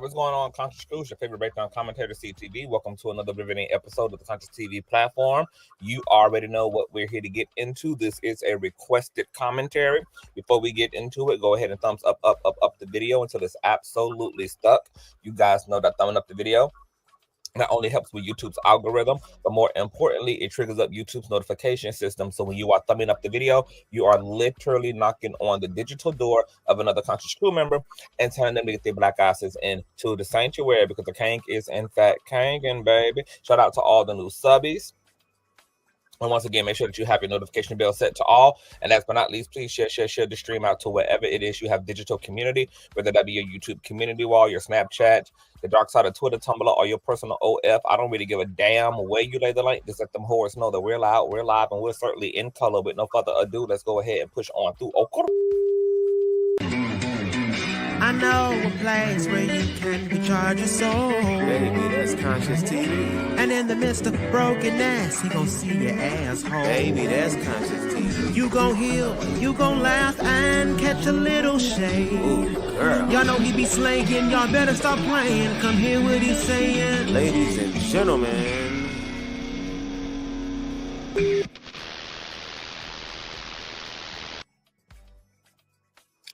right, what's going on, Consciouztv? Your favorite breakdown commentator, CTV. Welcome to another riveting episode of the Consciouztv platform. You already know what we're here to get into. This is a requested commentary. Before we get into it, go ahead and thumbs up the video until it's absolutely stuck. You guys know that thumbing up the video not only helps with YouTube's algorithm, but more importantly, it triggers up YouTube's notification system. So when you are thumbing up the video, you are literally knocking on the digital door of another Conscious crew member and telling them to get their black asses into the sanctuary, because the kank is in fact kanking, baby. Shout out to all the new subbies. And once again, make sure that you have your notification bell set to all. And last but not least, please share the stream out to wherever it is you have digital community, whether that be your YouTube community wall, your Snapchat, the dark side of Twitter, Tumblr, or your personal OF. I don't really give a damn where you lay the link. Just let them whores know that we're loud, we're live, and we're certainly in color. With no further ado, let's go ahead and push on through. I know a place where you can recharge your soul. Baby, that's Consciouztv. And in the midst of brokenness, he gon' see your asshole. Baby, that's Consciouztv. You gon' heal, you gon' laugh and catch a little shade. Ooh, girl. Y'all know he be slaying, y'all better stop playing. Come hear what he's saying. Ladies and gentlemen.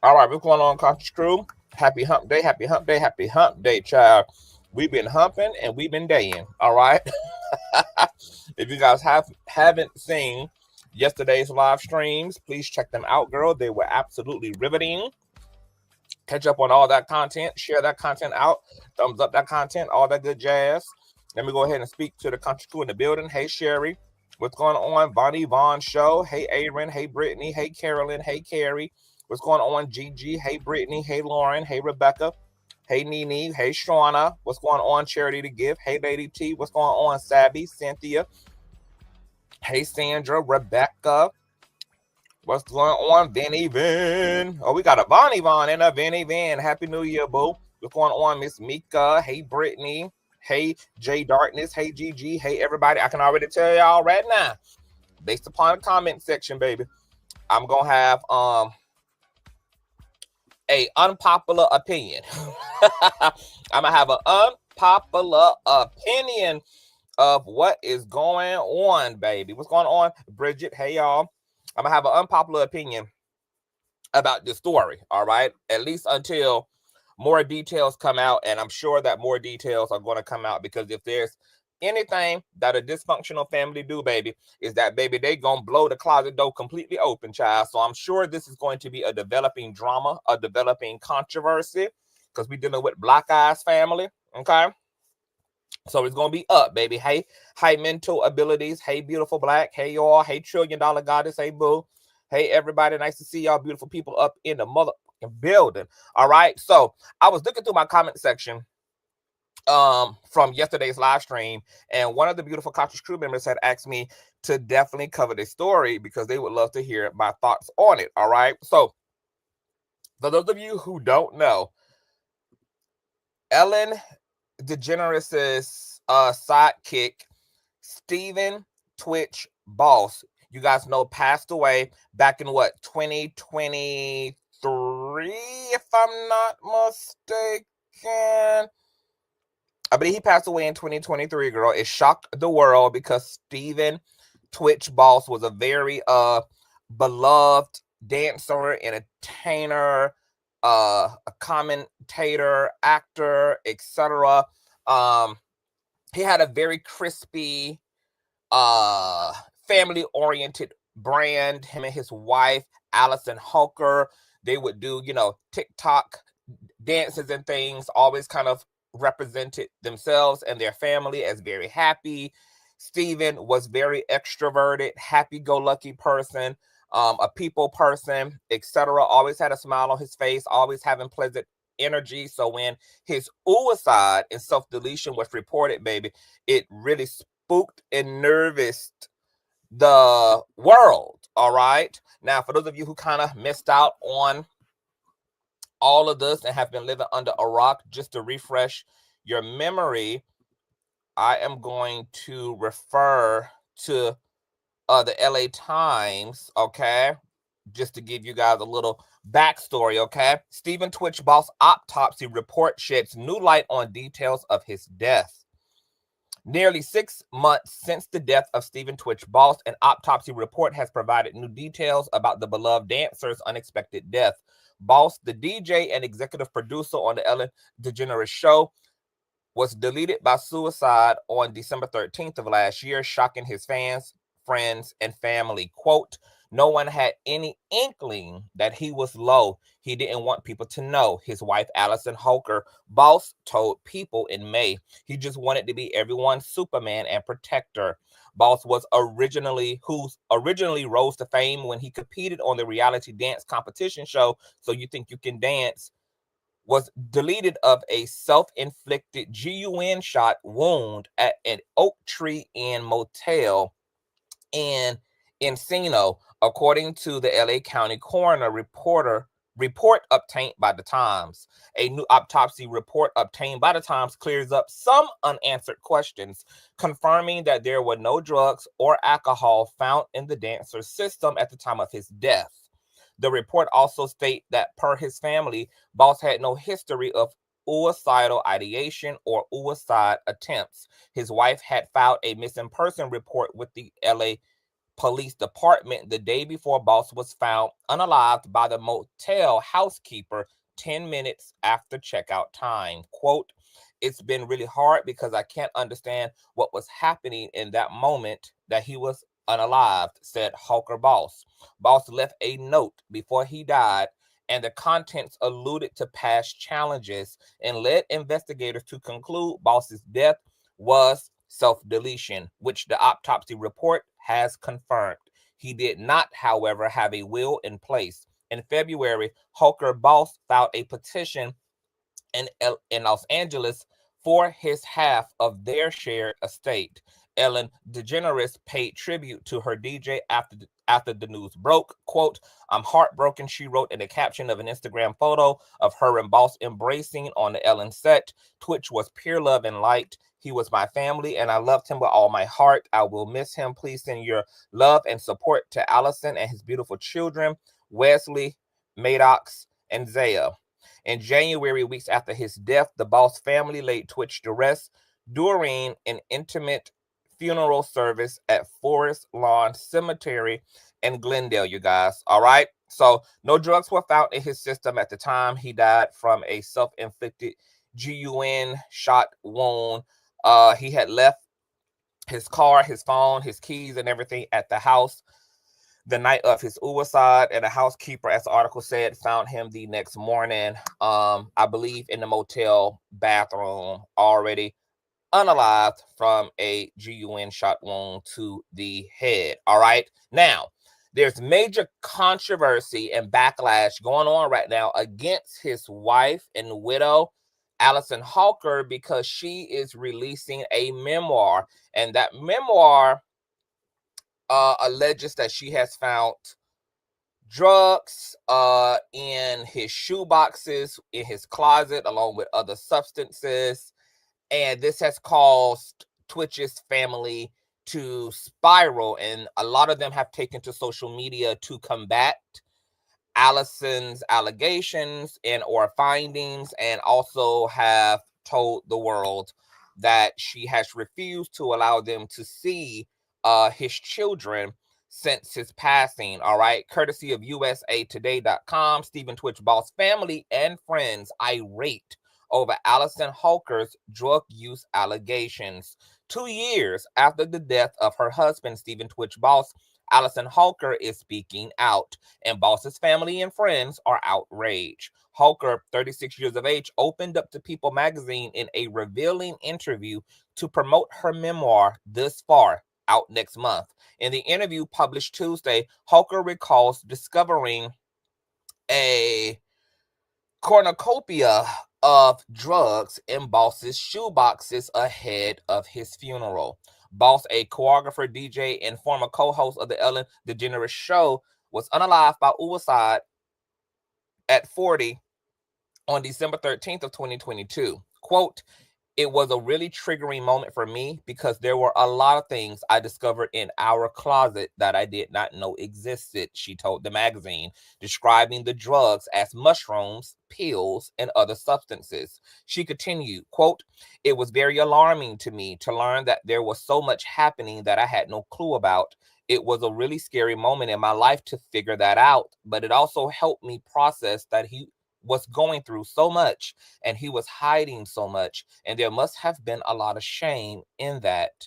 All right, what's going on, Conscious crew? Happy hump day, happy hump day, happy hump day, child. We've been humping and we've been daying, all right? If you guys haven't seen yesterday's live streams, please check them out, girl. They were absolutely riveting. Catch up on all that content, share that content out, thumbs up that content, all that good jazz. Let me go ahead and speak to the Conscious crew in the building. Hey, Sherry, what's going on? Bonnie Vaughn Show. Hey, Aaron. Hey, Brittany. Hey, Carolyn. Hey, Carrie. What's going on, Gigi? Hey, Brittany. Hey, Lauren. Hey, Rebecca. Hey, Nene. Hey, Shauna. What's going on, Charity to Give? Hey, Lady T. What's going on, Sabby? Cynthia. Hey, Sandra. Rebecca. What's going on, Vinny Vin? Oh, we got a Bonnie Vaughn and a Vinny Vin. Happy New Year, boo. What's going on, Miss Mika? Hey, Brittany. Hey, Jay Darkness. Hey, Gigi. Hey, everybody. I can already tell y'all right now, based upon the comment section, baby, I'm going to have a unpopular opinion. I'm gonna have an unpopular opinion of what is going on, baby. What's going on, Bridget? Hey, y'all. I'm gonna have an unpopular opinion about this story, all right? At least until more details come out, and I'm sure that more details are going to come out, because if there's anything that a dysfunctional family do, baby, is that, baby, they gonna blow the closet door completely open, child. So I'm sure this is going to be a developing drama, a developing controversy, because we're dealing with Black Eyes family, okay? So it's gonna be up, baby. Hey, mental abilities. Hey, beautiful black. Hey, y'all. Hey, $1 trillion goddess. Hey, boo. Hey, everybody. Nice to see y'all beautiful people up in the motherfucking building. All right. So I was looking through my comment section from yesterday's live stream, and one of the beautiful Conscious crew members had asked me to definitely cover this story because they would love to hear my thoughts on it. All right, so for those of you who don't know, Ellen DeGeneres' sidekick, Stephen tWitch Boss, you guys know, passed away back in what, 2023, if I'm not mistaken. I believe he passed away in 2023, girl. It shocked the world because Stephen tWitch Boss was a very beloved dancer, entertainer, a commentator, actor, etc. He had a very crispy, family-oriented brand. Him and his wife, Alison Holker, they would do, TikTok dances and things, always kind of represented themselves and their family as very happy. Stephen was very extroverted, happy-go-lucky person, a people person, etc. Always had a smile on his face, always having pleasant energy. So when his suicide and self-deletion was reported, baby, it really spooked and nervoused the world. All right. Now, for those of you who kind of missed out on all of this and have been living under a rock, just to refresh your memory, I am going to refer to the LA Times, okay? just to give you guys a little backstory, okay? Stephen Twitch Boss autopsy report sheds new light on details of his death. Nearly 6 months since the death of Stephen Twitch Boss, an autopsy report has provided new details about the beloved dancer's unexpected death. Boss, the DJ and executive producer on the Ellen DeGeneres show, was deleted by suicide on December 13th of last year, shocking his fans, friends, and family. Quote, no one had any inkling that he was low. He didn't want people to know. His wife, Alison Holker, Boss, told People in May. He just wanted to be everyone's Superman and protector. Boss was originally rose to fame when he competed on the reality dance competition show So You Think You Can Dance, was deleted of a self-inflicted GUN shot wound at an Oak Tree Inn motel in Encino, according to the LA County coroner report obtained by the Times. A new autopsy report obtained by the Times clears up some unanswered questions, confirming that there were no drugs or alcohol found in the dancer's system at the time of his death. The report also states that, per his family, Boss had no history of suicidal ideation or suicide attempts. His wife had filed a missing person report with the LA Police Department the day before Boss was found unalived by the motel housekeeper 10 minutes after checkout time. Quote, it's been really hard because I can't understand what was happening in that moment that he was unalived, said Holker Boss. Boss left a note before he died, and the contents alluded to past challenges and led investigators to conclude Boss's death was self-deletion, which the autopsy report has confirmed. He did not, however, have a will in place. In February, Holker Boss filed a petition in Los Angeles for his half of their shared estate. Ellen DeGeneres paid tribute to her DJ after the news broke. Quote, I'm heartbroken, she wrote in the caption of an Instagram photo of her and Boss embracing on the Ellen set. Twitch was pure love and light. He was my family, and I loved him with all my heart. I will miss him. Please send your love and support to Allison and his beautiful children, Wesley, Maddox, and Zaya. In January, weeks after his death, the Boss family laid Twitch to rest during an intimate funeral service at Forest Lawn Cemetery in Glendale, you guys. All right. So no drugs were found in his system at the time. He died from a self-inflicted GUN shot wound. He had left his car, his phone, his keys, and everything at the house the night of his suicide, and a housekeeper, as the article said, found him the next morning, I believe in the motel bathroom, already unalived from a GUN shot wound to the head. All right. Now, there's major controversy and backlash going on right now against his wife and widow, Alison Holker, because she is releasing a memoir, and that memoir alleges that she has found drugs in his shoe boxes, in his closet, along with other substances. And this has caused Twitch's family to spiral, and a lot of them have taken to social media to combat Alison's allegations and or findings, and also have told the world that she has refused to allow them to see his children since his passing. All right, courtesy of usatoday.com, Stephen Twitch Boss family and friends irate over Alison Holker's drug use allegations. 2 years after the death of her husband, Stephen Twitch Boss, Alison Holker is speaking out, and Boss's family and friends are outraged. Holker, 36 years of age, opened up to People magazine in a revealing interview to promote her memoir, This Far, out next month. In the interview published Tuesday, Holker recalls discovering a cornucopia of drugs in Boss's shoeboxes ahead of his funeral. Boss, a choreographer, DJ, and former co-host of the Ellen DeGeneres show, was unalived by suicide at 40 on December 13th of 2022. Quote, It was a really triggering moment for me because there were a lot of things I discovered in our closet that I did not know existed, she told the magazine, describing the drugs as mushrooms, pills, and other substances. She continued, quote, "It was very alarming to me to learn that there was so much happening that I had no clue about. It was a really scary moment in my life to figure that out, but it also helped me process that he was going through so much and he was hiding so much, and there must have been a lot of shame in that."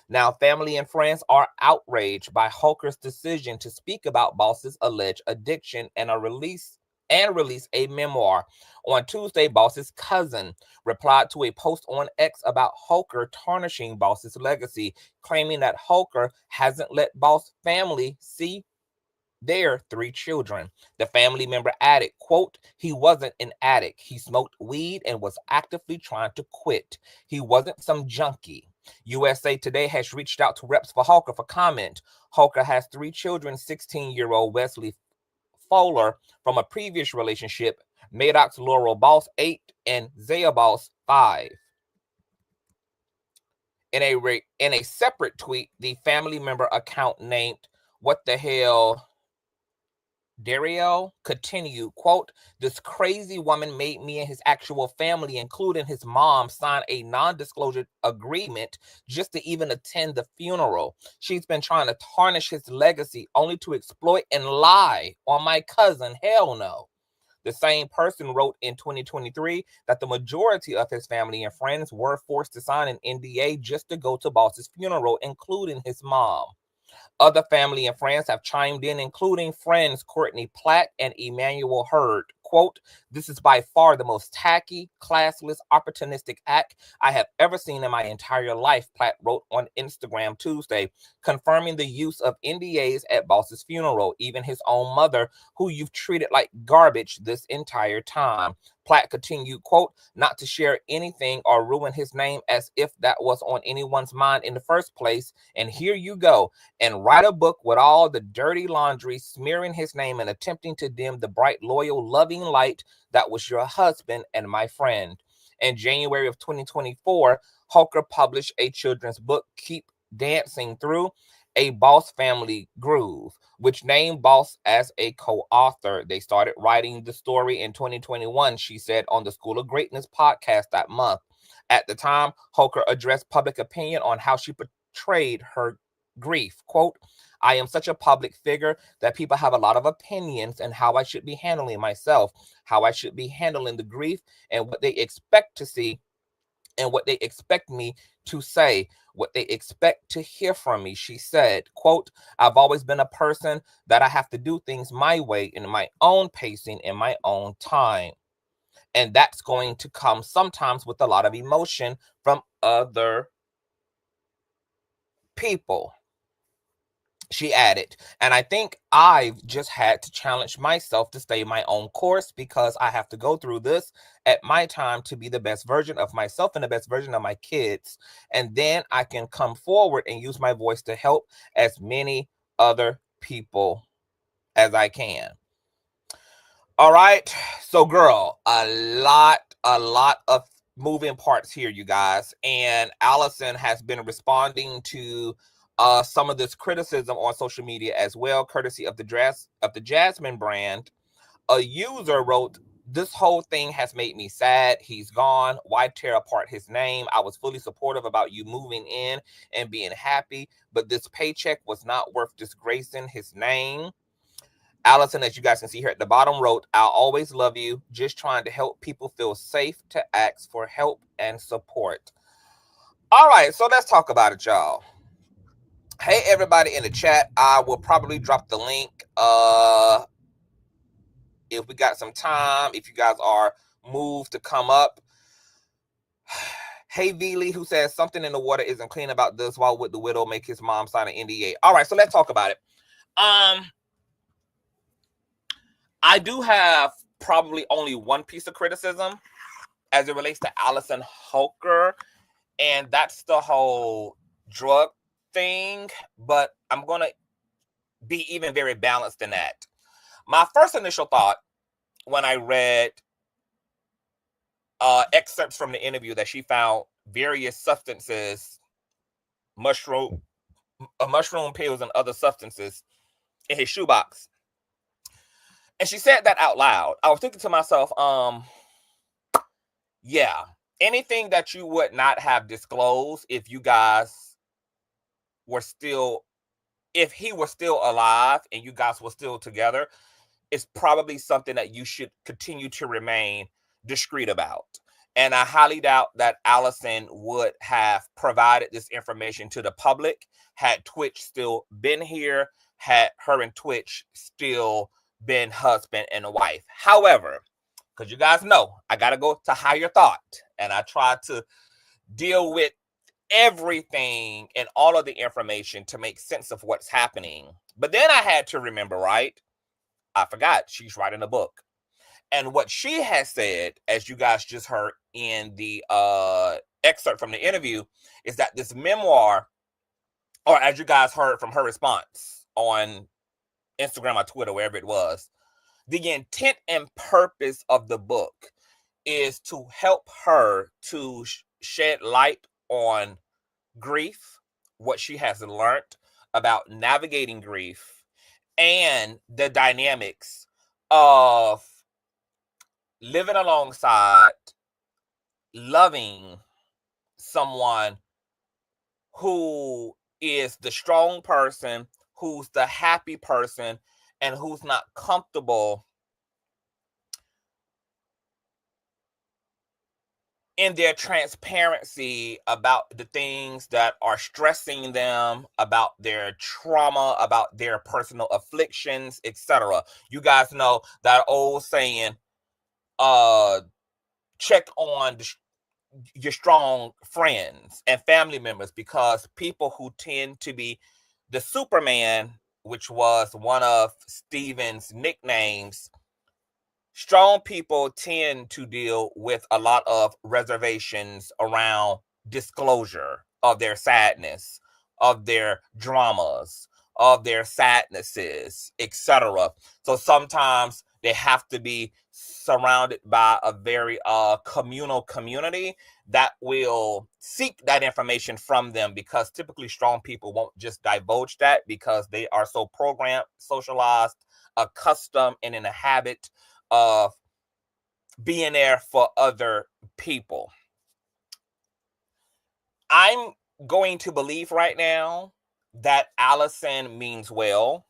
Now, family and friends are outraged by Holker's decision to speak about Boss's alleged addiction and release a memoir. On Tuesday, Boss's cousin replied to a post on X about Holker tarnishing Boss's legacy, claiming that Holker hasn't let Boss family see their 3 children. The family member added, quote, "He wasn't an addict. He smoked weed and was actively trying to quit. He wasn't some junkie." USA Today has reached out to reps for Holker for comment. Holker has 3 children, 16-year-old Wesley Fowler from a previous relationship, Maddox Laurel Boss 8 and Zaya Boss 5. In a separate tweet, the family member account named What the Hell Dario continued, quote, "This crazy woman made me and his actual family, including his mom, sign a non-disclosure agreement just to even attend the funeral. She's been trying to tarnish his legacy only to exploit and lie on my cousin. Hell no." The same person wrote in 2023 that the majority of his family and friends were forced to sign an NDA just to go to Boss's funeral, including his mom. Other family and friends have chimed in, including friends Courtney Platt and Emmanuel Hurd. Quote, "This is by far the most tacky, classless, opportunistic act I have ever seen in my entire life," Platt wrote on Instagram Tuesday, confirming the use of NDAs at Boss's funeral, even his own mother, who you've treated like garbage this entire time. Platt continued, quote, "Not to share anything or ruin his name as if that was on anyone's mind in the first place. And here you go and write a book with all the dirty laundry, smearing his name and attempting to dim the bright, loyal, loving light that was your husband and my friend." In January of 2024, Holker published a children's book, Keep Dancing Through a Boss Family Groove, which named Boss as a co-author. They started writing the story in 2021, she said on the School of Greatness podcast that month. At the time, Holker addressed public opinion on how she portrayed her grief. Quote, "I am such a public figure that people have a lot of opinions on how I should be handling myself, how I should be handling the grief, and what they expect to see and what they expect me to say, what they expect to hear from me," she said. Quote, "I've always been a person that I have to do things my way, in my own pacing, in my own time. And that's going to come sometimes with a lot of emotion from other people," she added. And I think I've just had to challenge myself to stay my own course because I have to go through this at my time to be the best version of myself and the best version of my kids. And then I can come forward and use my voice to help as many other people as I can. All right. So, girl, a lot of moving parts here, you guys. And Alison has been responding to some of this criticism on social media as well, courtesy of the Jasmine brand. A user wrote, "This whole thing has made me sad. He's gone. Why tear apart his name? I was fully supportive about you moving in and being happy, but this paycheck was not worth disgracing his name." Alison, as you guys can see here at the bottom, wrote, "I'll always love you. Just trying to help people feel safe to ask for help and support." All right, so let's talk about it, y'all. Hey, everybody in the chat. I will probably drop the link if we got some time, if you guys are moved to come up. Hey, Vili, who says something in the water isn't clean about this. Why would the widow make his mom sign an NDA? All right, so let's talk about it. I do have probably only one piece of criticism as it relates to Alison Holker, and that's the whole drug thing, but I'm going to be even very balanced in that. My first initial thought when I read excerpts from the interview that she found various substances, mushroom pills and other substances in his shoebox. And she said that out loud. I was thinking to myself, yeah, anything that you would not have disclosed if you guys were still, if he was still alive and you guys were still together, is probably something that you should continue to remain discreet about. And I highly doubt that Alison would have provided this information to the public had Twitch still been here, had her and Twitch still been husband and wife. However, because you guys know, I got to go to higher thought, and I try to deal with everything and all of the information to make sense of what's happening. But then I had to remember, right? I forgot she's writing a book. And what she has said, as you guys just heard in the excerpt from the interview, is that this memoir, or as you guys heard from her response on Instagram or Twitter, wherever it was, the intent and purpose of the book is to help her to shed light on grief, what she has learned about navigating grief, and the dynamics of living alongside, loving someone who is the strong person, who's the happy person, and who's not comfortable in their transparency about the things that are stressing them, about their trauma, about their personal afflictions, etc. You guys know that old saying, check on your strong friends and family members, because people who tend to be the Superman, which was one of Steven's nicknames, strong people tend to deal with a lot of reservations around disclosure of their sadness, of their dramas, of their sadnesses, etc. So sometimes they have to be surrounded by a very communal community that will seek that information from them, because typically strong people won't just divulge that, because they are so programmed, socialized, accustomed, and in a habit of being there for other people. I'm going to believe right now that Alison means well,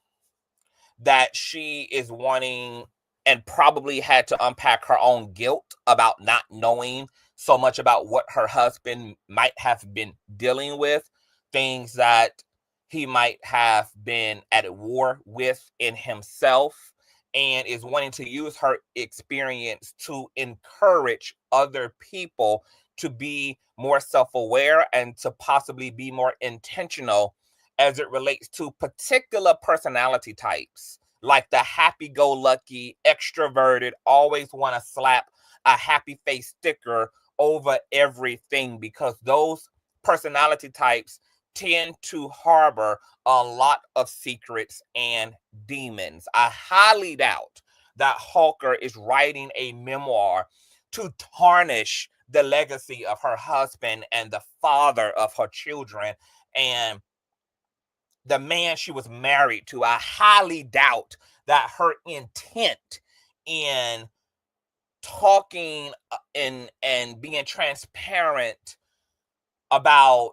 that she is wanting and probably had to unpack her own guilt about not knowing so much about what her husband might have been dealing with, things that he might have been at war with in himself, and is wanting to use her experience to encourage other people to be more self-aware and to possibly be more intentional as it relates to particular personality types, like the happy-go-lucky, extroverted, always want to slap a happy face sticker over everything, because those personality types tend to harbor a lot of secrets and demons. I highly doubt that Holker is writing a memoir to tarnish the legacy of her husband and the father of her children and the man she was married to. I highly doubt that her intent in talking and being transparent about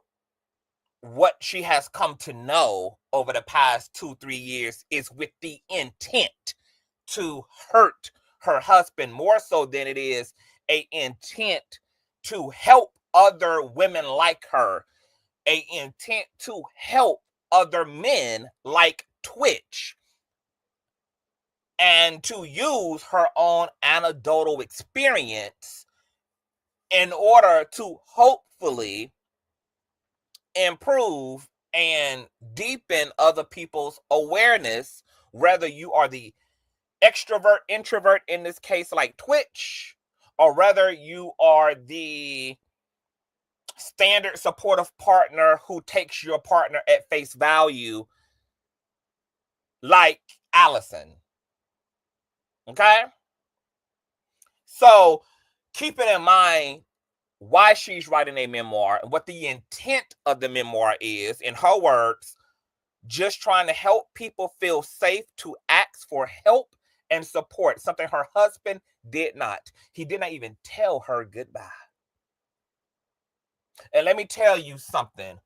what she has come to know over the past 2-3 years is with the intent to hurt her husband, more so than it is a intent to help other women like her, a intent to help other men like Twitch, and to use her own anecdotal experience in order to hopefully improve and deepen other people's awareness, whether you are the extrovert, introvert in this case, like Twitch, or whether you are the standard supportive partner who takes your partner at face value, like Alison. Okay? So keep it in mind why she's writing a memoir and what the intent of the memoir is. In her words, just trying to help people feel safe to ask for help and support, something her husband did not. He did not even tell her goodbye. And let me tell you something.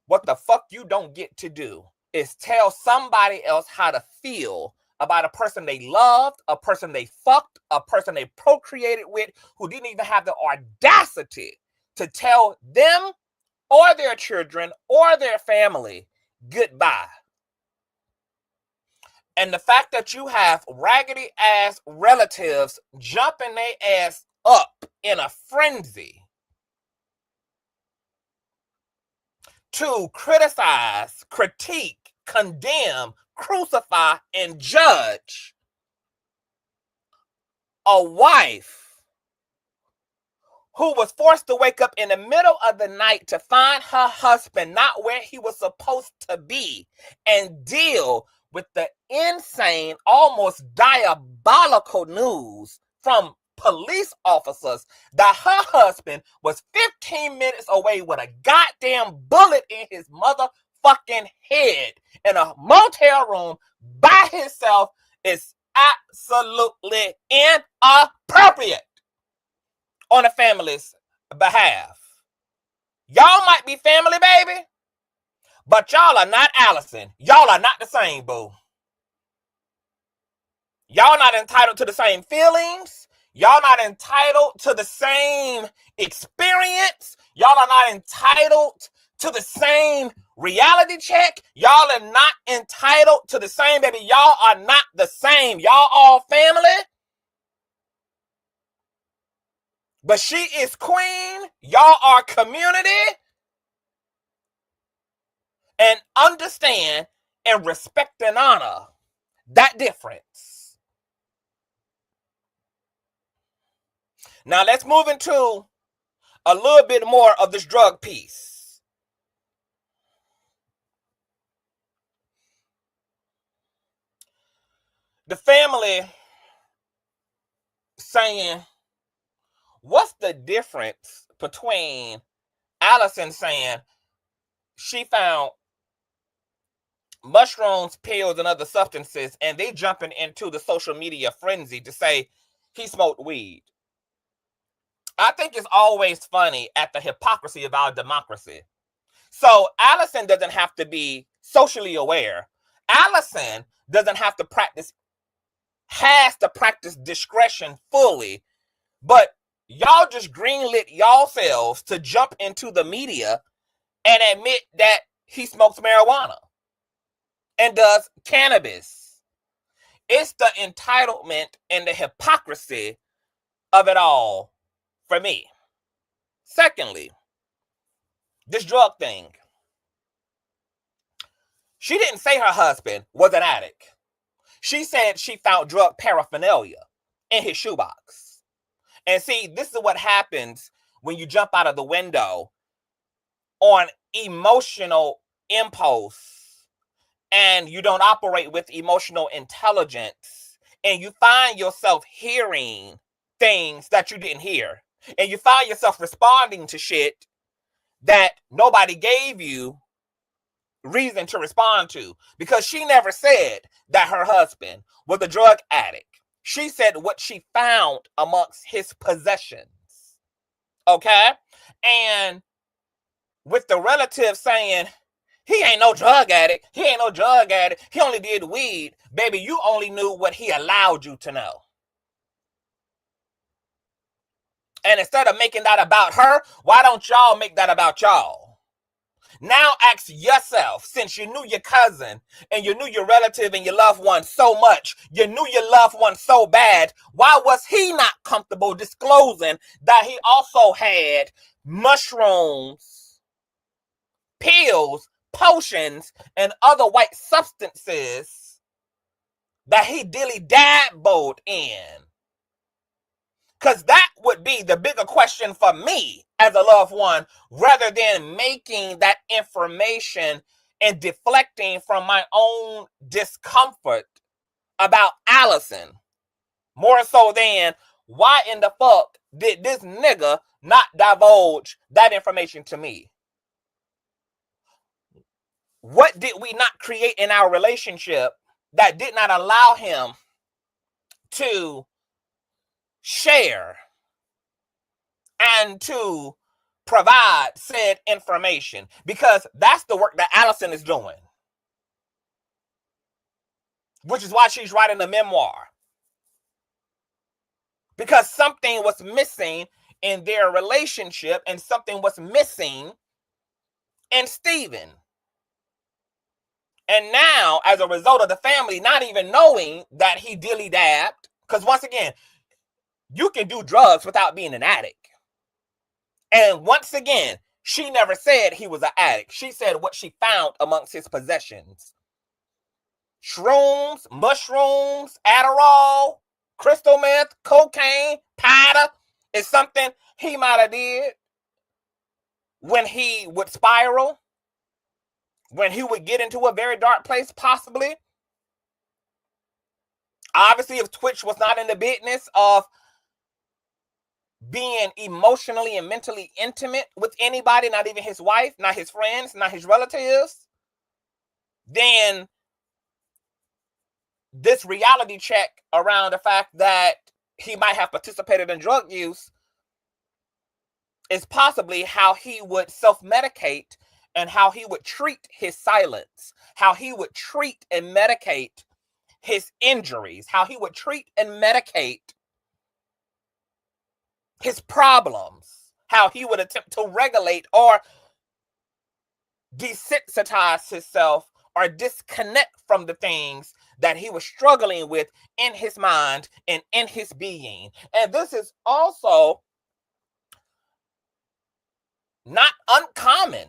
What the fuck you don't get to do is tell somebody else how to feel about a person they loved, a person they fucked, a person they procreated with, who didn't even have the audacity to tell them or their children or their family goodbye. And the fact that you have raggedy ass relatives jumping their ass up in a frenzy to criticize, critique, condemn, crucify, and judge a wife who was forced to wake up in the middle of the night to find her husband not where he was supposed to be and deal with the insane, almost diabolical news from police officers that her husband was 15 minutes away with a goddamn bullet in his motherfucking head in a motel room by himself is absolutely inappropriate on a family's behalf. Y'all might be family, baby, but y'all are not Alison. Y'all are not the same, boo. Y'all not entitled to the same feelings. Y'all not entitled to the same experience. Y'all are not entitled to the same reality check. Y'all are not entitled to the same, baby. Y'all are not the same. Y'all all family. But she is queen. Y'all are community. And understand and respect and honor that difference. Now let's move into a little bit more of this drug piece. The family saying, what's the difference between Alison saying she found mushrooms, pills, and other substances, and they jumping into the social media frenzy to say he smoked weed? I think it's always funny at the hypocrisy of our democracy. So Alison doesn't have to be socially aware. Alison doesn't have to has to practice discretion fully, but y'all just greenlit y'allselves to jump into the media and admit that he smokes marijuana and does cannabis. It's the entitlement and the hypocrisy of it all for me. Secondly, this drug thing. She didn't say her husband was an addict. She said she found drug paraphernalia in his shoebox. And see, this is what happens when you jump out of the window on emotional impulse and you don't operate with emotional intelligence, and you find yourself hearing things that you didn't hear, and you find yourself responding to shit that nobody gave you reason to respond to, because she never said that her husband was a drug addict. She said what she found amongst his possessions. Okay? And with the relative saying, he ain't no drug addict. He ain't no drug addict. He only did weed. Baby, you only knew what he allowed you to know. And instead of making that about her, why don't y'all make that about y'all? Now ask yourself, since you knew your cousin and you knew your relative and your loved one so much, you knew your loved one so bad, why was he not comfortable disclosing that he also had mushrooms, pills, potions, and other white substances that he dilly-dabbled in? Because that would be the bigger question for me as a loved one, rather than making that information and deflecting from my own discomfort about Alison. More so than why in the fuck did this nigga not divulge that information to me? What did we not create in our relationship that did not allow him to share and to provide said information? Because that's the work that Alison is doing, which is why she's writing a memoir. Because something was missing in their relationship and something was missing in Stephen. And now, as a result of the family not even knowing that he dilly-dabbed, because once again, you can do drugs without being an addict. And once again, she never said he was an addict. She said what she found amongst his possessions. Shrooms, mushrooms, Adderall, crystal meth, cocaine, powder is something he might have did when he would spiral, when he would get into a very dark place, possibly. Obviously, if Twitch was not in the business of being emotionally and mentally intimate with anybody, not even his wife, not his friends, not his relatives, then this reality check around the fact that he might have participated in drug use is possibly how he would self-medicate and how he would treat his silence, how he would treat and medicate his injuries, how he would treat and medicate his problems, how he would attempt to regulate or desensitize himself or disconnect from the things that he was struggling with in his mind and in his being. And this is also not uncommon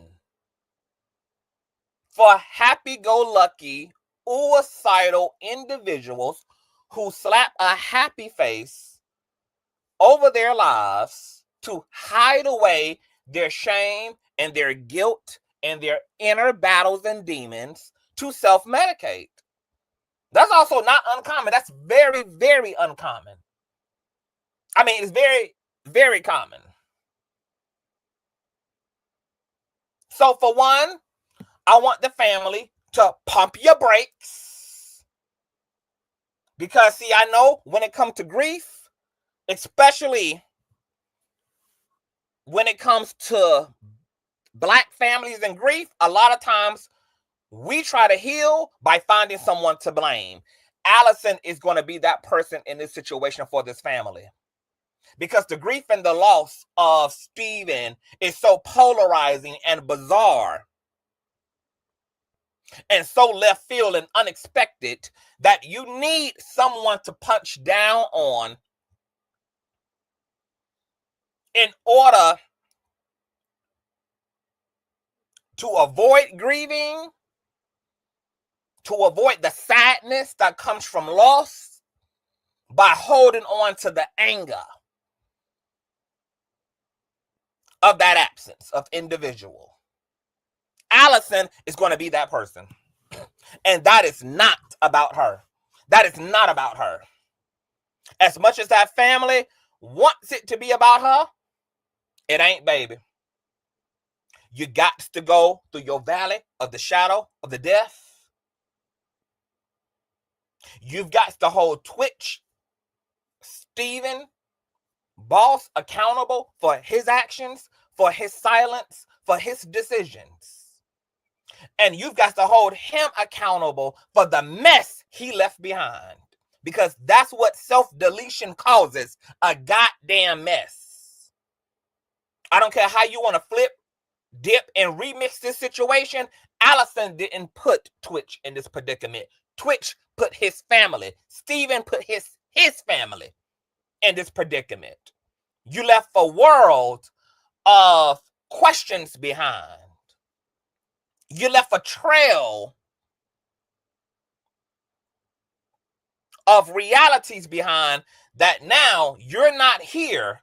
for happy-go-lucky, suicidal individuals who slap a happy face over their lives to hide away their shame and their guilt and their inner battles and demons to self-medicate. That's also not uncommon. That's very, very uncommon. I mean, it's very, very common. So for one, I want the family to pump your brakes. Because, see, I know when it comes to grief, especially when it comes to Black families and grief, a lot of times we try to heal by finding someone to blame. Alison is going to be that person in this situation for this family. Because the grief and the loss of Stephen is so polarizing and bizarre and so left field and unexpected that you need someone to punch down on in order to avoid grieving, to avoid the sadness that comes from loss by holding on to the anger of that absence of individual. Alison is going to be that person. And that is not about her. That is not about her. As much as that family wants it to be about her, it ain't, baby. You got to go through your valley of the shadow of the death. You've got to hold Twitch, Stephen, boss, accountable for his actions, for his silence, for his decisions. And you've got to hold him accountable for the mess he left behind. Because that's what self-deletion causes, a goddamn mess. I don't care how you want to flip, dip, and remix this situation. Alison didn't put Twitch in this predicament. Twitch put his family. Stephen put his family in this predicament. You left a world of questions behind. You left a trail of realities behind that now you're not here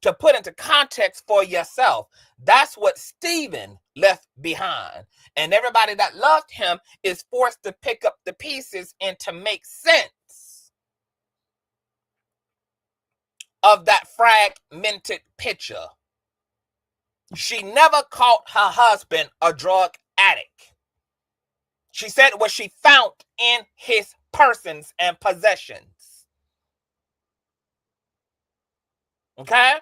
to put into context for yourself. That's what Stephen left behind. And everybody that loved him is forced to pick up the pieces and to make sense of that fragmented picture. She never called her husband a drug addict. She said what she found in his persons and possessions. Okay?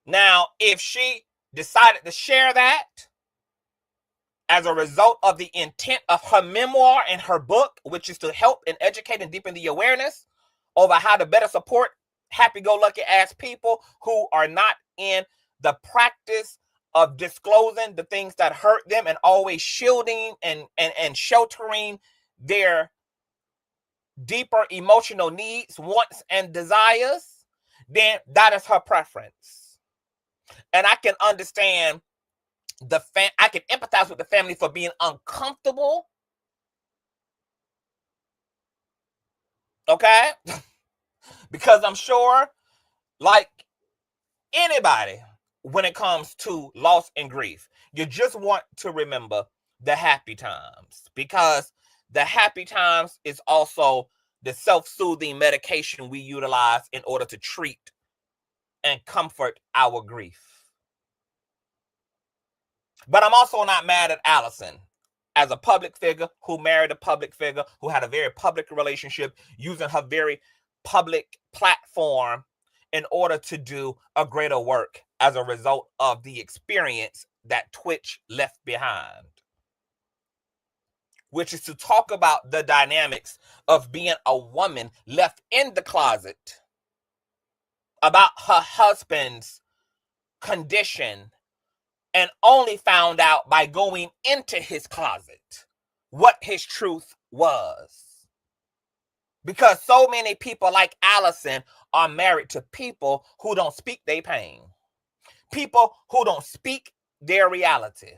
Now, if she decided to share that as a result of the intent of her memoir and her book, which is to help and educate and deepen the awareness over how to better support happy-go-lucky ass people who are not in the practice of disclosing the things that hurt them and always shielding and sheltering their deeper emotional needs, wants, and desires, then that is her preference. And I can understand I can empathize with the family for being uncomfortable. Okay? Because I'm sure, like anybody, when it comes to loss and grief, you just want to remember the happy times, because the happy times is also the self-soothing medication we utilize in order to treat and comfort our grief. But I'm also not mad at Alison as a public figure who married a public figure who had a very public relationship, using her very public platform in order to do a greater work as a result of the experience that Twitch left behind, which is to talk about the dynamics of being a woman left in the closet, about her husband's condition, and only found out by going into his closet what his truth was. Because so many people like Alison are married to people who don't speak their pain. People who don't speak their reality.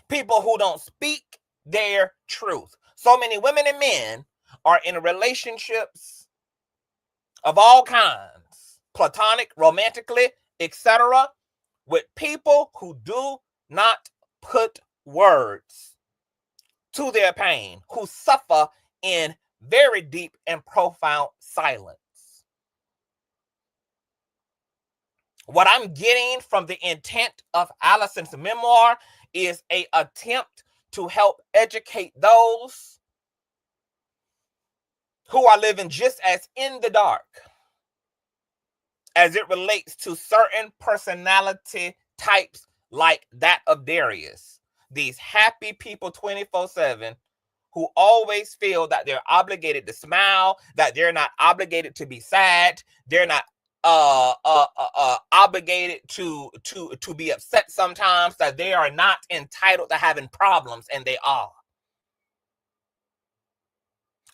People who don't speak their truth. So many women and men are in relationships of all kinds, platonic, romantically, etc., with people who do not put words to their pain, who suffer in very deep and profound silence. What I'm getting from the intent of Alison's memoir is an attempt to help educate those who are living just as in the dark as it relates to certain personality types like that of Darius. These happy people 24/7 who always feel that they're obligated to smile, that they're not obligated to be sad, they're not obligated to be upset sometimes, that they are not entitled to having problems, and they are.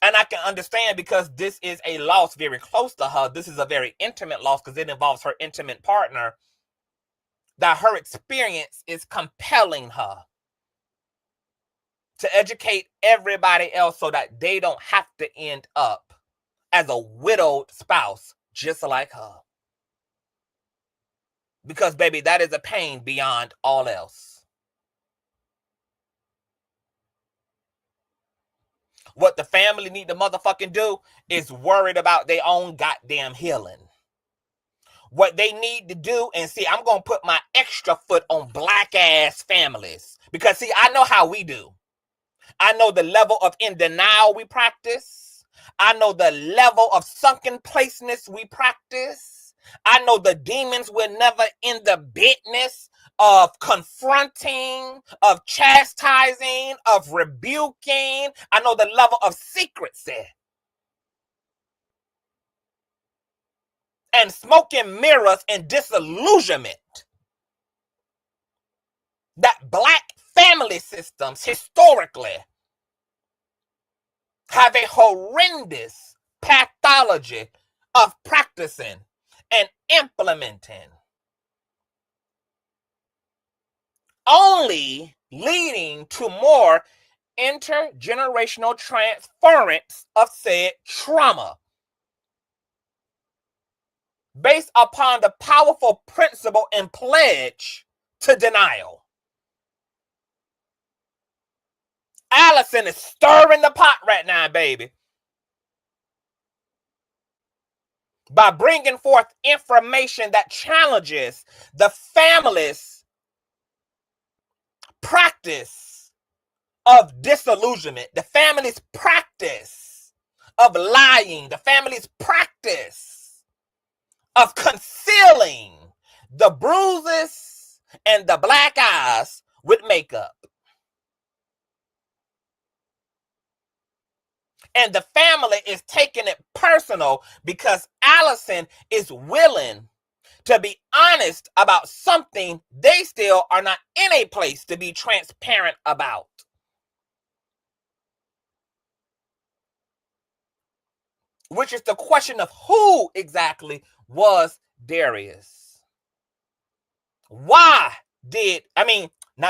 And I can understand, because this is a loss very close to her. This is a very intimate loss because it involves her intimate partner, that her experience is compelling her to educate everybody else so that they don't have to end up as a widowed spouse just like her. Because, baby, that is a pain beyond all else. What the family need to motherfucking do is worried about their own goddamn healing. What they need to do, and see, I'm going to put my extra foot on black ass families. Because, see, I know how we do. I know the level of in denial we practice. I know the level of sunken placeness we practice. I know the demons were never in the business of confronting, of chastising, of rebuking. I know the level of secrecy and smoke and mirrors and disillusionment that black family systems historically have a horrendous pathology of practicing and implementing, only leading to more intergenerational transference of said trauma based upon the powerful principle and pledge to denial. Alison is stirring the pot right now, baby. by bringing forth information that challenges the family's practice of disillusionment, the family's practice of lying, the family's practice of concealing the bruises and the black eyes with makeup. And the family is taking it personal because Alison is willing to be honest about something they still are not in a place to be transparent about. Which is the question of who exactly was Darius? Not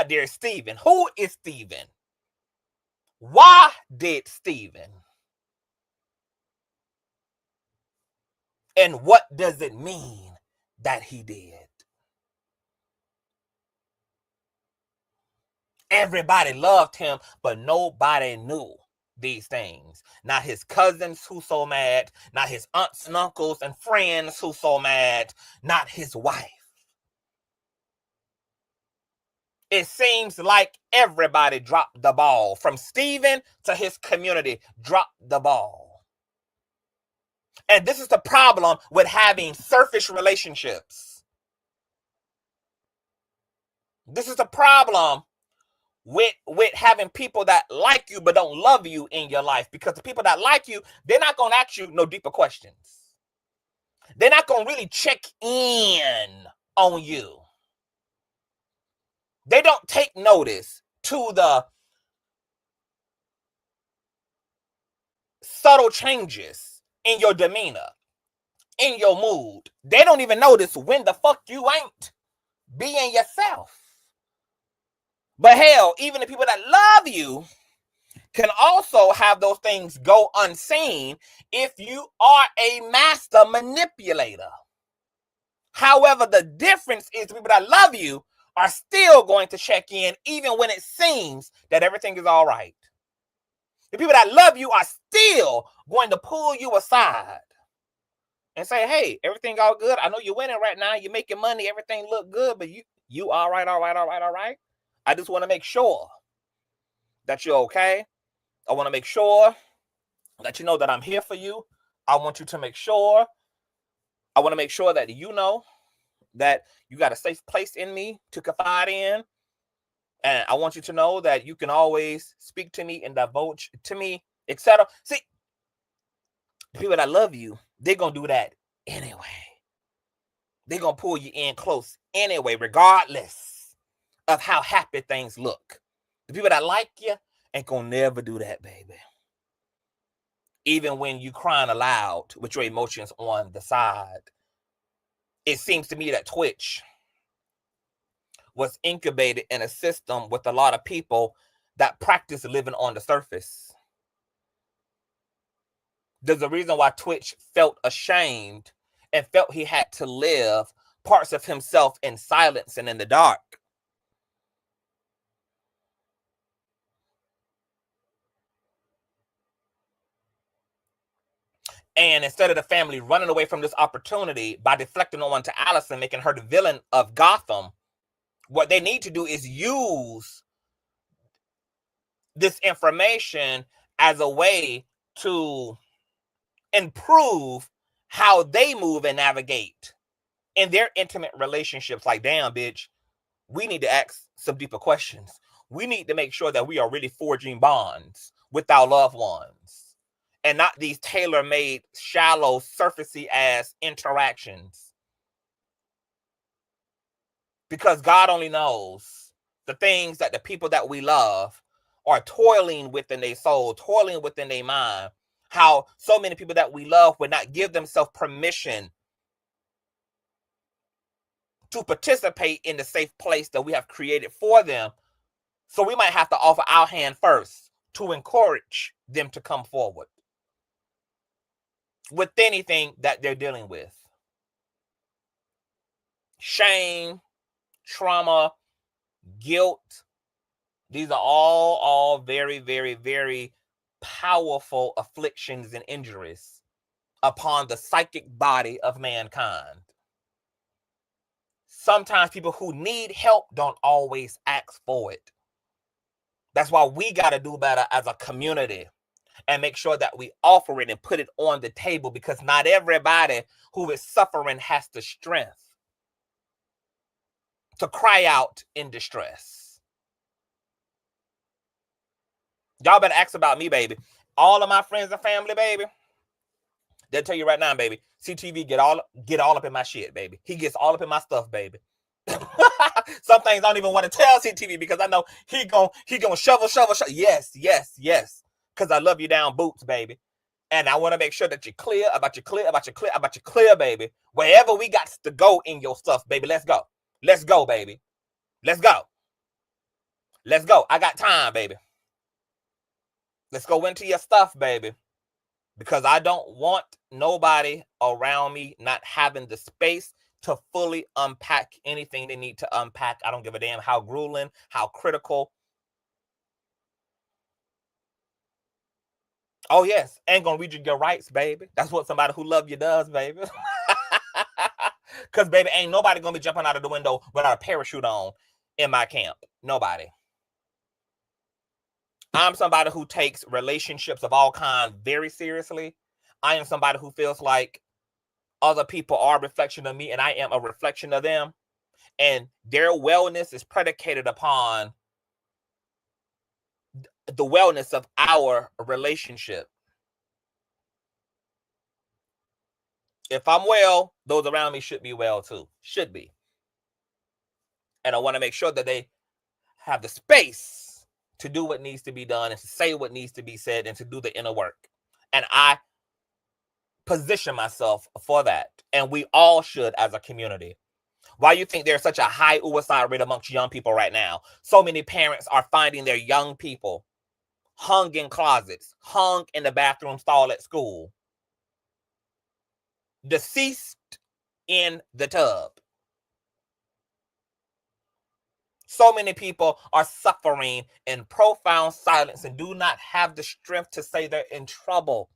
Darius, Stephen. Who is Stephen? Why did Stephen? And what does it mean that he did? Everybody loved him, but nobody knew these things. Not his cousins who so mad, not his aunts and uncles and friends who so mad, not his wife. It seems like everybody dropped the ball. From Stephen to his community, dropped the ball. And this is the problem with having surface relationships. This is the problem with having people that like you but don't love you in your life, because the people that like you, they're not going to ask you no deeper questions. They're not going to really check in on you. They don't take notice to the subtle changes in your demeanor, in your mood. They don't even notice when the fuck you ain't being yourself. But hell, even the people that love you can also have those things go unseen if you are a master manipulator. However, the difference is the people that love you are still going to check in even when it seems that everything is all right. The people that love you are still going to pull you aside and say, hey, everything all good. I know you're winning right now. You're making money. Everything look good, but you all right. I just want to make sure that you're okay. I want to make sure that you know that I'm here for you. I want to make sure that you know that you got a safe place in me to confide in. And I want you to know that you can always speak to me and divulge to me, etc. See, the people that love you, they're going to do that anyway. They're going to pull you in close anyway, regardless of how happy things look. The people that like you ain't going to never do that, baby. Even when you crying aloud with your emotions on the side. It seems to me that Twitch was incubated in a system with a lot of people that practice living on the surface. There's a reason why Twitch felt ashamed and felt he had to live parts of himself in silence and in the dark. And instead of the family running away from this opportunity by deflecting on to Alison, making her the villain of Gotham, what they need to do is use this information as a way to improve how they move and navigate in their intimate relationships. Like, damn, bitch, we need to ask some deeper questions. We need to make sure that we are really forging bonds with our loved ones and not these tailor-made, shallow, surfacey ass interactions. Because God only knows the things that the people that we love are toiling within their soul, toiling within their mind. How so many people that we love would not give themselves permission to participate in the safe place that we have created for them. So we might have to offer our hand first to encourage them to come forward with anything that they're dealing with. Shame, trauma, guilt. These are all very, very, very powerful afflictions and injuries upon the psychic body of mankind. Sometimes people who need help don't always ask for it. That's why we got to do better as a community and make sure that we offer it and put it on the table, because not everybody who is suffering has the strength to cry out in distress. Y'all better ask about me, baby. All of my friends and family, baby, they'll tell you right now, baby, CTV get all up in my shit, baby. He gets all up in my stuff, baby. Some things I don't even want to tell CTV because I know he gonna shovel. Yes. Because I love you down boots, baby. And I want to make sure that you're clear about your clear, baby. Wherever we got to go in your stuff, baby, let's go. Let's go, baby. Let's go. I got time, baby. Let's go into your stuff, baby. Because I don't want nobody around me not having the space to fully unpack anything they need to unpack. I don't give a damn how grueling, how critical. Oh, yes. Ain't gonna read your rights, baby. That's what somebody who love you does, baby. Because, baby, ain't nobody gonna be jumping out of the window without a parachute on in my camp. Nobody. I'm somebody who takes relationships of all kinds very seriously. I am somebody who feels like other people are a reflection of me and I am a reflection of them. And their wellness is predicated upon the wellness of our relationship. If I'm well, those around me should be well too. Should be. And I want to make sure that they have the space to do what needs to be done and to say what needs to be said and to do the inner work. And I position myself for that. And we all should as a community. Why you think there's such a high suicide rate amongst young people right now? So many parents are finding their young people hung in closets, hung in the bathroom stall at school, deceased in the tub. So many people are suffering in profound silence and do not have the strength to say they're in trouble.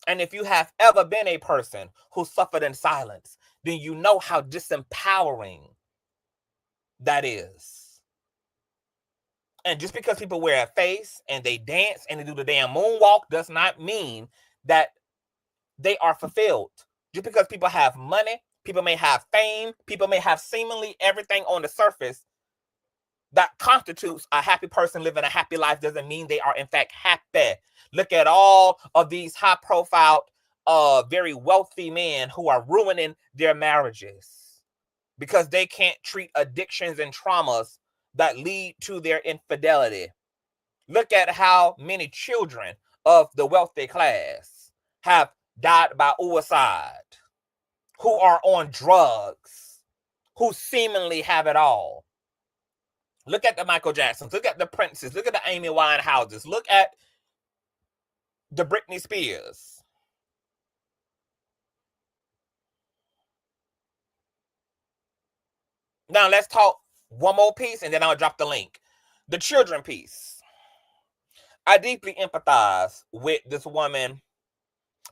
And if you have ever been a person who suffered in silence, then you know how disempowering that is. And just because people wear a face and they dance and they do the damn moonwalk does not mean that they are fulfilled. Just because people have money, people may have fame, people may have seemingly everything on the surface that constitutes a happy person living a happy life doesn't mean they are in fact happy. Look at all of these high profile, very wealthy men who are ruining their marriages because they can't treat addictions and traumas that lead to their infidelity. Look at how many children of the wealthy class have died by suicide, who are on drugs, who seemingly have it all. Look at the Michael Jacksons. Look at the Princes. Look at the Amy Winehouses. Look at the Britney Spears. Now let's talk one more piece and then I'll drop the link. The children piece. I deeply empathize with this woman,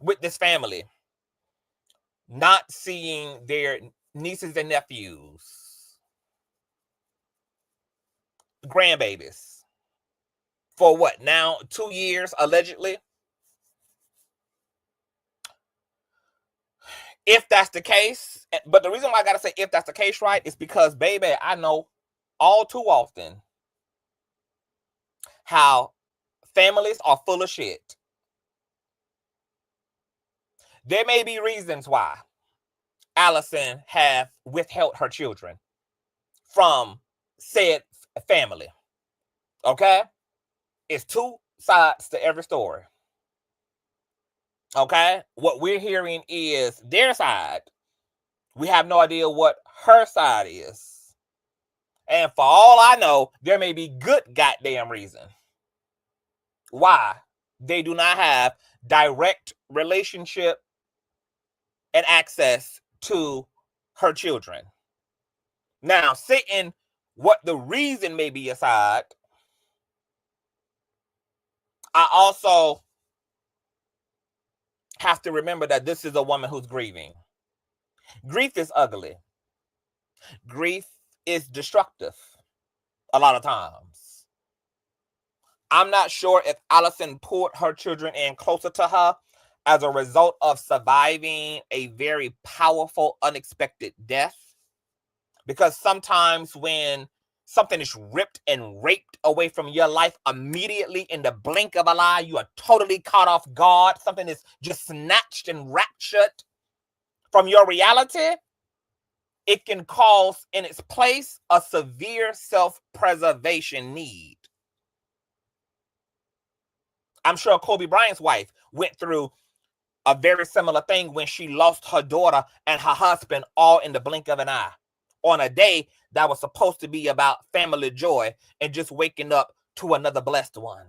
with this family, not seeing their nieces and nephews, grandbabies, for what now, 2 years allegedly. If that's the case, but the reason why I gotta say if that's the case, right, is because, baby, I know all too often how families are full of shit. There may be reasons why Alison have withheld her children from said family. Okay? It's two sides to every story. Okay? What we're hearing is their side. We have no idea what her side is. And for all I know, there may be good goddamn reason why they do not have direct relationship and access to her children. Now, setting what the reason may be aside, I also have to remember that this is a woman who's grieving. Grief is ugly. Grief is destructive a lot of times. I'm not sure if Alison pulled her children in closer to her as a result of surviving a very powerful, unexpected death. Because sometimes when something is ripped and raped away from your life immediately in the blink of an eye, you are totally caught off guard. Something is just snatched and raptured from your reality. It can cause in its place a severe self-preservation need. I'm sure Kobe Bryant's wife went through a very similar thing when she lost her daughter and her husband all in the blink of an eye on a day that was supposed to be about family joy and just waking up to another blessed one.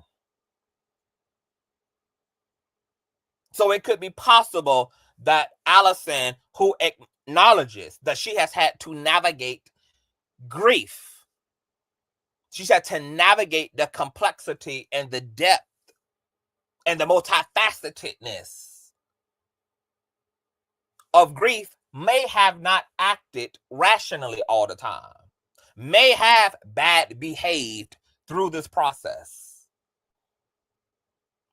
So it could be possible that Alison, who acknowledges that she has had to navigate grief, she's had to navigate the complexity and the depth and the multifacetedness of grief, may have not acted rationally all the time, may have bad behaved through this process,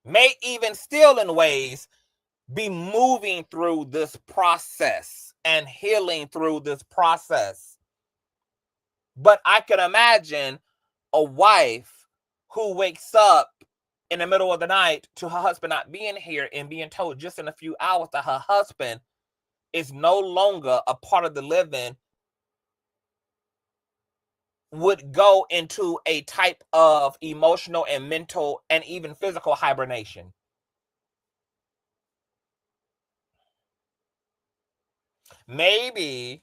may even still in ways be moving through this process and healing through this process. But I can imagine a wife who wakes up in the middle of the night to her husband not being here and being told just in a few hours that her husband is no longer a part of the living, would go into a type of emotional and mental and even physical hibernation. Maybe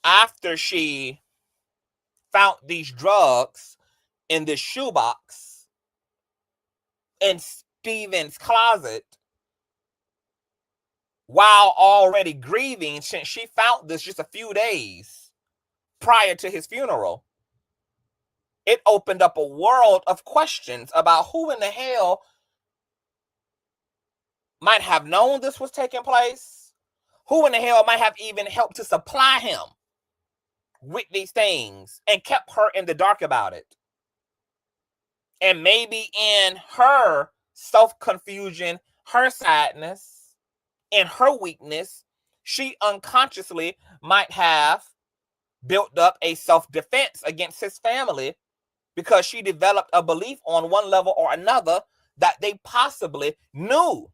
after she found these drugs in this shoebox in Stephen's closet, while already grieving, since she found this just a few days prior to his funeral, it opened up a world of questions about who in the hell might have known this was taking place, who in the hell might have even helped to supply him with these things and kept her in the dark about it. And maybe in her self-confusion, her sadness, and her weakness, she unconsciously might have built up a self-defense against his family because she developed a belief on one level or another that they possibly knew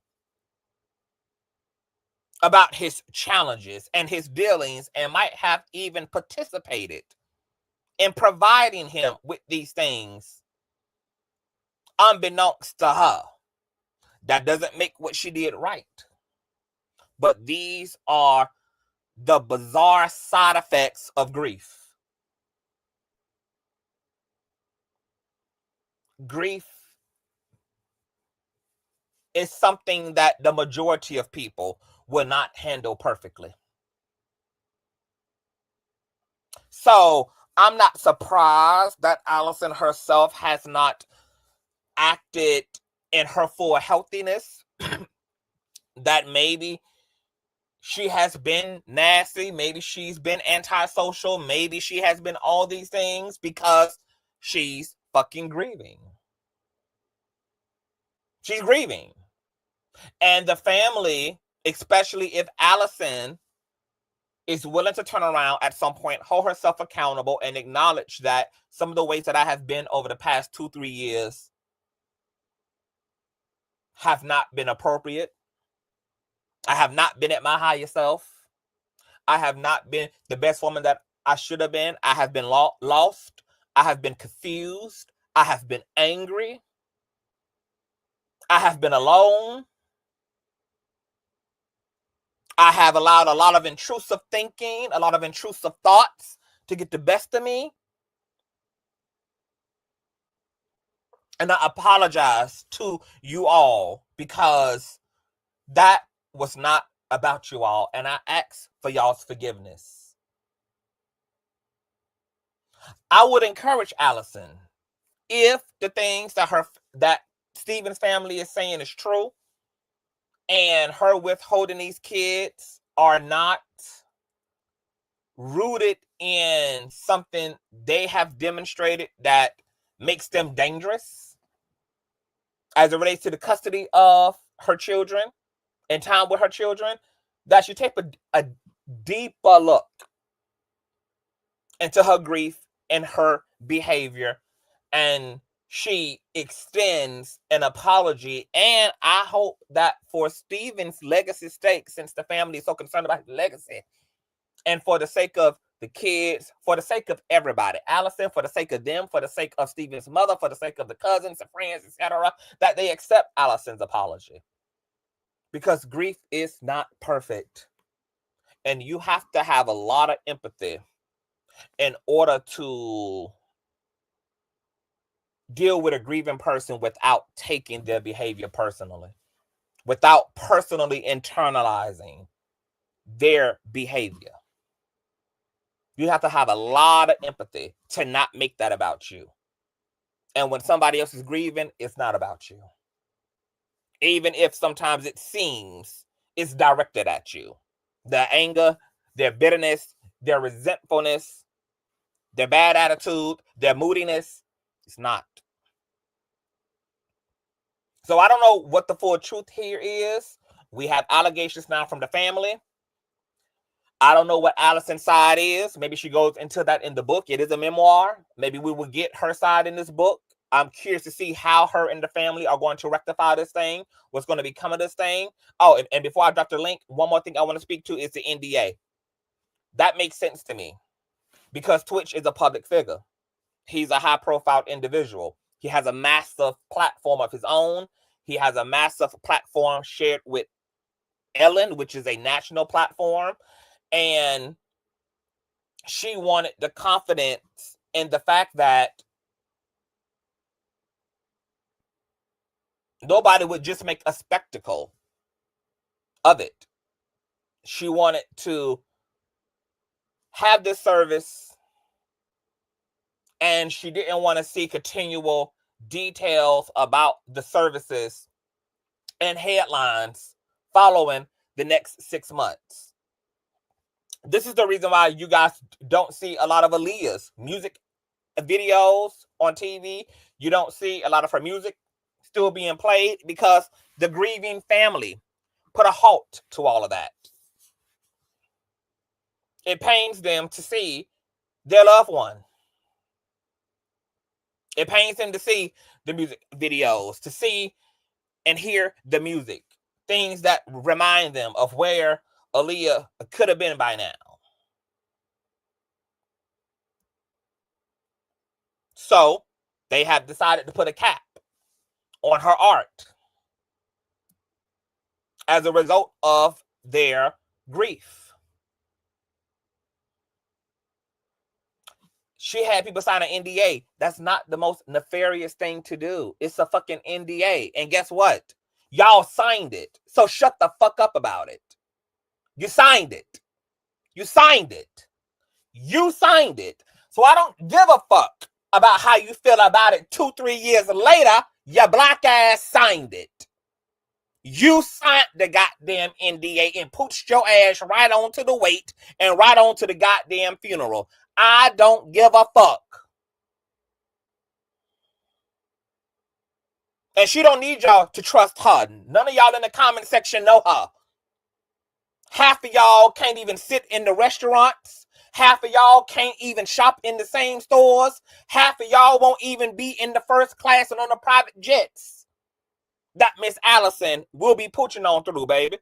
about his challenges and his dealings and might have even participated in providing him with these things unbeknownst to her. That doesn't make what she did right. But these are the bizarre side effects of grief. Grief is something that the majority of people will not handle perfectly. So I'm not surprised that Alison herself has not acted in her full healthiness, that maybe she has been nasty, maybe she's been antisocial, maybe she has been all these things because she's fucking grieving. She's grieving. And the family, especially if Alison is willing to turn around at some point, hold herself accountable, and acknowledge that some of the ways that I have been over the past 2-3 years have not been appropriate. I have not been at my highest self. I have not been the best woman that I should have been. I have been lost. I have been confused. I have been angry. I have been alone. I have allowed a lot of intrusive thinking, a lot of intrusive thoughts to get the best of me. And I apologize to you all because that was not about you all. And I ask for y'all's forgiveness. I would encourage Alison, if the things that Stephen's family is saying is true, and her withholding these kids are not rooted in something they have demonstrated that makes them dangerous as it relates to the custody of her children and time with her children, that she take a deeper look into her grief and her behavior, and she extends an apology. And I hope that for Stephen's legacy's sake, since the family is so concerned about his legacy, and for the sake of the kids, for the sake of everybody, Alison, for the sake of them, for the sake of Stephen's mother, for the sake of the cousins and friends, etc., that they accept Alison's apology. Because grief is not perfect. And you have to have a lot of empathy in order to deal with a grieving person without taking their behavior personally, without personally internalizing their behavior. You have to have a lot of empathy to not make that about you. And when somebody else is grieving, it's not about you. Even if sometimes it seems it's directed at you. Their anger, their bitterness, their resentfulness, their bad attitude, their moodiness, it's not. So I don't know what the full truth here is. We have allegations now from the family. I don't know what Alison's side is. Maybe she goes into that in the book. It is a memoir. Maybe we will get her side in this book. I'm curious to see how her and the family are going to rectify this thing. What's going to become of this thing. Oh, and before I drop the link, one more thing I want to speak to is the NDA. That makes sense to me because tWitch is a public figure. He's a high-profile individual. He has a massive platform of his own. He has a massive platform shared with Ellen, which is a national platform. And she wanted the confidence in the fact that nobody would just make a spectacle of it. She wanted to have this service, and she didn't want to see continual details about the services and headlines following the next 6 months. This is the reason why you guys don't see a lot of Aaliyah's music videos on TV. You don't see a lot of her music still being played because the grieving family put a halt to all of that. It pains them to see their loved one. It pains them to see the music videos, to see and hear the music, things that remind them of where Aaliyah could have been by now. So they have decided to put a cap on her art as a result of their grief. She had people sign an NDA. That's not the most nefarious thing to do. It's a fucking NDA. And guess what? Y'all signed it. So shut the fuck up about it. You signed it. You signed it. You signed it. So I don't give a fuck about how you feel about it 2-3 years later. Your black ass signed it. You signed the goddamn NDA and pushed your ass right onto the wake and right onto the goddamn funeral. I don't give a fuck. And she don't need y'all to trust her. None of y'all in the comment section know her. Half of y'all can't even sit in the restaurants. Half of y'all can't even shop in the same stores. Half of y'all won't even be in the first class and on the private jets that Miss Alison will be pushing on through, baby.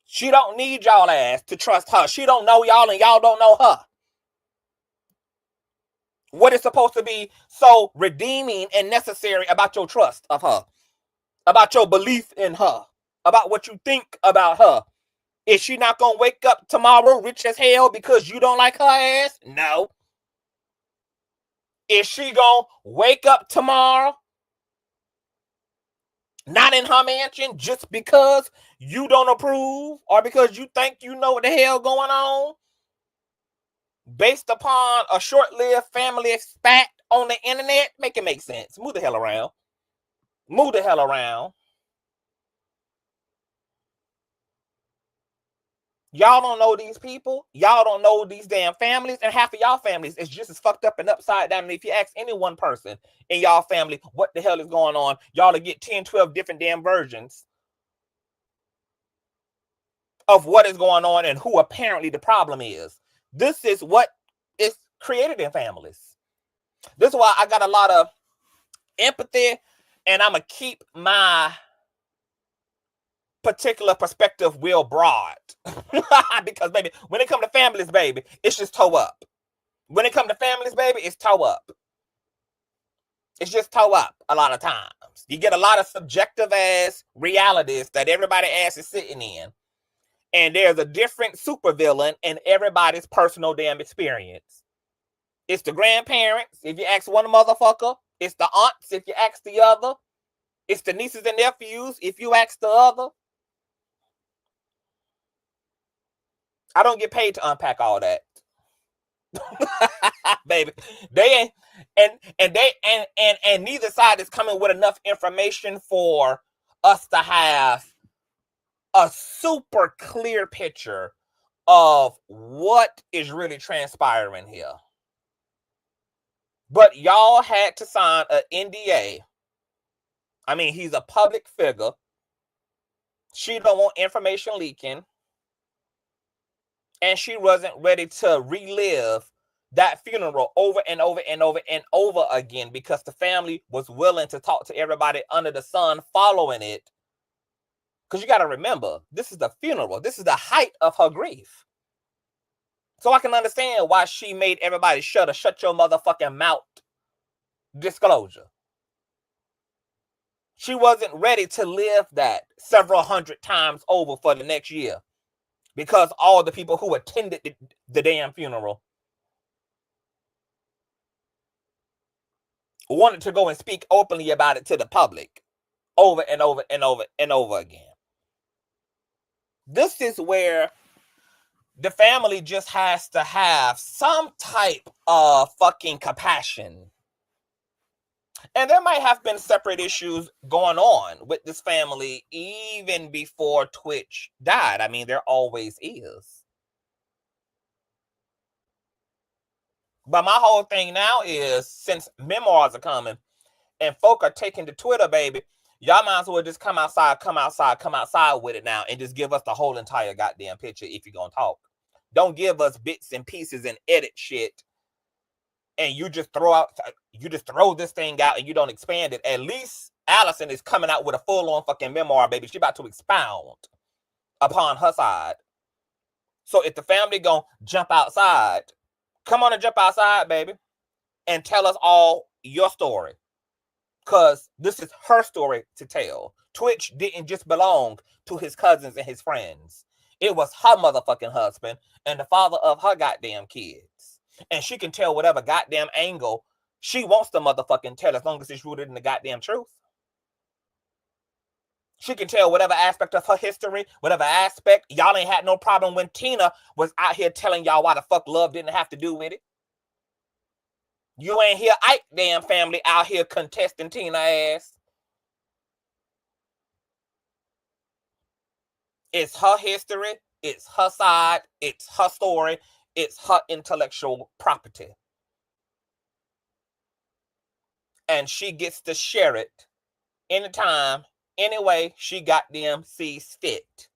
She don't need y'all ass to trust her. She don't know y'all and y'all don't know her. What is supposed to be so redeeming and necessary about your trust of her? About your belief in her? About what you think about her? Is she not going to wake up tomorrow rich as hell because you don't like her ass? No. Is she going to wake up tomorrow not in her mansion just because you don't approve or because you think you know what the hell going on? Based upon a short-lived family spat on the internet? Make it make sense. Move the hell around. Move the hell around. Y'all don't know these people. Y'all don't know these damn families. And half of y'all families is just as fucked up and upside down. And if you ask any one person in y'all family what the hell is going on, y'all will get 10, 12 different damn versions of what is going on and who apparently the problem is. This is what is created in families. This is why I got a lot of empathy, and I'm going to keep my particular perspective real broad. Because, baby, when it comes to families, baby, it's just toe up. When it comes to families, baby, it's toe up. It's just toe up a lot of times. You get a lot of subjective ass realities that everybody ass is sitting in. And there's a different supervillain in everybody's personal damn experience. It's the grandparents, if you ask one motherfucker. It's the aunts, if you ask the other. It's the nieces and nephews, if you ask the other. I don't get paid to unpack all that. Baby, they ain't, and neither side is coming with enough information for us to have a super clear picture of what is really transpiring here. But y'all had to sign an NDA. I mean, he's a public figure. She don't want information leaking. And she wasn't ready to relive that funeral over and over and over and over again because the family was willing to talk to everybody under the sun following it. Because you got to remember, this is the funeral. This is the height of her grief. So I can understand why she made everybody shut your motherfucking mouth disclosure. She wasn't ready to live that several hundred times over for the next year. Because all the people who attended the damn funeral wanted to go and speak openly about it to the public over and over and over and over again. This is where the family just has to have some type of fucking compassion. And there might have been separate issues going on with this family even before tWitch died. I mean, there always is. But my whole thing now is, since memoirs are coming and folk are taking to Twitter, baby, y'all might as well just come outside with it now and just give us the whole entire goddamn picture if you're going to talk. Don't give us bits and pieces and edit shit and you just throw this thing out and you don't expand it. At least Alison is coming out with a full-on fucking memoir, baby. She about to expound upon her side. So if the family gonna jump outside, come on and jump outside, baby, and tell us all your story. Because this is her story to tell. tWitch didn't just belong to his cousins and his friends. It was her motherfucking husband and the father of her goddamn kids. And she can tell whatever goddamn angle she wants to motherfucking tell as long as it's rooted in the goddamn truth. She can tell whatever aspect of her history, whatever aspect. Y'all ain't had no problem when Tina was out here telling y'all why the fuck love didn't have to do with it. You ain't hear Ike damn family out here contesting Tina ass. It's her history. It's her side. It's her story. It's her intellectual property. And she gets to share it anytime, any way she goddamn sees fit.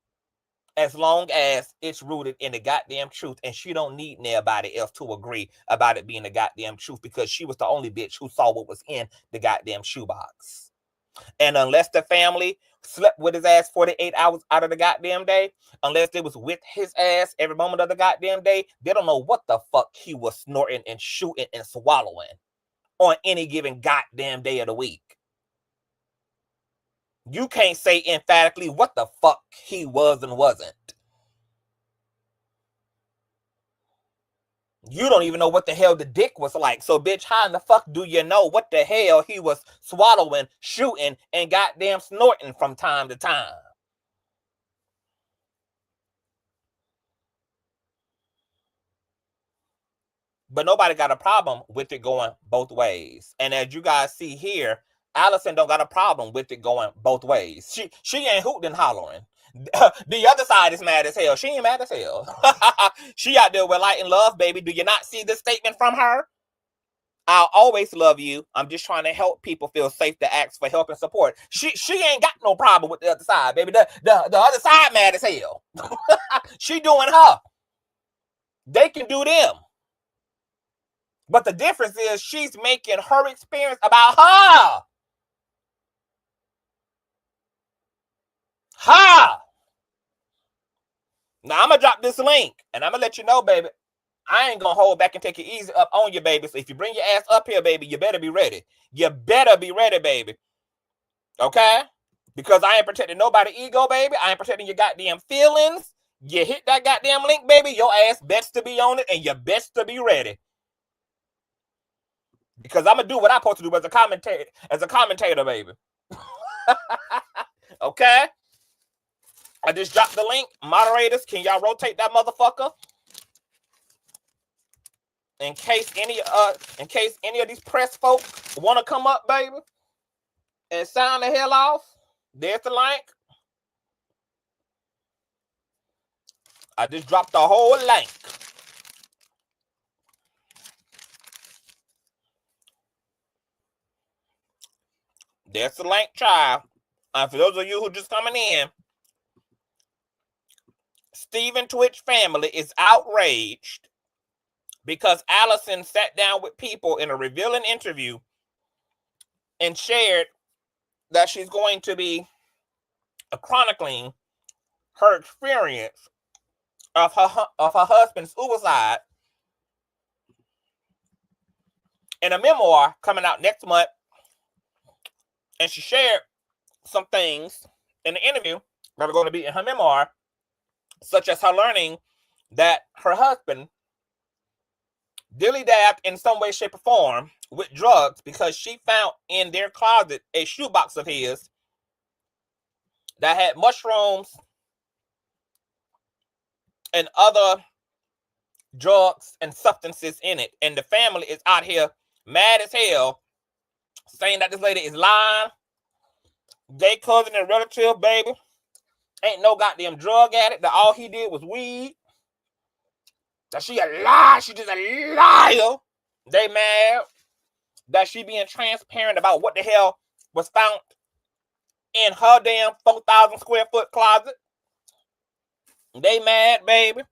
As long as it's rooted in the goddamn truth. And she don't need nobody else to agree about it being the goddamn truth because she was the only bitch who saw what was in the goddamn shoebox. And unless the family slept with his ass 48 hours out of the goddamn day, unless they was with his ass every moment of the goddamn day, they don't know what the fuck he was snorting and shooting and swallowing on any given goddamn day of the week. You can't say emphatically what the fuck he was and wasn't. You don't even know what the hell the dick was like. So, bitch, how in the fuck do you know what the hell he was swallowing, shooting, and goddamn snorting from time to time? But nobody got a problem with it going both ways. And as you guys see here, Alison don't got a problem with it going both ways. She ain't hooting and hollering. The other side is mad as hell. She ain't mad as hell. She out there with light and love, baby. Do you not see this statement from her? I'll always love you. I'm just trying to help people feel safe to ask for help and support. She ain't got no problem with the other side, baby. The other side mad as hell. She doing her. They can do them. But the difference is she's making her experience about her. Ha! Now, I'm going to drop this link, and I'm going to let you know, baby, I ain't going to hold back and take it easy up on you, baby. So if you bring your ass up here, baby, you better be ready. You better be ready, baby. Okay? Because I ain't protecting nobody's ego, baby. I ain't protecting your goddamn feelings. You hit that goddamn link, baby, your ass best to be on it, and you best to be ready. Because I'm going to do what I'm supposed to do as a commentator, baby. Okay? I just dropped the link. Moderators, can y'all rotate that motherfucker? In case any of these press folks want to come up, baby, and sound the hell off. There's the link. I just dropped the whole link. There's the link, child. For those of you who just coming in, Stephen Twitch family is outraged because Alison sat down with people in a revealing interview and shared that she's going to be chronicling her experience of her husband's suicide in a memoir coming out next month. And she shared some things in the interview that are going to be in her memoir, such as her learning that her husband dilly-dabbed in some way, shape, or form with drugs because she found in their closet a shoebox of his that had mushrooms and other drugs and substances in it. And the family is out here mad as hell saying that this lady is lying. They cousin and relative, baby, ain't no goddamn drug addict. That all he did was weed. That she a lie. She just a liar. They mad that she being transparent about what the hell was found in her damn 4,000 square foot closet. They mad, baby,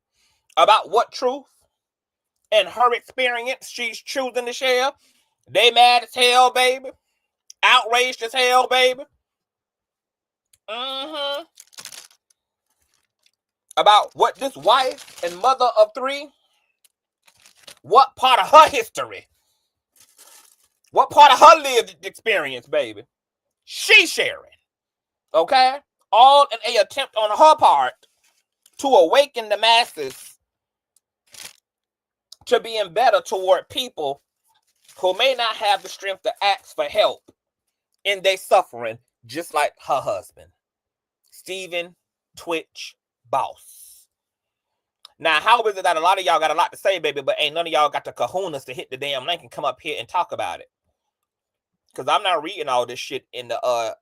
about what truth and her experience she's choosing to share. They mad as hell, baby. Outraged as hell, baby. About what this wife and mother of three, what part of her history, what part of her lived experience, baby, she sharing. Okay? All in an attempt on her part to awaken the masses to being better toward people who may not have the strength to ask for help in their suffering, just like her husband, Stephen Twitch Boss. Now, how is it that a lot of y'all got a lot to say, baby, but ain't none of y'all got the kahunas to hit the damn link and come up here and talk about it? Because I'm not reading all this shit in the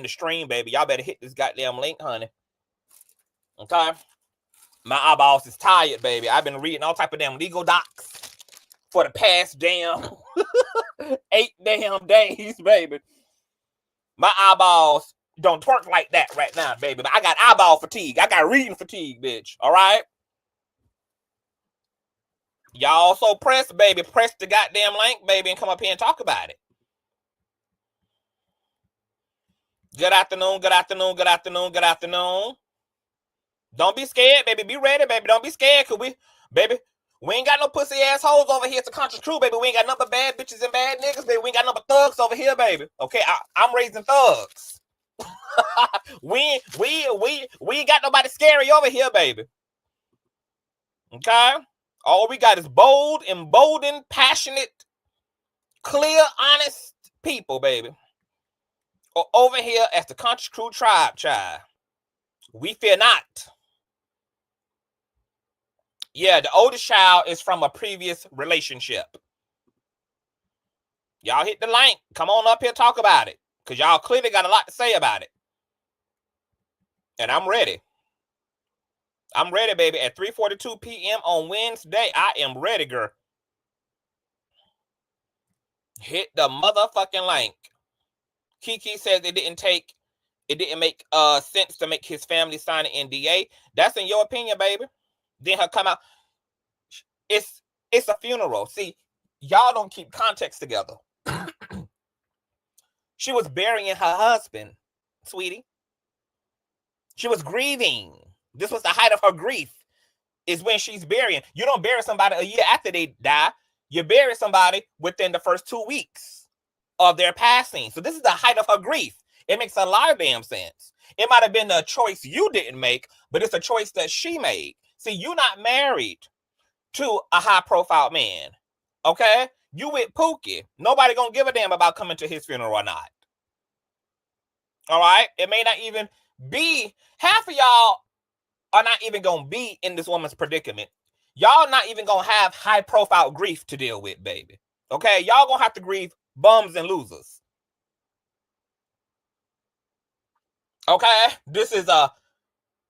stream, baby. Y'all better hit this goddamn link, honey. Okay? My eyeballs is tired, baby. I've been reading all type of damn legal docs for the past damn 8 damn days, baby. My eyeballs don't twerk like that right now, baby. But I got eyeball fatigue. I got reading fatigue, bitch. All right? Y'all also press, baby. Press the goddamn link, baby, and come up here and talk about it. Good afternoon, good afternoon, good afternoon, good afternoon. Don't be scared, baby. Be ready, baby. Don't be scared, because we ain't got no pussy assholes over here. It's a conscious crew, baby. We ain't got nothing but bad bitches and bad niggas, baby. We ain't got nothing but thugs over here, baby. Okay, I'm raising thugs. we ain't got nobody scary over here, baby. Okay? All we got is bold, emboldened, passionate, clear, honest people, baby. Over here as the Conscious Crew Tribe, child. We fear not. Yeah, the oldest child is from a previous relationship. Y'all hit the link. Come on up here, talk about it. Because y'all clearly got a lot to say about it. And I'm ready. I'm ready, baby. At 3:42 p.m. on Wednesday, I am ready, girl. Hit the motherfucking link. Kiki says it didn't make sense to make his family sign an NDA. That's in your opinion, baby. Then her come out. It's a funeral. See, y'all don't keep context together. She was burying her husband, sweetie. She was grieving. This was the height of her grief, is when she's burying. You don't bury somebody a year after they die. You bury somebody within the first 2 weeks of their passing. So this is the height of her grief. It makes a lot of damn sense. It might have been a choice you didn't make, but it's a choice that she made. See, you're not married to a high-profile man, okay? You with Pookie. Nobody gonna give a damn about coming to his funeral or not. All right? It may not even be, half of y'all are not even gonna be in this woman's predicament. Y'all not even gonna have high-profile grief to deal with, baby. Okay? Y'all gonna have to grieve bums and losers. Okay? This is a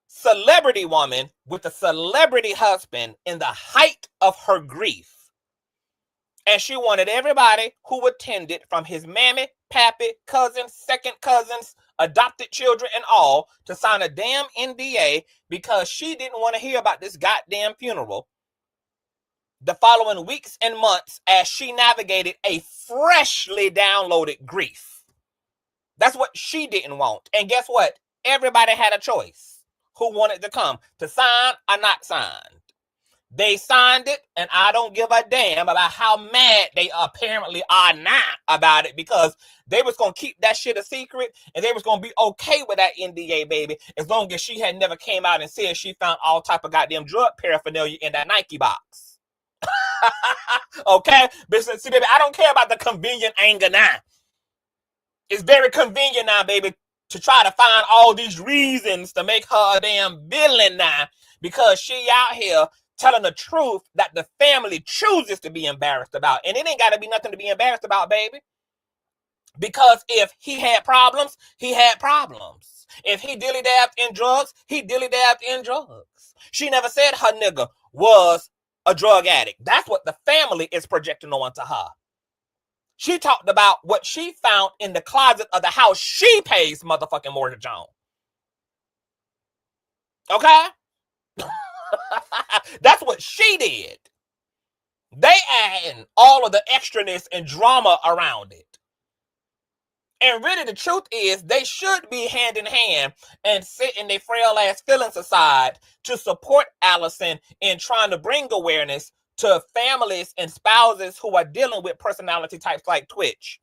celebrity woman with a celebrity husband in the height of her grief. And she wanted everybody who attended, from his mammy, pappy, cousins, second cousins, adopted children, and all, to sign a damn NDA because she didn't want to hear about this goddamn funeral the following weeks and months as she navigated a freshly downloaded grief. That's what she didn't want. And guess what? Everybody had a choice who wanted to come, to sign or not sign. They signed it, and I don't give a damn about how mad they apparently are now about it, because they was going to keep that shit a secret, and they was going to be okay with that NDA, baby, as long as she had never came out and said she found all type of goddamn drug paraphernalia in that Nike box. Okay? But see, baby, I don't care about the convenient anger now. It's very convenient now, baby, to try to find all these reasons to make her a damn villain now, because she out here telling the truth that the family chooses to be embarrassed about. And it ain't got to be nothing to be embarrassed about, baby. Because if he had problems, he had problems. If he dilly-dabbed in drugs, he dilly-dabbed in drugs. She never said her nigga was a drug addict. That's what the family is projecting onto her. She talked about what she found in the closet of the house she pays motherfucking mortgage on. Okay? That's what she did. They adding all of the extraness and drama around it. And really the truth is they should be hand in hand and setting their frail ass feelings aside to support Alison in trying to bring awareness to families and spouses who are dealing with personality types like tWitch.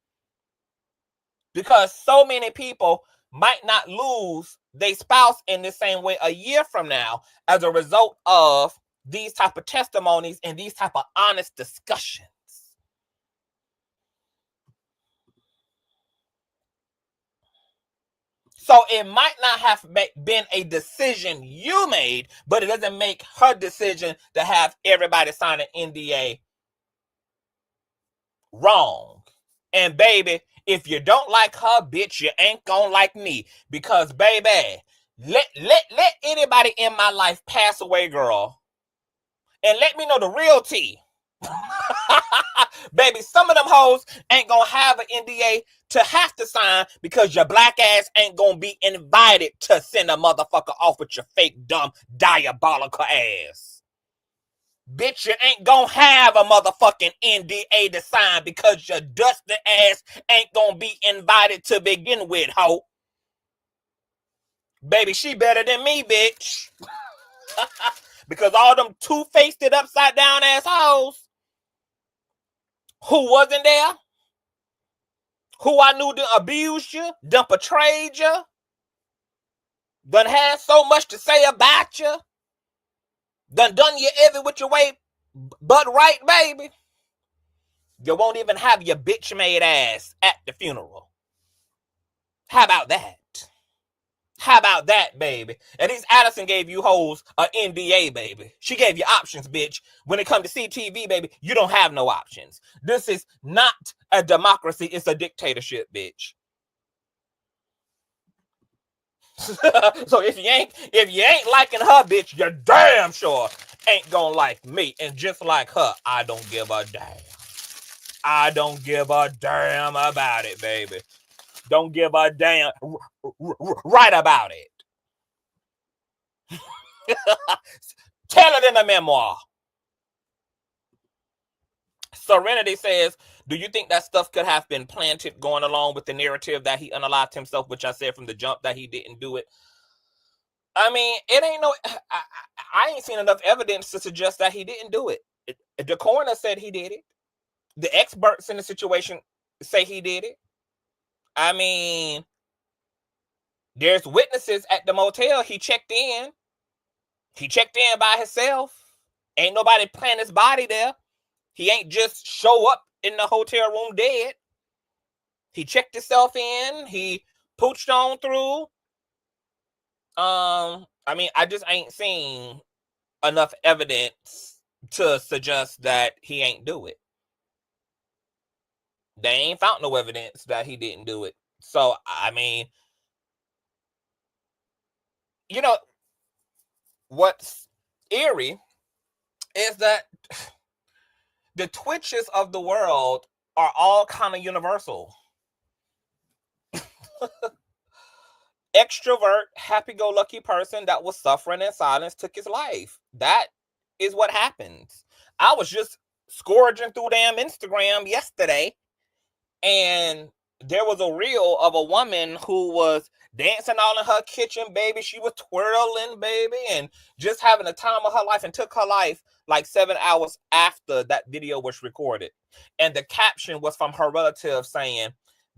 Because so many people might not lose their spouse in the same way a year from now as a result of these type of testimonies and these type of honest discussions. So it might not have been a decision you made, but it doesn't make her decision to have everybody sign an NDA wrong. And baby, if you don't like her, bitch, you ain't gonna like me. Because baby, let anybody in my life pass away, girl, and let me know the real tea. Baby, some of them hoes ain't gonna have an NDA to have to sign because your black ass ain't gonna be invited to send a motherfucker off with your fake, dumb, diabolical ass. Bitch, you ain't gonna have a motherfucking NDA to sign because your dusty ass ain't gonna be invited to begin with, ho. Baby, she better than me, bitch. Because all them two-faced upside down assholes who wasn't there, who I knew done abused you, done betrayed you, done had so much to say about you, done you every which way but right, baby. You won't even have your bitch made ass at the funeral. How about that? How about that, baby? At least Alison gave you hoes an NDA, baby. She gave you options, bitch. When it comes to CTV, baby, you don't have no options. This is not a democracy. It's a dictatorship, bitch. So if you ain't liking her, bitch, you're damn sure ain't gonna like me. And just like her, I don't give a damn. I don't give a damn about it, baby. Don't give a damn. Write about it. Tell it in a memoir. Serenity says, do you think that stuff could have been planted going along with the narrative that he unalived himself, which I said from the jump that he didn't do it? I mean, it ain't no, I ain't seen enough evidence to suggest that he didn't do it. The coroner said he did it. The experts in the situation say he did it. I mean, there's witnesses at the motel. He checked in. He checked in by himself. Ain't nobody plant his body there. He ain't just show up in the hotel room dead. He checked himself in. He pooched on through. I mean, I just ain't seen enough evidence to suggest that he ain't do it. They ain't found no evidence that he didn't do it. So, I mean, you know, what's eerie is that the Twitches of the world are all kind of universal. Extrovert, happy-go-lucky person that was suffering in silence took his life. That is what happens. I was just scourging through damn Instagram yesterday, and there was a reel of a woman who was dancing all in her kitchen, baby. She was twirling, baby, and just having the time of her life, and took her life like 7 hours after that video was recorded. And the caption was from her relative saying,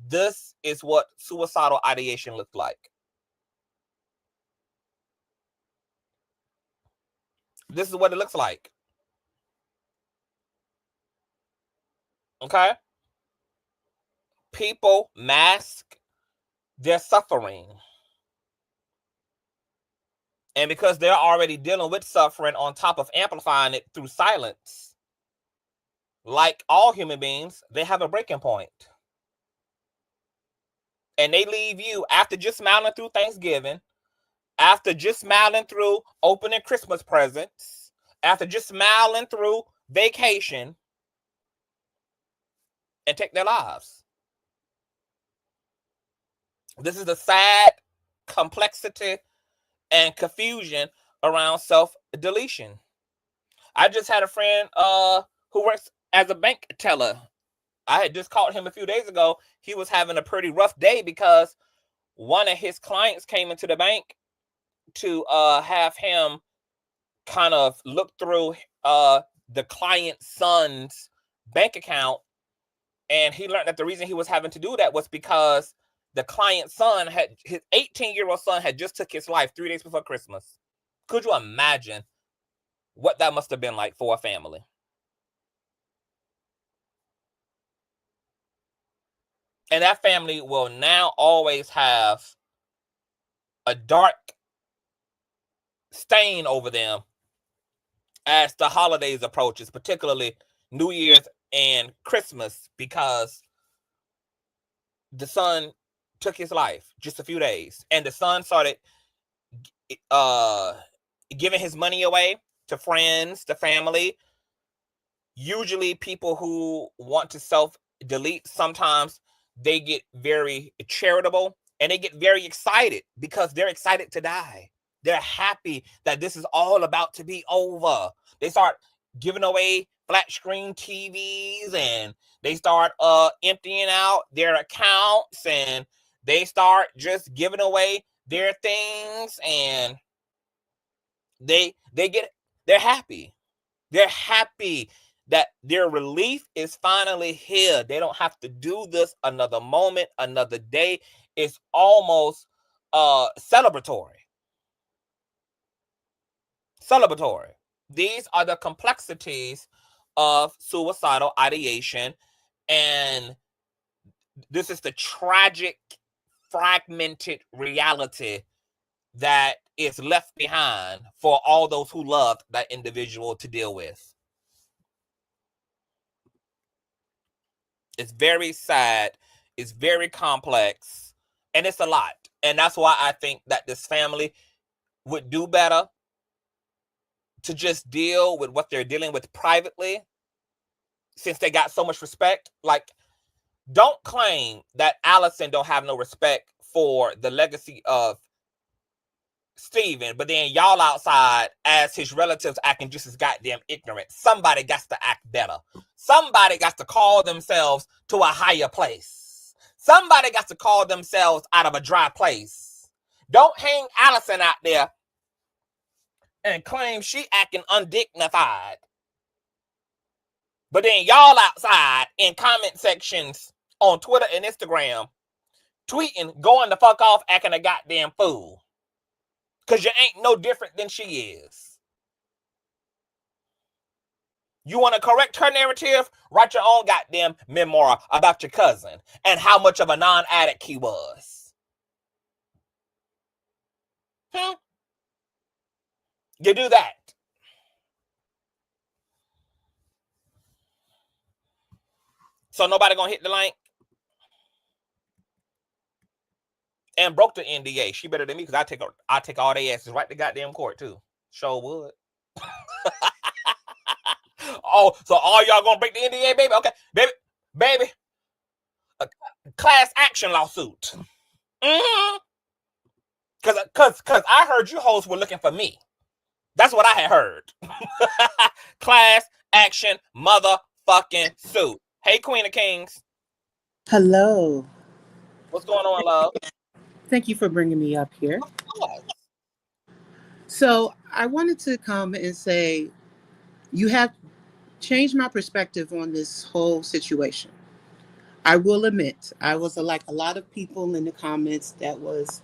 "This is what suicidal ideation looked like." This is what it looks like. Okay? People mask their suffering. And because they're already dealing with suffering on top of amplifying it through silence, like all human beings, they have a breaking point. And they leave you after just smiling through Thanksgiving, after just smiling through opening Christmas presents, after just smiling through vacation, and take their lives. This is the sad complexity and confusion around self-deletion. I just had a friend who works as a bank teller. I had just called him a few days ago. He was having a pretty rough day because one of his clients came into the bank to have him kind of look through the client's son's bank account. And he learned that the reason he was having to do that was because the client's son his 18-year-old son had just took his life 3 days before Christmas. Could you imagine what that must have been like for a family? And that family will now always have a dark stain over them as the holidays approaches, particularly New Year's and Christmas, because the son took his life just a few days, and the son started giving his money away to friends, to family. Usually people who want to self-delete, sometimes they get very charitable and they get very excited because they're excited to die. They're happy that this is all about to be over. They start giving away flat screen TVs, and they start emptying out their accounts, and they start just giving away their things, and they're happy. They're happy that their relief is finally here. They don't have to do this another moment, another day. It's almost celebratory. These are the complexities of suicidal ideation, and this is the tragic, fragmented reality that is left behind for all those who loved that individual to deal with. It's very sad. It's very complex. And it's a lot. And that's why I think that this family would do better to just deal with what they're dealing with privately, since they got so much respect. Like, don't claim that Alison don't have no respect for the legacy of Steven, but then y'all outside as his relatives acting just as goddamn ignorant. Somebody got to act better. Somebody got to call themselves to a higher place. Somebody got to call themselves out of a dry place. Don't hang Alison out there and claim she acting undignified. But then y'all outside in comment sections on Twitter and Instagram tweeting, going the fuck off, acting a goddamn fool. Because you ain't no different than she is. You want to correct her narrative? Write your own goddamn memoir about your cousin and how much of a non-addict he was. You do that. So nobody gonna hit the link? And broke the NDA. She better than me, because I take all they asses right to goddamn court too. Sure would. Oh, so all y'all gonna break the NDA, baby? Okay, baby. A class action lawsuit. Cause I heard you hoes were looking for me. That's what I had heard. Class action motherfucking suit. Hey, Queen of Kings. Hello. What's going on, love? Thank you for bringing me up here. So I wanted to come and say, you have changed my perspective on this whole situation. I will admit, I was like a lot of people in the comments that was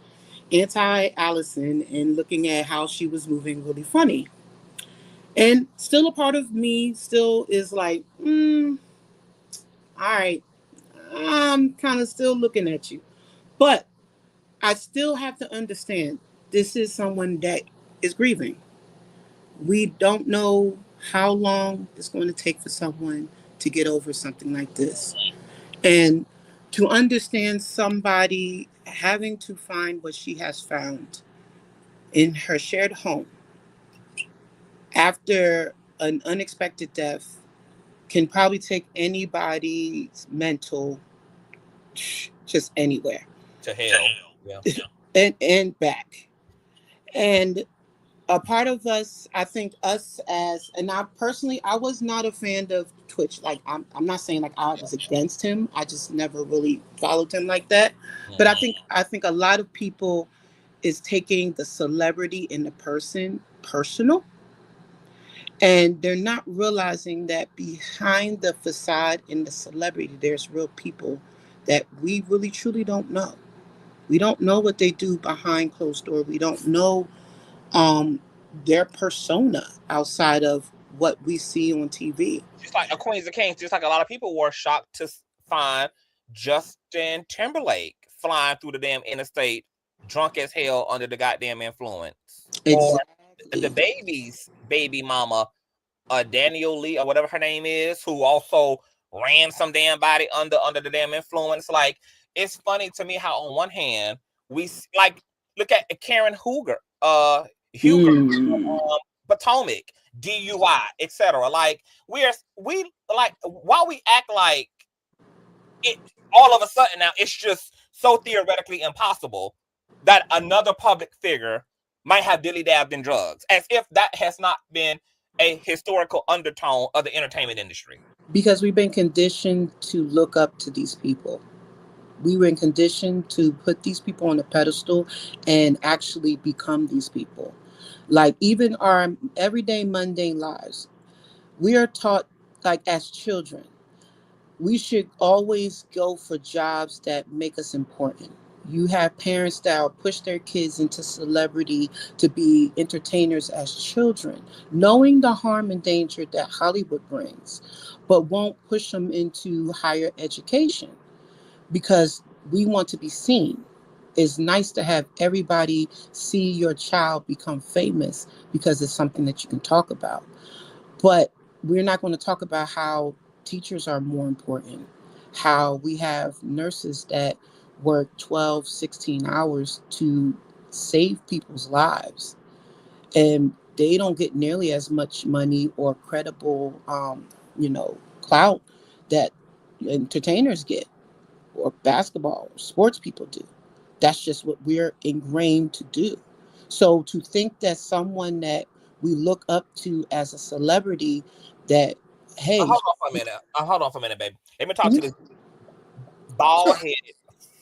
anti-Alison and looking at how she was moving really funny. And still a part of me still is like, all right, I'm kind of still looking at you. But I still have to understand, this is someone that is grieving. We don't know how long it's going to take for someone to get over something like this. And to understand somebody having to find what she has found in her shared home after an unexpected death can probably take anybody's mental just anywhere. To hell. Yeah. and back. And a part of us, I think us as, and I personally, I was not a fan of tWitch. Like, I'm not saying like I was against him. I just never really followed him like that. But I think a lot of people is taking the celebrity and the person personal. And they're not realizing that behind the facade and the celebrity, there's real people that we really truly don't know. We don't know what they do behind closed doors. We don't know their persona outside of what we see on TV. Just like a Queens of Kings, just like a lot of people were shocked to find Justin Timberlake flying through the damn interstate drunk as hell under the goddamn influence. Exactly. Or the baby's baby mama, Danielle Lee or whatever her name is, who also ran some damn body under the damn influence. Like, it's funny to me how on one hand we like look at Karen Huger, Potomac, DUI, etc. Like we like, while we act like it all of a sudden now it's just so theoretically impossible that another public figure might have dilly-dabbed in drugs, as if that has not been a historical undertone of the entertainment industry. Because we've been conditioned to look up to these people. We were conditioned to put these people on a pedestal and actually become these people. Like, even our everyday mundane lives, we are taught, like as children, we should always go for jobs that make us important. You have parents that will push their kids into celebrity to be entertainers as children, knowing the harm and danger that Hollywood brings, but won't push them into higher education because we want to be seen. It's nice to have everybody see your child become famous because it's something that you can talk about. But we're not going to talk about how teachers are more important, how we have nurses that work 12, 16 hours to save people's lives. And they don't get nearly as much money or credible, clout that entertainers get or basketball or sports people do. That's just what we're ingrained to do. So to think that someone that we look up to as a celebrity that, hey, Hold on for a minute. Hold on for a minute, baby. Let me talk mhm, to this bald headed,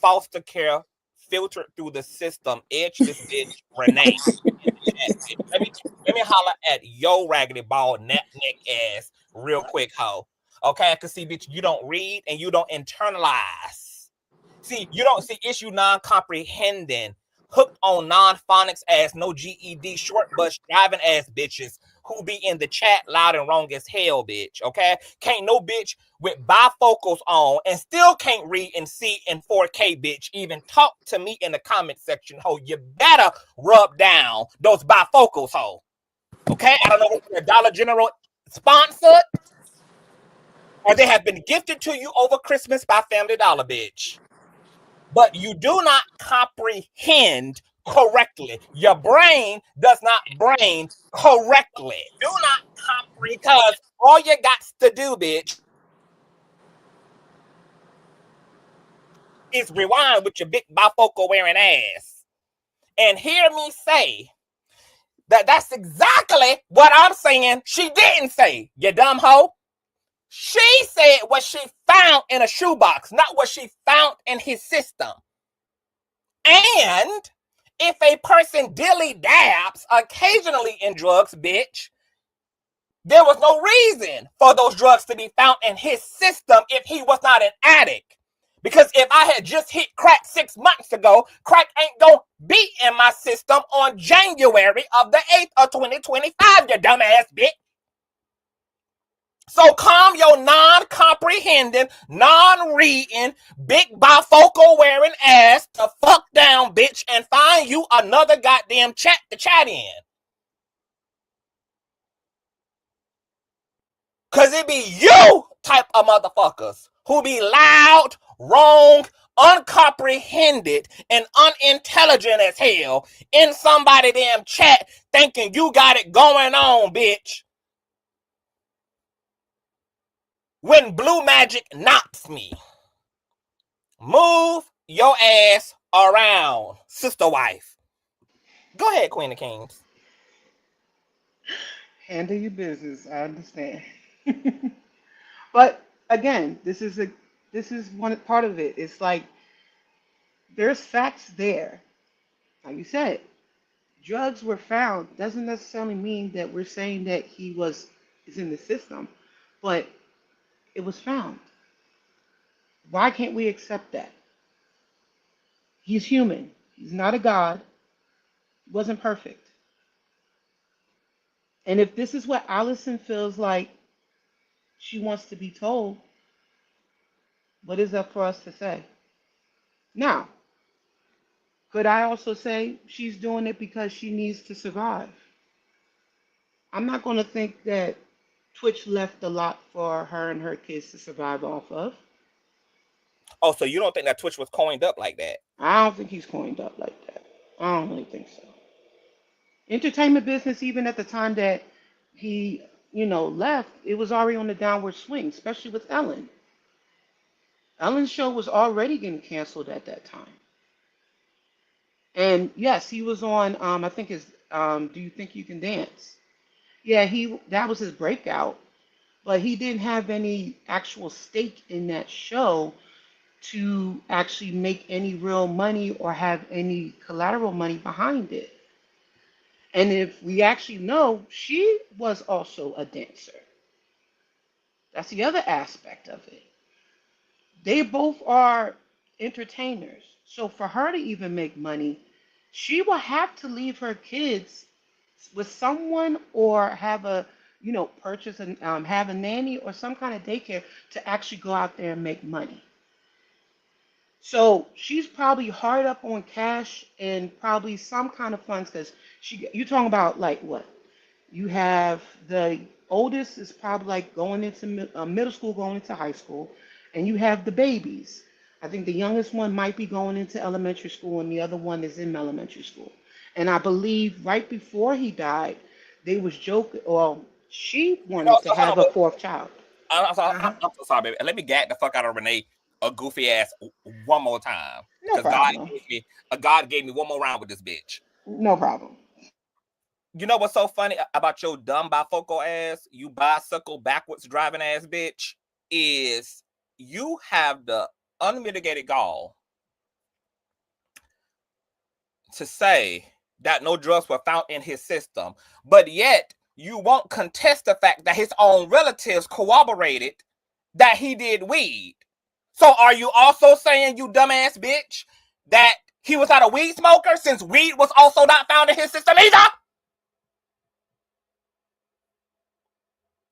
foster care, filtered through the system, edgeless bitch, Renee. Let me holler at yo raggedy bald neck ass real quick, ho. Okay, I can see, bitch, you don't read and you don't internalize. See, you don't see issue non-comprehending, hooked on non-phonics ass, no GED, short bus driving ass bitches who be in the chat loud and wrong as hell, bitch. Okay, can't no bitch with bifocals on and still can't read and see in 4K, bitch, even talk to me in the comment section, ho. You better rub down those bifocals, ho. Okay, I don't know if you're a Dollar General sponsored or they have been gifted to you over Christmas by Family Dollar, bitch. But you do not comprehend correctly. Your brain does not brain correctly. Do not comprehend because all you got to do, bitch, is rewind with your big bifocal wearing ass and hear me say that that's exactly what I'm saying she didn't say, you dumb hoe. She said what she found in a shoebox, not what she found in his system. And if a person dilly dabs occasionally in drugs, bitch, there was no reason for those drugs to be found in his system if he was not an addict. Because if I had just hit crack 6 months ago, crack ain't gonna be in my system on January of the 8th of 2025, you dumbass bitch. So calm your non-comprehending, non-reading, big bifocal wearing ass to fuck down, bitch, and find you another goddamn chat to chat in. Cause it be you type of motherfuckers who be loud, wrong, uncomprehended, and unintelligent as hell in somebody damn chat thinking you got it going on, bitch. When blue magic knocks me. Move your ass around, sister wife. Go ahead, Queen of Kings. handle your business. I understand. But again, this is one part of it. It's like there's facts there. Like you said, drugs were found. Doesn't necessarily mean that we're saying that is in the system, but it was found. Why can't we accept that? He's human. He's not a god. He wasn't perfect. And if this is what Allison feels like she wants to be told, what is up for us to say? Now, could I also say she's doing it because she needs to survive? I'm not going to think that Twitch left a lot for her and her kids to survive off of. Oh, so you don't think that Twitch was coined up like that? I don't think he's coined up like that. I don't really think so. Entertainment business, even at the time that he, left, it was already on the downward swing, especially with Ellen. Ellen's show was already getting canceled at that time. And yes, he was on, I think his, Do You Think You Can Dance? Yeah, that was his breakout, but he didn't have any actual stake in that show to actually make any real money or have any collateral money behind it. And if we actually know, she was also a dancer. That's the other aspect of it. They both are entertainers. So for her to even make money, she will have to leave her kids with someone or have purchase and have a nanny or some kind of daycare to actually go out there and make money. So she's probably hard up on cash and probably some kind of funds because you're talking about like what? You have the oldest is probably like going into middle school, going into high school, and you have the babies. I think the youngest one might be going into elementary school, and the other one is in elementary school. And I believe right before he died, they was joking, or she wanted to So hold on, have a fourth child. I'm Uh-huh. so sorry, baby. Let me gag the fuck out of Renee a goofy ass one more time. No Because problem. God gave me one more round with this bitch. No problem. You know what's so funny about your dumb bifocal ass, you bicycle backwards driving ass bitch, is you have the unmitigated gall to say that no drugs were found in his system, but yet you won't contest the fact that his own relatives corroborated that he did weed. So are you also saying, you dumbass bitch, that he was not a weed smoker since weed was also not found in his system either?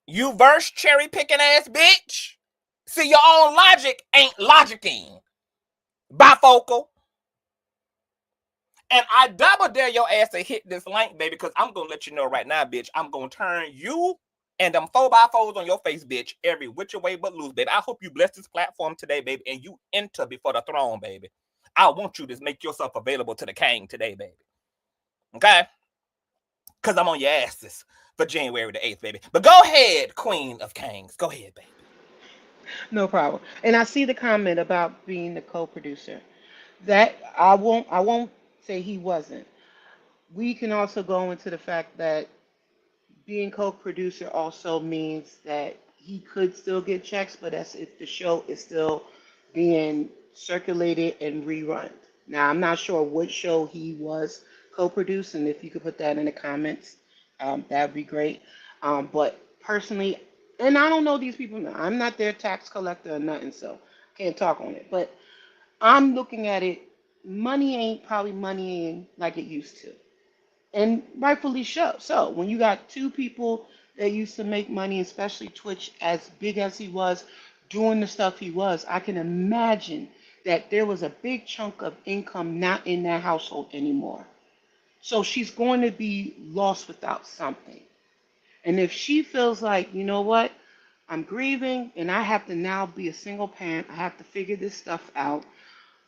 You verse cherry picking ass bitch. See, your own logic ain't logicking. Bifocal. And I double dare your ass to hit this link, baby, because I'm going to let you know right now, bitch, I'm going to turn you and them 4x4s on your face, bitch, every which way but loose, baby. I hope you bless this platform today, baby, and you enter before the throne, baby. I want you to make yourself available to the king today, baby. Okay? Because I'm on your asses for January the 8th, baby. But go ahead, Queen of Kings. Go ahead, baby. No problem. And I see the comment about being the co-producer. That I won't say he wasn't. We can also go into the fact that being co-producer also means that he could still get checks, but that's if the show is still being circulated and rerun. Now, I'm not sure what show he was co-producing. If you could put that in the comments, that would be great. But personally, and I don't know these people. I'm not their tax collector or nothing, so can't talk on it. But I'm looking at it. Money ain't probably money in like it used to, and rightfully so. So when you got two people that used to make money, especially Twitch, as big as he was, doing the stuff he was, I can imagine that there was a big chunk of income not in that household anymore. So she's going to be lost without something. And if she feels like, you know what, I'm grieving and I have to now be a single parent, I have to figure this stuff out,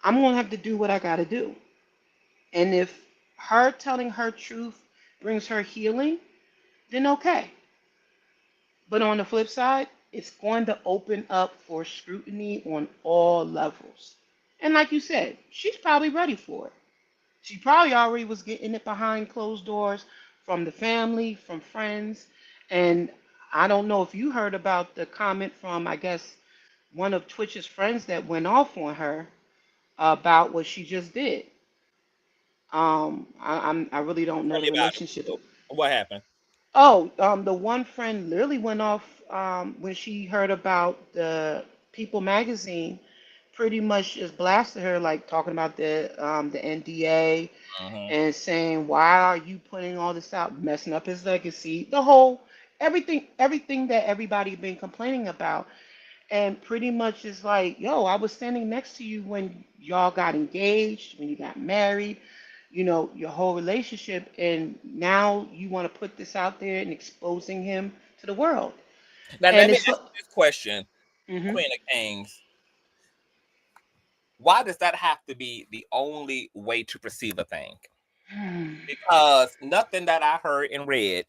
I'm going to have to do what I got to do. And if her telling her truth brings her healing, then okay. But on the flip side, it's going to open up for scrutiny on all levels. And like you said, she's probably ready for it. She probably already was getting it behind closed doors from the family, from friends. And I don't know if you heard about the comment from, I guess, one of Twitch's friends that went off on her about what she just did. I really don't know Tell the me about relationship. it. What happened? Oh, the one friend literally went off when she heard about the People magazine. Pretty much just blasted her, like talking about the NDA Mm-hmm. and saying, "Why are you putting all this out, messing up his legacy?" The whole everything that everybody been complaining about, and pretty much is like, "Yo, I was standing next to you when y'all got engaged, when you got married." Your whole relationship, and now you want to put this out there and exposing him to the world. Now, let And me it's ask you this question, hmm Queen of Kings. Why does that have to be the only way to perceive a thing? Because nothing that I heard and read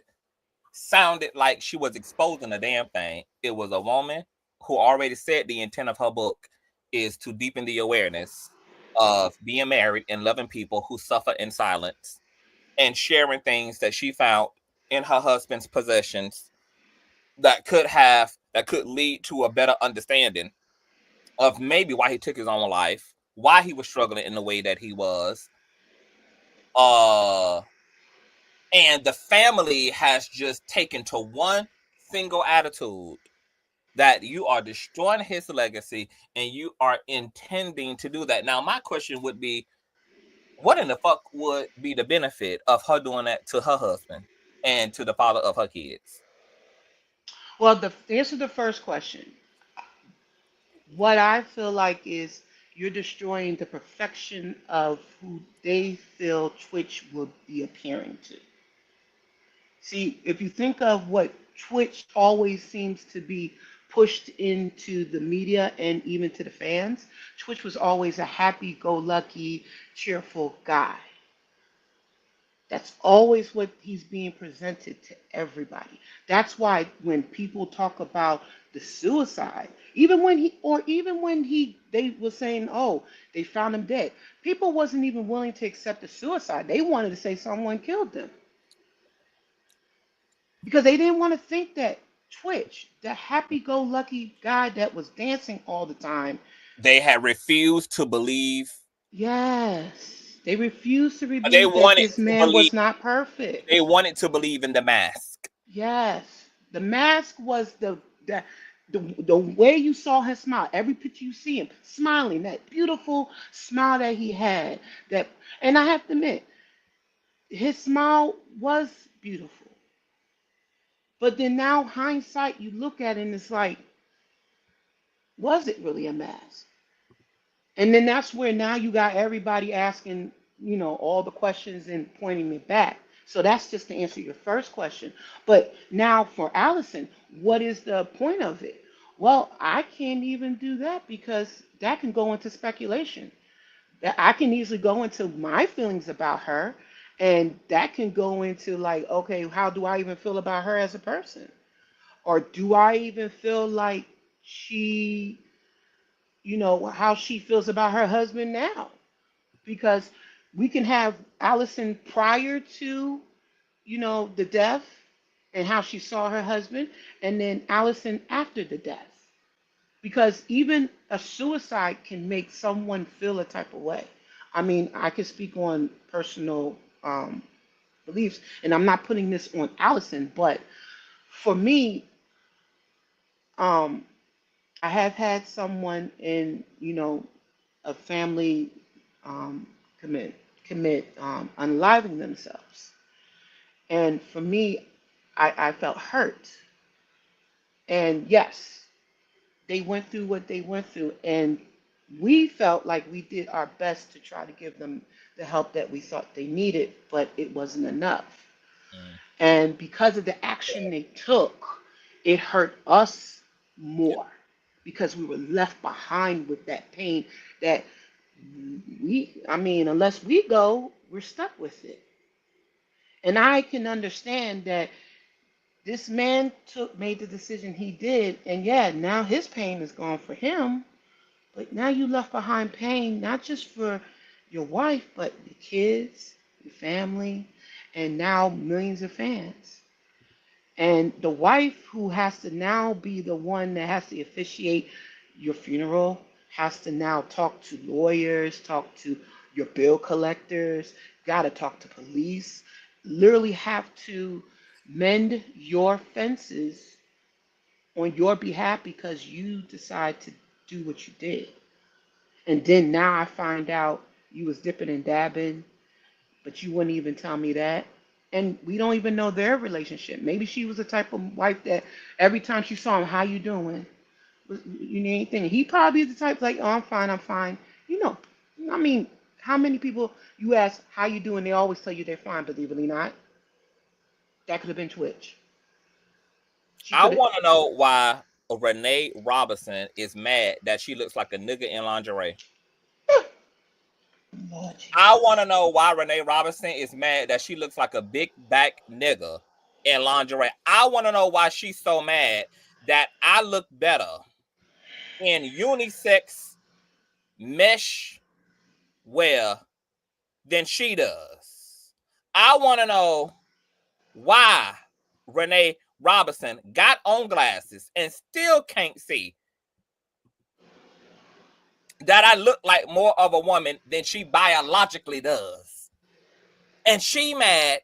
sounded like she was exposing a damn thing. It was a woman who already said the intent of her book is to deepen the awareness of being married and loving people who suffer in silence, and sharing things that she found in her husband's possessions that could lead to a better understanding of maybe why he took his own life, why he was struggling in the way that he was. Uh and the family has just taken to one single attitude that you are destroying his legacy and you are intending to do that. Now, my question would be, what in the fuck would be the benefit of her doing that to her husband and to the father of her kids? well, the answer to the first question, what I feel like is you're destroying the perfection of who they feel Twitch will be appearing to. See, if you think of what Twitch always seems to be pushed into the media and even to the fans, Twitch was always a happy-go-lucky, cheerful guy. That's always what he's being presented to everybody. That's why when people talk about the suicide, even when they were saying, oh, they found him dead, people wasn't even willing to accept the suicide. They wanted to say someone killed them because they didn't want to think that Twitch, the happy-go-lucky guy that was dancing all the time, They had refused to believe. yes, they refused to They believe that wanted this to man believe. was not perfect. They wanted to believe in the mask. Yes, the mask was the way you saw him smile. Every picture you see him smiling, that beautiful smile that he had. That, and I have to admit, his smile was beautiful. But then now, hindsight, you look at it and it's like, was it really a mask? And then that's where now you got everybody asking, all the questions and pointing it back. So that's just to answer your first question. But now for Allison, what is the point of it? Well, I can't even do that because that can go into speculation. That I can easily go into my feelings about her, and that can go into like, okay, how do I even feel about her as a person? Or do I even feel like she, how she feels about her husband now? Because we can have Allison prior to, the death and how she saw her husband, and then Allison after the death. Because even a suicide can make someone feel a type of way. I mean, I can speak on personal beliefs, and I'm not putting this on Allison, but for me, um, I have had someone in, a family um, commit unaliving themselves. And for me, I felt hurt. And yes, they went through what they went through. And we felt like we did our best to try to give them the help that we thought they needed, but it wasn't enough. Mm. And because of the action they took, it hurt us more because we were left behind with that pain that I mean, unless we go, we're stuck with it. And I can understand that this man made the decision he did, and yeah, now his pain is gone for him, but now you left behind pain not just for your wife, but your kids, your family, and now millions of fans. And the wife who has to now be the one that has to officiate your funeral has to now talk to lawyers, talk to your bill collectors, got to talk to police, literally have to mend your fences on your behalf because you decide to do what you did. And then now I find out you was dipping and dabbing, but you wouldn't even tell me that. And we don't even know their relationship. Maybe she was the type of wife that every time she saw him, how you doing? You need anything? He probably is the type like, oh, I'm fine, I'm fine. You know, I mean, how many people you ask how you doing? They always tell you they're fine. Believe it or not, that could have been Twitch. She I could have. want to know why Renee Robinson is mad that she looks like a nigga in lingerie. Lord I Jesus. want to know why Renee Robinson is mad that she looks like a big back nigga in lingerie. I want to know why she's so mad that I look better in unisex mesh wear than she does. I want to know why Renee Robinson got on glasses and still can't see that I look like more of a woman than she biologically does. And she mad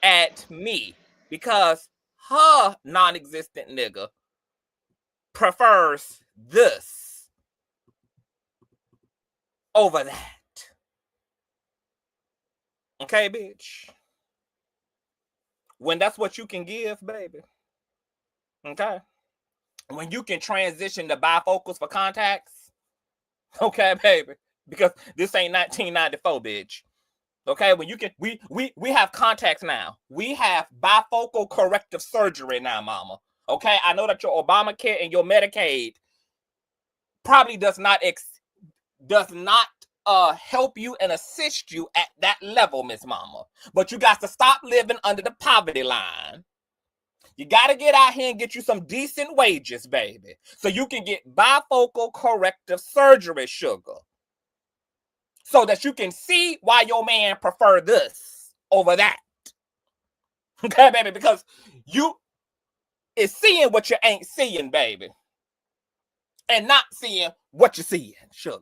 at me because her non-existent nigga prefers this over that. Okay, bitch? When that's what you can give, baby. Okay? When you can transition to bifocals for contacts, Okay, baby, because this ain't 1994, bitch. Okay, when you can, we have contacts now. We have bifocal corrective surgery now, mama. Okay, I know that your Obamacare and your Medicaid probably does not help you and assist you at that level, Miss Mama. But you got to stop living under the poverty line. You got to get out here and get you some decent wages, baby, so you can get bifocal corrective surgery, sugar, so that you can see why your man prefer this over that. Okay, baby, because you is seeing what you ain't seeing, baby, and not seeing what you're seeing, sugar.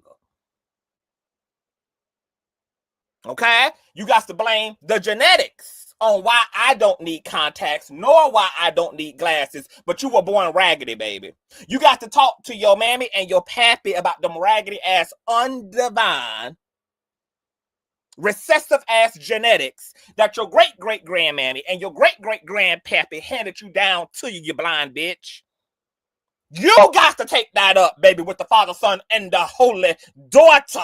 Okay, you got to blame the genetics on why I don't need contacts, nor why I don't need glasses, but you were born raggedy, baby. You got to talk to your mammy and your pappy about them raggedy ass undivine, recessive ass genetics that your great-great-grandmammy and your great-great-grandpappy handed you down to you, you blind bitch. You got to take that up, baby, with the Father, Son, and the Holy Daughter.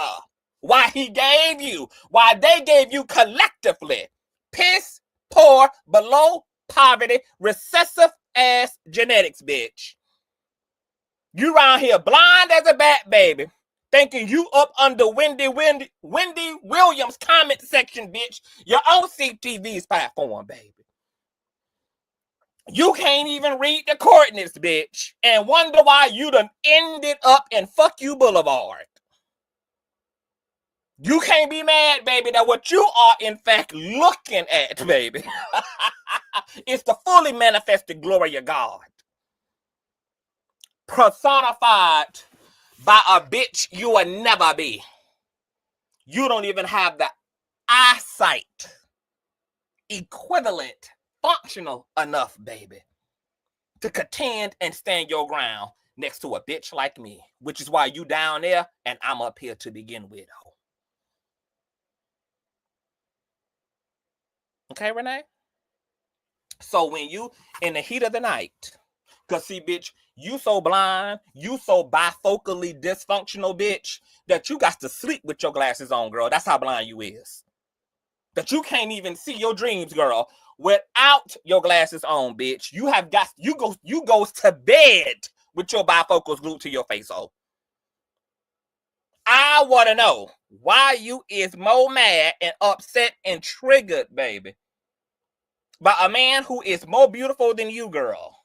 Why they gave you collectively piss poor, below poverty, recessive ass genetics, bitch. You around here blind as a bat, baby, thinking you up under Wendy Williams comment section, bitch. Your own CTV's platform, baby. You can't even read the coordinates, bitch, and wonder why you done ended up in Fuck You Boulevard. You can't be mad, baby, that what you are, in fact, looking at, baby, is the fully manifested glory of God, personified by a bitch you will never be. You don't even have the eyesight equivalent, functional enough, baby, to contend and stand your ground next to a bitch like me, which is why you down there and I'm up here to begin with. Okay, Renee? So when you in the heat of the night, because see, bitch, you so blind, you so bifocally dysfunctional, bitch, that you got to sleep with your glasses on, girl. That's how blind you is. That you can't even see your dreams, girl, without your glasses on, bitch. You goes to bed with your bifocals glued to your face, oh. I want to know why you is more mad and upset and triggered, baby, by a man who is more beautiful than you, girl.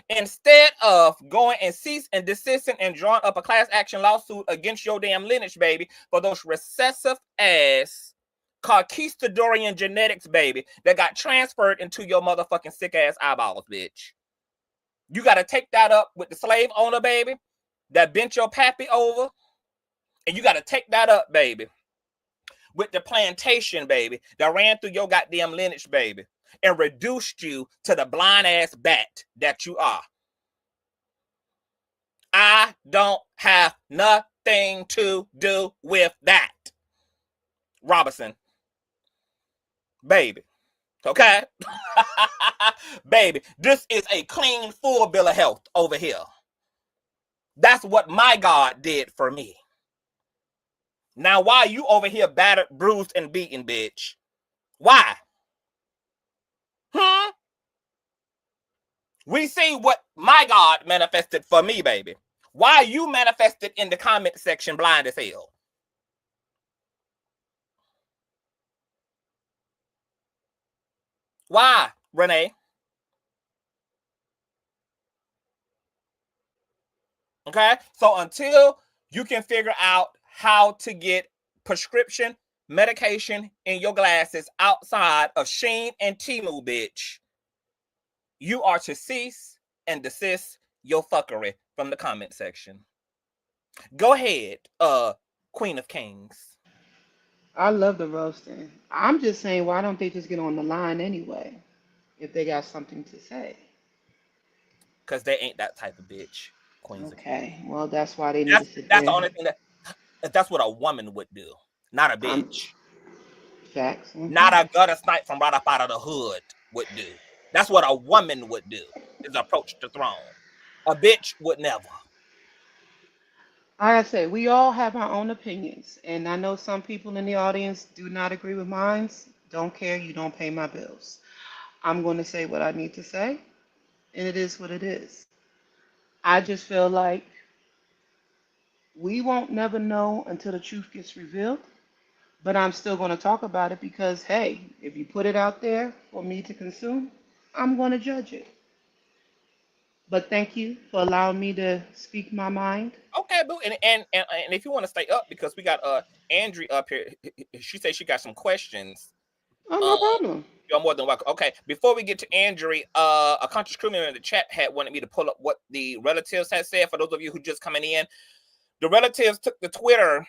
Instead of going and cease and desisting and drawing up a class action lawsuit against your damn lineage, baby, for those recessive ass Consciouztv genetics, baby, that got transferred into your motherfucking sick ass eyeballs, bitch. You got to take that up with the slave owner, baby, that bent your pappy over. And you got to take that up, baby, with the plantation, baby, that ran through your goddamn lineage, baby, and reduced you to the blind ass bat that you are. I don't have nothing to do with that, Robinson. Baby. Okay? Baby, this is a clean, full bill of health over here. That's what my God did for me. Now, why you over here battered, bruised, and beaten, bitch? Why? We see what my God manifested for me, baby. Why you manifested in the comment section blind as hell? Why, Renee? Okay, so until you can figure out how to get prescription medication in your glasses outside of Shein and Temu, bitch, you are to cease and desist your fuckery from the comment section. Go ahead, Queen of Kings. I love the roasting. I'm just saying, why don't they just get on the line anyway if they got something to say? Because they ain't that type of bitch, Queens of Kings. Okay, well, that's why they need to sit That's there. the only thing that's what a woman would do, not a bitch. Facts. Okay. Not a gutter snipe from right up out of the hood would do. That's what a woman would do, is approach the throne. A bitch would never. I say we all have our own opinions, and I know some people in the audience do not agree with mine. Don't care. You don't pay my bills. I'm going to say what I need to say, and it is what it is. I just feel like we won't never know until the truth gets revealed. But I'm still going to talk about it because, hey, if you put it out there for me to consume, I'm going to judge it. But thank you for allowing me to speak my mind. Okay, boo. And if you want to stay up, because we got Andrea up here, she said she got some questions. Oh, no problem. You're more than welcome. Okay, before we get to Andrea, a conscious criminal in the chat had wanted me to pull up what the relatives had said. For those of you who just coming in, the relatives took the Twitter,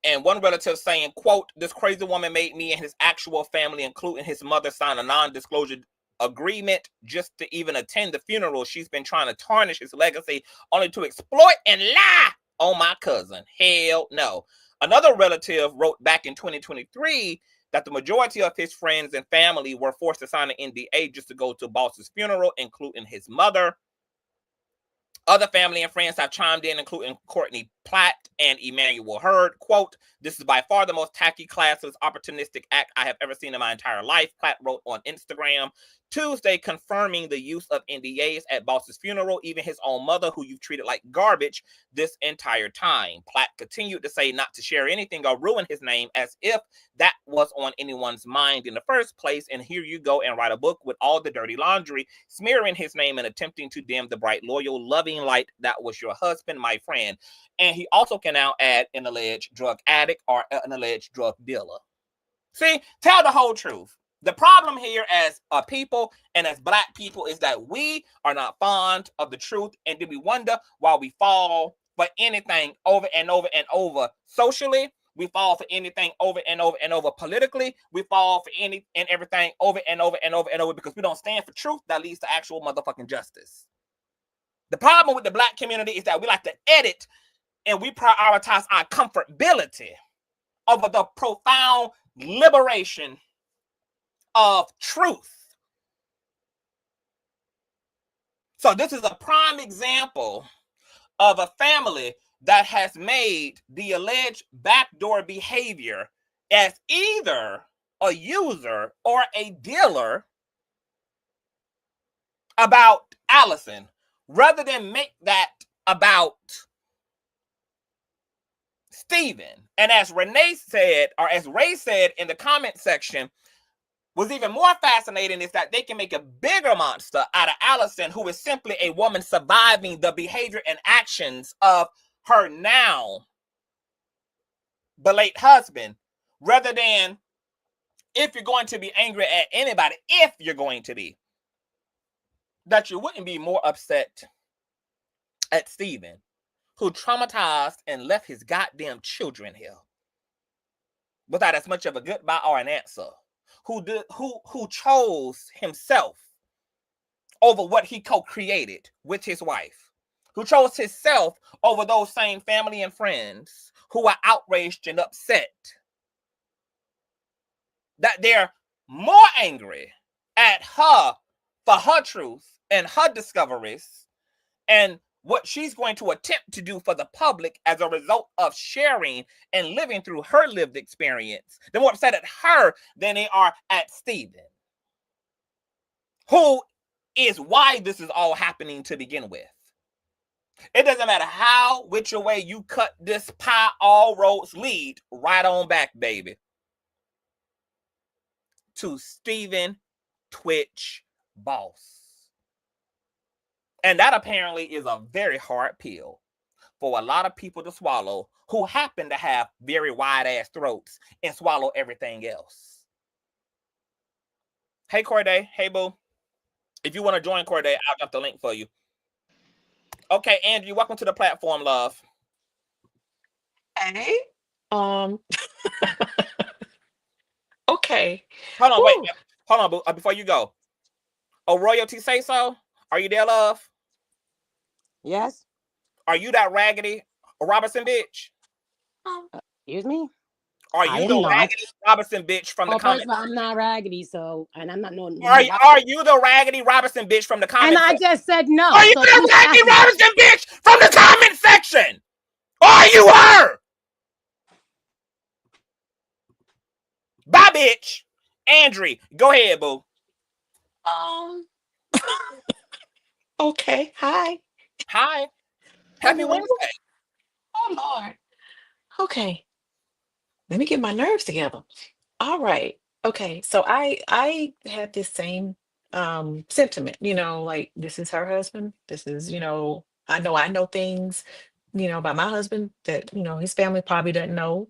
and one relative saying, quote, "This crazy woman made me and his actual family, including his mother, sign a non-disclosure agreement just to even attend the funeral. She's been trying to tarnish his legacy only to exploit and lie on my cousin. Hell no." Another relative wrote back in 2023 that the majority of his friends and family were forced to sign an NDA just to go to Boss's funeral, including his mother. Other family and friends have chimed in, including Courtney Platt and Emmanuel Hurd. Quote, "This is by far the most tacky, classless, opportunistic act I have ever seen in my entire life," Platt wrote on Instagram Tuesday, confirming the use of NDAs at Boss's funeral, even his own mother, who you've treated like garbage this entire time. Platt continued to say not to share anything or ruin his name, as if that was on anyone's mind in the first place. And here you go and write a book with all the dirty laundry, smearing his name and attempting to dim the bright, loyal, loving light that was your husband, my friend. And he also can now add an alleged drug addict or an alleged drug dealer. See, tell the whole truth. The problem here as a people and as Black people is that we are not fond of the truth, and then we wonder why we fall for anything over and over and over socially. We fall for anything over and over and over politically. We fall for any and everything over and over and over and over because we don't stand for truth that leads to actual motherfucking justice. The problem with the Black community is that we like to edit and we prioritize our comfortability over the profound liberation of truth. So this is a prime example of a family that has made the alleged backdoor behavior as either a user or a dealer about Alison, rather than make that about Stephen. And as Renee said, or as Ray said in the comment section, what's even more fascinating is that they can make a bigger monster out of Alison, who is simply a woman surviving the behavior and actions of her now the late husband, rather than, if you're going to be angry at anybody, if you're going to be, that you wouldn't be more upset at Stephen, who traumatized and left his goddamn children here without as much of a goodbye or an answer. Who chose himself over what he co-created with his wife, who chose himself over those same family and friends who are outraged and upset that they're more angry at her for her truth and her discoveries and what she's going to attempt to do for the public as a result of sharing and living through her lived experience. They're more upset at her than they are at Stephen, who is why this is all happening to begin with. It doesn't matter how, which way you cut this pie, all roads lead right on back, baby, to Stephen Twitch Boss. And that apparently is a very hard pill for a lot of people to swallow who happen to have very wide-ass throats and swallow everything else. Hey, Corday. Hey, boo. If you want to join Corday, I'll drop the link for you. Okay, Andrew, welcome to the platform, love. Hey. Okay. Hold on, wait. Hold on, boo. Before you go. Oh, Royalty say so? Are you there, love? Yes. Are you that raggedy Robertson bitch? Excuse me. Are you the raggedy Robertson bitch from the comment? First of all, I'm not raggedy, so, and I'm not knowing. Are you the raggedy Robertson bitch from the comment? And I just said no. Are you the raggedy Robertson bitch from the comment section. Are you her? Bye, bitch. Andre, go ahead, boo. Um. Okay. Hi. Hi. Happy Everyone. Wednesday. Oh Lord. Okay. Let me get my nerves together. All right. Okay. So I had this same sentiment, like this is her husband. This is, I know things, about my husband that, his family probably doesn't know.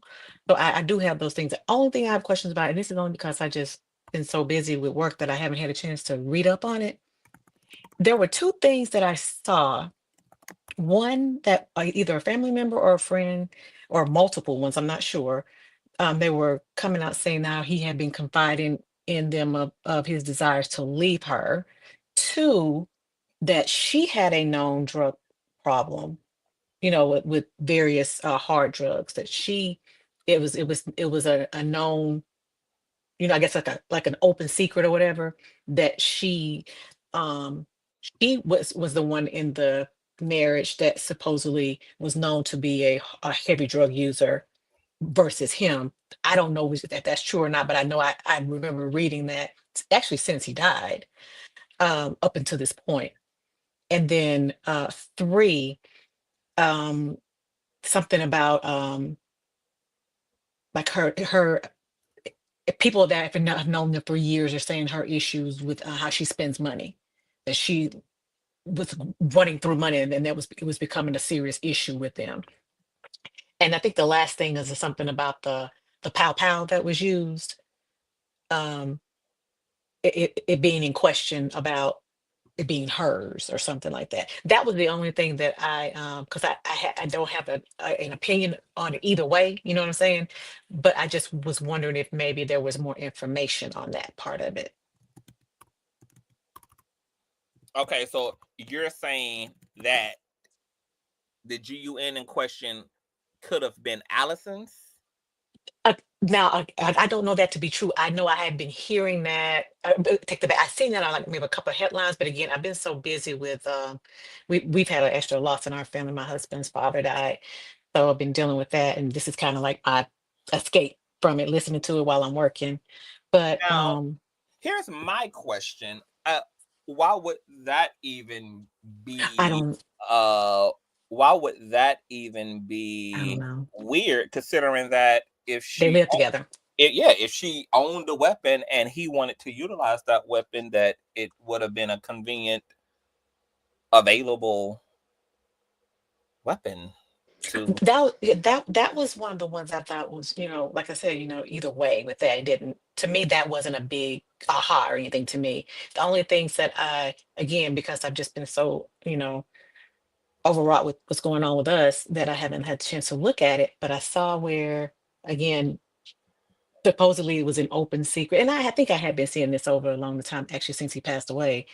So I do have those things. The only thing I have questions about, and this is only because I just been so busy with work that I haven't had a chance to read up on it. There were two things that I saw. One that either a family member or a friend or multiple ones, I'm not sure, they were coming out saying how he had been confiding in them of his desires to leave her. Two, that she had a known drug problem, with various hard drugs that it was a known, I guess like an open secret or whatever, that um she was the one in the marriage that supposedly was known to be a heavy drug user versus him. I don't know if that's true or not, but I know I remember reading that actually since he died, up until this point. And then three, um, something about like her people that have known her for years are saying her issues with how she spends money, that she was running through money, and then it was becoming a serious issue with them. And I think the last thing is something about the pow pow that was used, um, it being in question about it being hers or something like that. That was the only thing that because I don't have an opinion on it either way, you know what I'm saying? But I just was wondering if maybe there was more information on that part of it. Okay, so you're saying that the GUN in question could have been Allison's? Now I don't know that to be true. I know I had been hearing that. Take the back. I seen that on like maybe a couple of headlines, but again, I've been so busy with. We've had an extra loss in our family. My husband's father died, so I've been dealing with that, and this is kind of like my escape from it, listening to it while I'm working. But Now, here's my question. Why would that even I be don't. why would that even I don't be know. weird, considering that They live together. if she owned the weapon and he wanted to utilize that weapon, that it would have been a convenient, available weapon to. That was one of the ones I thought was, like I said, either way with that, it didn't, to me, that wasn't a big aha or anything to me. The only things that again, because I've just been so, overwrought with what's going on with us, that I haven't had a chance to look at it, but I saw where, again, supposedly it was an open secret. And I think I had been seeing this over a long time, actually, since he passed away,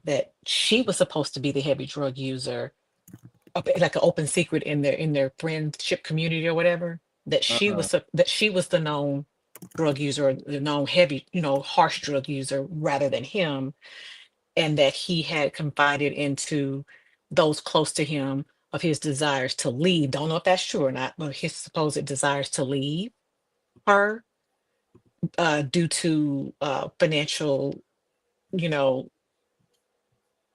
that she was supposed to be the heavy drug user, like an open secret in their friendship community or whatever, that Mhm. that she was the known drug user, or the known heavy, harsh drug user rather than him, and that he had confided into those close to him of his desires to leave. Don't know if that's true or not, but his supposed desires to leave her, due to financial, you know,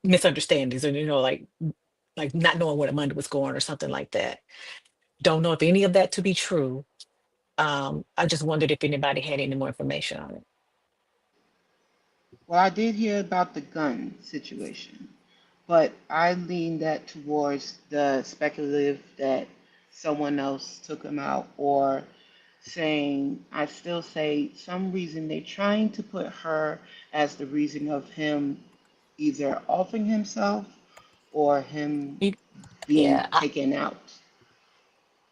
misunderstandings, or like not knowing where the money was going or something like that. Don't know if any of that to be true. I just wondered if anybody had any more information on it. Well, I did hear about the gun situation, but I lean that towards the speculative that someone else took him out, or saying, I still say, some reason they trying to put her as the reason of him either offing himself or him You- being Yeah, taken out.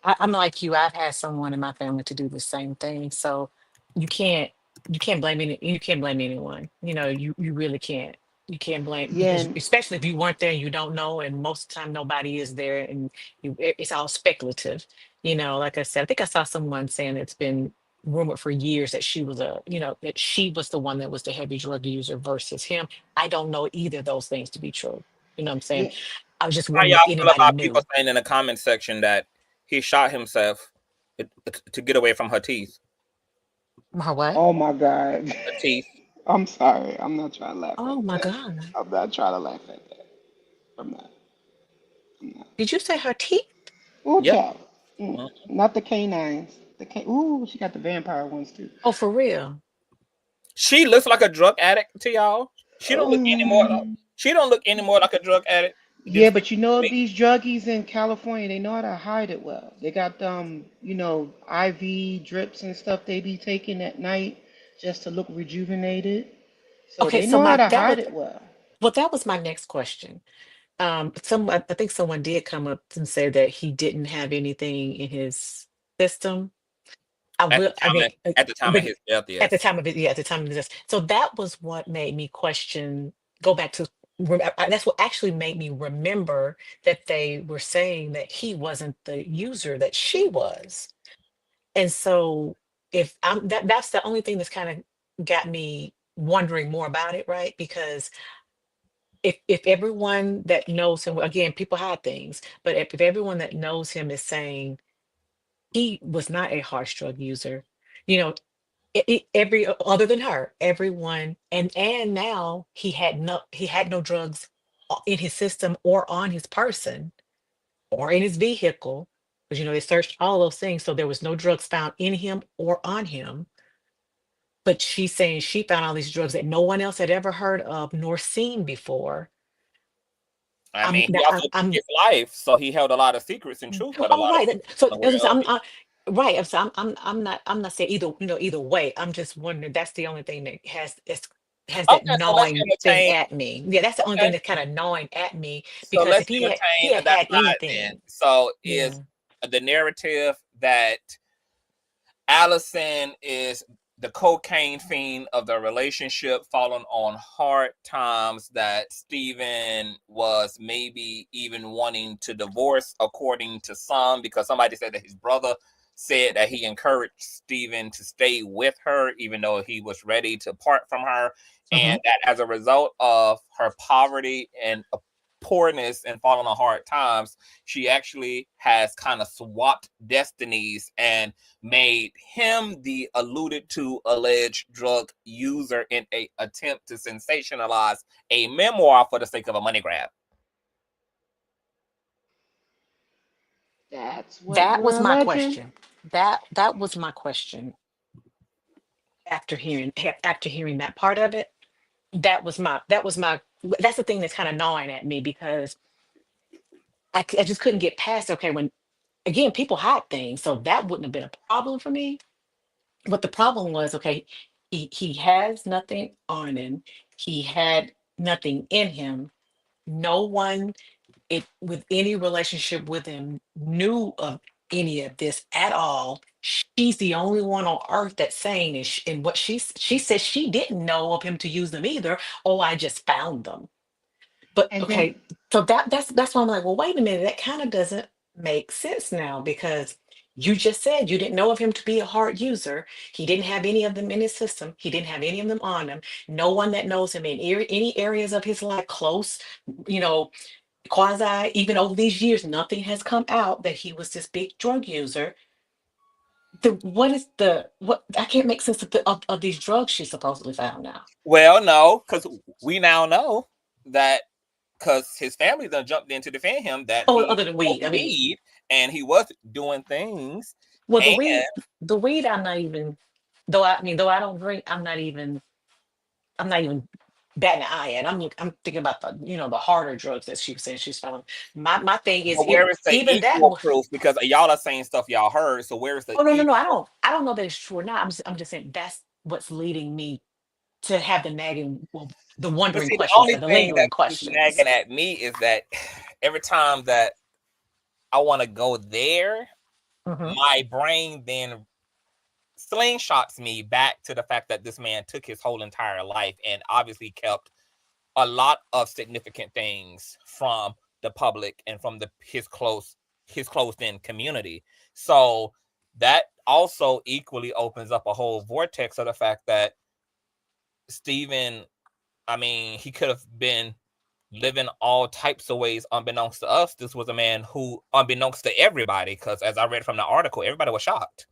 I'm like you. I've had someone in my family to do the same thing. So you can't you can't blame you can't blame anyone. You really can't. You can't blame, Yeah, because and especially if you weren't there and you don't know, and most of the time nobody is there, and it's all speculative. Like I said, I think I saw someone saying it's been rumored for years that that she was the one that was the heavy drug user versus him. I don't know either of those things to be true. You know what I'm saying? yeah, I was just How wondering y'all if feel anybody about people knew. saying in the comment section that he shot himself to get away from her teeth? My what? Oh my God. Her teeth. I'm sorry. I'm not trying to laugh Oh at my that. God. I'm not trying to laugh at that. I'm not. I'm not. Did you say her teeth? Ooh, Yep. child. Mhm. Not the canines. Ooh, she got the vampire ones too. Oh, for real? She looks like a drug addict to y'all. She don't look any more. Um, She don't look any more like a drug addict than yeah, but you know me. these druggies in California, they know how to hide it well. They got IV drips and stuff they be taking at night just to look rejuvenated. So Okay, they so know how my to that was hide it well. well, that was my next question. I think someone did come up and say that he didn't have anything in his system. I At will. I mean, the time of but his death, at the yes. time of it, yeah, at the time of this. So that was what made me question. Go back to. That's what actually made me remember that they were saying that he wasn't the user that she was. And so if I'm that's the only thing that's kind of got me wondering more about it, right? Because if everyone that knows him, again, people hide things, but if everyone that knows him is saying he was not a harsh drug user, you know, every other than her, everyone, and now he had no drugs in his system or on his person or in his vehicle, because they searched all those things, so there was no drugs found in him or on him. But she's saying she found all these drugs that no one else had ever heard of nor seen before. I I'm mean, he now also took I'm his life, so he held a lot of secrets and truth, but a oh lot of right. secrets So nowhere as I say, else. right. So I'm not saying either way. I'm just wondering. That's the only thing that has that Okay, so let's gnawing thing entertain. at me. Yeah, that's the only Okay, thing that's kind of gnawing at me so because let's if he entertain had that had side then. anything, So is yeah. the narrative that Allison is the cocaine fiend of the relationship, falling on hard times, that Stephen was maybe even wanting to divorce, according to some, because somebody said that his brother said that he encouraged Stephen to stay with her, even though he was ready to part from her. Hmm. And that as a result of her poverty and poorness and falling on hard times, she actually has kind of swapped destinies and made him the alluded to alleged drug user in a attempt to sensationalize a memoir for the sake of a money grab. That's what That you're was my alleging. question. That was my question after hearing that part of it. That was my that's the thing that's kind of gnawing at me because I just couldn't get past. Okay, when again people hide things, so that wouldn't have been a problem for me. But the problem was, okay, he has nothing on him. He had nothing in him. No one with any relationship with him knew of any of this at all. She's the only one on earth that's saying it. And what she says she didn't know of him to use them either. Oh, I just found them. But And then okay, so that's why I'm like, well, wait a minute, that kind of doesn't make sense now because you just said you didn't know of him to be a hard user. He didn't have any of them in his system. He didn't have any of them on him. No one that knows him in any areas of his life, close, you know, quasi, even over these years, nothing has come out that he was this big drug user. What I can't make sense of these drugs she supposedly found now. Well, no, because we now know that because his family done jumped in to defend him that Oh, he other than smoked weed. I mean, weed and he was doing things. well, And the weed, I'm not even. Though I don't drink, I'm not even batting an eye at. I'm thinking about the harder drugs that she was saying she's found. My thing is but where is the even that. equal proof? Because y'all are saying stuff y'all heard. So where is the Oh no, no, no. equal? I don't know that it's true or not. I'm just saying that's what's leading me to have the nagging, well, the But wondering see, the questions, only the thing lingering that keeps questions. nagging at me is that every time that I want to go there, Hmm. my brain then slingshots me back to the fact that this man took his whole entire life and obviously kept a lot of significant things from the public and from his closed in community. So that also equally opens up a whole vortex of the fact that Stephen, I mean, he could have been living all types of ways unbeknownst to us. This was a man who, unbeknownst to everybody, because as I read from the article, everybody was shocked.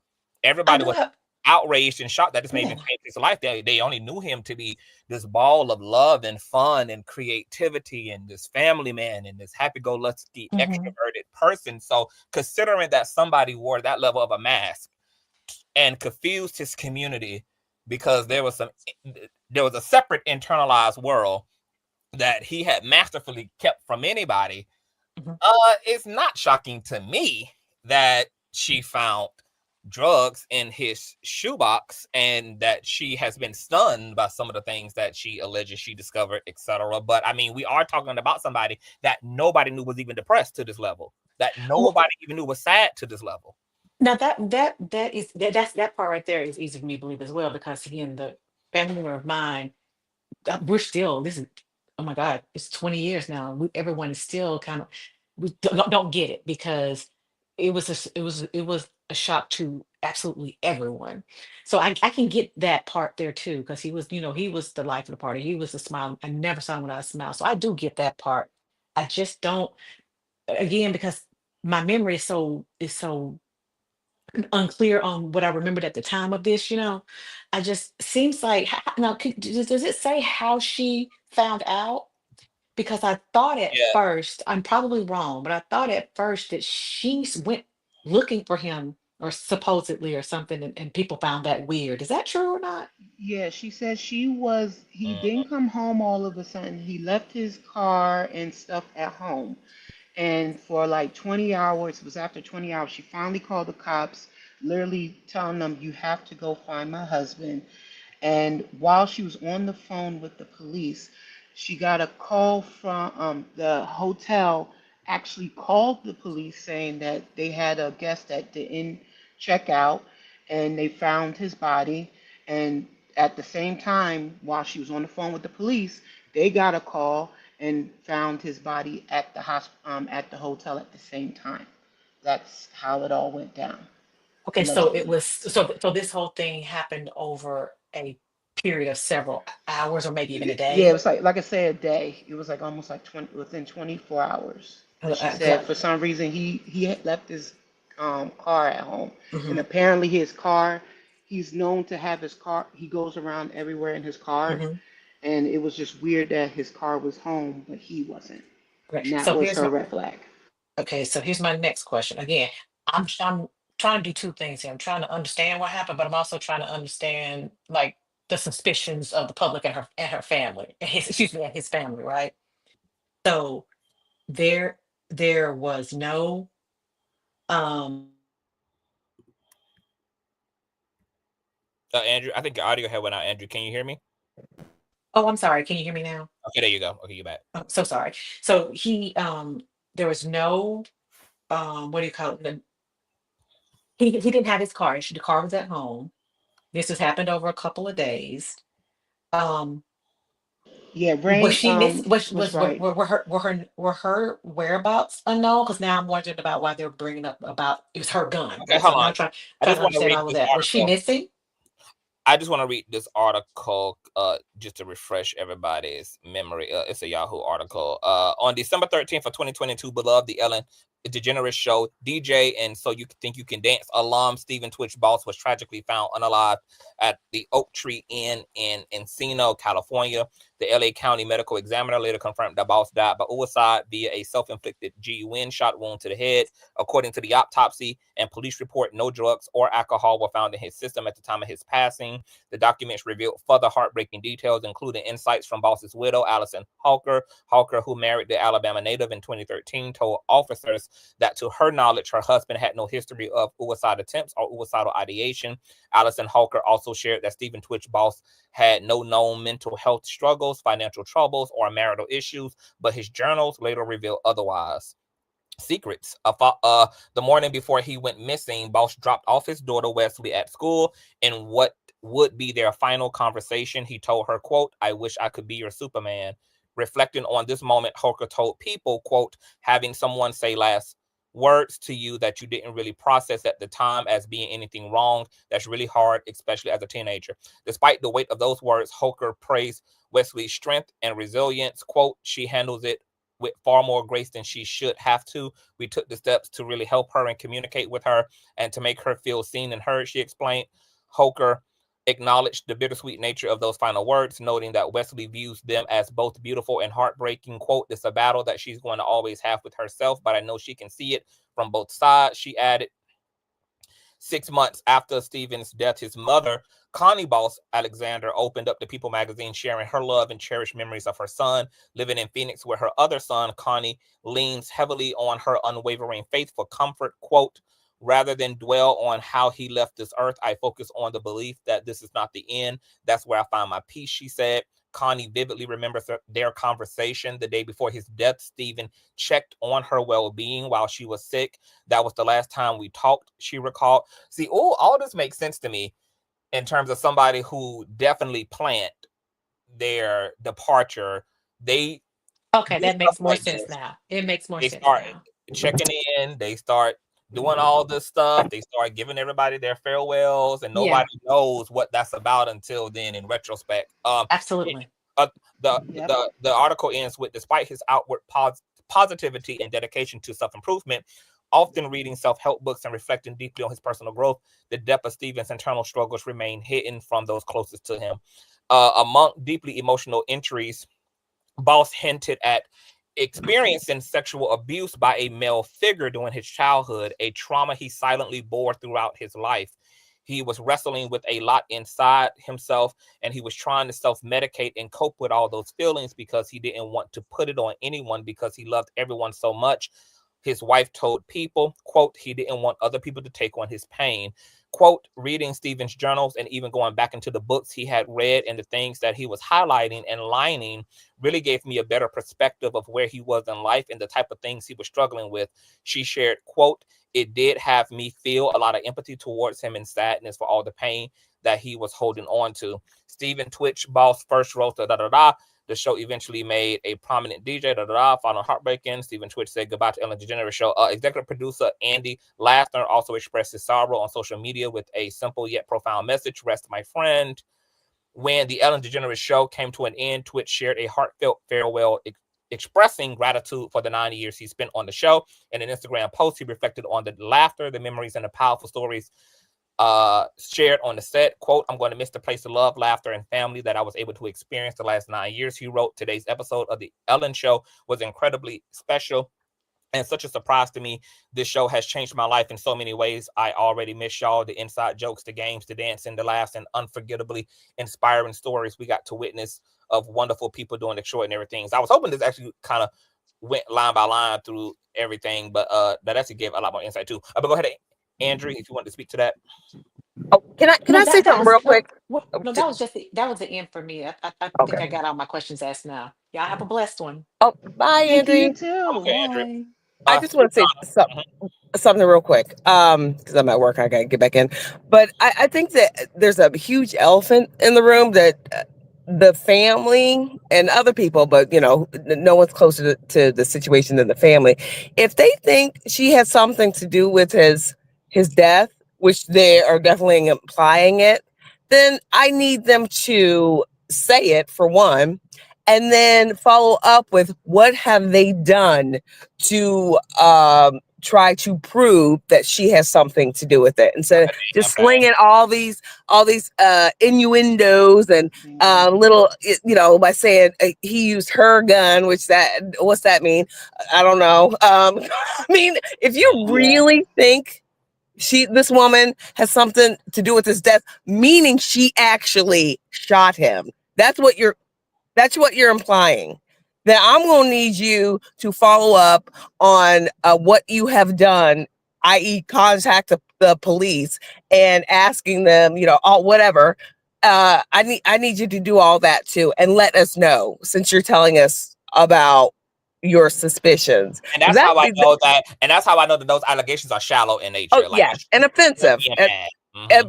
Everybody was outraged and shocked that this man even came to his life. They only knew him to be this ball of love and fun and creativity and this family man and this happy-go-lucky extroverted person. So considering that somebody wore that level of a mask and confused his community because there was a separate internalized world that he had masterfully kept from anybody, it's not shocking to me that she found drugs in his shoebox and that she has been stunned by some of the things that she alleges she discovered, etc. But I mean, we are talking about somebody that nobody knew was even depressed to this level, that nobody even knew was sad to this level. Now that part right there is easy for me to believe as well, because again, the family member of mine, we're still, this is, oh my God, it's 20 years now. Everyone is still kind of, we don't get it, because it was a shock to absolutely everyone. So I can get that part there too, because he was, he was the life of the party. He was the smile. I never saw him without a smile. So I do get that part. I just don't, again, because my memory is so unclear on what I remembered at the time of this. I just seems like, now does it say how she found out? Because I thought at first, I'm probably wrong, but I thought at first that she went looking for him, or supposedly, or something, and people found that weird. Is that true or not? Yeah, she said he didn't come home all of a sudden. He left his car and stuff at home. And for like 20 hours, it was after 20 hours, she finally called the cops, literally telling them, you have to go find my husband. And while she was on the phone with the police, she got a call from the hotel, actually called the police saying that they had a guest that didn't check out and they found his body. And at the same time, while she was on the phone with the police, they got a call and found his body at at the hotel at the same time. That's how it all went down, Okay, so it allegedly. was, so this whole thing happened over a period of several hours, or maybe even a Yeah, it day. was like I said, a day. It was like almost like 20 within 24 hours. Because she 'Cause said for some reason he had left his car at home, and mhm, apparently his car, he's known to have his car. He goes around everywhere in his car, mhm. and it was just weird that his car was home, but he wasn't, Okay, and that so was her red flag. here's my next question. Again, I'm trying to do two things here. I'm trying to understand what happened, but I'm also trying to understand, like, the suspicions of the public and her family, and his, excuse me, and his family, right? So there there was no um Andrew, I think your audio had went out. Andrew, can you hear me? oh, I'm sorry. Can you hear me now? Okay, there you go. Okay, you're back. Oh, so sorry. So there was no what do you call it? He didn't have his car. The car was at home. This has happened over a couple of days. Um, Yeah, was Rain she miss was right. were her whereabouts unknown? Because now I'm wondering about why they're bringing up about it was her gun, Okay, right? hold So now on. I'm trying I trying just to want to understand read all of this that. Was she article. missing? I just want to read this article just to refresh everybody's memory. It's a Yahoo article. On December 13th of 2022, beloved the Ellen DeGeneres show DJ and So You Think You Can Dance alum Stephen Twitch Boss was tragically found unalive at the Oak Tree Inn in Encino, California. The LA County Medical Examiner later confirmed that Boss died by suicide via a self-inflicted GUN shot wound to the head. According to the autopsy and police report, no drugs or alcohol were found in his system at the time of his passing. The documents revealed further heartbreaking details, including insights from Boss's widow, Alison Holker. Holker, who married the Alabama native in 2013, told officers that to her knowledge, her husband had no history of suicide attempts or suicidal ideation. Alison Holker also shared that Stephen Twitch Boss had no known mental health struggles, financial troubles, or marital issues, but his journals later revealed otherwise. Secrets. The morning before he went missing, Boss dropped off his daughter Wesley at school. In what would be their final conversation, he told her, quote, "I wish I could be your Superman." Reflecting on this moment, Holker told People, quote, "Having someone say last words to you that you didn't really process at the time as being anything wrong. That's really hard, especially as a teenager. Despite the weight of those words, Holker praised Wesley's strength and resilience. Quote, she handles it with far more grace than she should have to. We took the steps to really help her and communicate with her and to make her feel seen and heard, she explained. Holker acknowledged the bittersweet nature of those final words, noting that Wesley views them as both beautiful and heartbreaking. Quote, it's a battle that she's going to always have with herself, but I know she can see it from both sides, she added. 6 months after Stephen's death, his mother, Connie Boss Alexander, opened up to People magazine, sharing her love and cherished memories of her son living in Phoenix, where her other son, Connie, leans heavily on her unwavering faith for comfort. Quote, rather than dwell on how he left this earth, I focus on the belief that this is not the end. That's where I find my peace, she said. Connie vividly remembers their conversation the day before his death. Stephen checked on her well-being while she was sick. That was the last time we talked, she recalled. See, all this makes sense to me in terms of somebody who definitely planned their departure. Okay, that makes more sense now. It makes more sense now. They start checking in. They start doing all this stuff. They start giving everybody their farewells, and nobody knows what that's about until then in retrospect. Absolutely. The article ends with, despite his outward positivity and dedication to self-improvement, often reading self-help books and reflecting deeply on his personal growth, the depth of Stephen's internal struggles remain hidden from those closest to him. Among deeply emotional entries, Boss hinted at experiencing sexual abuse by a male figure during his childhood, a trauma he silently bore throughout his life. He was wrestling with a lot inside himself, and he was trying to self-medicate and cope with all those feelings because he didn't want to put it on anyone because he loved everyone so much. His wife told People, quote, he didn't want other people to take on his pain. Quote, reading Stephen's journals and even going back into the books he had read and the things that he was highlighting and lining really gave me a better perspective of where he was in life and the type of things he was struggling with. She shared, quote, it did have me feel a lot of empathy towards him and sadness for all the pain that he was holding on to. Stephen tWitch Boss first wrote the show eventually made a prominent DJ, following heartbreaking. Stephen tWitch said goodbye to Ellen DeGeneres show. Executive producer Andy Laughner also expressed his sorrow on social media with a simple yet profound message. Rest, my friend. When the Ellen DeGeneres show came to an end, Twitch shared a heartfelt farewell, expressing gratitude for the 9 years he spent on the show. In an Instagram post, he reflected on the laughter, the memories, and the powerful stories shared on the set. Quote, I'm going to miss the place of love, laughter, and family that I was able to experience the last 9 years. He wrote, today's episode of the Ellen Show was incredibly special and such a surprise to me. This show has changed my life in so many ways. I already miss y'all, the inside jokes, the games, the dancing, the laughs, and unforgettably inspiring stories we got to witness of wonderful people doing extraordinary things. I was hoping this actually kind of went line by line through everything, but that actually gave a lot more insight too. But go ahead, Andrew, if you want to speak to that. Oh, can I say something real quick? No, that was the end for me. I think I got all my questions asked now. Y'all have a blessed one. Oh, bye, Andrew. You too. Okay, Andrew. I just want to say something real quick. Because I'm at work, I gotta get back in. But I think that there's a huge elephant in the room that the family and other people, but no one's closer to the situation than the family. If they think she had something to do with his death, which they are definitely implying it, then I need them to say it, for one, and then follow up with what have they done to try to prove that she has something to do with it, instead of just slinging all these innuendos and little, by saying he used her gun, what's that mean? I don't know. I mean, if you really think this woman has something to do with his death, meaning she actually shot him, that's what you're implying. Then I'm going to need you to follow up on what you have done, i.e. contact the police and asking them, whatever. I need you to do all that too, and let us know, since you're telling us about your suspicions. And that's how I know that. And that's how I know that those allegations are shallow in nature. Oh, yes, and offensive.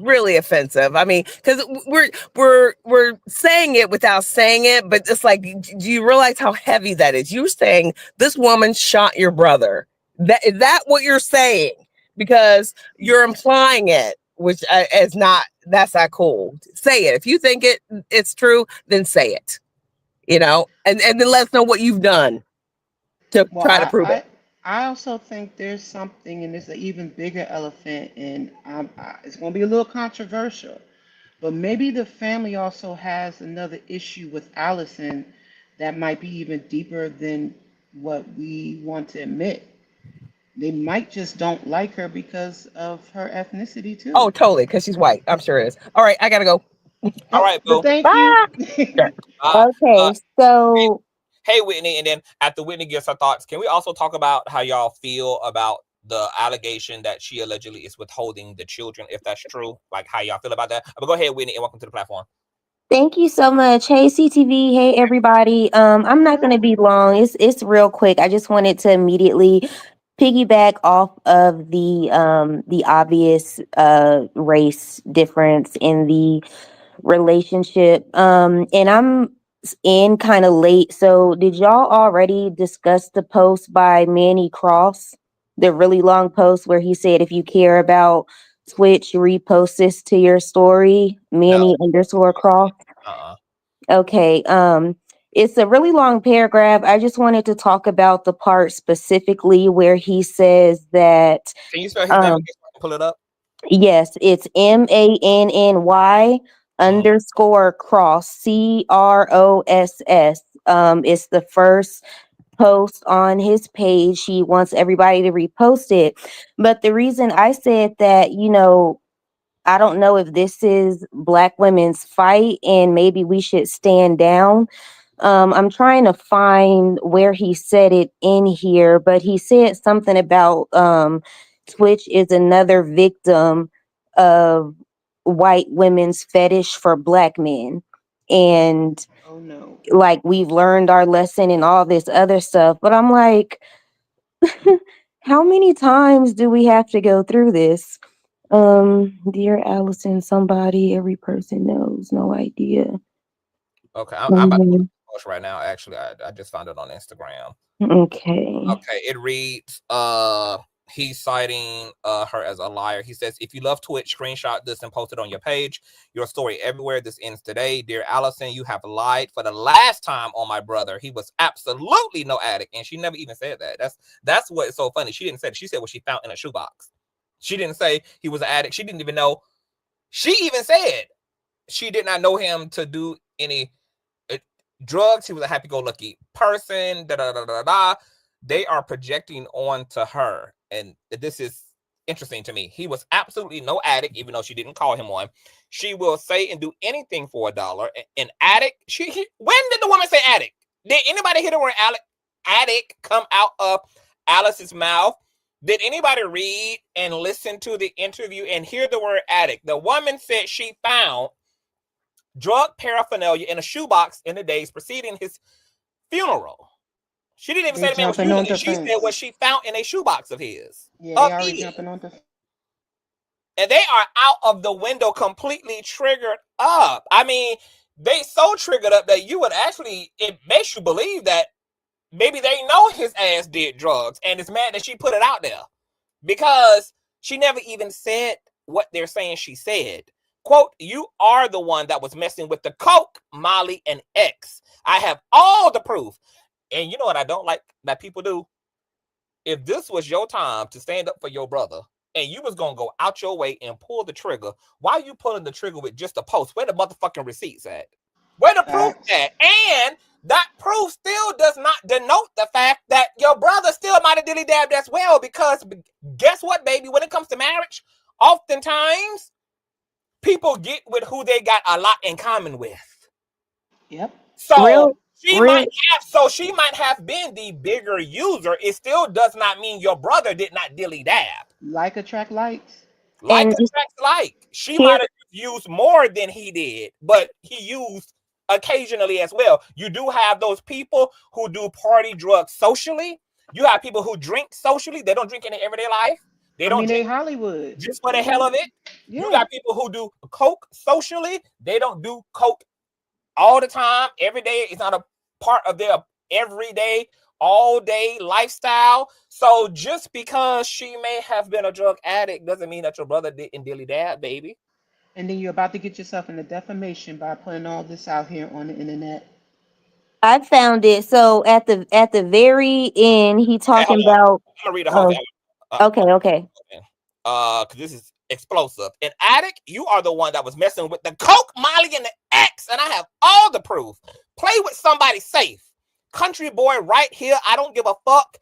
Really offensive. I mean, because we're saying it without saying it, but it's like, do you realize how heavy that is? You're saying this woman shot your brother. Is that what you're saying? Because you're implying it, which is not. That's not cool. Say it. If you think it's true, then say it. You know, and then let us know what you've done to Well, try to prove it. I also think there's something, and it's an even bigger elephant, and it's going to be a little controversial, but maybe the family also has another issue with Allison that might be even deeper than what we want to admit. They might just don't like her because of her ethnicity Oh, too. totally, because she's white. I'm sure it is. All right, I gotta go. All Oh, right, but boo. thank you. Bye. Sure. Uh, uh, Okay, so hey, Whitney, and then after Whitney gives her thoughts, can we also talk about how y'all feel about the allegation that she allegedly is withholding the children, if that's true? Like how y'all feel about that? But go ahead, Whitney, and welcome to the platform. thank you so much. Hey CTV, hey everybody. I'm not gonna be long. It's real quick. I just wanted to immediately piggyback off of the obvious race difference in the relationship. And I'm in kind of late. So did y'all already discuss the post by Manny Cross? The really long post where he said, if you care about Twitch, repost this to your story, Manny _ Cross. Uh-uh. Okay. It's a really long paragraph. I just wanted to talk about the part specifically where he says that Can you spell his name again so I can pull it up? yes, it's MANNY _ cross CROSS. It's the first post on his page. He wants everybody to repost it. But the reason I said that, you know, I don't know if this is Black women's fight and maybe we should stand down. I'm trying to find where he said it in here, but he said something about Twitch is another victim of white women's fetish for Black men. And Oh no. like we've learned our lesson and all this other stuff. But I'm like, how many times do we have to go through this? Dear Allison, somebody, every person knows, no idea. Okay, I'm about to pull up the post right now. Actually, I just found it on Instagram. Okay. Okay, it reads, he's citing her as a liar. He says, if you love Twitch, screenshot this and post it on your page. Your story everywhere. This ends today. Dear Allison, you have lied for the last time on my brother. He was absolutely no addict. And she never even said that. That's what is so funny. She didn't say it. She said what she found in a shoebox. She didn't say he was an addict. She didn't even know. She even said she did not know him to do any drugs. He was a happy-go-lucky person. They are projecting onto her, and this is interesting to me. He was absolutely no addict, even though she didn't call him one. She will say and do anything for $1. An addict. When did the woman say addict? Did anybody hear the word addict come out of Alice's mouth? Did anybody read and listen to the interview and hear the word addict? The woman said she found drug paraphernalia in a shoebox in the days preceding his funeral. She didn't even say the man was using it. She said what she found in a shoebox of his. Yeah, they already jumping on the. And they are out of the window completely triggered up. I mean, they so triggered up that you would actually, it makes you believe that maybe they know his ass did drugs and it's mad that she put it out there because she never even said what they're saying she said. Quote, you are the one that was messing with the coke, Molly, and X. I have all the proof. And you know what I don't like that people do? If this was your time to stand up for your brother and you was going to go out your way and pull the trigger, why are you pulling the trigger with just a post? Where the motherfucking receipts at? Where the proof at? And that proof still does not denote the fact that your brother still might have dilly-dabbed as well, because guess what, baby? When it comes to marriage, oftentimes people get with who they got a lot in common with. Yep. So she might have been the bigger user. It still does not mean your brother did not dilly-dab. Like attract likes. Like attracts like. She might have used more than he did, but he used occasionally as well. You do have those people who do party drugs socially. You have people who drink socially. They don't drink in their everyday life. They drink Hollywood just for the hell of it. Yeah. You got people who do coke socially. They don't do coke all the time, every day. It's not a part of their everyday all day lifestyle. So just because she may have been a drug addict doesn't mean that your brother didn't dilly dab, baby. And then you're about to get yourself into defamation by putting all this out here on the internet. I found it. So at the very end, he Okay, hold talking on. about. I'm gonna read the whole Oh, thing. okay. Because this is explosive. An addict, you are the one that was messing with the coke, Molly, and the X, and I have all the proof. Play with somebody safe. Country boy right here. I don't give a fuck.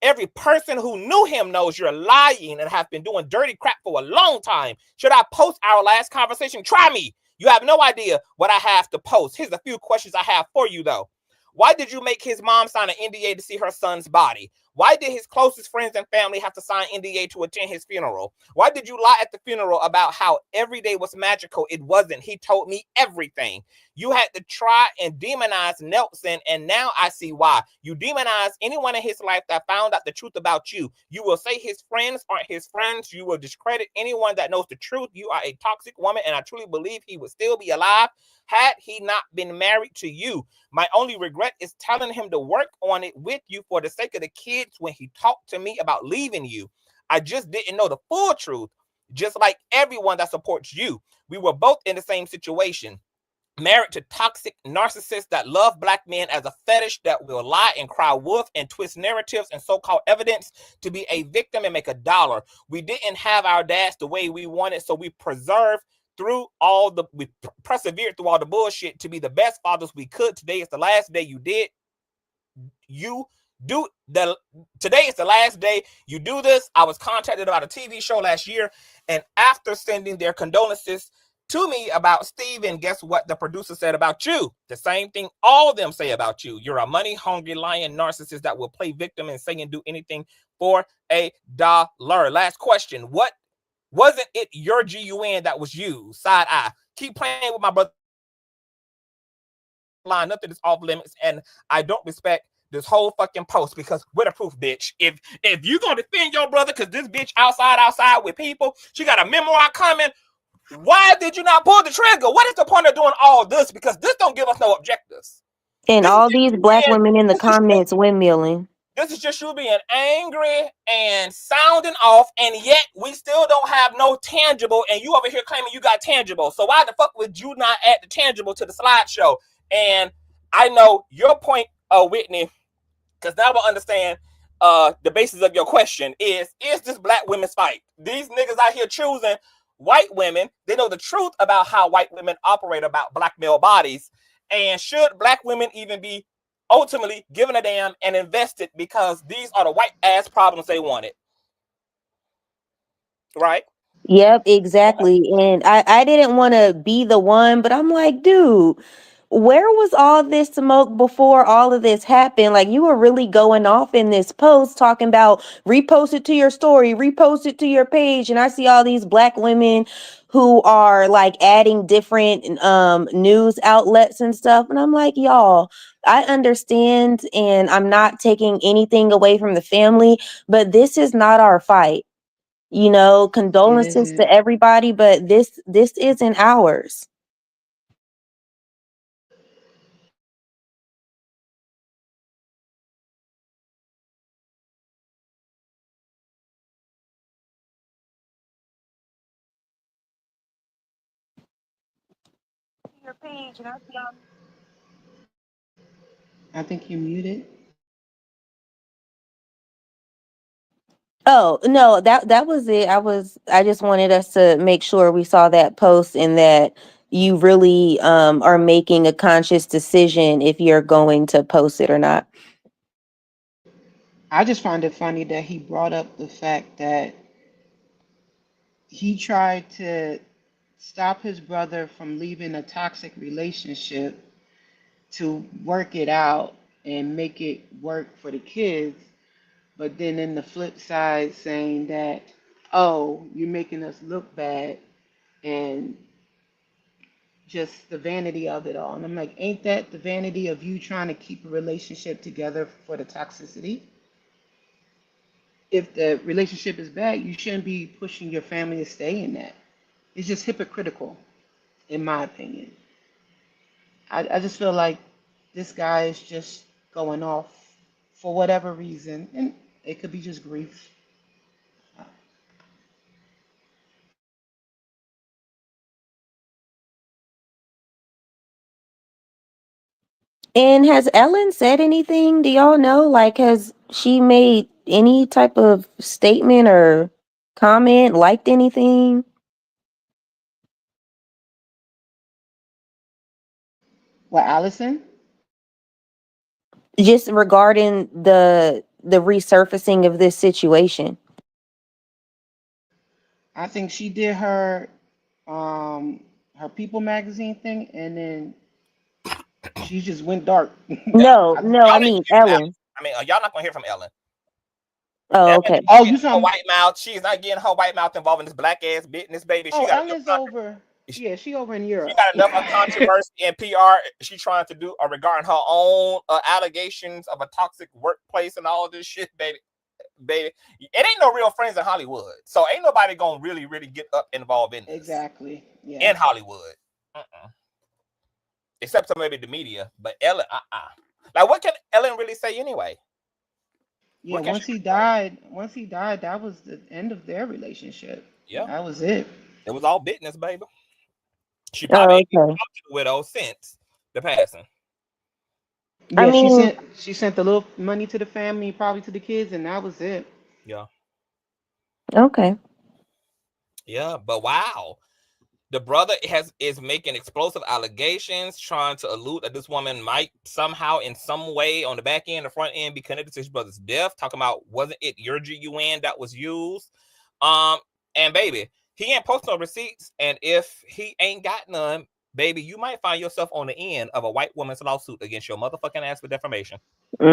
Every person who knew him knows you're lying and have been doing dirty crap for a long time. Should I post our last conversation? Try me. You have no idea what I have to post. Here's a few questions I have for you, though. Why did you make his mom sign an NDA to see her son's body? Why did his closest friends and family have to sign NDA to attend his funeral? Why did you lie at the funeral about how every day was magical? It wasn't. He told me everything. You had to try and demonize Nelson, and now I see why. You demonize anyone in his life that found out the truth about you. You will say his friends aren't his friends. You will discredit anyone that knows the truth. You are a toxic woman, and I truly believe he would still be alive had he not been married to you. My only regret is telling him to work on it with you for the sake of the kids when he talked to me about leaving you. I just didn't know the full truth, just like everyone that supports you. We were both in the same situation. Married to toxic narcissists that love black men as a fetish, that will lie and cry wolf and twist narratives and so-called evidence to be a victim and make $1. We didn't have our dads the way we wanted, so we persevered through all the bullshit to be the best fathers we could. Today is the last day today is the last day you do this. I was contacted about a TV show last year, and after sending their condolences to me about Steve, and guess what the producer said about you? The same thing all of them say about you. You're a money-hungry, lying narcissist that will play victim and say and do anything for $1. Last question. What wasn't it your GUN that was used? Side eye. Keep playing with my brother. Line, nothing is off limits, and I don't respect this whole fucking post because we're the proof, bitch. If you gonna defend your brother because this bitch outside with people, she got a memoir coming. Why did you not pull the trigger? What is the point of doing all this? Because this don't give us no objectives. And all these black women in the comments windmilling. This is just you being angry and sounding off, and yet we still don't have no tangible, and you over here claiming you got tangible. So why the fuck would you not add the tangible to the slideshow? And I know your point, Whitney, because now I understand the basis of your question is this black women's fight? These niggas out here choosing white women. They know the truth about how white women operate about black male bodies. And should black women even be ultimately given a damn and invested because these are the white ass problems they wanted? Right? Yep, exactly. And I didn't want to be the one, but I'm like, dude, where was all this smoke before all of this happened? Like, you were really going off in this post talking about repost it to your story, repost it to your page. And I see all these black women who are like adding different news outlets and stuff. And I'm like, y'all, I understand, and I'm not taking anything away from the family, but this is not our fight. You know, condolences to everybody, but this isn't ours. I think you're muted. Oh, no, that was it. I just wanted us to make sure we saw that post and that you really are making a conscious decision if you're going to post it or not. I just find it funny that he brought up the fact that he tried to stop his brother from leaving a toxic relationship to work it out and make it work for the kids. But then in the flip side, saying that, oh, you're making us look bad, and just the vanity of it all. And I'm like, ain't that the vanity of you trying to keep a relationship together for the toxicity? If the relationship is bad, you shouldn't be pushing your family to stay in that. It's just hypocritical, in my opinion. I just feel like this guy is just going off for whatever reason, and it could be just grief. And has Ellen said anything? Do y'all know? Like, has she made any type of statement or comment, liked anything? Well, Allison, Just regarding the resurfacing of this situation. I think she did um her People magazine thing, and then she just went dark. No, no, I Y'all ain't mean gonna hear from Ellen. Ellen. I mean, y'all not gonna hear from Ellen. Oh, Ellen okay. is Oh, getting you her saw? white mouth. She's not getting her white mouth involved in this black ass business, baby. She Oh, got enough Ellen's over. Yeah, she over in she Europe. got enough of controversy and PR she trying to do regarding her own allegations of a toxic workplace and all this shit, baby. Baby, it ain't no real friends in Hollywood, so ain't nobody gonna really get up involved in this Exactly. Yeah. in Hollywood, except for maybe the media. But Ellen, like, what can Ellen really say anyway? Yeah. What can she really say? Once he died, that was the end of their relationship. Yeah, That was it. it was all business, baby. She probably Oh, ain't even okay. talked to the widow since the passing. I Yeah, mean, she sent the little money to the family, probably to the kids, and that was it. Yeah, okay. yeah, but wow. The brother is making explosive allegations, trying to allude that this woman might somehow, in some way, on the back end, the front end, be connected to his brother's death. Talking about, wasn't it your GUN that was used? And baby, he ain't posting no receipts, and if he ain't got none, baby, you might find yourself on the end of a white woman's lawsuit against your motherfucking ass for defamation.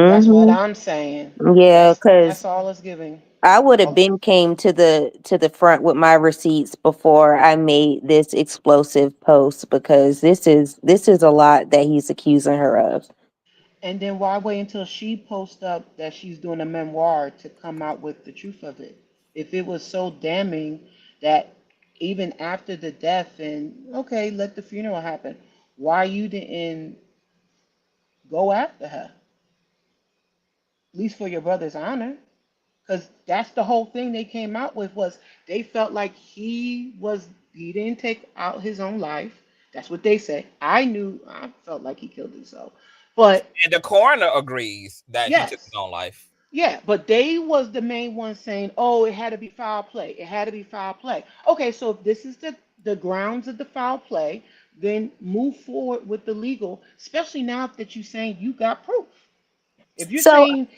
That's what Mm-hmm. I'm saying. Yeah, That's because all it's giving. I would have Oh, been came to the front with my receipts before I made this explosive post because this is a lot that he's accusing her of. and then why wait until she posts up that she's doing a memoir to come out with the truth of it? If it was so damning that even after the death and okay, let the funeral happen, why you didn't go after her? At least for your brother's honor. Because that's the whole thing they came out with was they felt like he didn't take out his own life. That's what they say. I felt like he killed himself. But And the coroner agrees that he took his yes, own life. yeah, but they was the main one saying, "Oh, it had to be foul play. It had to be foul play." Okay, so if this is the grounds of the foul play, then move forward with the legal, especially now that you're saying you got proof. If you're So saying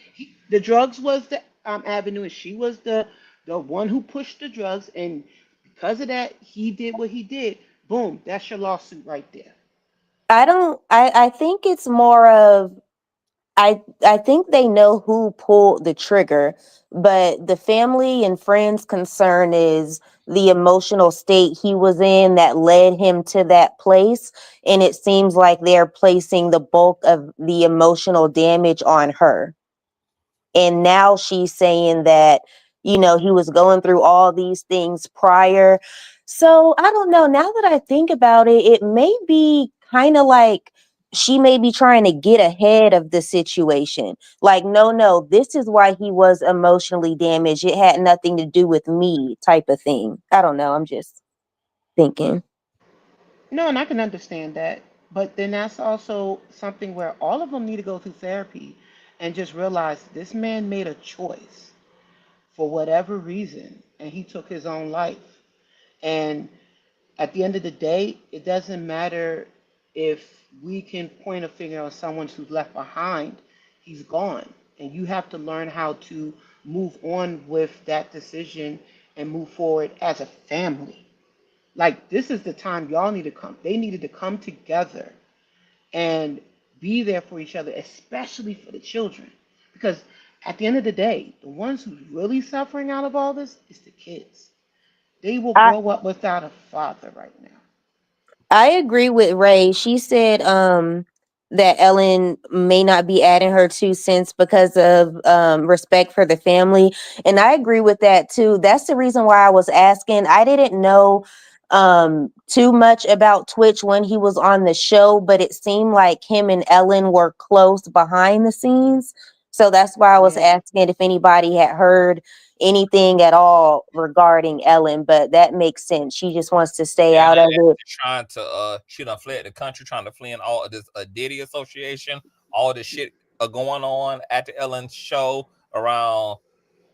the drugs was the avenue, and she was the one who pushed the drugs, and because of that, he did what he did. Boom, that's your lawsuit right there. I think it's more of I think they know who pulled the trigger, but the family and friends concern is the emotional state he was in that led him to that place. And it seems like they're placing the bulk of the emotional damage on her. And now she's saying that, you know, he was going through all these things prior. So I don't know. Now that I think about it, it may be kind of like she may be trying to get ahead of the situation. Like, no, this is why he was emotionally damaged. It had nothing to do with me, type of thing. I don't know. I'm just thinking. No, and I can understand that, but then that's also something where all of them need to go through therapy and just realize this man made a choice for whatever reason, and he took his own life. And at the end of the day, it doesn't matter if we can point a finger on someone who's left behind. He's gone. And you have to learn how to move on with that decision and move forward as a family. Like, this is the time y'all need to come. They needed to come together and be there for each other, especially for the children. Because at the end of the day, the ones who's really suffering out of all this is the kids. They will grow up without a father right now. I agree with Ray. She said that Ellen may not be adding her 2 cents because of respect for the family. And I agree with that too. That's the reason why I was asking. I didn't know too much about Twitch when he was on the show, but it seemed like him and Ellen were close behind the scenes. So that's why I was asking if anybody had heard anything at all regarding Ellen, but that makes sense. She just wants to stay out of it. Trying to she done fled the country, trying to flee in all of this Diddy association, all this shit going on at the Ellen show around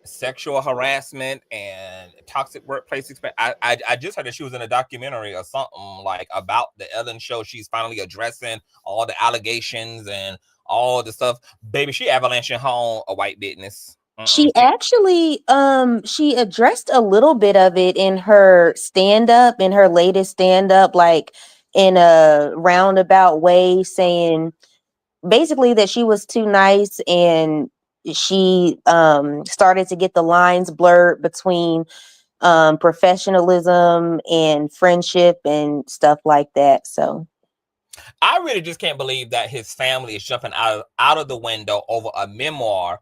sexual harassment and toxic workplace experience. I just heard that she was in a documentary or something like about the Ellen show. She's finally addressing all the allegations and all the stuff. Baby, she avalanching home a white business. She actually she addressed a little bit of it in her stand-up, in her latest stand-up, like in a roundabout way, saying basically that she was too nice, and she started to get the lines blurred between professionalism and friendship and stuff like that. So I really just can't believe that his family is jumping out of the window over a memoir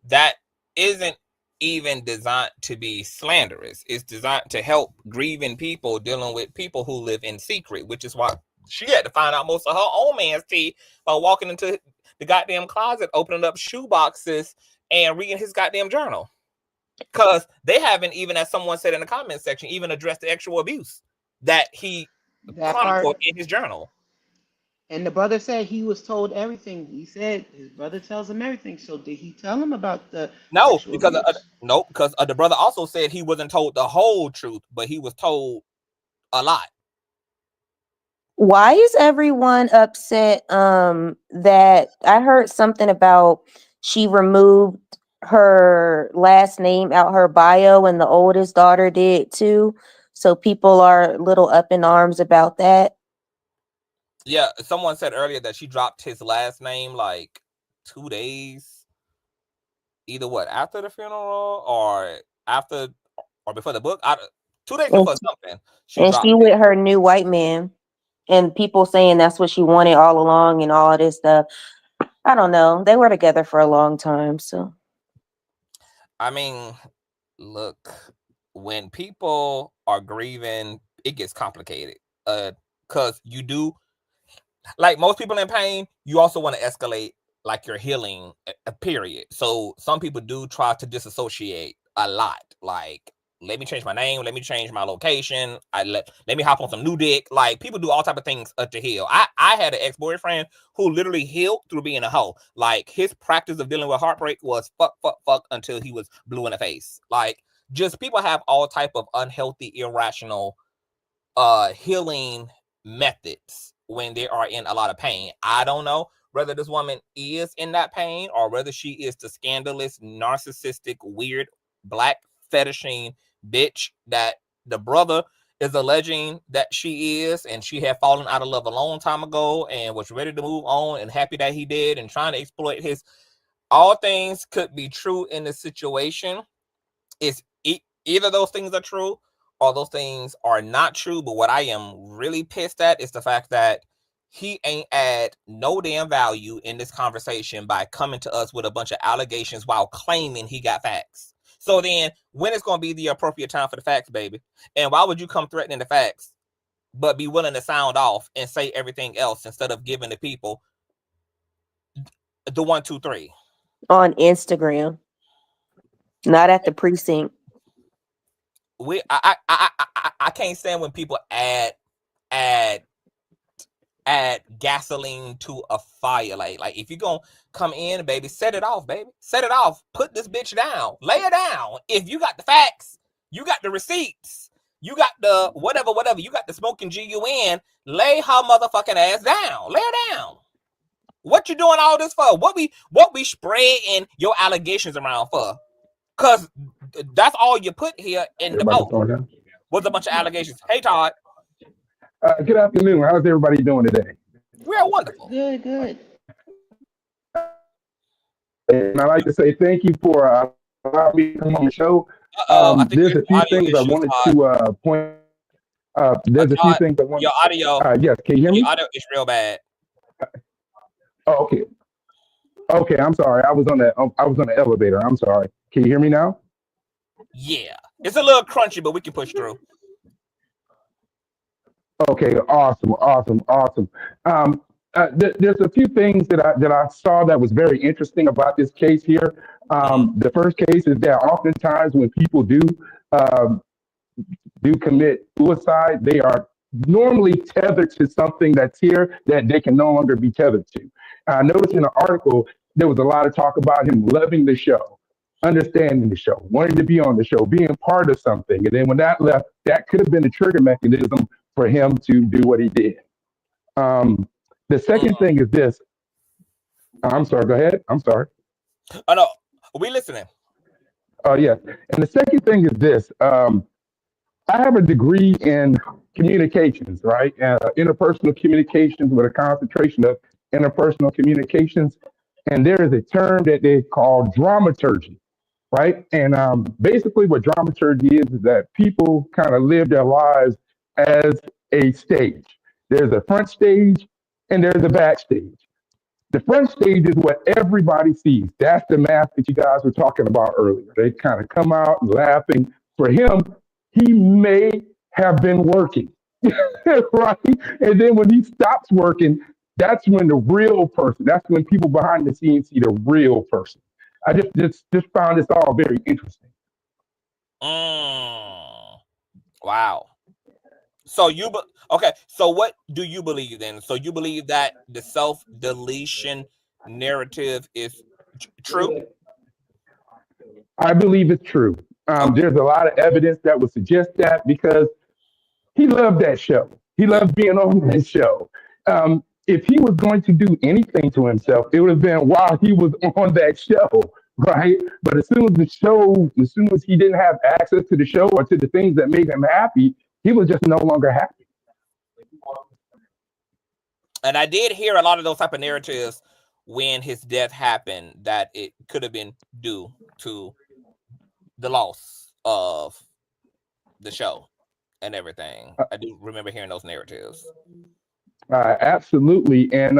that isn't even designed to be slanderous. It's designed to help grieving people dealing with people who live in secret, which is why she had to find out most of her own man's tea by walking into the goddamn closet, opening up shoe boxes and reading his goddamn journal. Because they haven't even, as someone said in the comment section, even addressed the actual abuse that he chronicled in his journal. And the brother said he was told everything. He said his brother tells him everything. So did he tell him about the No, because the brother also said he wasn't told the whole truth, but he was told a lot. why is everyone upset that I heard something about she removed her last name out her bio, and the oldest daughter did too? So people are a little up in arms about that. Yeah, someone said earlier that she dropped his last name like 2 days, either after the funeral or after or before the book. 2 days before something. She with her new white man, and people saying that's what she wanted all along and all of this stuff. I don't know. They were together for a long time, so. I mean, look, when people are grieving, it gets complicated. Because you do, like most people in pain, you also want to escalate like your healing, period. So some people do try to disassociate a lot. Like, let me change my name, let me change my location, let me hop on some new dick. Like, people do all type of things to heal. I had an ex-boyfriend who literally healed through being a hoe. Like, his practice of dealing with heartbreak was fuck until he was blue in the face. Like, just people have all type of unhealthy, irrational healing methods when they are in a lot of pain. I don't know whether this woman is in that pain or whether she is the scandalous, narcissistic, weird, black fetishing bitch that the brother is alleging that she is, and she had fallen out of love a long time ago and was ready to move on and happy that he did and trying to exploit his. All things could be true in this situation. It's either those things are true or those things are not true. But what I am really pissed at is the fact that he ain't add no damn value in this conversation by coming to us with a bunch of allegations while claiming he got facts. So then when is going to be the appropriate time for the facts, baby? And why would you come threatening the facts, but be willing to sound off and say everything else instead of giving the people the 1, 2, 3 on Instagram, not at the precinct? I can't stand when people add gasoline to a fire. Like if you're gonna come in, baby, set it off, baby. Set it off. Put this bitch down. Lay it down. If you got the facts, you got the receipts, you got the whatever, you got the smoking GUN, lay her motherfucking ass down. Lay her down. What you doing all this for? What we spreading your allegations around for? Because that's all you put here in the post was a bunch of allegations. Hey, Todd. Good afternoon. How's everybody doing today? We're wonderful. Good. And I'd like to say thank you for allowing me to come on the show. There's a few things I wanted to point. There's a few things I want. Your audio. Yes, can you hear me? Your audio is real bad. Oh, okay. Okay, I'm sorry. I was on the elevator. I'm sorry. Can you hear me now? Yeah, it's a little crunchy, but we can push through. Okay, awesome. There's a few things that I saw that was very interesting about this case here. The first case is that oftentimes when people do commit suicide, they are normally tethered to something that's here that they can no longer be tethered to. I noticed in the article there was a lot of talk about him loving the show, understanding the show, wanting to be on the show, being part of something, and then when that left, that could have been a trigger mechanism for him to do what he did. The second thing is this. I'm sorry. Go ahead. I'm sorry. Oh no, we listening. Oh yeah. And the second thing is this. I have a degree in communications, right? Interpersonal communications with a concentration of interpersonal communications. And there is a term that they call dramaturgy, right? And basically what dramaturgy is that people kind of live their lives as a stage. There's a front stage and there's a backstage. The front stage is what everybody sees. That's the mask that you guys were talking about earlier. They kind of come out laughing. For him, he may have been working, right? And then when he stops working, that's when the real person, that's when people behind the scenes see the real person. I just found this all very interesting. Wow. So okay. So what do you believe then? So you believe that the self-deletion narrative is true? I believe it's true. There's a lot of evidence that would suggest that because he loved that show. He loved being on that show. If he was going to do anything to himself, it would have been while he was on that show, right? But as soon as he didn't have access to the show or to the things that made him happy, he was just no longer happy. And I did hear a lot of those type of narratives when his death happened, that it could have been due to the loss of the show and everything. I do remember hearing those narratives. Absolutely. And,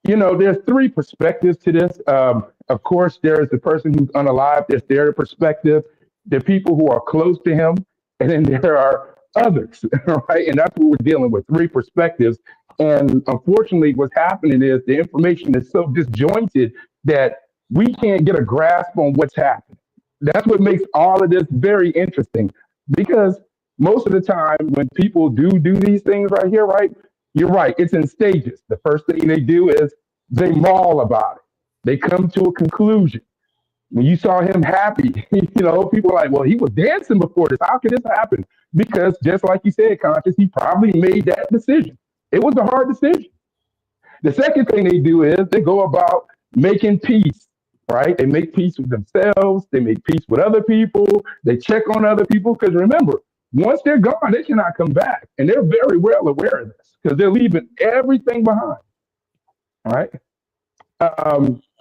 there's three perspectives to this. Of course, there's the person who's unalive. There's their perspective. The people who are close to him. And then there are others, right? And that's what we're dealing with, three perspectives. And unfortunately, what's happening is the information is so disjointed that we can't get a grasp on what's happening. That's what makes all of this very interesting, because most of the time when people do these things right here, right, you're right, it's in stages. The first thing they do is they maul about it. They come to a conclusion. When you saw him happy, people are like, well, he was dancing before this. How could this happen? Because just like you said, Conscious, he probably made that decision. It was a hard decision. The second thing they do is they go about making peace, right? They make peace with themselves. They make peace with other people. They check on other people. Because remember, once they're gone, they cannot come back. And they're very well aware of this because they're leaving everything behind, all right?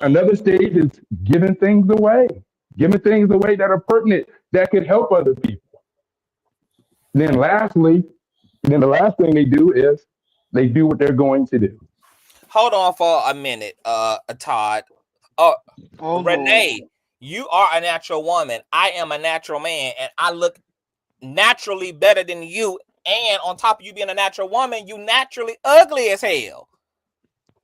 Another stage is giving things away that are pertinent, that could help other people. Then lastly, the last thing they do is they do what they're going to do. Hold on for a minute, Todd. Renee, you are a natural woman. I am a natural man, and I look naturally better than you. And on top of you being a natural woman, you naturally ugly as hell.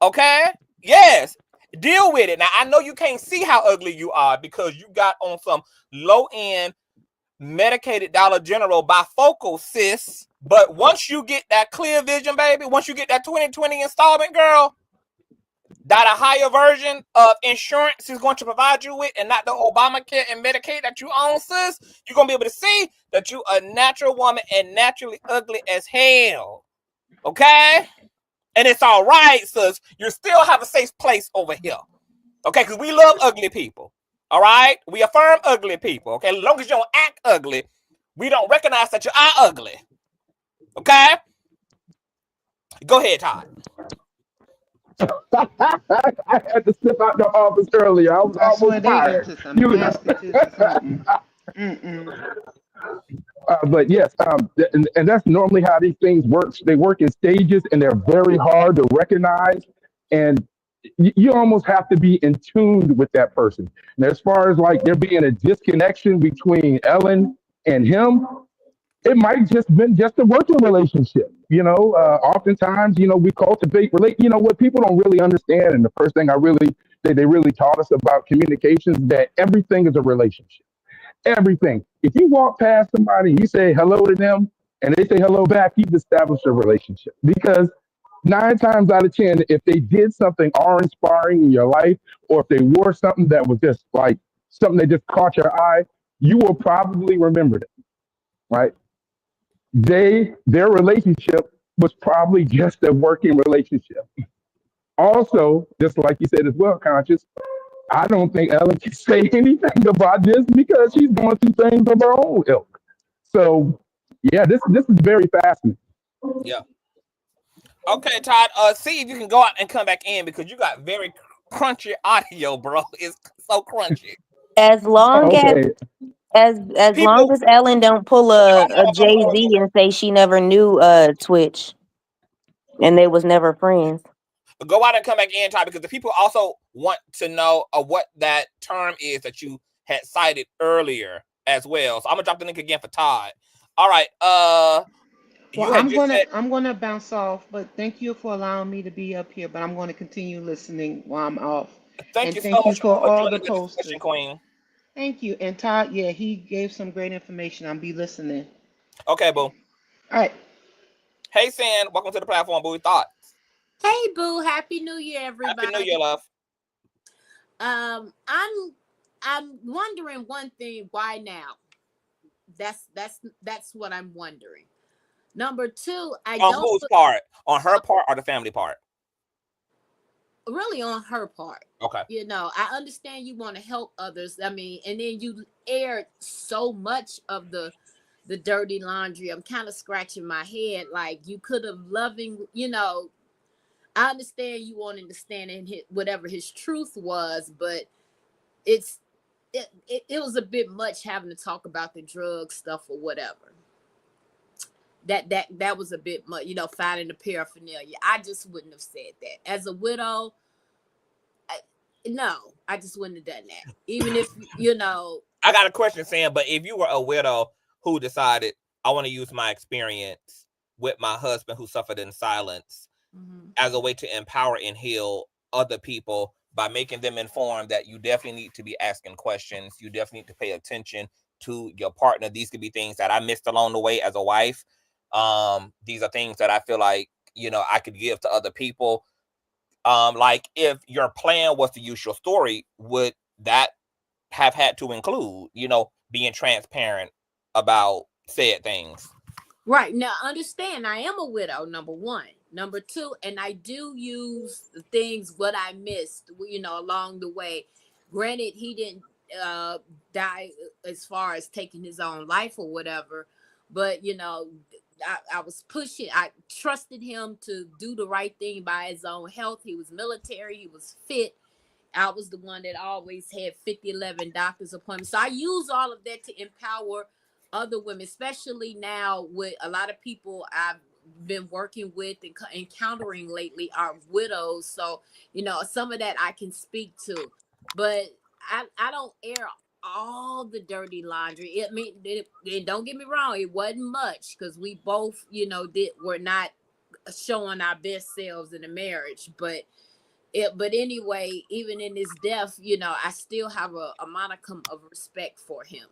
Okay? Yes. Deal with it. Now, I know you can't see how ugly you are because you got on some low-end medicated Dollar General bifocal, sis. But once you get that clear vision, baby, once you get that 2020 installment, girl, that a higher version of insurance is going to provide you with, and not the Obamacare and Medicaid that you own, sis, you're going to be able to see that you a natural woman and naturally ugly as hell. Okay? And it's all right, sis. You still have a safe place over here. Okay? Because we love ugly people. All right? We affirm ugly people. Okay? As long as you don't act ugly, we don't recognize that you are ugly. Okay? Go ahead, Todd. I had to step out the office earlier. I was almost fired. But yes, and that's normally how these things work. They work in stages, and they're very hard to recognize. And you almost have to be in tune with that person. And as far as like there being a disconnection between Ellen and him, It might been just a working relationship. Oftentimes, we cultivate what people don't really understand. And the first thing they really taught us about communications, that everything is a relationship. Everything. If you walk past somebody, you say hello to them, and they say hello back, you've established a relationship. Because 9 times out of 10, if they did something awe-inspiring in your life, or if they wore something that was just like something that just caught your eye, you will probably remember it, right? Their relationship was probably just a working relationship. Also, just like you said as well, Conscious, I don't think Ellen can say anything about this because she's going through things of her own ilk. So, yeah, this is very fascinating. Yeah. Okay, Todd. See if you can go out and come back in because you got very crunchy audio, bro. It's so crunchy. As long Okay. as long People, as Ellen don't pull a Jay-Z and say she never knew Twitch and they was never friends. go out and come back in, Todd, because the people also want to know what that term is that you had cited earlier as well. So I'm gonna drop the link again for Todd. All right. Well, I'm gonna bounce off, but thank you for allowing me to be up here. But I'm going to continue listening while I'm off. Thank And you so thank you much for for all the joining the discussion, posters. Queen. Thank you. And Todd, yeah, he gave some great information. I'll be listening. Okay, boo. All right. Hey, San, welcome to the platform, boo. Thoughts? Hey, boo! Happy New Year, Happy New everybody. Year, love. I'm wondering one thing. Why now? That's what I'm wondering. Number two, I On don't whose part? On her part or the family part? really on her part. Okay. I understand you want to help others. I mean, and then you aired so much of the dirty laundry. I'm kind of scratching my head. Like you could have I understand you wanting to stand in whatever his truth was, but it was a bit much having to talk about the drug stuff or whatever. That was a bit much, finding the paraphernalia. I just wouldn't have said that. As a widow, I just wouldn't have done that. Even if, I got a question, Sam, but if you were a widow who decided, I want to use my experience with my husband who suffered in silence as a way to empower and heal other people by making them informed that you definitely need to be asking questions. You definitely need to pay attention to your partner. These could be things that I missed along the way as a wife. These are things that I feel like, I could give to other people. Like if your plan was to use your story, would that have had to include, being transparent about said things? right. Now, understand, I am a widow, number one. Number two, and I do use the things, what I missed, along the way. Granted, he didn't die as far as taking his own life or whatever, but, I was pushing. I trusted him to do the right thing by his own health. He was military. He was fit. I was the one that always had 11 doctor's appointments. So I use all of that to empower other women, especially now with a lot of people I've been working with and encountering lately are widows. So, some of that I can speak to, but I don't air all the dirty laundry. Don't get me wrong, it wasn't much because we both, were not showing our best selves in the marriage, but anyway, even in his death, I still have a modicum of respect for him.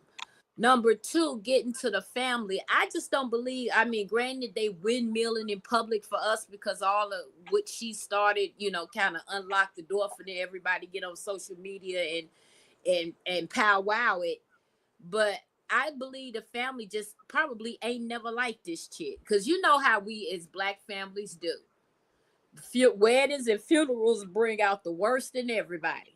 Number two, getting to the family. I just don't believe, granted, they windmilling in public for us because all of what she started, kind of unlocked the door for everybody to get on social media and powwow it. But I believe the family just probably ain't never liked this chick. Because you know how we as Black families do. Weddings and funerals bring out the worst in everybody.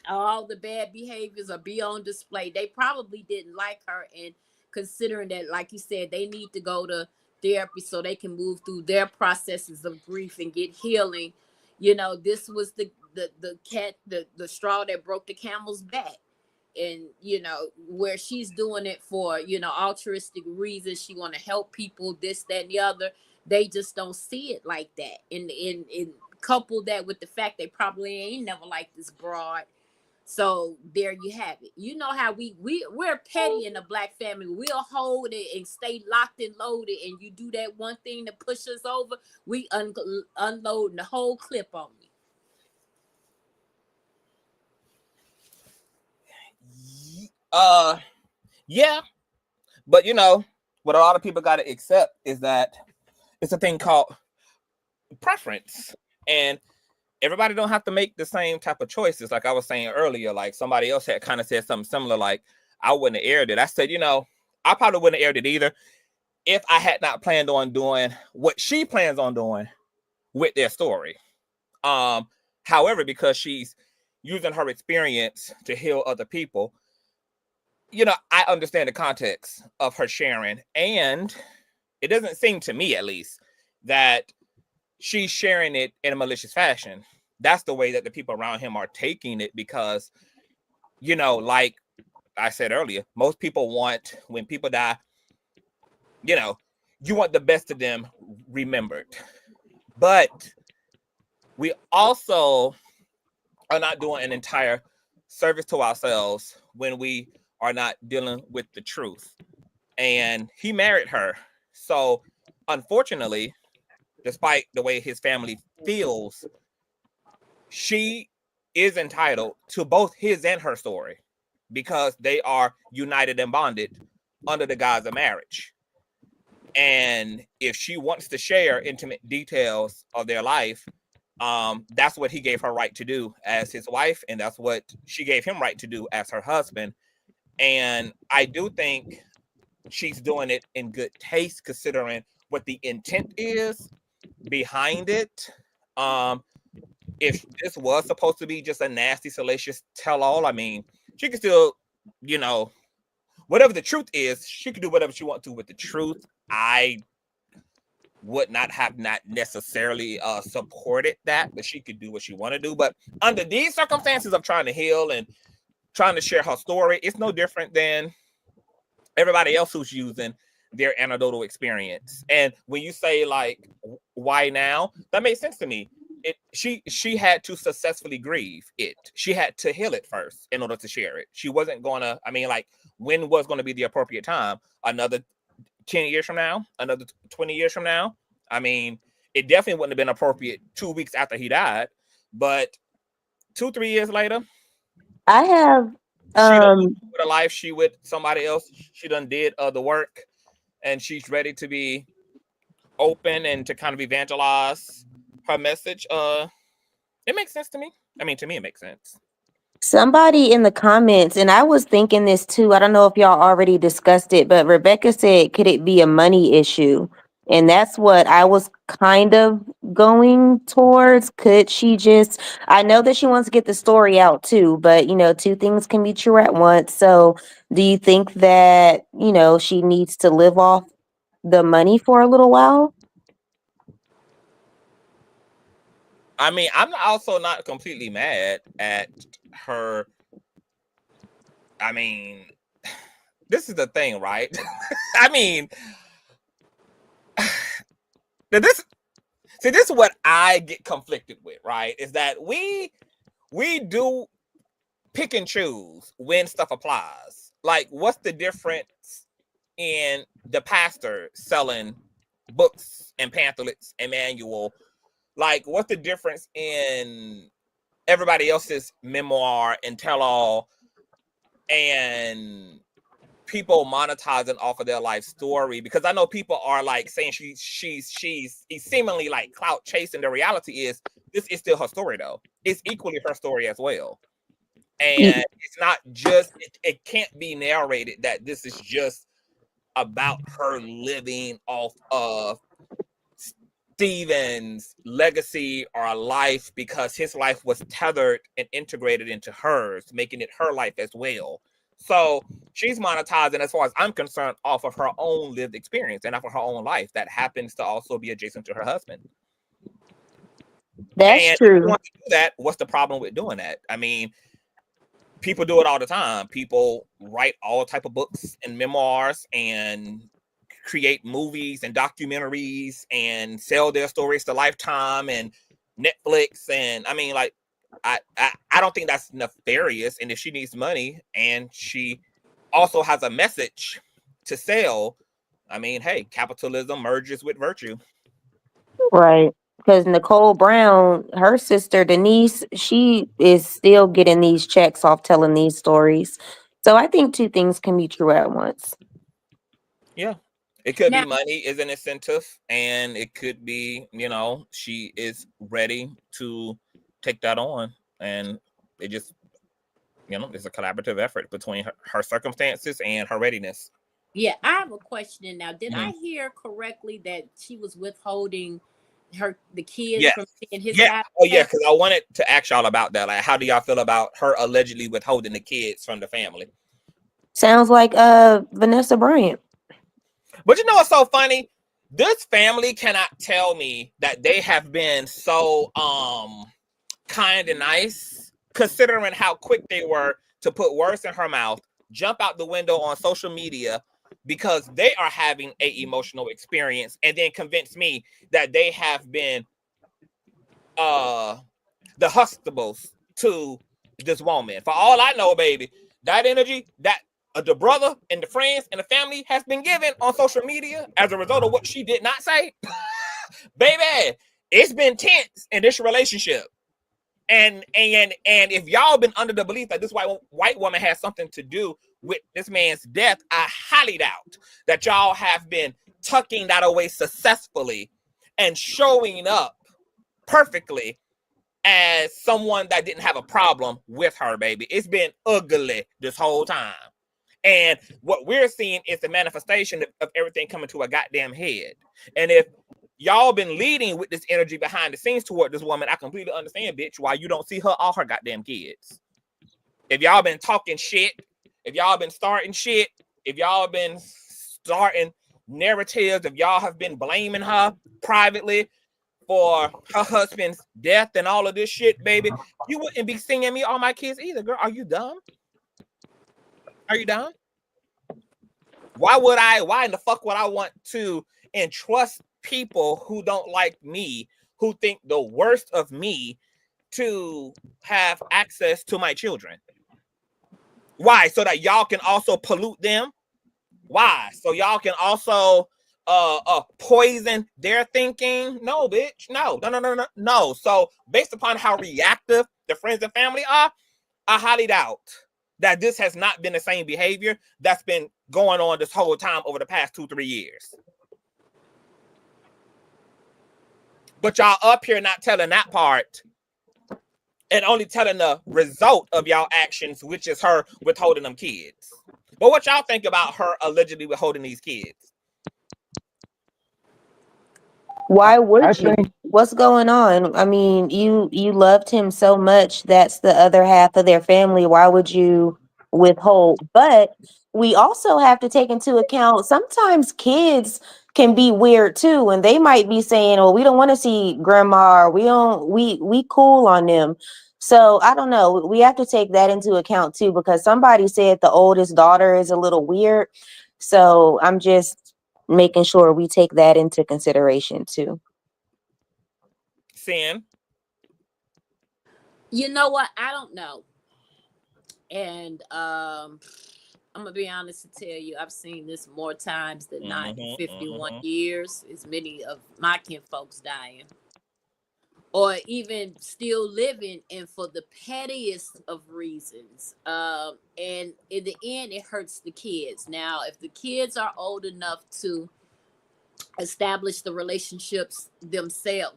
All the bad behaviors are be on display. They probably didn't like her, and considering that, like you said, they need to go to therapy so they can move through their processes of grief and get healing. This was the straw that broke the camel's back. And where she's doing it for altruistic reasons, she want to help people, this, that, and the other. They just don't see it like that. And couple that with the fact they probably ain't never liked this broad. So there you have it. You know how we're petty in the Black family. We'll hold it and stay locked and loaded, and you do that one thing to push us over, we unload the whole clip on you. Yeah, but you know what a lot of people got to accept is that it's a thing called preference, and everybody don't have to make the same type of choices. Like I was saying earlier, like somebody else had kind of said something similar, like I wouldn't have aired it. I said, you know, I probably wouldn't have aired it either if I had not planned on doing what she plans on doing with their story. However, because she's using her experience to heal other people, you know, I understand the context of her sharing, and it doesn't seem to me, at least, that she's sharing it in a malicious fashion. That's the way that the people around him are taking it, because, you know, like I said earlier, most people want, when people die, you know, you want the best of them remembered. But we also are not doing an entire service to ourselves when we are not dealing with the truth. And he married her. So unfortunately, despite the way his family feels, she is entitled to both his and her story, because they are united and bonded under the guise of marriage. And if she wants to share intimate details of their life, that's what he gave her right to do as his wife, and that's what she gave him right to do as her husband. And I do think she's doing it in good taste, considering what the intent is behind it. If this was supposed to be just a nasty, salacious tell-all, I mean, she can still, you know, whatever the truth is, she can do whatever she wants to with the truth. I would not necessarily supported that, but she could do what she want to do. But under these circumstances of trying to heal and trying to share her story, it's no different than everybody else who's using their anecdotal experience. And when you say, like, why now, that makes sense to me. She had to successfully grieve it. She had to heal it first in order to share it. She wasn't gonna, I mean, like, when was going to be the appropriate time? Another 10 years from now? Another 20 years from now? I mean, it definitely wouldn't have been appropriate 2 weeks after he died, but 2-3 years later, I have she done with a life, she with somebody else, she done did the work, and she's ready to be open and to kind of evangelize her message. It makes sense to me. I mean, to me, it makes sense. somebody in the comments, and I was thinking this too. I don't know if y'all already discussed it, but Rebecca said, could it be a money issue? And that's what I was kind of going towards. Could she just, I know that she wants to get the story out too, but you know, two things can be true at once. So do you think that, you know, she needs to live off the money for a little while? I mean, I'm also not completely mad at her. I mean, this is the thing, right? I mean, this is what I get conflicted with, right? Is that we do pick and choose when stuff applies. Like, what's the difference in the pastor selling books and pamphlets and manual? Like, what's the difference in everybody else's memoir and tell-all and people monetizing off of their life story? Because I know people are like saying she's seemingly like clout chasing. The reality is this is still her story, though. It's equally her story as well. And it's not just, it can't be narrated that this is just about her living off of Stephen's legacy or life, because his life was tethered and integrated into hers, making it her life as well. So she's monetizing, as far as I'm concerned, off of her own lived experience and off of her own life that happens to also be adjacent to her husband. That's and true. If you want to do that, what's the problem with doing that? I mean, people do it all the time. People write all type of books and memoirs and create movies and documentaries and sell their stories to Lifetime and Netflix. And I mean, like, I don't think that's nefarious. And if she needs money and she also has a message to sell, I mean, hey, capitalism merges with virtue. Right. Because Nicole Brown, her sister Denise, she is still getting these checks off telling these stories. So I think two things can be true at once. Yeah. It could Now, be money is an incentive, and it could be, you know, she is ready to take that on. And it just, you know, it's a collaborative effort between her circumstances and her readiness. yeah, I have a question now. Did I Mhm. hear correctly that she was withholding the kids Yes. from seeing his Yeah. side? Oh, yeah. Because I wanted to ask y'all about that. Like, how do y'all feel about her allegedly withholding the kids from the family? Sounds like Vanessa Bryant. But you know what's so funny? This family cannot tell me that they have been so kind and nice, considering how quick they were to put words in her mouth, jump out the window on social media because they are having a emotional experience, and then convince me that they have been the Huxtables to this woman. For all I know, baby, that energy that the brother and the friends and the family has been given on social media as a result of what she did not say, baby, it's been tense in this relationship. And if y'all been under the belief that this white woman has something to do with this man's death, I highly doubt that y'all have been tucking that away successfully and showing up perfectly as someone that didn't have a problem with her, baby. It's been ugly this whole time. And what we're seeing is the manifestation of everything coming to a goddamn head. And if y'all been leading with this energy behind the scenes toward this woman, I completely understand, bitch, why you don't see her all her goddamn kids. If y'all been talking shit, if y'all been starting shit, if y'all been starting narratives, if y'all have been blaming her privately for her husband's death and all of this shit, baby, you wouldn't be singing me all my kids either, girl. Are you dumb? Are you dumb? Why in the fuck would I want to entrust people who don't like me, who think the worst of me, to have access to my children? Why? So that y'all can also pollute them? Why? So y'all can also poison their thinking? No, bitch. No. So based upon how reactive the friends and family are, I highly doubt that this has not been the same behavior that's been going on this whole time over the past 2-3 years. But y'all up here not telling that part and only telling the result of y'all actions, which is her withholding them kids. But what y'all think about her allegedly withholding these kids? Why would I you? think What's going on? I mean, you loved him so much. That's the other half of their family. Why would you withhold? But we also have to take into account sometimes kids can be weird too, and they might be saying, "Oh, we don't want to see grandma. Or we cool on them." So I don't know. We have to take that into account too, because somebody said the oldest daughter is a little weird. So I'm just making sure we take that into consideration too. Sin. You know what? I don't know. And I'm gonna be honest to tell you, I've seen this more times than not in 51 years. As many of my kin folks dying, or even still living, and for the pettiest of reasons. And in the end, it hurts the kids. Now, if the kids are old enough to establish the relationships themselves,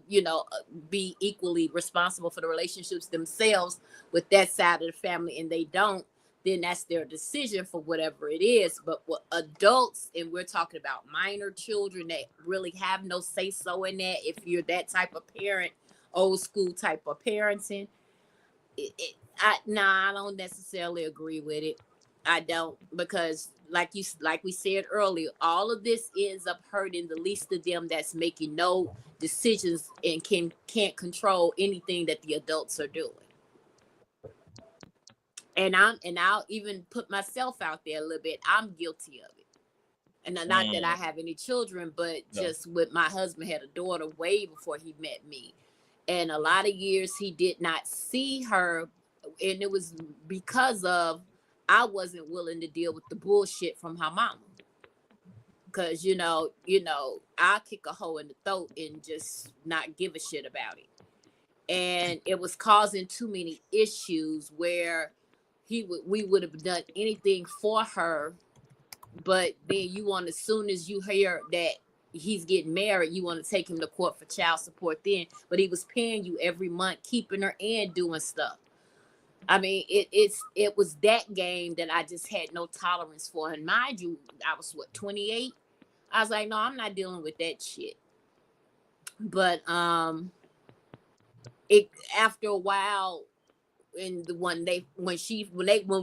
be equally responsible for the relationships themselves with that side of the family, and they don't, then that's their decision for whatever it is. But with adults, and we're talking about minor children that really have no say so in that, if you're that type of parent, old school type of parenting, I don't necessarily agree with it. I don't, because like we said earlier, all of this ends up hurting the least of them that's making no decisions and can't control anything that the adults are doing. And I'll even put myself out there a little bit. I'm guilty of it. And not that I have any children, but just with my husband had a daughter way before he met me. And a lot of years he did not see her, and it was because of I wasn't willing to deal with the bullshit from her mama. Cause I'll kick a hole in the throat and just not give a shit about it. And it was causing too many issues where we would have done anything for her, but then as soon as you hear that he's getting married, you want to take him to court for child support then. But he was paying you every month, keeping her and doing stuff. I mean, it was that game that I just had no tolerance for. And mind you, I was 28. I was like, no, I'm not dealing with that shit. But after a while, when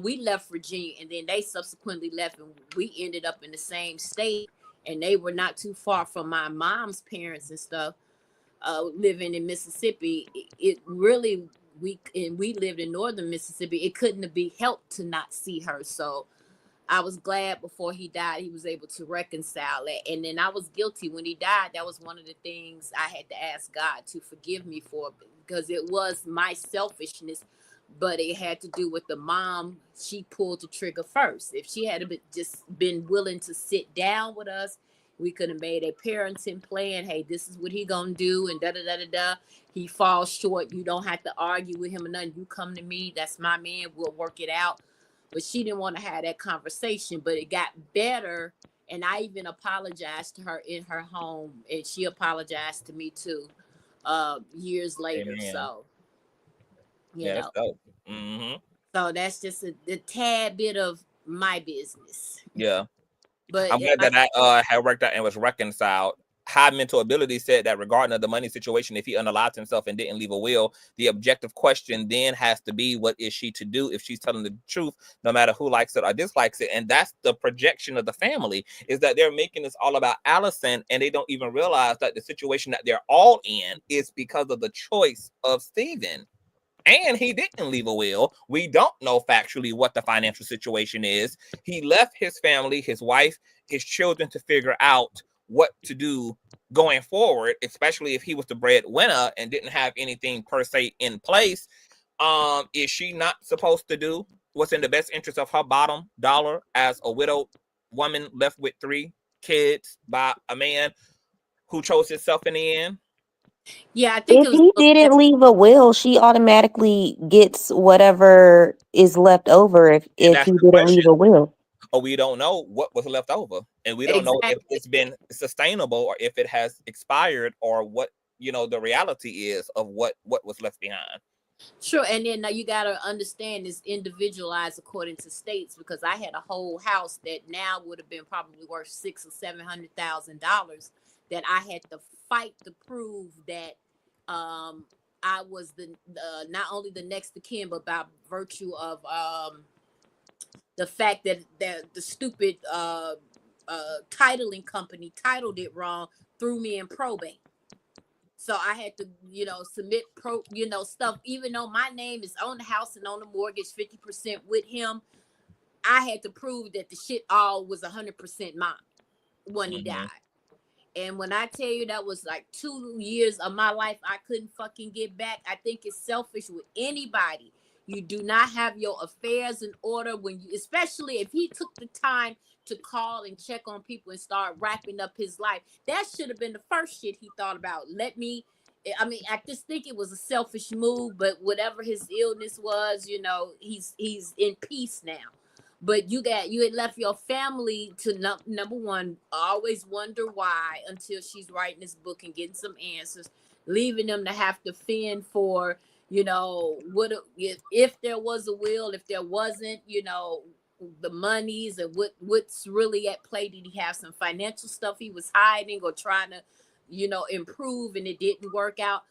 we left Virginia, and then they subsequently left, and we ended up in the same state, and they were not too far from my mom's parents and stuff, living in Mississippi. It really we lived in northern Mississippi. It couldn't be helped to not see her. So I was glad before he died, he was able to reconcile it. And then I was guilty when he died. That was one of the things I had to ask God to forgive me for, because it was my selfishness, but it had to do with the mom. She pulled the trigger first. If she had just been willing to sit down with us, we could have made a parenting plan. Hey, this is what he gonna do, and da-da-da-da-da. He falls short. You don't have to argue with him or nothing. You come to me. That's my man. We'll work it out. But she didn't want to have that conversation, but it got better. And I even apologized to her in her home, and she apologized to me too, years later. Amen. So, That's dope. Mm-hmm. So that's just a tad bit of my business. Yeah. But I'm glad that I had worked out and was reconciled. High mental ability said that regarding of the money situation, if he unalives himself and didn't leave a will, the objective question then has to be, what is she to do if she's telling the truth, no matter who likes it or dislikes it? And that's the projection of the family, is that they're making this all about Alison, and they don't even realize that the situation that they're all in is because of the choice of Stephen. And he didn't leave a will. We don't know factually what the financial situation is. He left his family, his wife, his children to figure out what to do going forward, especially if he was the breadwinner and didn't have anything per se in place. Is she not supposed to do what's in the best interest of her bottom dollar as a widowed woman left with 3 kids by a man who chose himself in the end? Yeah, I think if he didn't leave a will, she automatically gets whatever is left over if he didn't leave a will. Or we don't know what was left over, and we don't know if it's been sustainable or if it has expired, or what the reality is of what was left behind. Sure. And then now you got to understand it's individualized according to states, because I had a whole house that now would have been probably worth $600,000 or $700,000 that I had to fight to prove that I was the not only the next of kin, but by virtue of the fact that the stupid titling company titled it wrong, threw me in probate. So I had to, submit stuff, even though my name is on the house and on the mortgage 50% with him. I had to prove that the shit all was 100% mine when he died. And when I tell you that was like 2 years of my life I couldn't fucking get back, I think it's selfish with anybody. You do not have your affairs in order especially if he took the time to call and check on people and start wrapping up his life. That should have been the first shit he thought about. I just think it was a selfish move, but whatever his illness was, he's in peace now. But you had left your family to number one, always wonder why, until she's writing this book and getting some answers, leaving them to have to fend for, what if there was a will, if there wasn't, the monies, and what's really at play. Did he have some financial stuff he was hiding or trying to, improve, and it didn't work out?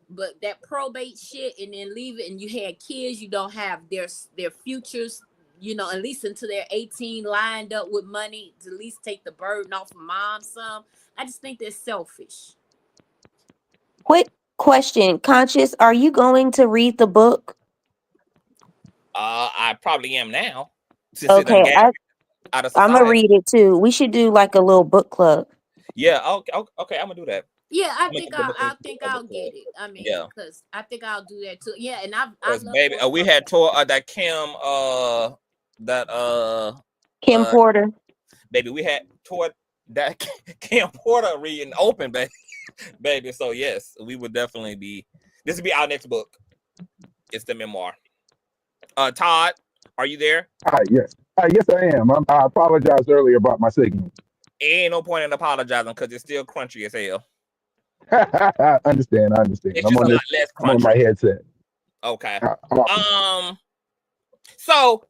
But that probate shit, and then leave it, and you had kids, you don't have their futures, at least until they're 18, lined up with money to at least take the burden off of mom some. I just think they're selfish. Quick question, Conscious, are you going to read the book? I probably am now. Okay, I'm gonna read it too. We should do like a little book club. Yeah, okay, I'm gonna do that. Yeah, I I'm gonna think get the book I into the think other I'll club. get it. I mean, Yeah, because I think I'll do that too. Yeah, and I because love baby, we had tore that Kim that Kim uh Porter. baby, we had tore that Kim Porter reading open, baby. So yes, we would definitely be. This would be our next book. It's the memoir. Todd, are you there? Hi, yes. Hi, yes, I am. I apologized earlier about my signal. Ain't no point in apologizing because it's still crunchy as hell. I understand. I understand. It's just a lot less I'm on my crunchy. headset. Okay. Awesome. So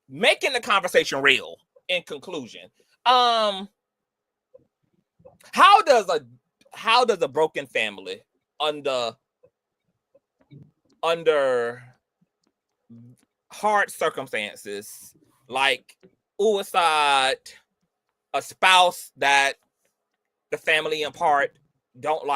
making the conversation real. In conclusion, how does a broken family under hard circumstances like suicide, a spouse that the family in part don't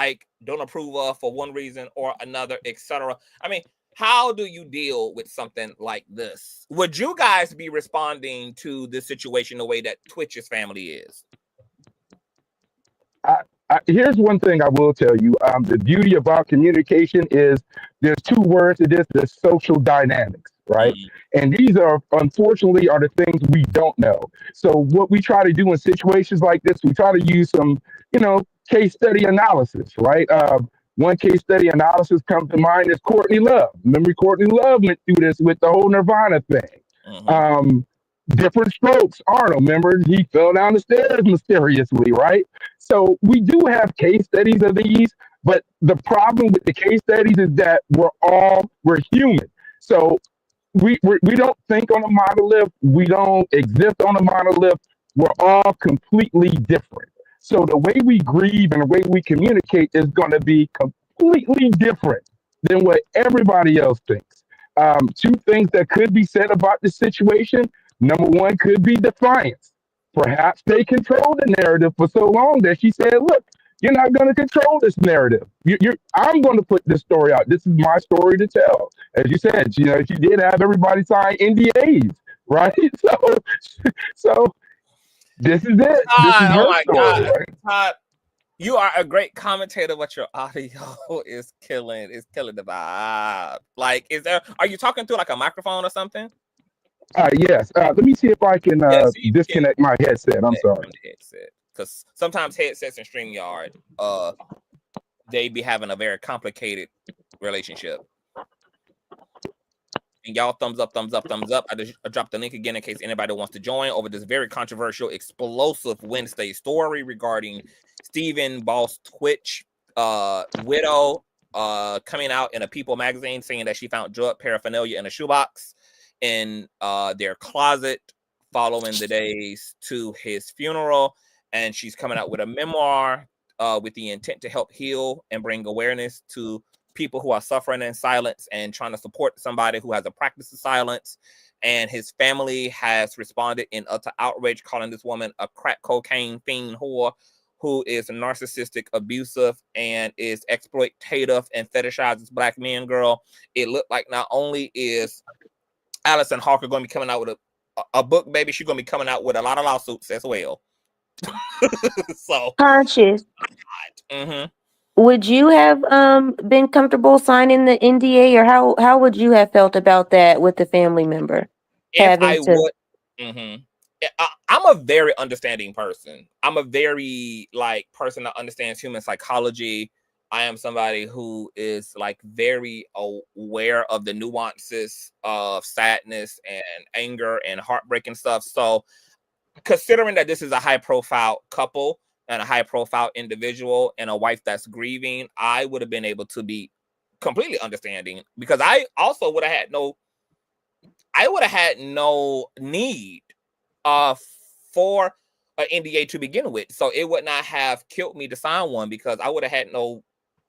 approve of for one reason or another, etc. I mean, how do you deal with something like this? Would you guys be responding to this situation the way that tWitch's family is? Here's one thing I will tell you. The beauty about communication is there's two words to this: there's social dynamics, right? And these are unfortunately are the things we don't know. So what we try to do in situations like this, we try to use some, case study analysis, right? One case study analysis comes to mind is Courtney Love. Remember, Courtney Love went through this with the whole Nirvana thing. Different strokes. Arnold, remember, he fell down the stairs mysteriously, right? So we do have case studies of these, but the problem with the case studies is that we're human. So we don't think on a monolith. We don't exist on a monolith. We're all completely different. So the way we grieve and the way we communicate is going to be completely different than what everybody else thinks. Two things that could be said about this situation. Number one could be defiance. Perhaps they controlled the narrative for so long that she said, look, you're not going to control this narrative. I'm going to put this story out. This is my story to tell. As you said, she did have everybody sign NDAs, right? So this is it. This is her story, right? Todd, you are a great commentator, but your audio is killing. It's killing the vibe. Like, are you talking through like a microphone or something? Yes. Let me see if I can disconnect my headset. I'm sorry. From the headset, because sometimes headsets and StreamYard, they be having a very complicated relationship. And y'all, thumbs up, thumbs up, thumbs up. I dropped the link again in case anybody wants to join over this very controversial, explosive Wednesday story regarding Stephen Boss Twitch widow coming out in a People magazine saying that she found drug paraphernalia in a shoebox in their closet following the days to his funeral, and she's coming out with a memoir with the intent to help heal and bring awareness to people who are suffering in silence and trying to support somebody who has a practice of silence. And his family has responded in utter outrage, calling this woman a crack cocaine fiend whore who is narcissistic, abusive, and is exploitative and fetishizes Black men. Girl, it looked like not only is Alison Holker going to be coming out with a book, baby, she's going to be coming out with a lot of lawsuits as well. So Conscious. Mm-hmm. Would you have been comfortable signing the NDA, or how would you have felt about that with the family member? If I would, I'm a very understanding person. I'm a very person that understands human psychology. I am somebody who is very aware of the nuances of sadness and anger and heartbreak and stuff. So considering that this is a high profile couple and a high profile individual and a wife that's grieving, I would have been able to be completely understanding, because I also would have had no need for an NDA to begin with. So it would not have killed me to sign one, because I would have had no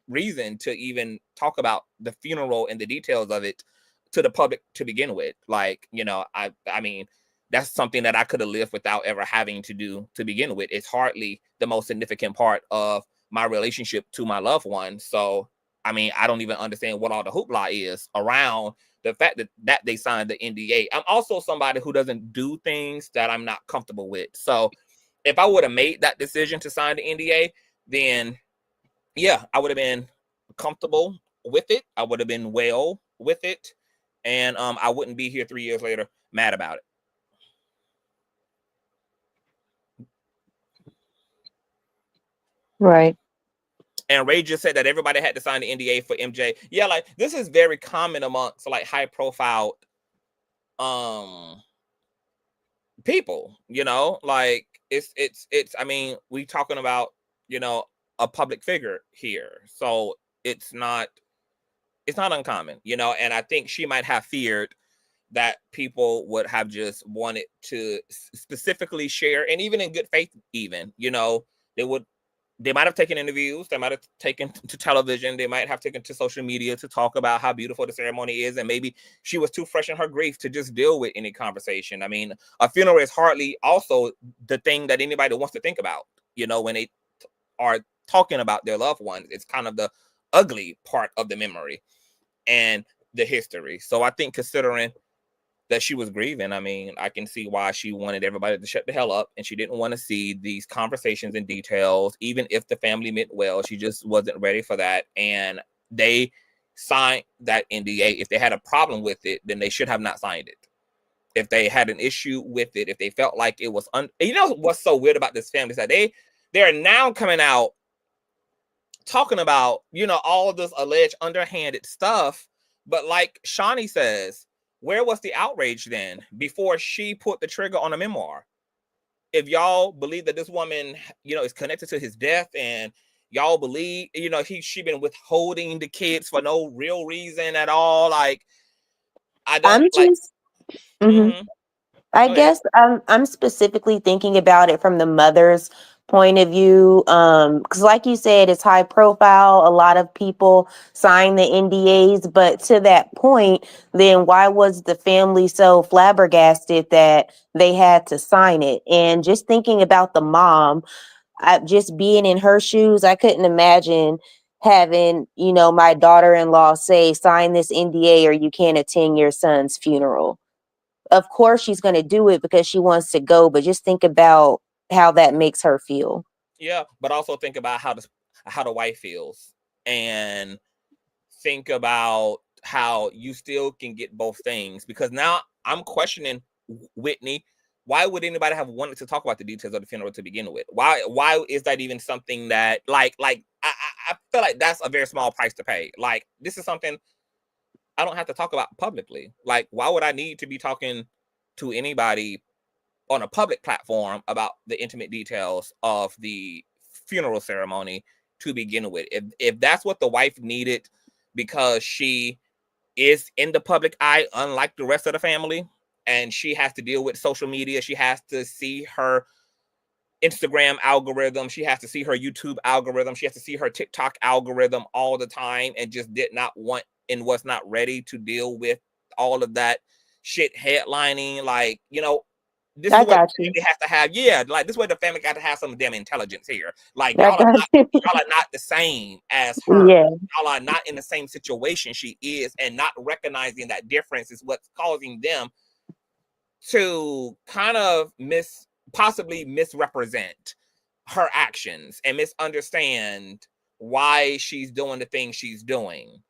reason to even talk about the funeral and the details of it to the public to begin with. I mean, that's something that I could have lived without ever having to do to begin with. It's hardly the most significant part of my relationship to my loved one. So, I mean, I don't even understand what all the hoopla is around the fact that they signed the NDA. I'm also somebody who doesn't do things that I'm not comfortable with. So if I would have made that decision to sign the NDA, then yeah, I would have been comfortable with it. I would have been well with it. And I wouldn't be here 3 years later mad about it. Right. And Ray just said that everybody had to sign the NDA for MJ. Yeah, like this is very common amongst like high profile people, you know, like it's I mean, we talking about, you know, a public figure here. So it's not uncommon, you know, and I think she might have feared that people would have just wanted to specifically share, and even in good faith, even, you know, they might have taken interviews, they might have taken to television, they might have taken to social media to talk about how beautiful the ceremony is, and maybe she was too fresh in her grief to just deal with any conversation. I mean, a funeral is hardly also the thing that anybody wants to think about, you know, when they are talking about their loved ones. It's kind of the ugly part of the memory and the history. So I think, considering that she was grieving, I mean, I can see why she wanted everybody to shut the hell up, and she didn't want to see these conversations in details, even if the family meant well. She just wasn't ready for that, and they signed that NDA. If they had a problem with it, then they should have not signed it. If they had an issue with it, if they felt like it was you know what's so weird about this family is that they're now coming out talking about, you know, all this alleged underhanded stuff, but like Shawnee says, where was the outrage then before she put the trigger on a memoir? If y'all believe that this woman, you know, is connected to his death, and y'all believe, you know, she been withholding the kids for no real reason at all, like I don't I'm like. just, mhm. I Go ahead. guess I'm specifically thinking about it from the mother's point of view. Because like you said, it's high profile. A lot of people sign the NDAs, but to that point, then why was the family so flabbergasted that they had to sign it? And just thinking about the mom, just being in her shoes, I couldn't imagine having, you know, my daughter-in-law say, sign this NDA or you can't attend your son's funeral. Of course she's going to do it because she wants to go, but just think about how that makes her feel. Yeah, but also think about how the wife feels, and think about how you still can get both things, because now I'm questioning, Whitney, why would anybody have wanted to talk about the details of the funeral to begin with? Why is that even something that like I feel like that's a very small price to pay. Like, this is something I don't have to talk about publicly. Like, why would I need to be talking to anybody on a public platform about the intimate details of the funeral ceremony to begin with? If that's what the wife needed, because she is in the public eye, unlike the rest of the family, and she has to deal with social media, she has to see her Instagram algorithm, she has to see her YouTube algorithm, she has to see her TikTok algorithm all the time, and just did not want and was not ready to deal with all of that shit headlining. Like, you know, this is I what got the you. family has to have. Yeah, like this is where the family got to have some damn intelligence here. Like, I got you. y'all are not the same as her. Yeah, Y'all are not in the same situation she is, and not recognizing that difference is what's causing them to kind of possibly misrepresent her actions and misunderstand why she's doing the things she's doing.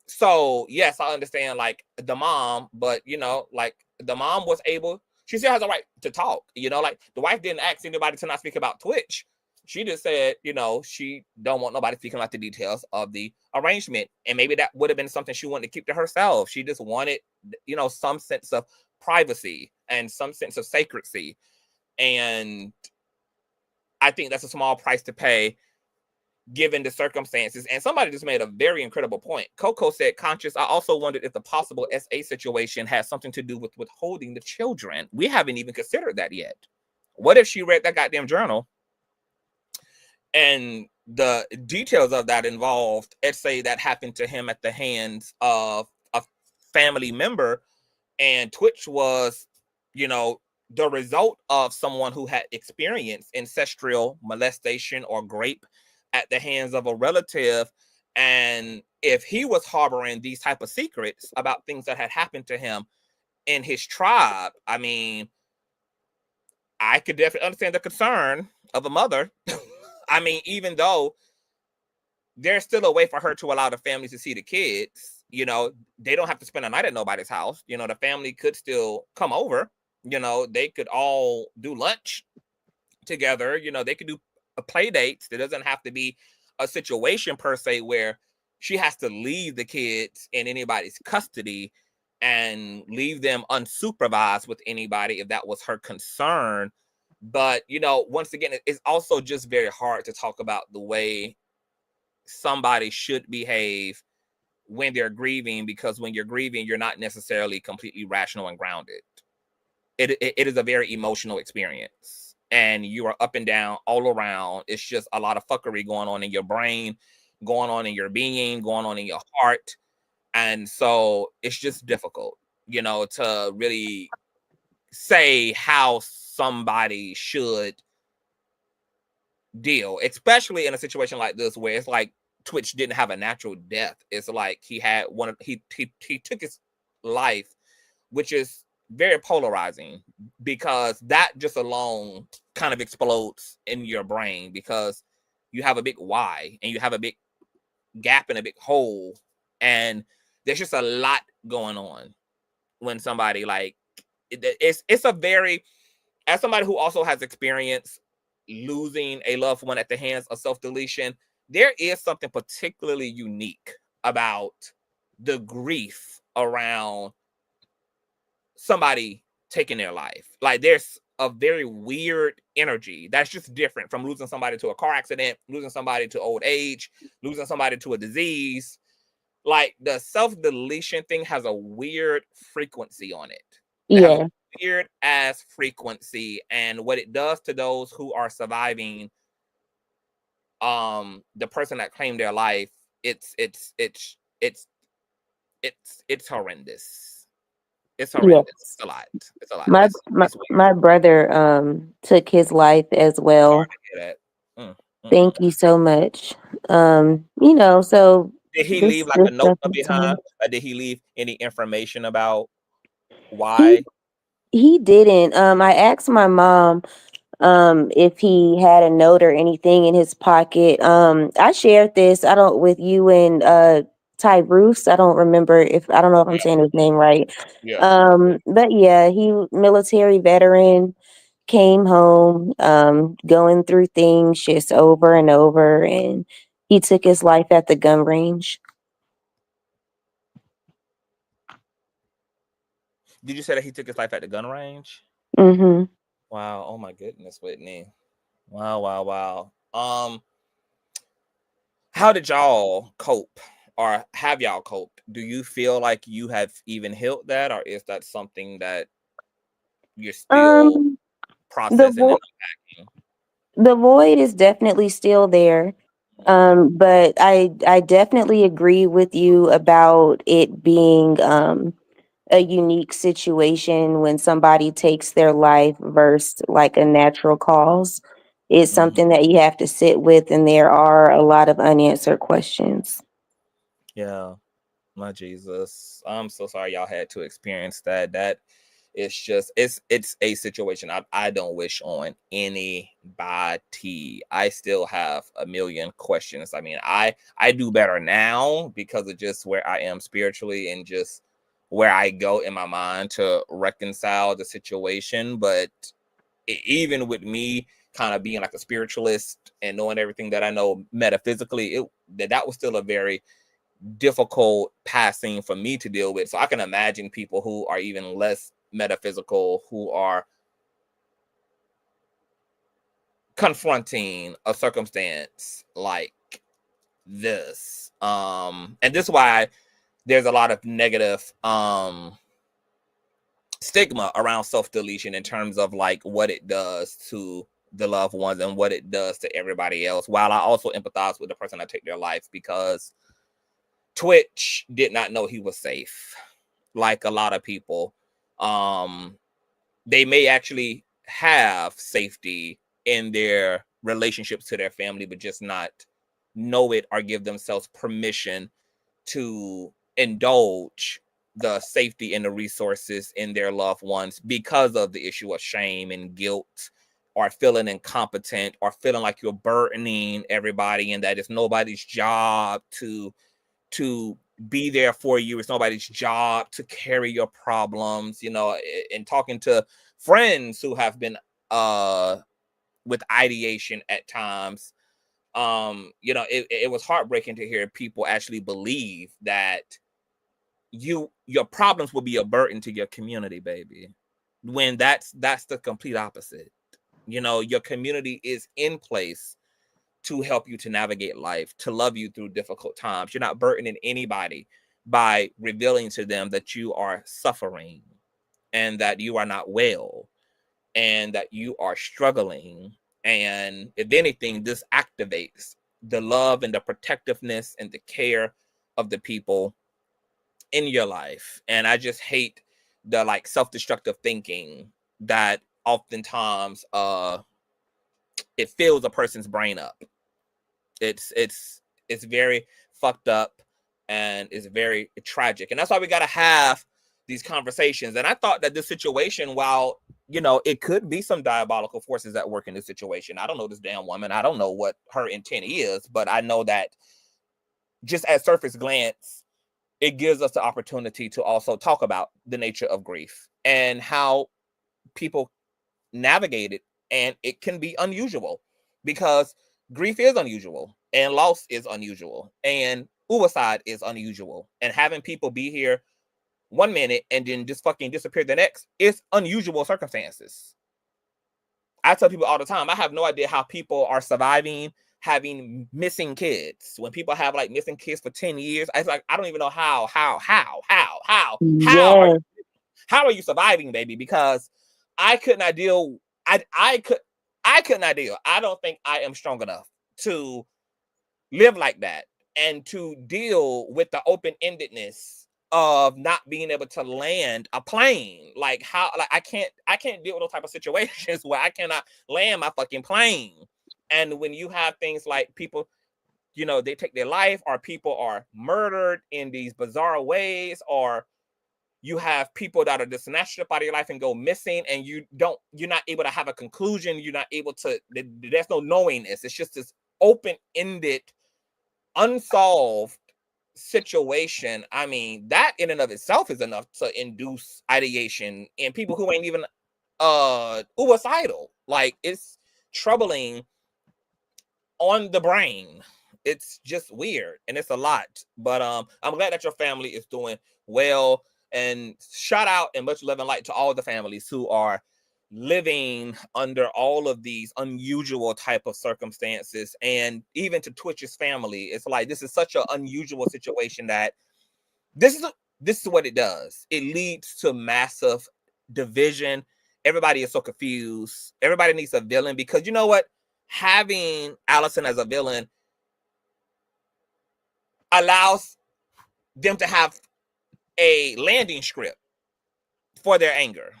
So yes, I understand like the mom, but you know, like the mom was able, she still has a right to talk, you know, like the wife didn't ask anybody to not speak about Twitch. She just said, you know, she don't want nobody speaking about the details of the arrangement. And maybe that would have been something she wanted to keep to herself. She just wanted, you know, some sense of privacy and some sense of sacredcy. And I think that's a small price to pay given the circumstances. And somebody just made a very incredible point. Coco said, Conscious, I also wondered if the possible SA situation has something to do with withholding the children. We haven't even considered that yet. What if she read that goddamn journal and the details of that involved essay that happened to him at the hands of a family member, and Twitch was, you know, the result of someone who had experienced ancestral molestation or rape at the hands of a relative. And if he was harboring these type of secrets about things that had happened to him in his tribe, I mean, I could definitely understand the concern of a mother I mean, even though there's still a way for her to allow the family to see the kids, you know, they don't have to spend a night at nobody's house. You know, the family could still come over. You know, they could all do lunch together. You know, they could do a play dates. There doesn't have to be a situation per se where she has to leave the kids in anybody's custody and leave them unsupervised with anybody if that was her concern. But, you know, once again, it's also just very hard to talk about the way somebody should behave when they're grieving, because when you're grieving, you're not necessarily completely rational and grounded. It is a very emotional experience, and you are up and down all around. It's just a lot of fuckery going on in your brain, going on in your being, going on in your heart. And so it's just difficult, you know, to really say how somebody should deal, especially in a situation like this where it's like Twitch didn't have a natural death. It's like he had he took his life, which is very polarizing, because that just alone kind of explodes in your brain, because you have a big why and you have a big gap and a big hole, and there's just a lot going on when somebody like it's a very, as somebody who also has experience losing a loved one at the hands of self-deletion, there is something particularly unique about the grief around somebody taking their life. Like, there's a very weird energy that's just different from losing somebody to a car accident, losing somebody to old age, losing somebody to a disease. Like, the self-deletion thing has a weird frequency on it. It has Yeah. a weird ass frequency, and what it does to those who are surviving the person that claimed their life, it's horrendous. It's horrendous. Yes. It's a lot. It's a lot. My It's weird. my brother took his life as Sorry well. to hear that. Thank you so much. You know, so Did he this leave like this a stuff note is behind? Did he leave any information about he why? he didn't. I asked my mom if he had a note or anything in his pocket. I shared this, I don't, with you and Tyrus. I don't remember if, I don't know if I'm saying his name right. Yeah. But yeah, he military veteran, came home, going through things just over and over, and he took his life at the gun range. Did you say that he took his life at the gun range? Mm-hmm. Wow. Oh my goodness, Whitney. Wow, wow, wow. How did y'all cope, or have y'all coped? Do you feel like you have even healed that, or is that something that you're still The processing and vo- unpacking? the void is definitely still there. But I definitely agree with you about it being a unique situation when somebody takes their life versus like a natural cause. It's something that you have to sit with, and there are a lot of unanswered questions. Yeah, my Jesus. I'm so sorry y'all had to experience that. That it's just it's a situation I don't wish on anybody. I still have a million questions. I mean, I do better now because of just where I am spiritually and just where I go in my mind to reconcile the situation. But even with me kind of being like a spiritualist and knowing everything that I know metaphysically, that was still a very difficult passing for me to deal with. So I can imagine people who are even less metaphysical, who are confronting a circumstance like this. And this is why there's a lot of negative stigma around self-deletion in terms of like what it does to the loved ones and what it does to everybody else. While I also empathize with the person that take their life, because Twitch did not know he was safe. Like a lot of people, they may actually have safety in their relationships to their family, but just not know it or give themselves permission to indulge the safety and the resources in their loved ones because of the issue of shame and guilt or feeling incompetent or feeling like you're burdening everybody and that it's nobody's job to be there for you. It's nobody's job to carry your problems, you know. And talking to friends who have been with ideation at times, you know, it was heartbreaking to hear people actually believe that your problems will be a burden to your community, baby, when that's the complete opposite. You know, your community is in place to help you to navigate life, to love you through difficult times. You're not burdening anybody by revealing to them that you are suffering and that you are not well and that you are struggling. And if anything, this activates the love and the protectiveness and the care of the people in your life. And I just hate the like self-destructive thinking that oftentimes it fills a person's brain up. It's very fucked up and it's very tragic. And that's why we got to have these conversations. And I thought that this situation, while, you know, it could be some diabolical forces at work in this situation. I don't know this damn woman. I don't know what her intent is, but I know that just at surface glance, it gives us the opportunity to also talk about the nature of grief and how people navigate it. And it can be unusual because grief is unusual and loss is unusual and suicide is unusual. And having people be here one minute and then just fucking disappear the next is unusual circumstances. I tell people all the time, I have no idea how people are surviving having missing kids. When people have like missing kids for 10 years, I like, I don't even know how Yeah. are you surviving, baby? Because I could not deal. I could not deal. I don't think I am strong enough to live like that and to deal with the open-endedness of not being able to land a plane. Like how, like I can't deal with those type of situations where I cannot land my fucking plane. And when you have things like people, you know, they take their life, or people are murdered in these bizarre ways, or you have people that are just snatched up out of your life and go missing, and you're not able to have a conclusion. You're not able to, there's no knowingness. It's just this open-ended, unsolved situation. I mean, that in and of itself is enough to induce ideation in people who ain't even suicidal. Like, it's troubling on the brain. It's just weird and it's a lot. But I'm glad that your family is doing well, and shout out and much love and light to all the families who are living under all of these unusual type of circumstances. And even to Twitch's family, it's like, this is such an unusual situation that this is what it does. It leads to massive division. Everybody is so confused. Everybody needs a villain, because you know what? Having Alison as a villain allows them to have a landing script for their anger,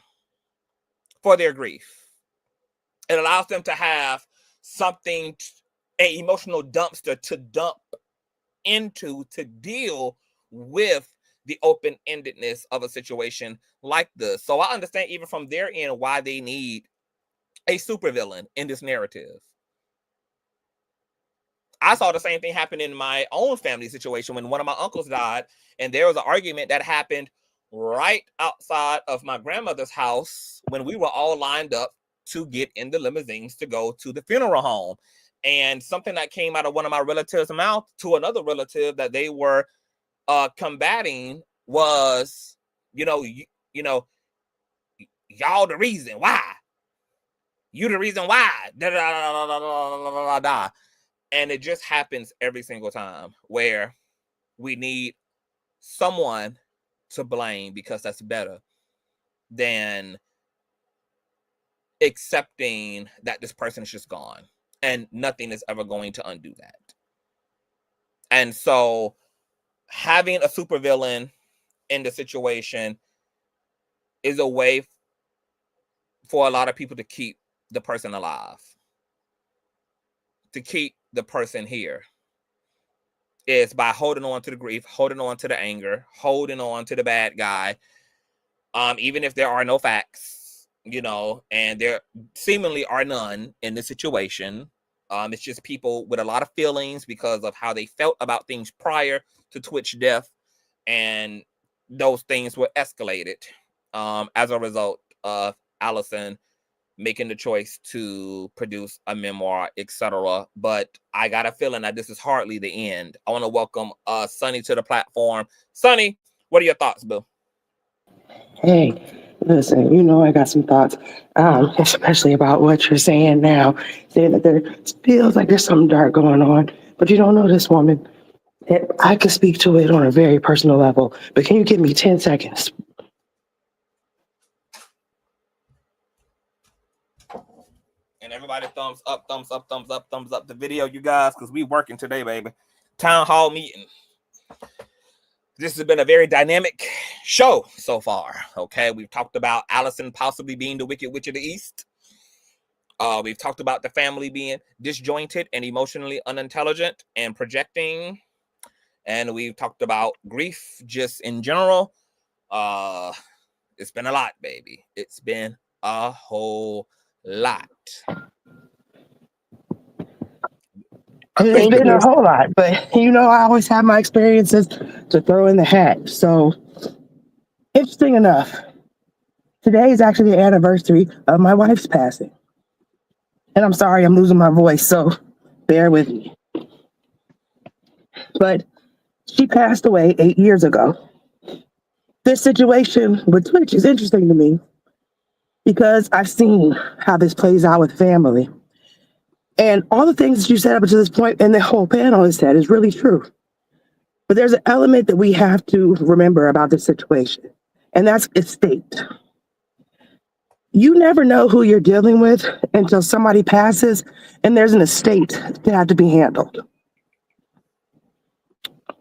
for their grief. It allows them to have something, an emotional dumpster to dump into, to deal with the open-endedness of a situation like this. So I understand even from their end why they need a supervillain in this narrative. I saw the same thing happen in my own family situation when one of my uncles died, and there was an argument that happened right outside of my grandmother's house when we were all lined up to get in the limousines to go to the funeral home. And something that came out of one of my relatives' mouth to another relative that they were combating was, y'all the reason why. You the reason why. Da, da, da, da, da, da, da. And it just happens every single time where we need someone to blame, because that's better than accepting that this person is just gone and nothing is ever going to undo that. And so having a supervillain in the situation is a way for a lot of people to keep the person alive, to keep the person here, is by holding on to the grief, holding on to the anger, holding on to the bad guy, even if there are no facts. you know, and there seemingly are none in this situation. It's just people with a lot of feelings because of how they felt about things prior to Twitch death, and those things were escalated as a result of Alison making the choice to produce a memoir, etc. But I got a feeling that this is hardly the end. I want to welcome Sonny to the platform. Sonny, what are your thoughts, Boo? Hey, listen, I got some thoughts, especially about what you're saying now, saying that there feels like there's something dark going on, but you don't know this woman. And I could speak to it on a very personal level, but can you give me 10 seconds? And everybody thumbs up, thumbs up, thumbs up, thumbs up the video, you guys, because we working today, baby. Town hall meeting. This has been a very dynamic show so far, okay? We've talked about Alison possibly being the Wicked Witch of the East. We've talked about the family being disjointed and emotionally unintelligent and projecting. And we've talked about grief just in general. It's been a lot, baby. It's been a whole lot. It's been a whole lot, but I always have my experiences to throw in the hat. So, interesting enough, today is actually the anniversary of my wife's passing. And I'm sorry, I'm losing my voice, so bear with me. But she passed away 8 years ago. This situation with Twitch is interesting to me because I've seen how this plays out with family. And all the things that you said up to this point and the whole panel has said is really true. But there's an element that we have to remember about this situation, and that's estate. You never know who you're dealing with until somebody passes and there's an estate that have to be handled.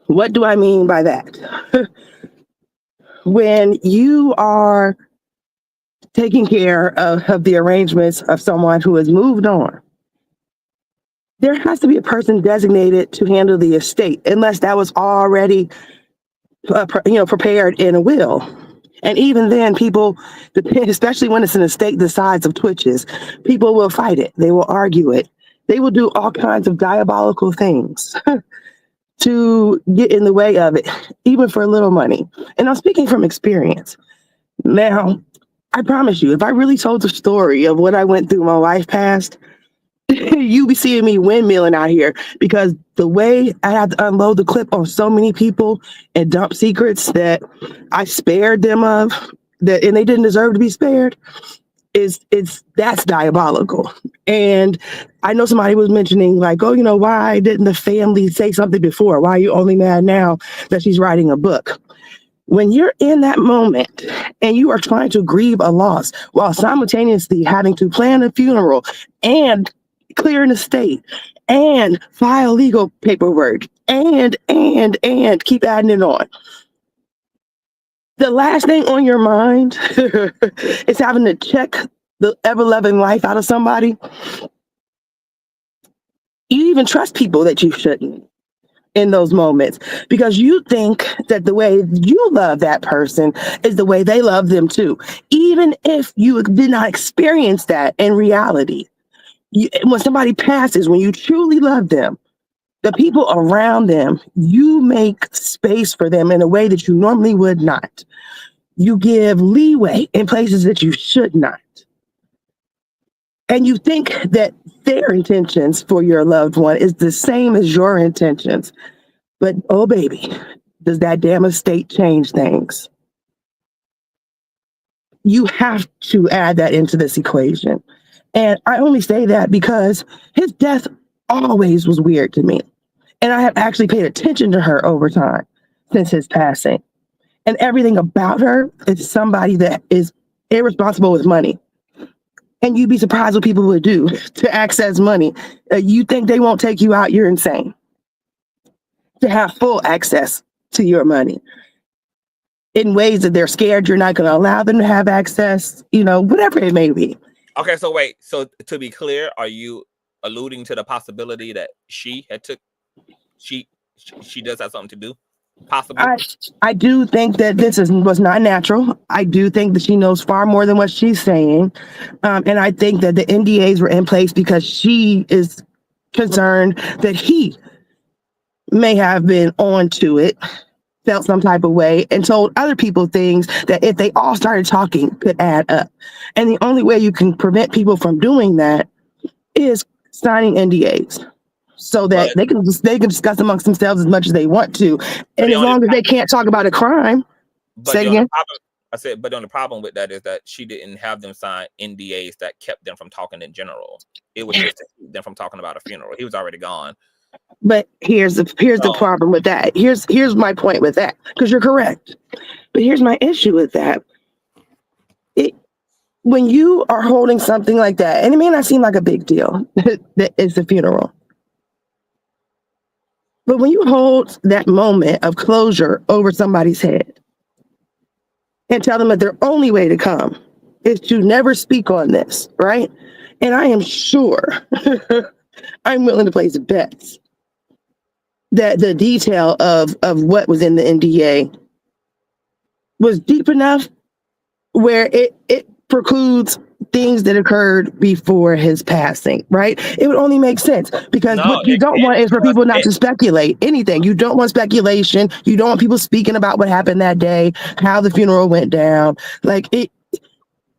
What do I mean by that? When you are taking care of the arrangements of someone who has moved on, there has to be a person designated to handle the estate, unless that was already, prepared in a will. And even then, people, especially when it's an estate the size of Twitch's, people will fight it. They will argue it. They will do all kinds of diabolical things to get in the way of it, even for little money. And I'm speaking from experience. Now, I promise you, if I really told the story of what I went through when my wife passed, you be seeing me windmilling out here, because the way I had to unload the clip on so many people and dump secrets that I spared them of, and they didn't deserve to be spared, that's diabolical. And I know somebody was mentioning like, oh, why didn't the family say something before? Why are you only mad now that she's writing a book? When you're in that moment and you are trying to grieve a loss while simultaneously having to plan a funeral and clear an estate and file legal paperwork and keep adding it on, the last thing on your mind is having to check the ever-loving life out of somebody. You even trust people that you shouldn't in those moments, because you think that the way you love that person is the way they love them too, even if you did not experience that in reality. When somebody passes, when you truly love them, the people around them, you make space for them in a way that you normally would not. You give leeway in places that you should not. And you think that their intentions for your loved one is the same as your intentions. But, oh, baby, does that damn estate change things? You have to add that into this equation. And I only say that because his death always was weird to me. And I have actually paid attention to her over time since his passing. And everything about her is somebody that is irresponsible with money. And you'd be surprised what people would do to access money. You think they won't take you out, you're insane. To have full access to your money in ways that they're scared you're not going to allow them to have access, whatever it may be. Okay, so wait. So to be clear, are you alluding to the possibility that she does have something to do? Possibly. I do think that was not natural. I do think that she knows far more than what she's saying. And I think that the NDAs were in place because she is concerned that he may have been on to it, felt some type of way, and told other people things that if they all started talking could add up. And the only way you can prevent people from doing that is signing NDAs. So that they can discuss amongst themselves as much as they want to, and as long as they can't talk about a crime. Say again. I said, but the only problem with that is that she didn't have them sign NDAs that kept them from talking in general. It was just to keep them from talking about a funeral. He was already gone. But here's the problem with that. Here's my point with that, because you're correct. But here's my issue with that. When you are holding something like that, and it may not seem like a big deal that it's a funeral. But when you hold that moment of closure over somebody's head and tell them that their only way to come is to never speak on this, right? And I am sure I'm willing to place bets that the detail of what was in the NDA was deep enough where it precludes things that occurred before his passing, right? It would only make sense because what you don't want is for people not to speculate anything. You don't want speculation. You don't want people speaking about what happened that day, how the funeral went down. Like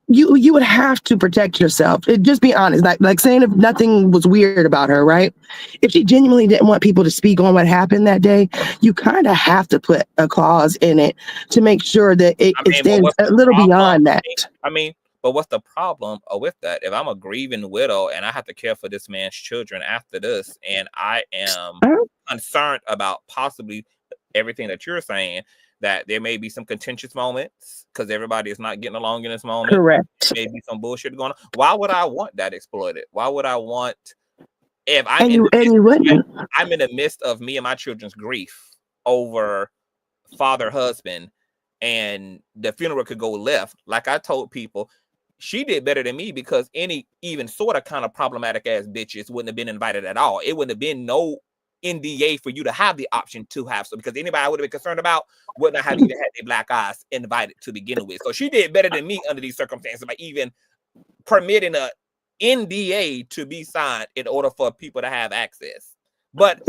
you would have to protect yourself. Just be honest. Like saying if nothing was weird about her, right? If she genuinely didn't want people to speak on what happened that day, you kind of have to put a clause in it to make sure that it stands a little beyond that. But what's the problem with that? If I'm a grieving widow and I have to care for this man's children after this, and I am concerned about possibly everything that you're saying, that there may be some contentious moments because everybody is not getting along in this moment. Correct. There may be some bullshit going on. Why would I want that exploited? Why would I want, if I'm I'm in the midst of me and my children's grief over father, husband, and the funeral could go left. Like I told people, she did better than me because any even sort of kind of problematic ass bitches wouldn't have been invited at all. It wouldn't have been no NDA for you to have the option to have. So because anybody I would have been concerned about would not have even had their black eyes invited to begin with. So she did better than me under these circumstances by even permitting a NDA to be signed in order for people to have access. But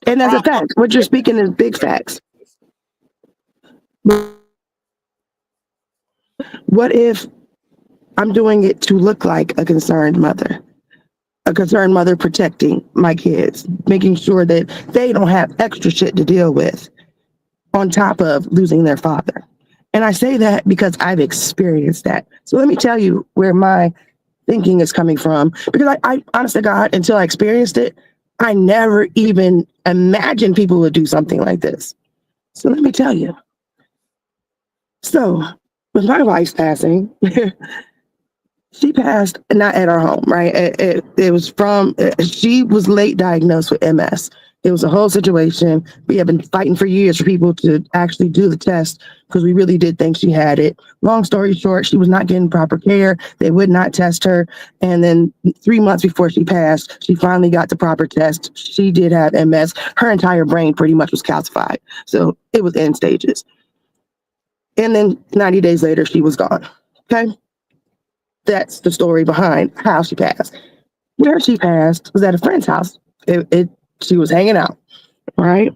and that's a fact. What you're speaking is big facts. What if I'm doing it to look like a concerned mother protecting my kids, making sure that they don't have extra shit to deal with on top of losing their father? And I say that because I've experienced that. So let me tell you where my thinking is coming from, because I honest to God, until I experienced it, I never even imagined people would do something like this. So let me tell you. So with my wife's passing, she passed not at our home, right? It was from, she was late diagnosed with MS. It was a whole situation. We have been fighting for years for people to actually do the test because we really did think she had it. Long story short, she was not getting proper care. They would not test her. And then 3 months before she passed, she finally got the proper test. She did have MS. Her entire brain pretty much was calcified. So it was in stages. And then 90 days later, she was gone. Okay. That's the story behind how she passed. Where she passed was at a friend's house. She was hanging out, right?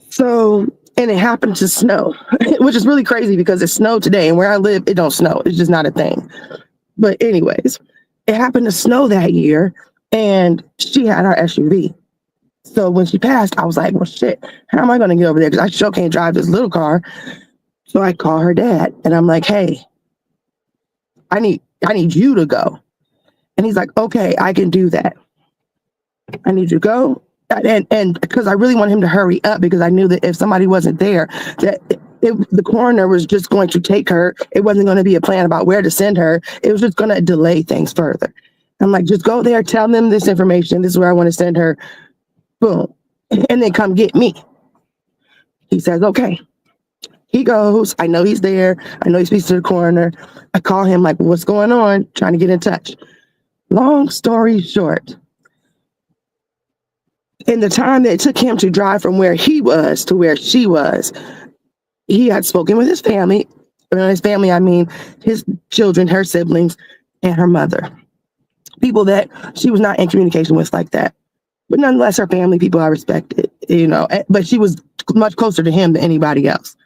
So, and it happened to snow, which is really crazy because it snowed today. And where I live, it don't snow. It's just not a thing. But anyways, it happened to snow that year and she had our SUV. So when she passed, I was like, well, shit, how am I going to get over there? Because I sure can't drive this little car. So I call her dad and I'm like, hey, I need you to go. And he's like, okay, I can do that. I need you to go. And because I really want him to hurry up because I knew that if somebody wasn't there, that the coroner was just going to take her. It wasn't going to be a plan about where to send her. It was just going to delay things further. I'm like, just go there, tell them this information. This is where I want to send her. Boom. And then come get me. He says, okay. He goes, I know he's there. I know he speaks to the coroner. I call him like, what's going on? Trying to get in touch. Long story short, In the time that it took him to drive from where he was to where she was, he had spoken with his family. And his family, I mean his children, her siblings, and her mother. People that she was not in communication with like that. But nonetheless, her family, people I respected, you know, but she was much closer to him than anybody else.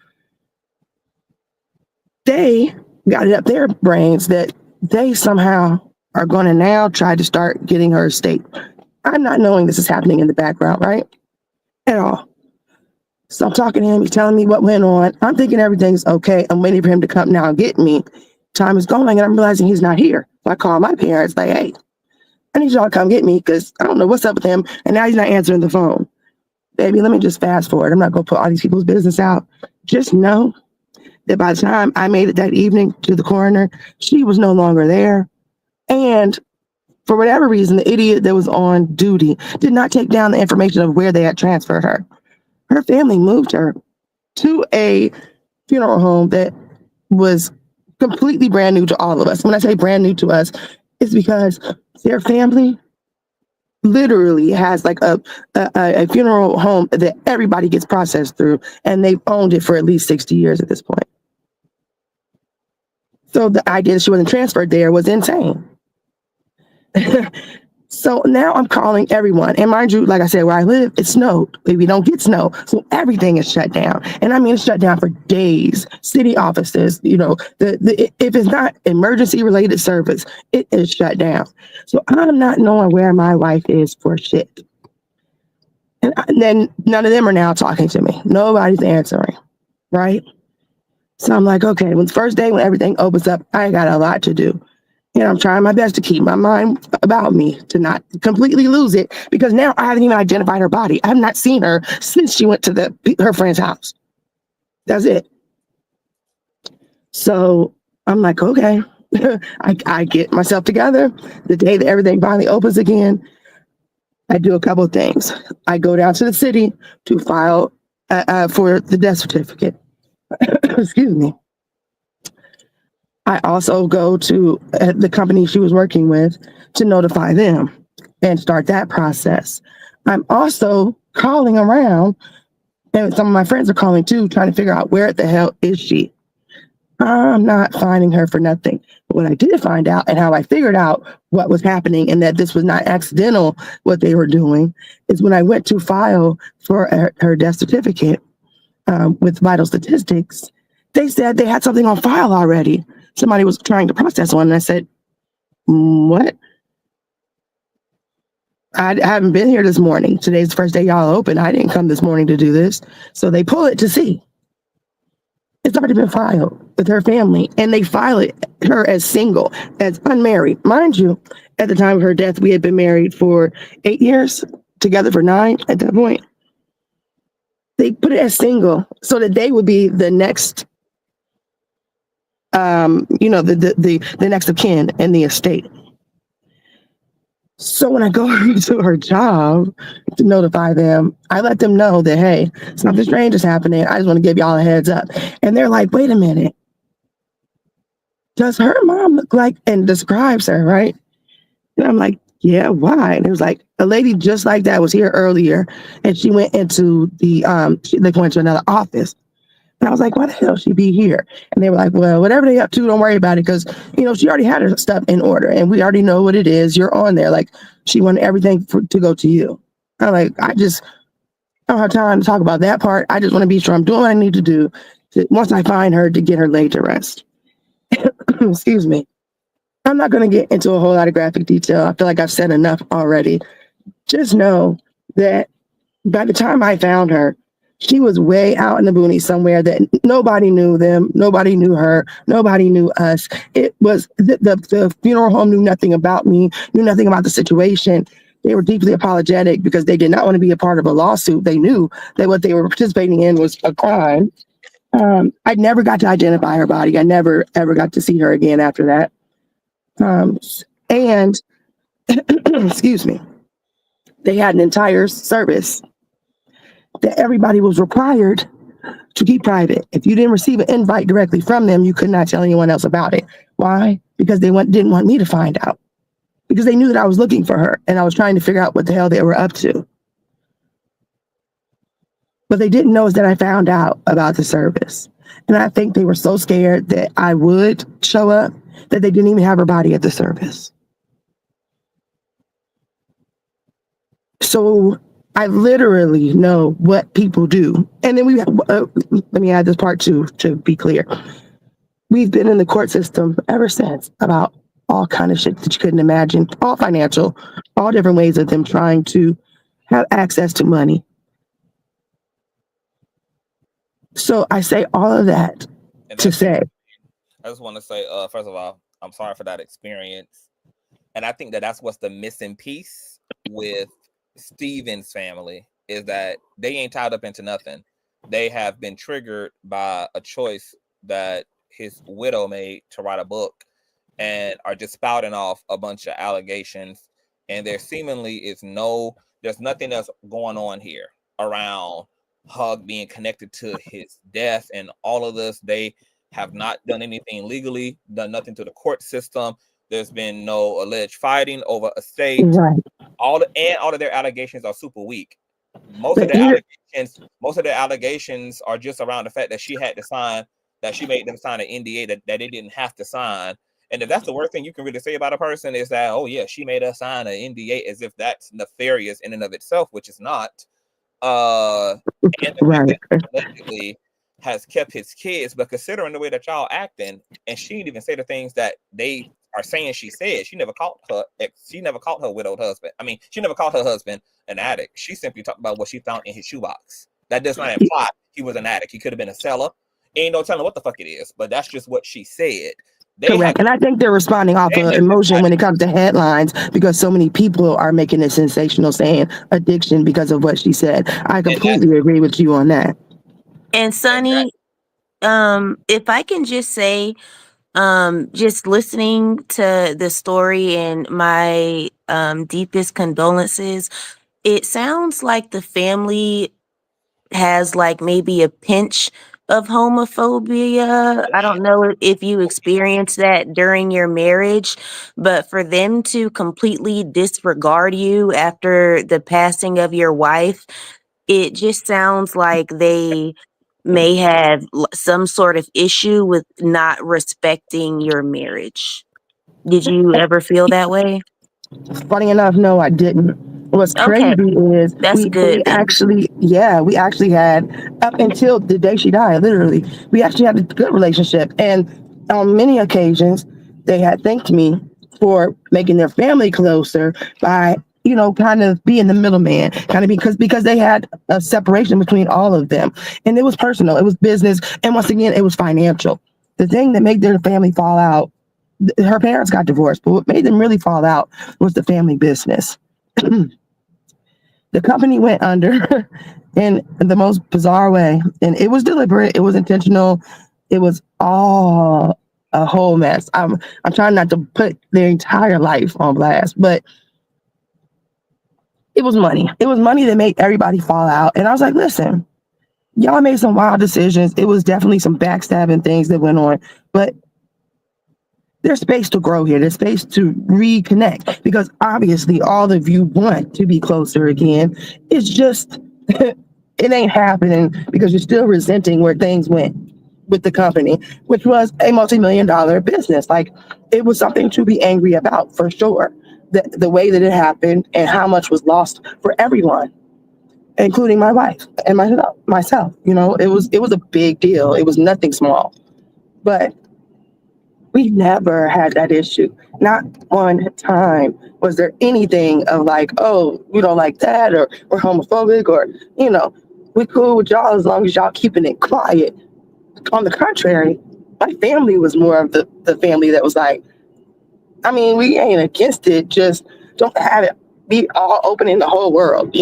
They got it up their brains that they somehow are going to now try to start getting her estate. I'm not knowing this is happening in the background, right? At all. So I'm talking to him. He's telling me what went on. I'm thinking everything's okay. I'm waiting for him to come now and get me. Time is going and I'm realizing he's not here. So I call my parents like, hey, I need y'all to come get me because I don't know what's up with him. And now he's not answering the phone. Baby, let me just fast forward. I'm not going to put all these people's business out. Just know that by the time I made it that evening to the coroner, she was no longer there. And for whatever reason, the idiot that was on duty did not take down the information of where they had transferred her. Her family moved her to a funeral home that was completely brand new to all of us. When I say brand new to us, it's because their family literally has like a funeral home that everybody gets processed through, and they've owned it for at least 60 years at this point. So the idea that she wasn't transferred there was insane. So now I'm calling everyone. And mind you, like I said, where I live, it snowed. We don't get snow. So everything is shut down. And I mean, it's shut down for days. City offices, you know, if it's not emergency related service, it is shut down. So I'm not knowing where my wife is for shit. And then none of them are now talking to me. Nobody's answering, right? So I'm like, okay, when the first day when everything opens up, I got a lot to do. And I'm trying my best to keep my mind about me, to not completely lose it, because now I haven't even identified her body. I have not seen her since she went to her friend's house. That's it. So I'm like, okay, I get myself together. The day that everything finally opens again, I do a couple of things. I go down to the city to file for the death certificate. Excuse me. I also go to the company she was working with to notify them and start that process. I'm also calling around, and some of my friends are calling too, trying to figure out where the hell is she. I'm not finding her for nothing. But what I did find out and how I figured out what was happening and that this was not accidental, what they were doing, is when I went to file for her death certificate with vital statistics, they said they had something on file already. Somebody was trying to process one, and I said, what? I haven't been here this morning. Today's the first day y'all open. I didn't come this morning to do this. So they pull it to see. It's already been filed with her family, and they file her as single, as unmarried. Mind you, at the time of her death, we had been married for 8 years, together for 9 at that point. They put it as single so that they would be the next the next of kin in the estate. So when I go to her job to notify them, I let them know that, hey, something strange is happening. I just want to give y'all a heads up. And they're like, wait a minute. Does her mom look like, and describes her, right? And I'm like, yeah, why? And it was like, a lady just like that was here earlier, and she went into they went to another office. And I was like, why the hell she be here? And they were like, well, whatever they up to, don't worry about it. Because, she already had her stuff in order. And we already know what it is. You're on there. Like, she wanted everything to go to you. I'm like, I don't have time to talk about that part. I just want to be sure I'm doing what I need to do once I find her to get her laid to rest. Excuse me. I'm not going to get into a whole lot of graphic detail. I feel like I've said enough already. Just know that by the time I found her, she was way out in the boonies somewhere that nobody knew them, nobody knew her, nobody knew us. It was the funeral home knew nothing about me, knew nothing about the situation. They were deeply apologetic because they did not want to be a part of a lawsuit. They knew that what they were participating in was a crime. I never got to identify her body. I never, ever got to see her again after that. And excuse me, they had an entire service that everybody was required to keep private. If you didn't receive an invite directly from them, you could not tell anyone else about it. Why? Because they didn't want me to find out. Because they knew that I was looking for her and I was trying to figure out what the hell they were up to. What they didn't know is that I found out about the service. And I think they were so scared that I would show up that they didn't even have her body at the service. So I literally know what people do. And then let me add this part too, to be clear. We've been in the court system ever since about all kind of shit that you couldn't imagine, all financial, all different ways of them trying to have access to money. So I say all of that to say. I just want to say, first of all, I'm sorry for that experience. And I think that that's what's the missing piece with Steven's family, is that they ain't tied up into nothing. They have been triggered by a choice that his widow made to write a book, and are just spouting off a bunch of allegations. And there seemingly is there's nothing else going on here around Hug being connected to his death and all of this. They have not done anything legally, done nothing to the court system. There's been no alleged fighting over a state. Right. All of their allegations are super weak. Most of their allegations are just around the fact that she made them sign an NDA that they didn't have to sign. And if that's the worst thing you can really say about a person, is that, oh yeah, she made us sign an NDA, as if that's nefarious in and of itself, which is not. And right. Allegedly has kept his kids, but considering the way that y'all acting, and she didn't even say the things that they are saying she said. She never called her widowed husband. I mean, she never called her husband an addict. She simply talked about what she found in his shoebox. That does not imply he was an addict. He could have been a seller. Ain't no telling what the fuck it is, but that's just what she said. Correct. And I think they're responding off of emotion when it comes to headlines, because so many people are making it sensational, saying addiction because of what she said. I completely agree with you on that. And Sonny, if I can just say, just listening to the story and my deepest condolences, it sounds like the family has like maybe a pinch of homophobia. I don't know if you experienced that during your marriage, but for them to completely disregard you after the passing of your wife, it just sounds like they may have some sort of issue with not respecting your marriage. Did you ever feel that way? Funny enough, no, I didn't. What's crazy is we actually had, up until the day she died, literally, we actually had a good relationship. And on many occasions, they had thanked me for making their family closer by, kind of being the middleman, because they had a separation between all of them. And it was personal, it was business, and once again, it was financial. The thing that made their family fall out, her parents got divorced, but what made them really fall out was the family business. The company went under in the most bizarre way, and it was deliberate, it was intentional, it was all a whole mess. I'm trying not to put their entire life on blast, but it was money. It was money that made everybody fall out. And I was like, listen, y'all made some wild decisions. It was definitely some backstabbing things that went on, but there's space to grow here. There's space to reconnect, because obviously all of you want to be closer again. It's just, it ain't happening because you're still resenting where things went with the company, which was a multi-million-dollar business. Like, it was something to be angry about for sure. The way that it happened and how much was lost for everyone, including my wife and myself. It was a big deal. It was nothing small, but we never had that issue. Not one time was there anything of like, oh, we don't like that, or we're homophobic, or, we cool with y'all as long as y'all keeping it quiet. On the contrary, my family was more of the family that was like, I mean, we ain't against it, just don't have it be all open in the whole world,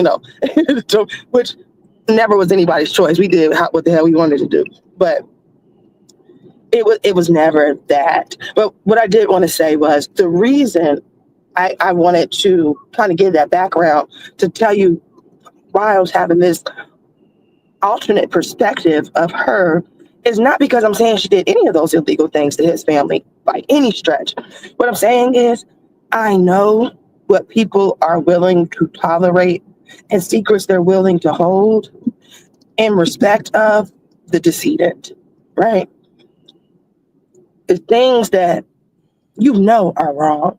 so, which never was anybody's choice. We did what the hell we wanted to do, but it was never that. But what I did want to say was the reason I wanted to kind of give that background to tell you why I was having this alternate perspective of her is not because I'm saying she did any of those illegal things to his family by any stretch. What I'm saying is I know what people are willing to tolerate and secrets they're willing to hold. in respect of the decedent, right? It's things that you know are wrong,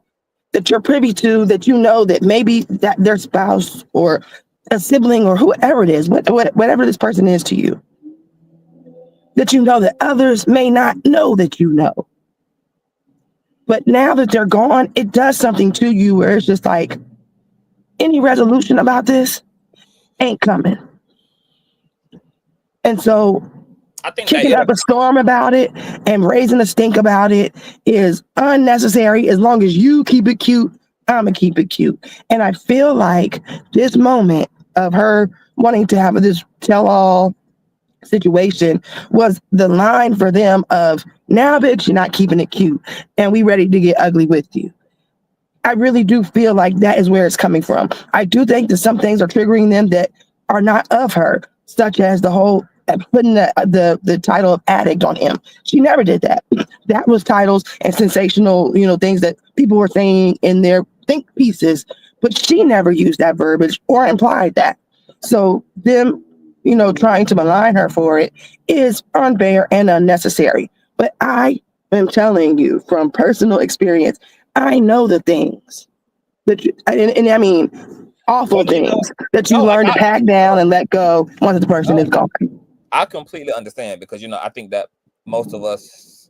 that you're privy to, that you know that maybe that their spouse or a sibling or whoever it is, whatever this person is to you, that you know that others may not know that you know. But now that they're gone, it does something to you where it's just like any resolution about this ain't coming. And so I think that kicking up a storm about it and raising a stink about it is unnecessary. As long as you keep it cute, I'ma keep it cute. And I feel like this moment of her wanting to have this tell-all situation was the line for them of, now bitch, you're not keeping it cute and we ready to get ugly with you. I really do feel like that is where it's coming from. I do think that some things are triggering them that are not of her, such as the whole putting the title of addict on him. She never did that. That was titles and sensational, things that people were saying in their think pieces, but she never used that verbiage or implied that. So them, trying to malign her for it is unfair and unnecessary. But I am telling you from personal experience, I know the things that and I mean awful things that you learn to pack down and let go once the person is gone. I completely understand because I think that most of us,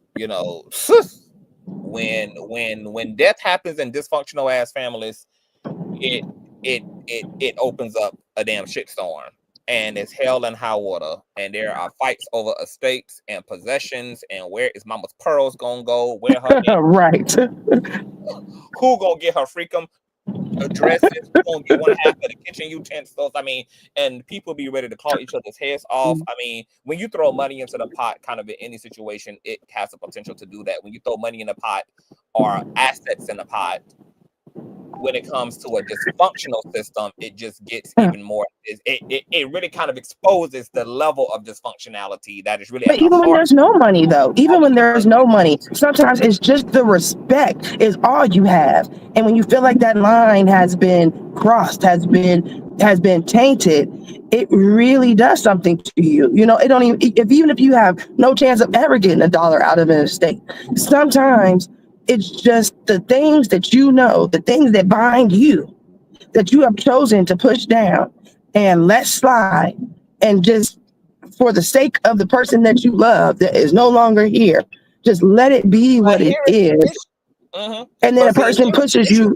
when death happens in dysfunctional ass families, it opens up a damn shitstorm. And it's hell and high water, and there are fights over estates and possessions, and where is Mama's pearls gonna go? Where her right? Who gonna get her freakum dresses? Who gonna get one half of the kitchen utensils? I mean, and people be ready to claw each other's heads off. I mean, when you throw money into the pot, kind of in any situation, it has the potential to do that. When you throw money in the pot or assets in the pot, when it comes to a dysfunctional system, it just gets even more. It really kind of exposes the level of dysfunctionality that is really. But even when there's no money, though, even when there's no money, sometimes it's just the respect is all you have. And when you feel like that line has been crossed, has been tainted, it really does something to you. It don't even if you have no chance of ever getting $1 out of an estate, sometimes it's just the things that the things that bind you, that you have chosen to push down and let slide, and just for the sake of the person that you love that is no longer here, just let it be what it is. Mm-hmm. And then a person pushes you.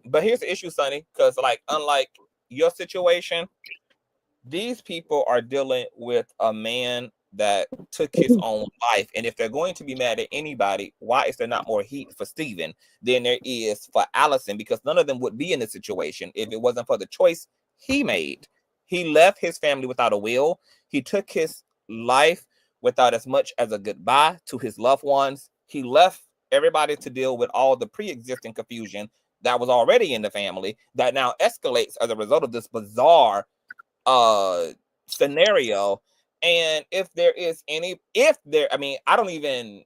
But here's the issue, Sonny, because unlike your situation, these people are dealing with a man that took his own life. And if they're going to be mad at anybody, why is there not more heat for Steven than there is for Alison? Because none of them would be in this situation if it wasn't for the choice he made. He left his family without a will. He took his life without as much as a goodbye to his loved ones. He left everybody to deal with all the pre-existing confusion that was already in the family that now escalates as a result of this bizarre scenario. And I don't even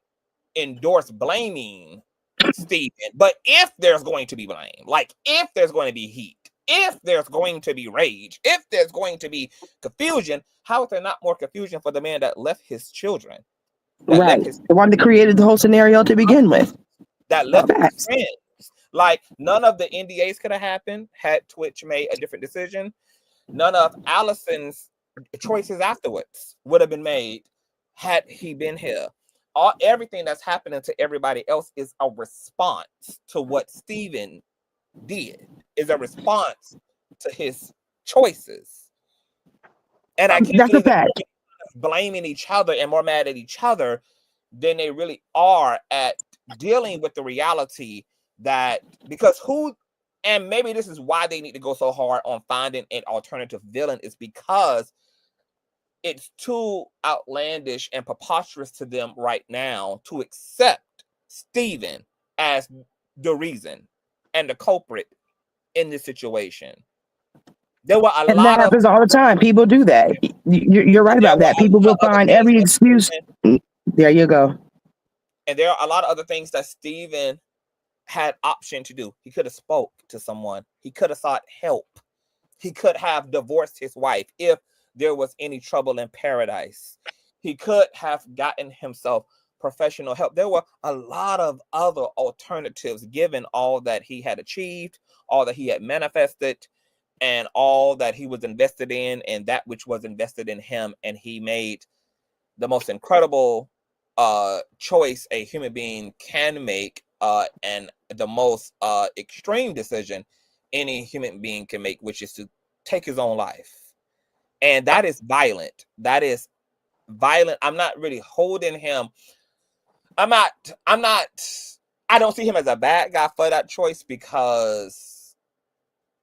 endorse blaming Steven, but if there's going to be blame, like if there's going to be heat, if there's going to be rage, if there's going to be confusion, how is there not more confusion for the man that left his children? Right. The one that created the whole scenario to begin with. That left his friends. Like none of the NDAs could have happened had Twitch made a different decision. None of Alison's choices afterwards would have been made had he been here. Everything that's happening to everybody else is a response to what Steven did, is a response to his choices. And I can't believe that they're blaming each other and more mad at each other than they really are at dealing with the reality that, because and maybe this is why they need to go so hard on finding an alternative villain, is because it's too outlandish and preposterous to them right now to accept Steven as the reason and the culprit in this situation. There were a lot that happens all the time. People do that. You're right about that. People will find every excuse. There you go. And there are a lot of other things that Steven had option to do. He could have spoke to someone. He could have sought help. He could have divorced his wife if there was any trouble in paradise. He could have gotten himself professional help. There were a lot of other alternatives given all that he had achieved, all that he had manifested, and all that he was invested in, and that which was invested in him. And he made the most incredible choice a human being can make, and the most extreme decision any human being can make, which is to take his own life. And that is violent. That is violent. I'm not really holding him. I don't see him as a bad guy for that choice, because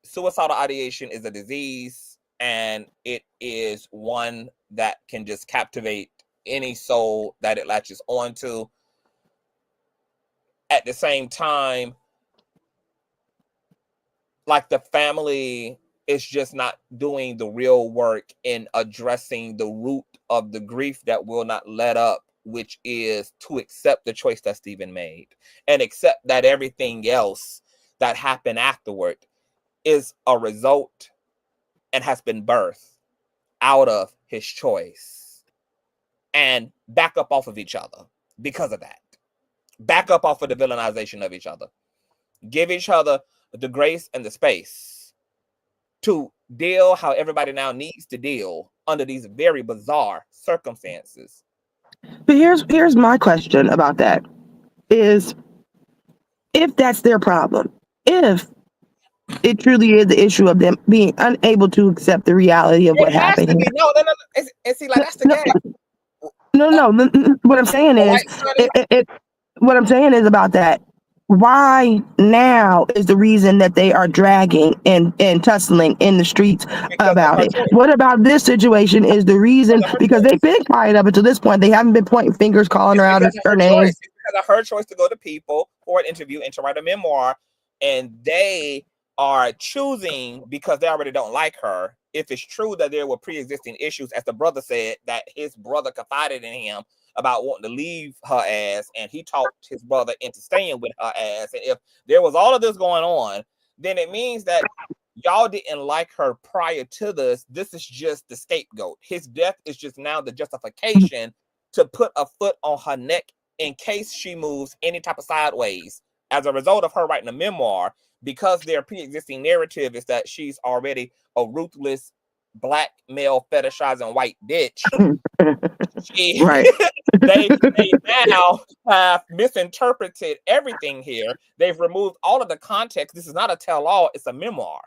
suicidal ideation is a disease, and it is one that can just captivate any soul that it latches onto. At the same time, like, the family is just not doing the real work in addressing the root of the grief that will not let up, which is to accept the choice that Stephen made and accept that everything else that happened afterward is a result and has been birthed out of his choice, and back up off of each other because of that. Back up off of the villainization of each other. Give each other the grace and the space to deal how everybody now needs to deal under these very bizarre circumstances. But here's my question about that is, if that's their problem, if it truly is the issue of them being unable to accept the reality of what happened here. No. And see, like, that's the game. No. What I'm saying is, what I'm saying is about that. Why now is the reason that they are dragging and tussling in the streets about it? What about this situation is the reason? Because they've been quiet up until this point. They haven't been pointing fingers, calling her out her name. It's because of her choice to go to people for an interview and to write a memoir, and they are choosing, because they already don't like her. If it's true that there were pre-existing issues, as the brother said, that his brother confided in him about wanting to leave her ass, and he talked his brother into staying with her ass. And if there was all of this going on, then it means that y'all didn't like her prior to this. This is just the scapegoat. His death is just now the justification to put a foot on her neck in case she moves any type of sideways as a result of her writing a memoir, because their pre-existing narrative is that she's already a ruthless black male fetishizing white bitch. Right. they now have misinterpreted everything here. They've removed all of the context. This is not a tell-all, it's a memoir.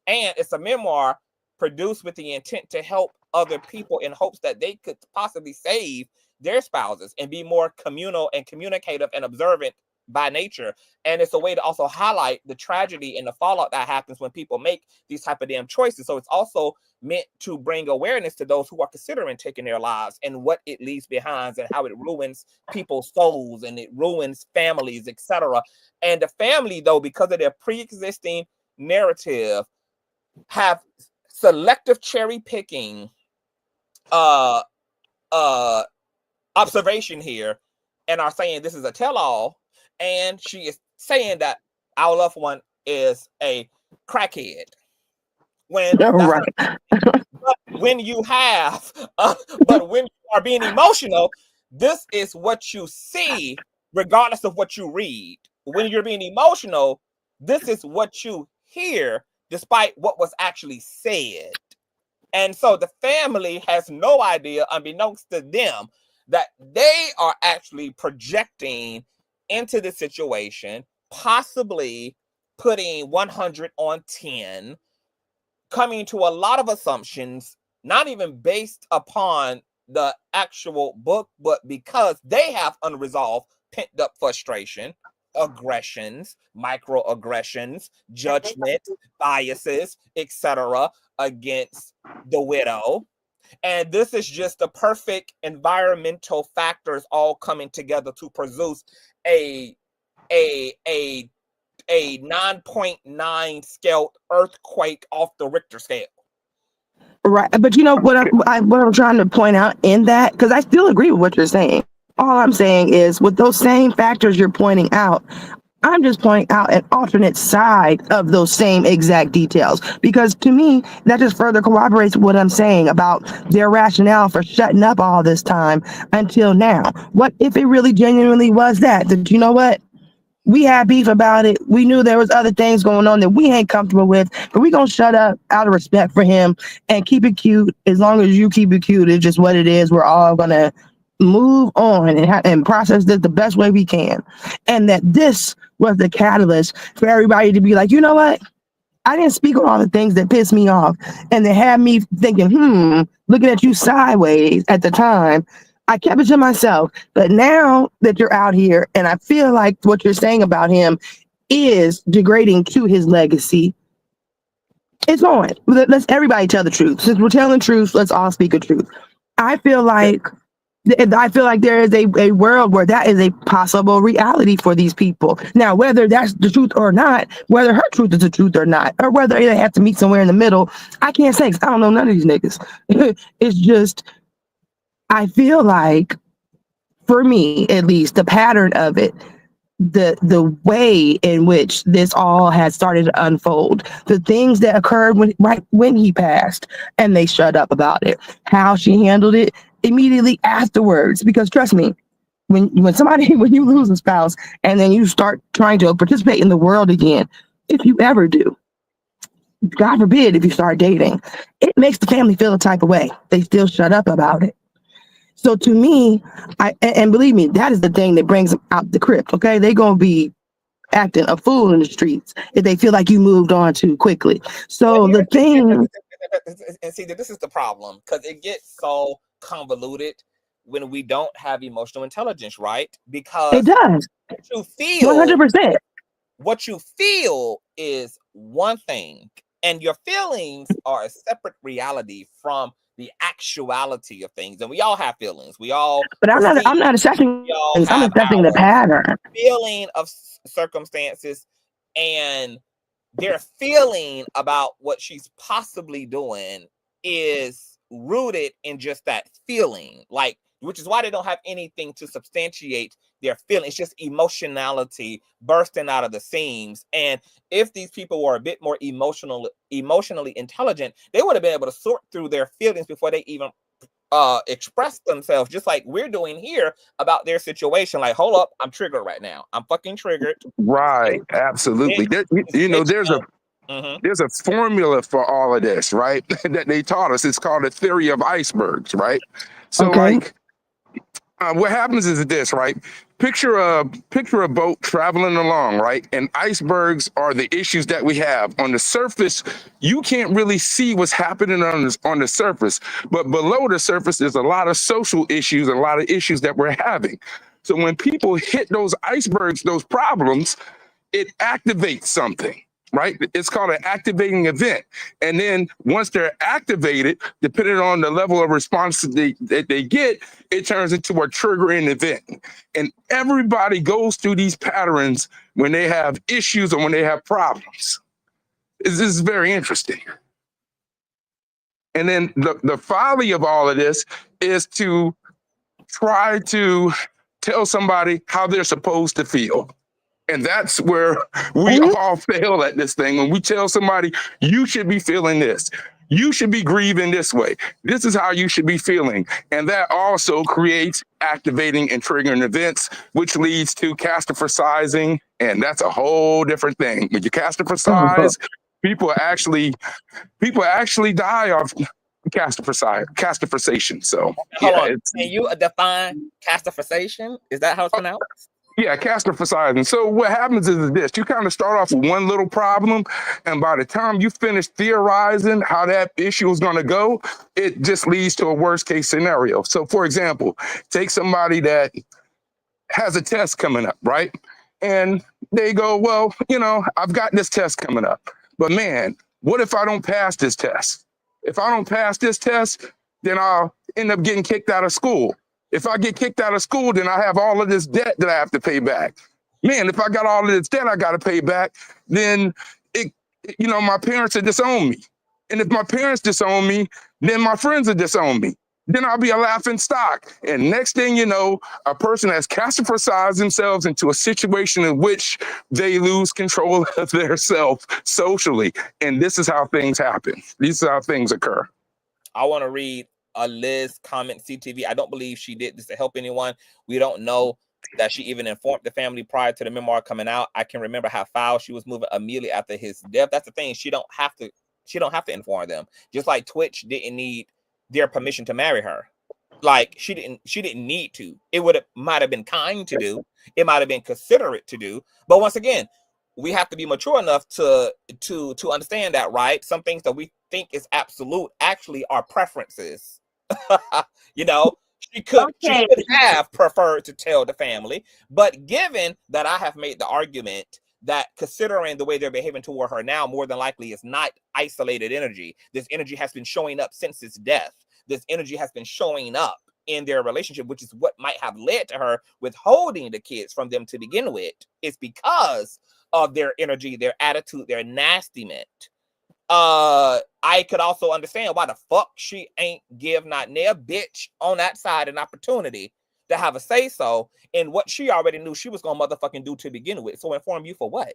And it's a memoir produced with the intent to help other people in hopes that they could possibly save their spouses and be more communal and communicative and observant by nature. And it's a way to also highlight the tragedy and the fallout that happens when people make these type of damn choices. So it's also meant to bring awareness to those who are considering taking their lives and what it leaves behind and how it ruins people's souls and it ruins families, etc. And the family, though, because of their pre-existing narrative, have selective cherry picking observation here and are saying this is a tell-all. And she is saying that our loved one is a crackhead. When when you have, but when you are being emotional, this is what you see, regardless of what you read. When you're being emotional, this is what you hear, despite what was actually said. And so the family has no idea, unbeknownst to them, that they are actually projecting into the situation, possibly putting 100 on 10, coming to a lot of assumptions, not even based upon the actual book, but because they have unresolved, pent up frustration, aggressions, microaggressions, judgment, biases, etc., against the widow. And this is just the perfect environmental factors all coming together to produce a 9.9 scale earthquake off the Richter scale. Right. But you know what I'm trying to point out in that, because I still agree with what you're saying. All I'm saying is, with those same factors you're pointing out, I'm just pointing out an alternate side of those same exact details, because to me, that just further corroborates what I'm saying about their rationale for shutting up all this time until now. What if it really genuinely was that you know what? We had beef about it. We knew there was other things going on that we ain't comfortable with, but we gonna shut up out of respect for him and keep it cute. As long as you keep it cute, it's just what it is. We're all gonna move on and process this the best way we can. And that this was the catalyst for everybody to be like, you know what? I didn't speak on all the things that pissed me off and that had me thinking, looking at you sideways at the time. I kept it to myself. But now that you're out here and I feel like what you're saying about him is degrading to his legacy, it's on. Let's everybody tell the truth. Since we're telling the truth, let's all speak the truth. I feel like there is a world where that is a possible reality for these people. Now, whether that's the truth or not, whether her truth is the truth or not, or whether they have to meet somewhere in the middle, I can't say 'cause I don't know none of these niggas. It's just, I feel like, for me at least, the pattern of it, the way in which this all had started to unfold, the things that occurred right when he passed and they shut up about it, how she handled it immediately afterwards. Because trust me, when you lose a spouse and then you start trying to participate in the world again, if you ever do, God forbid if you start dating, it makes the family feel a type of way. They still shut up about it. So to me, and believe me, that is the thing that brings them out the crypt. Okay, they're gonna be acting a fool in the streets if they feel like you moved on too quickly. So the thing, and see, this is the problem, because it gets so convoluted when we don't have emotional intelligence, right? Because it does. what you feel, 100%. what you feel is one thing, and your feelings are a separate reality from the actuality of things. And we all have feelings. We all, but I'm not assessing. I'm assessing the pattern. Feeling of circumstances, and their feeling about what she's possibly doing is rooted in just that feeling, like, which is why they don't have anything to substantiate their feeling. It's just emotionality bursting out of the seams. And if these people were a bit more emotionally intelligent, they would have been able to sort through their feelings before they even express themselves, just like we're doing here about their situation. Like, hold up, I'm triggered right now. I'm fucking triggered. Right. Absolutely. There's a formula for all of this, right? That they taught us. It's called the theory of icebergs, right? So like, what happens is this, right? Picture a boat traveling along, right? And icebergs are the issues that we have. On the surface, you can't really see what's happening on the surface, but below the surface, there's a lot of social issues, a lot of issues that we're having. So when people hit those icebergs, those problems, it activates something, right? It's called an activating event. And then once they're activated, depending on the level of response that they get, it turns into a triggering event. And everybody goes through these patterns when they have issues or when they have problems. This is very interesting. And then the folly of all of this is to try to tell somebody how they're supposed to feel. And that's where we all fail at this thing. When we tell somebody, you should be feeling this, you should be grieving this way, this is how you should be feeling. And that also creates activating and triggering events, which leads to catastrophizing. And that's a whole different thing. When you catastrophize, people actually die of catastrophization. So hold on. Can you define catastrophization? Is that how it's pronounced? Yeah, catastrophizing. So what happens is this: you kind of start off with one little problem, and by the time you finish theorizing how that issue is going to go, it just leads to a worst case scenario. So for example, take somebody that has a test coming up, right? And they go, well, I've got this test coming up, but man, what if I don't pass this test? If I don't pass this test, then I'll end up getting kicked out of school. If I get kicked out of school, then I have all of this debt that I have to pay back. Man, if I got all of this debt I got to pay back, then my parents will disown me. And if my parents disown me, then my friends will disown me. then I'll be a laughing stock. And next thing you know, a person has catastrophized themselves into a situation in which they lose control of their self socially. And this is how things happen. These are how things occur. I want to read a Liz comment, CTV. I don't believe she did this to help anyone. We don't know that she even informed the family prior to the memoir coming out. I can remember how foul she was moving immediately after his death. That's the thing. She don't have to inform them. Just like Twitch didn't need their permission to marry her. Like she didn't need to. It might have been kind to do. It might have been considerate to do. But once again, we have to be mature enough to understand that, right? Some things that we think is absolute actually are preferences. You know, she could have preferred to tell the family, but given that I have made the argument that considering the way they're behaving toward her now, more than likely is not isolated energy. This energy has been showing up since his death. This energy has been showing up in their relationship, which is what might have led to her withholding the kids from them to begin with. It's because of their energy, their attitude, their nastiness. I could also understand why the fuck she ain't give not near bitch on that side an opportunity to have a say so in what she already knew she was gonna motherfucking do to begin with. So inform you for what?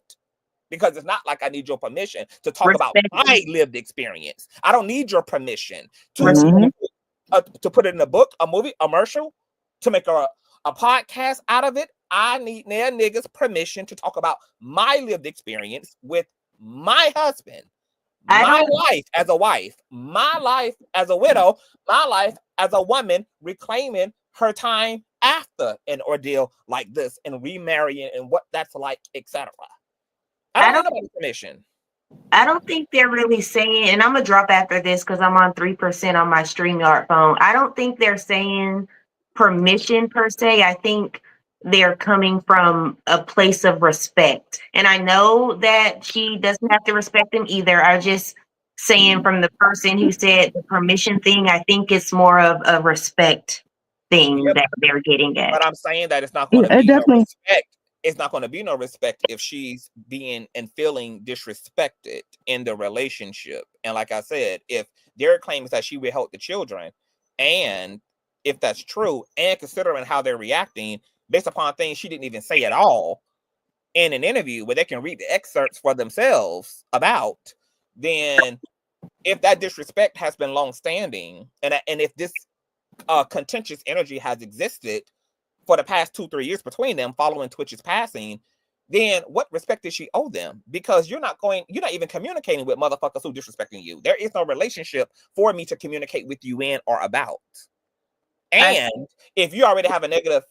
Because it's not like I need your permission to talk about my lived experience. I don't need your permission to put it in a book, a movie, a commercial, to make a podcast out of it. I need their niggas' permission to talk about my lived experience with my husband, my life as a wife, my life as a widow, my life as a woman reclaiming her time after an ordeal like this and remarrying and what that's like, etc. I don't need permission. I don't think they're really saying, and I'm gonna drop after this because I'm on 3% on my StreamYard phone. I don't think they're saying permission per se. I think they're coming from a place of respect. And I know that she doesn't have to respect them either. I'm just saying from the person who said the permission thing, I think it's more of a respect thing that they're getting at. But I'm saying that it's not going to be no respect. It's not going to be no respect if she's being and feeling disrespected in the relationship. And like I said, if their claim is that she withheld the children, and if that's true, and considering how they're reacting based upon things she didn't even say at all in an interview where they can read the excerpts for themselves about, then if that disrespect has been long-standing, and if this contentious energy has existed for the past 2-3 years between them following Twitch's passing, then what respect did she owe them? Because you're not even communicating with motherfuckers who disrespecting you. There is no relationship for me to communicate with you in or about. And if you already have a negative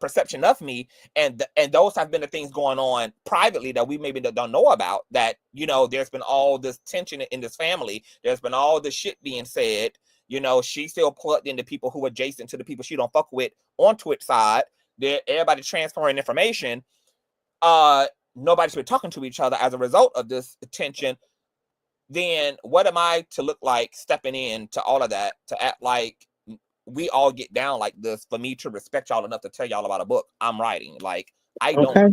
perception of me, and those have been the things going on privately that we maybe don't know about, that, you know, there's been all this tension in this family, there's been all this shit being said, you know, she's still plugged into people who are adjacent to the people she don't fuck with on Twitch side. Everybody transferring information. Nobody's been talking to each other as a result of this tension. Then what am I to look like stepping in to all of that, to act like we all get down like this for me to respect y'all enough to tell y'all about a book I'm writing? Like, I don't care.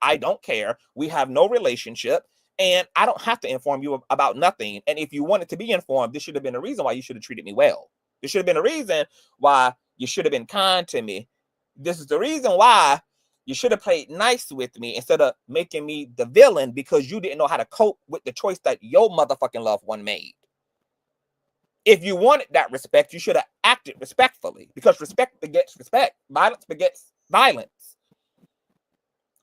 I don't care. We have no relationship. And I don't have to inform you about nothing. And if you wanted to be informed, this should have been a reason why you should have treated me well. This should have been a reason why you should have been kind to me. This is the reason why you should have played nice with me instead of making me the villain because you didn't know how to cope with the choice that your motherfucking loved one made. If you wanted that respect, you should have acted respectfully, because respect begets respect. Violence begets violence.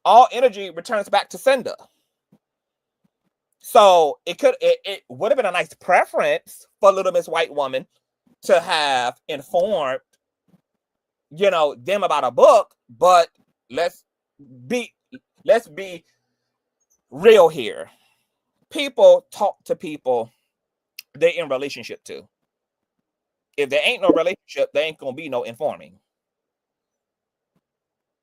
All energy returns back to sender. So it would have been a nice preference for Little Miss White Woman to have informed, you know, them about a book, but let's be real here. People talk to people they're in relationship to. If there ain't no relationship, there ain't gonna be no informing.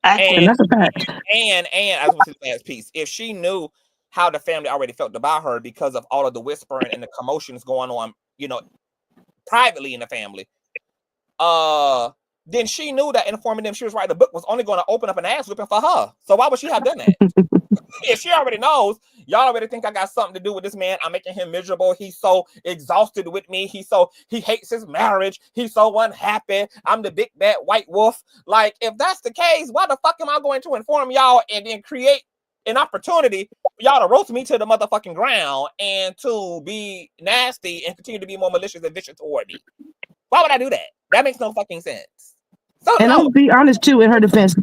And that's a fact. And I was going to say last piece. If she knew how the family already felt about her because of all of the whispering and the commotions going on, you know, privately in the family, then she knew that informing them she was writing a book was only going to open up an ass whipping for her. So why would she have done that? If she already knows, y'all already think I got something to do with this man. I'm making him miserable. He's so exhausted with me. He hates his marriage. He's so unhappy. I'm the big bad white wolf. Like, if that's the case, why the fuck am I going to inform y'all and then create an opportunity for y'all to roast me to the motherfucking ground and to be nasty and continue to be more malicious and vicious toward me? Why would I do that? That makes no fucking sense. So And I'll be honest too, in her defense,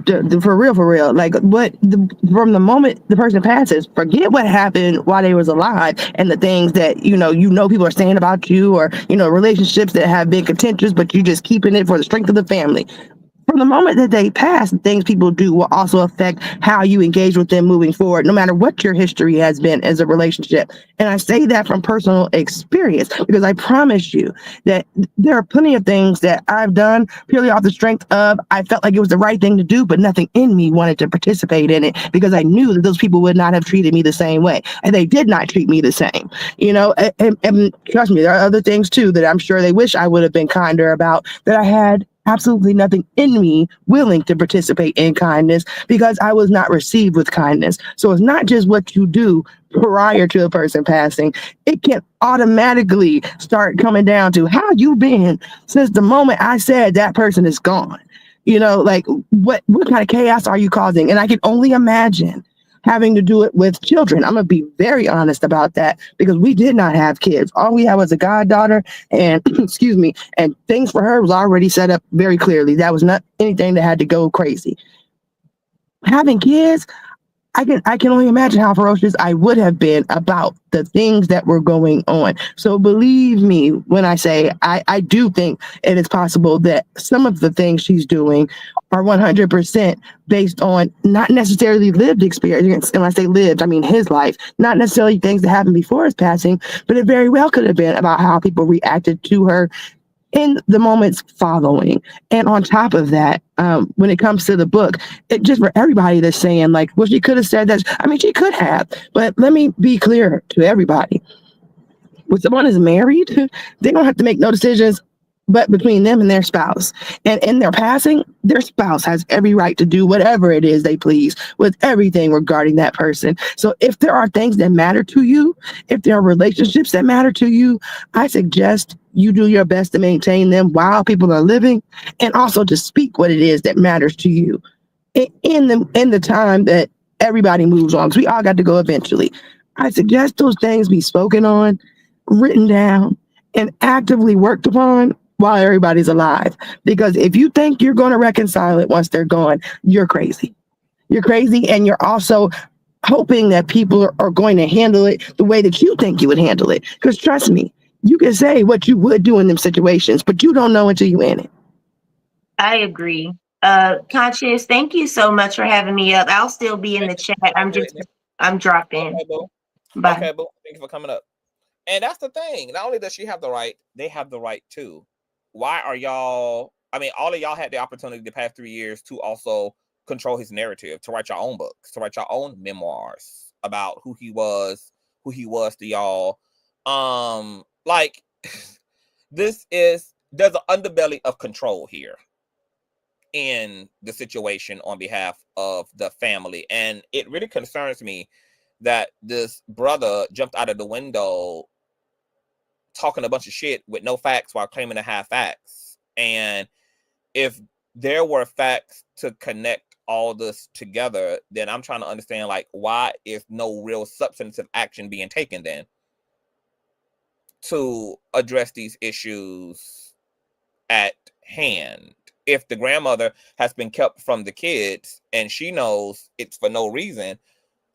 for real, like from the moment the person passes, forget what happened while they was alive and the things that you know people are saying about you, or relationships that have been contentious, but you just keeping it for the strength of the family. From the moment that they pass, the things people do will also affect how you engage with them moving forward, no matter what your history has been as a relationship. And I say that from personal experience, because I promise you that there are plenty of things that I've done purely off the strength of I felt like it was the right thing to do, but nothing in me wanted to participate in it because I knew that those people would not have treated me the same way. And they did not treat me the same, and trust me, there are other things too that I'm sure they wish I would have been kinder about, that I had absolutely nothing in me willing to participate in kindness because I was not received with kindness. So it's not just what you do prior to a person passing. It can automatically start coming down to how you've been since the moment I said that person is gone. Like what kind of chaos are you causing? And I can only imagine having to do it with children. I'm gonna be very honest about that, because we did not have kids. All we had was a goddaughter, and excuse me, and things for her was already set up very clearly. That was not anything that had to go crazy. Having kids, I can only imagine how ferocious I would have been about the things that were going on. So believe me when I say I do think it is possible that some of the things she's doing are 100% based on not necessarily lived experience. And when I say lived, I mean his life, not necessarily things that happened before his passing, but it very well could have been about how people reacted to her in the moments following. And on top of that, when it comes to the book, it just for everybody that's saying like, well, she could have said that. I mean, she could have, but let me be clear to everybody. When someone is married, they don't have to make no decisions but between them and their spouse. And in their passing, their spouse has every right to do whatever it is they please with everything regarding that person. So if there are things that matter to you, if there are relationships that matter to you, I suggest you do your best to maintain them while people are living, and also to speak what it is that matters to you in the time that everybody moves on, because we all got to go eventually. I suggest those things be spoken on, written down, and actively worked upon while everybody's alive. Because if you think you're going to reconcile it once they're gone, you're crazy. You're crazy, and you're also hoping that people are going to handle it the way that you think you would handle it. Because trust me, you can say what you would do in them situations, but you don't know until you're in it. I agree. Conscious, thank you so much for having me up. I'll still be in the chat. I'm dropping. Okay, boo. Bye. Okay, boo. Thank you for coming up. And that's the thing. Not only does she have the right, they have the right too. Why are y'all? I mean, all of y'all had the opportunity the past 3 years to also control his narrative, to write your own books, to write your own memoirs about who he was to y'all. Like there's an underbelly of control here in the situation on behalf of the family. And it really concerns me that this brother jumped out of the window talking a bunch of shit with no facts while claiming to have facts. And if there were facts to connect all this together, then I'm trying to understand, like, why is no real substantive action being taken then to address these issues at hand? If the grandmother has been kept from the kids and she knows it's for no reason,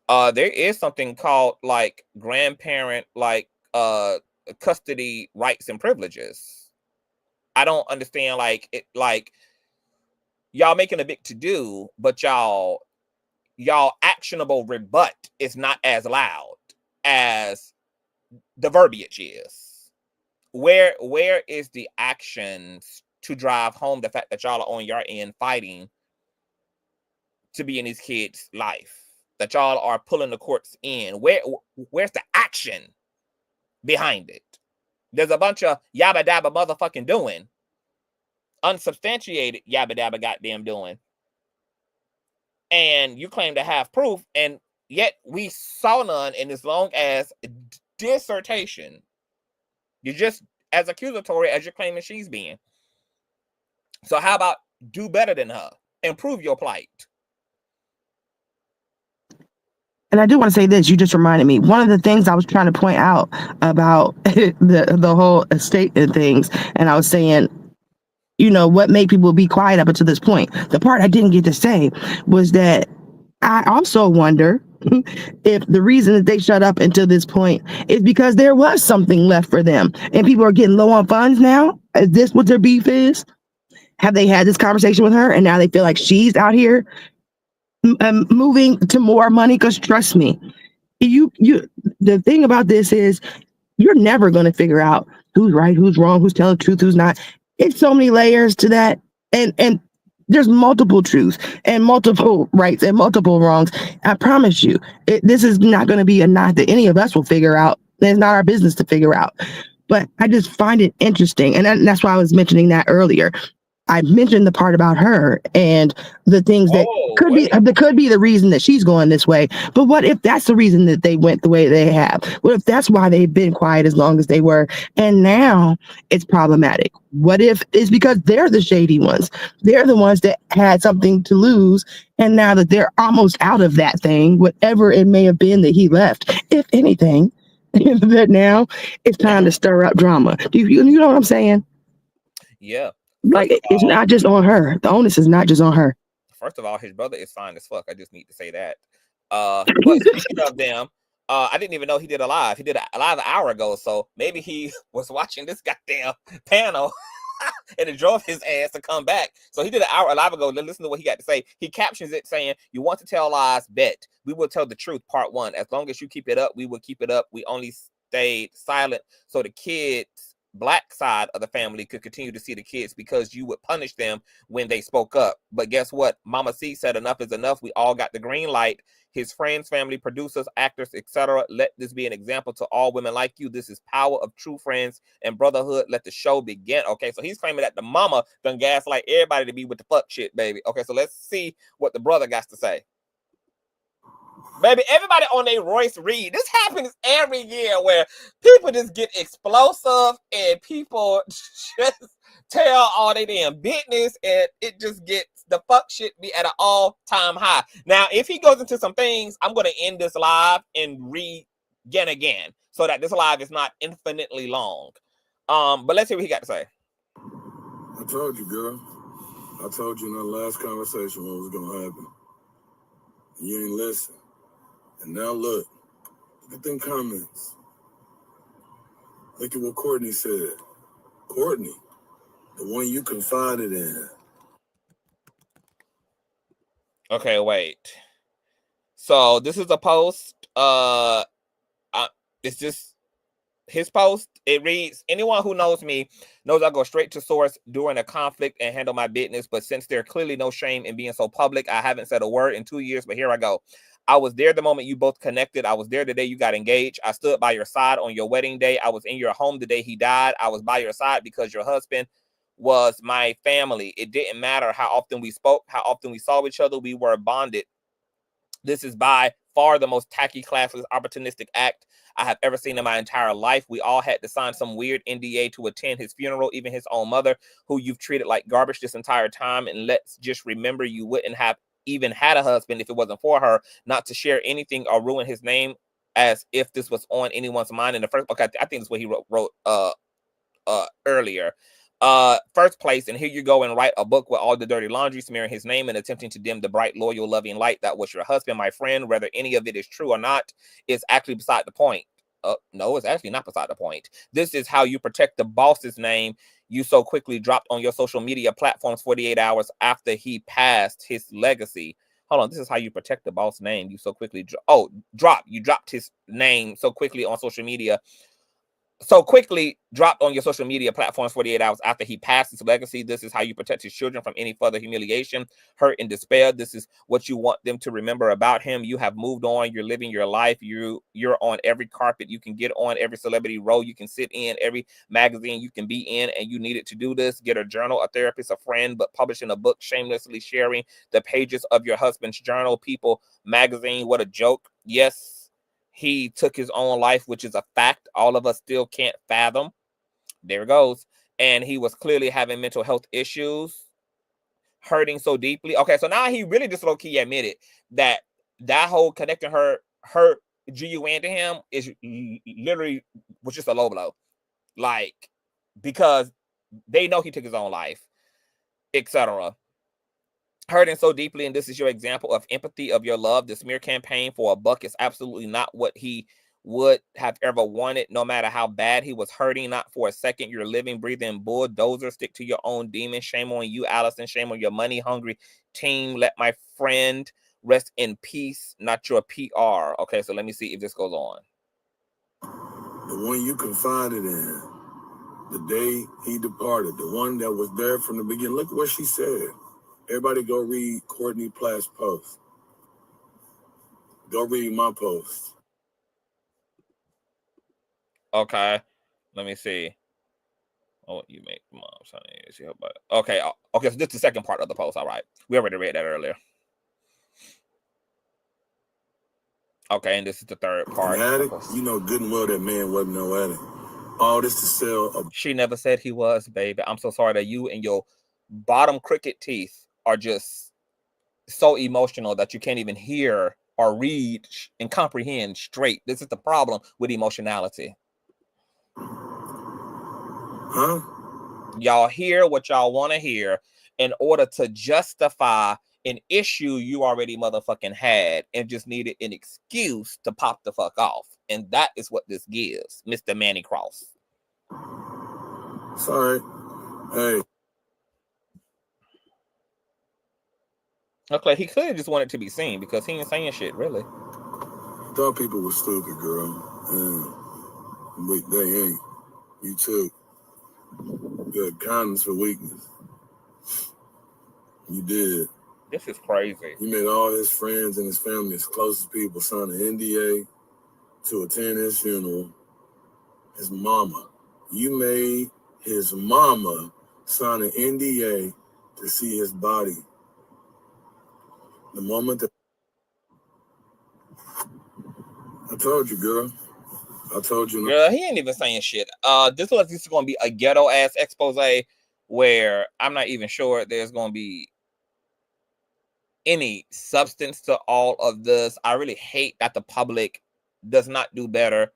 there is something called like grandparent, like custody rights and privileges. I don't understand, like it, like y'all making a big to do, but y'all actionable rebut is not as loud as the verbiage is. Where is the actions to drive home the fact that y'all are on your end fighting to be in these kids' life, that y'all are pulling the courts in? Where's the action behind it? There's a bunch of yabba dabba motherfucking doing, unsubstantiated yabba dabba goddamn doing, and you claim to have proof, and yet we saw none in as long as dissertation. You're just as accusatory as you're claiming she's being. So how about do better than her? Improve your plight. And I do want to say this, you just reminded me. One of the things I was trying to point out about the whole estate and things, and I was saying, you know, what made people be quiet up until this point. The part I didn't get to say was that I also wonder if the reason that they shut up until this point is because there was something left for them and people are getting low on funds now. Is this what their beef is? Have they had this conversation with her and now they feel like she's out here moving to more money? Because trust me, the thing about this is you're never going to figure out who's right, who's wrong, who's telling the truth, who's not. It's so many layers to that. And there's multiple truths and multiple rights and multiple wrongs. I promise you, this is not going to be a knot that any of us will figure out. It's not our business to figure out. But I just find it interesting. And that's why I was mentioning that earlier. I mentioned the part about her and the things that could be the reason that she's going this way. But what if that's the reason that they went the way they have? What if that's why they've been quiet as long as they were? And now it's problematic. What if it's because they're the shady ones? They're the ones that had something to lose. And now that they're almost out of that thing, whatever it may have been that he left, if anything, that now it's time to stir up drama. You know what I'm saying? Yeah. Like, it's not just on her. The onus is not just on her. First of all, his brother is fine as fuck. I just need to say that. But speaking of them, I didn't even know he did a live. He did a live an hour ago, so maybe he was watching this goddamn panel and it drove his ass to come back. So he did an hour live ago. Listen to what he got to say. He captions it saying, "You want to tell lies? Bet. We will tell the truth. Part 1. As long as you keep it up, we will keep it up. We only stayed silent so the kids." Black side of the family could continue to see the kids because you would punish them when they spoke up. But guess what? Mama C said enough is enough. We all got the green light. His friends, family, producers, actors, etc. Let this be an example to all women like you. This is power of true friends and brotherhood. Let the show begin. Okay, so he's claiming that the mama done gaslight everybody to be with the fuck shit, baby. Okay, so let's see what the brother got to say. Baby, everybody on a Royce Reed. This happens every year where people just get explosive and people just tell all their damn business and it just gets the fuck shit be at an all-time high. Now, if he goes into some things, I'm going to end this live and begin again so that this live is not infinitely long. But let's hear what he got to say. I told you, girl. I told you in the last conversation what was going to happen. You ain't listen. And now look at them comments. Look at what Courtney said. Courtney, the one you confided in. Okay, wait. So this is a post. It's just his post. It reads, "Anyone who knows me knows I go straight to source during a conflict and handle my business. But since there's clearly no shame in being so public, I haven't said a word in 2 years. But here I go. I was there the moment you both connected. I was there the day you got engaged. I stood by your side on your wedding day. I was in your home the day he died. I was by your side because your husband was my family. It didn't matter how often we spoke, how often we saw each other. We were bonded. This is by far the most tacky, classless, opportunistic act I have ever seen in my entire life. We all had to sign some weird NDA to attend his funeral, even his own mother, who you've treated like garbage this entire time. And let's just remember, you wouldn't have even had a husband if it wasn't for her. Not to share anything or ruin his name as if this was on anyone's mind in the first." Okay, I think that's what he wrote earlier. First place, and here you go and write a book with all the dirty laundry, smearing his name and attempting to dim the bright, loyal, loving light that was your husband, my friend. Whether any of it is true or not is actually beside the point. No, it's actually not beside the point. This is how you protect the boss's name you so quickly dropped on your social media platforms 48 hours after he passed. His legacy. Hold on, this is how you protect the boss name you so quickly dropped. You dropped his name so quickly on social media So quickly dropped on your social media platforms 48 hours after he passed his legacy. This is how you protect his children from any further humiliation, hurt, and despair. This is what you want them to remember about him. You have moved on. You're living your life. You're on every carpet you can get on, every celebrity role you can sit in, every magazine you can be in, and you needed to do this. Get a journal, a therapist, a friend, but publishing a book, shamelessly sharing the pages of your husband's journal. People magazine, what a joke. Yes, he took his own life, which is a fact all of us still can't fathom. There it goes. And he was clearly having mental health issues, hurting so deeply. Okay, so now he really just low-key admitted that that whole connecting her GUN to him is literally was just a low blow. Like, because they know he took his own life, etc. Hurting so deeply, and this is your example of empathy, of your love. The smear campaign for a buck is absolutely not what he would have ever wanted, no matter how bad he was hurting. Not for a second. You're living, breathing bulldozer. Stick to your own demon. Shame on you, Alison. Shame on your money-hungry team. Let my friend rest in peace, not your PR. Okay, so let me see if this goes on. The one you confided in, the day he departed, the one that was there from the beginning. Look what she said. Everybody go read Courtney Platt's post. Go read my post. Okay, let me see. Oh, you make mom, son. Okay, okay. So this is the second part of the post. All right, we already read that earlier. Okay, and this is the third part. Addict, you know good and well that man wasn't no addict. All this to sell. She never said he was, baby. I'm so sorry that you and your bottom cricket teeth are just so emotional that you can't even hear or read and comprehend straight. This is the problem with emotionality. Huh? Y'all hear what y'all want to hear in order to justify an issue you already motherfucking had and just needed an excuse to pop the fuck off. And that is what this gives, Mr. Manny Cross. Sorry. Hey. Okay, he clearly just wanted to be seen because he ain't saying shit, really. Thought people were stupid, girl. Yeah. But they ain't. You took good kindness for weakness. You did. This is crazy. He made all his friends and his family, his closest people, sign an NDA to attend his funeral. His mama. You made his mama sign an NDA to see his body. The moment that I told you, girl. I told you. Girl, he ain't even saying shit. This is going to be a ghetto ass expose where I'm not even sure there's going to be any substance to all of this. I really hate that the public does not do better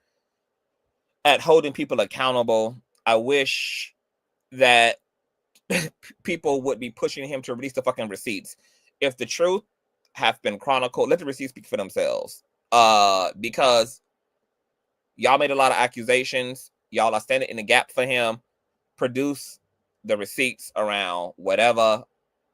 at holding people accountable. I wish that people would be pushing him to release the fucking receipts. If the truth have been chronicled, let the receipts speak for themselves. Because y'all made a lot of accusations. Y'all are standing in the gap for him. Produce the receipts around whatever.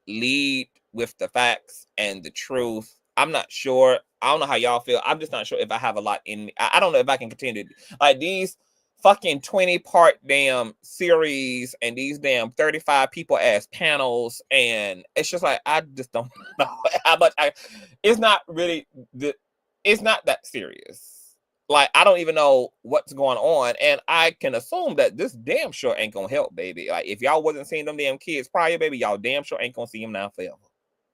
Lead with the facts and the truth. I'm not sure. I don't know how y'all feel. I'm just not sure if I have a lot in me. I don't know if I can continue to, like, these fucking 20-part damn series and these damn 35 people ass panels, and it's just like I just don't know how much it's not really it's not that serious. Like, I don't even know what's going on, and I can assume that this damn sure ain't gonna help, baby. Like, if y'all wasn't seeing them damn kids prior, baby, y'all damn sure ain't gonna see them now forever.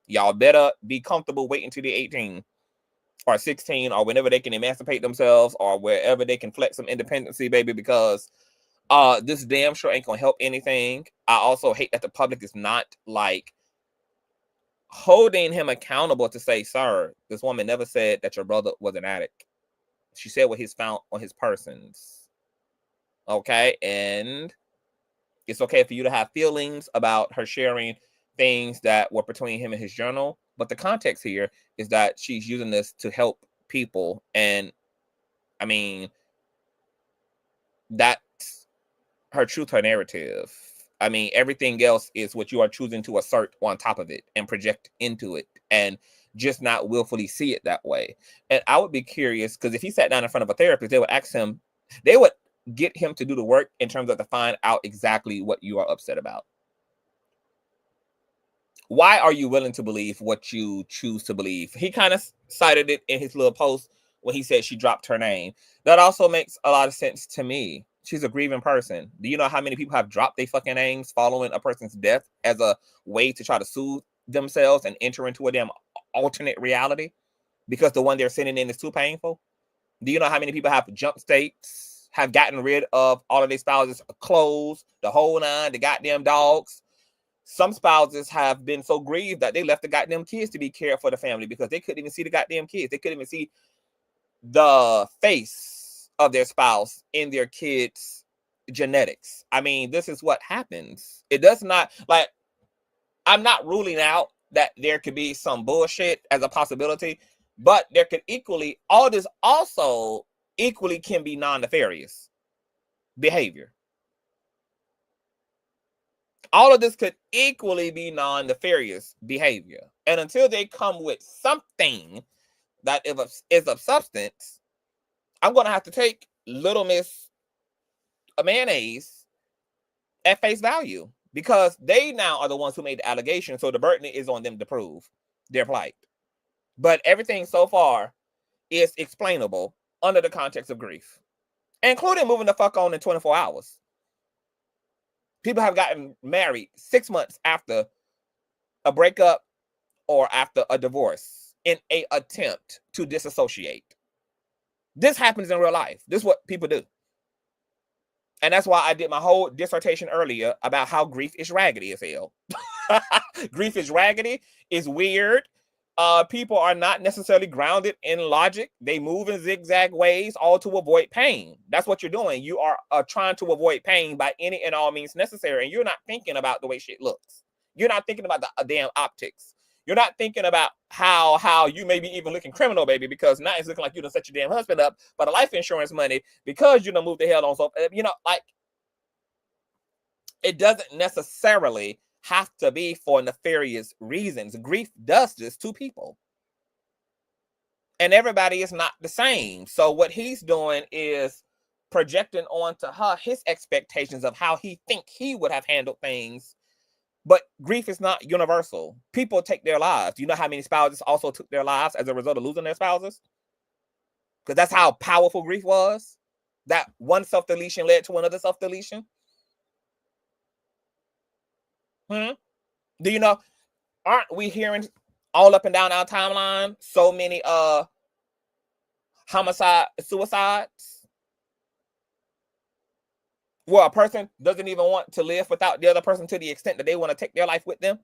Y'all better be comfortable waiting till they're 18 or 16 or whenever they can emancipate themselves or wherever they can flex some independency, baby, because this damn sure ain't gonna help anything. I also hate that the public is not, like, holding him accountable to say, sir, this woman never said that your brother was an addict. She said what he's found on his persons. Okay, and it's okay for you to have feelings about her sharing things that were between him and his journal, but the context here is that she's using this to help people, and I mean, that's her truth, her narrative. I mean, everything else is what you are choosing to assert on top of it and project into it, and just not willfully see it that way. And I would be curious, because if he sat down in front of a therapist, they would ask him, they would get him to do the work in terms of to find out exactly what you are upset about. Why are you willing to believe what you choose to believe? He kind of cited it in his little post when he said she dropped her name. That also makes a lot of sense to me. She's a grieving person. Do you know how many people have dropped their fucking names following a person's death as a way to try to soothe themselves and enter into a damn alternate reality because the one they're sitting in is too painful? Do you know how many people have jump states, have gotten rid of all of their spouses' clothes, the whole nine, the goddamn dogs? Some spouses have been so grieved that they left the goddamn kids to be cared for the family because they couldn't even see the goddamn kids. They couldn't even see the face of their spouse in their kids' genetics. I mean, this is what happens. It does not, like, I'm not ruling out that there could be some bullshit as a possibility, but there could equally, all this also equally can be non-nefarious behavior. All of this could equally be non-nefarious behavior. And until they come with something that is of substance, I'm going to have to take Little Miss Mayonnaise at face value because they now are the ones who made the allegation. So the burden is on them to prove their plight. But everything so far is explainable under the context of grief, including moving the fuck on in 24 hours. People have gotten married 6 months after a breakup or after a divorce in an attempt to disassociate. This happens in real life. This is what people do. And that's why I did my whole dissertation earlier about how grief is raggedy as hell. Grief is raggedy, is weird. People are not necessarily grounded in logic. They move in zigzag ways, all to avoid pain. That's what you're doing. You are trying to avoid pain by any and all means necessary. And you're not thinking about the way shit looks. You're not thinking about the damn optics. You're not thinking about how you may be even looking criminal, baby, because now it's looking like you done set your damn husband up for the life insurance money because you done moved the hell on. So, you know, like, it doesn't necessarily have to be for nefarious reasons. Grief does this to people. And everybody is not the same. So what he's doing is projecting onto her his expectations of how he think he would have handled things. But grief is not universal. People take their lives. Do you know how many spouses also took their lives as a result of losing their spouses? Because that's how powerful grief was. That one self-deletion led to another self-deletion. Do you know, aren't we hearing all up and down our timeline so many suicides where a person doesn't even want to live without the other person to the extent that they want to take their life with them?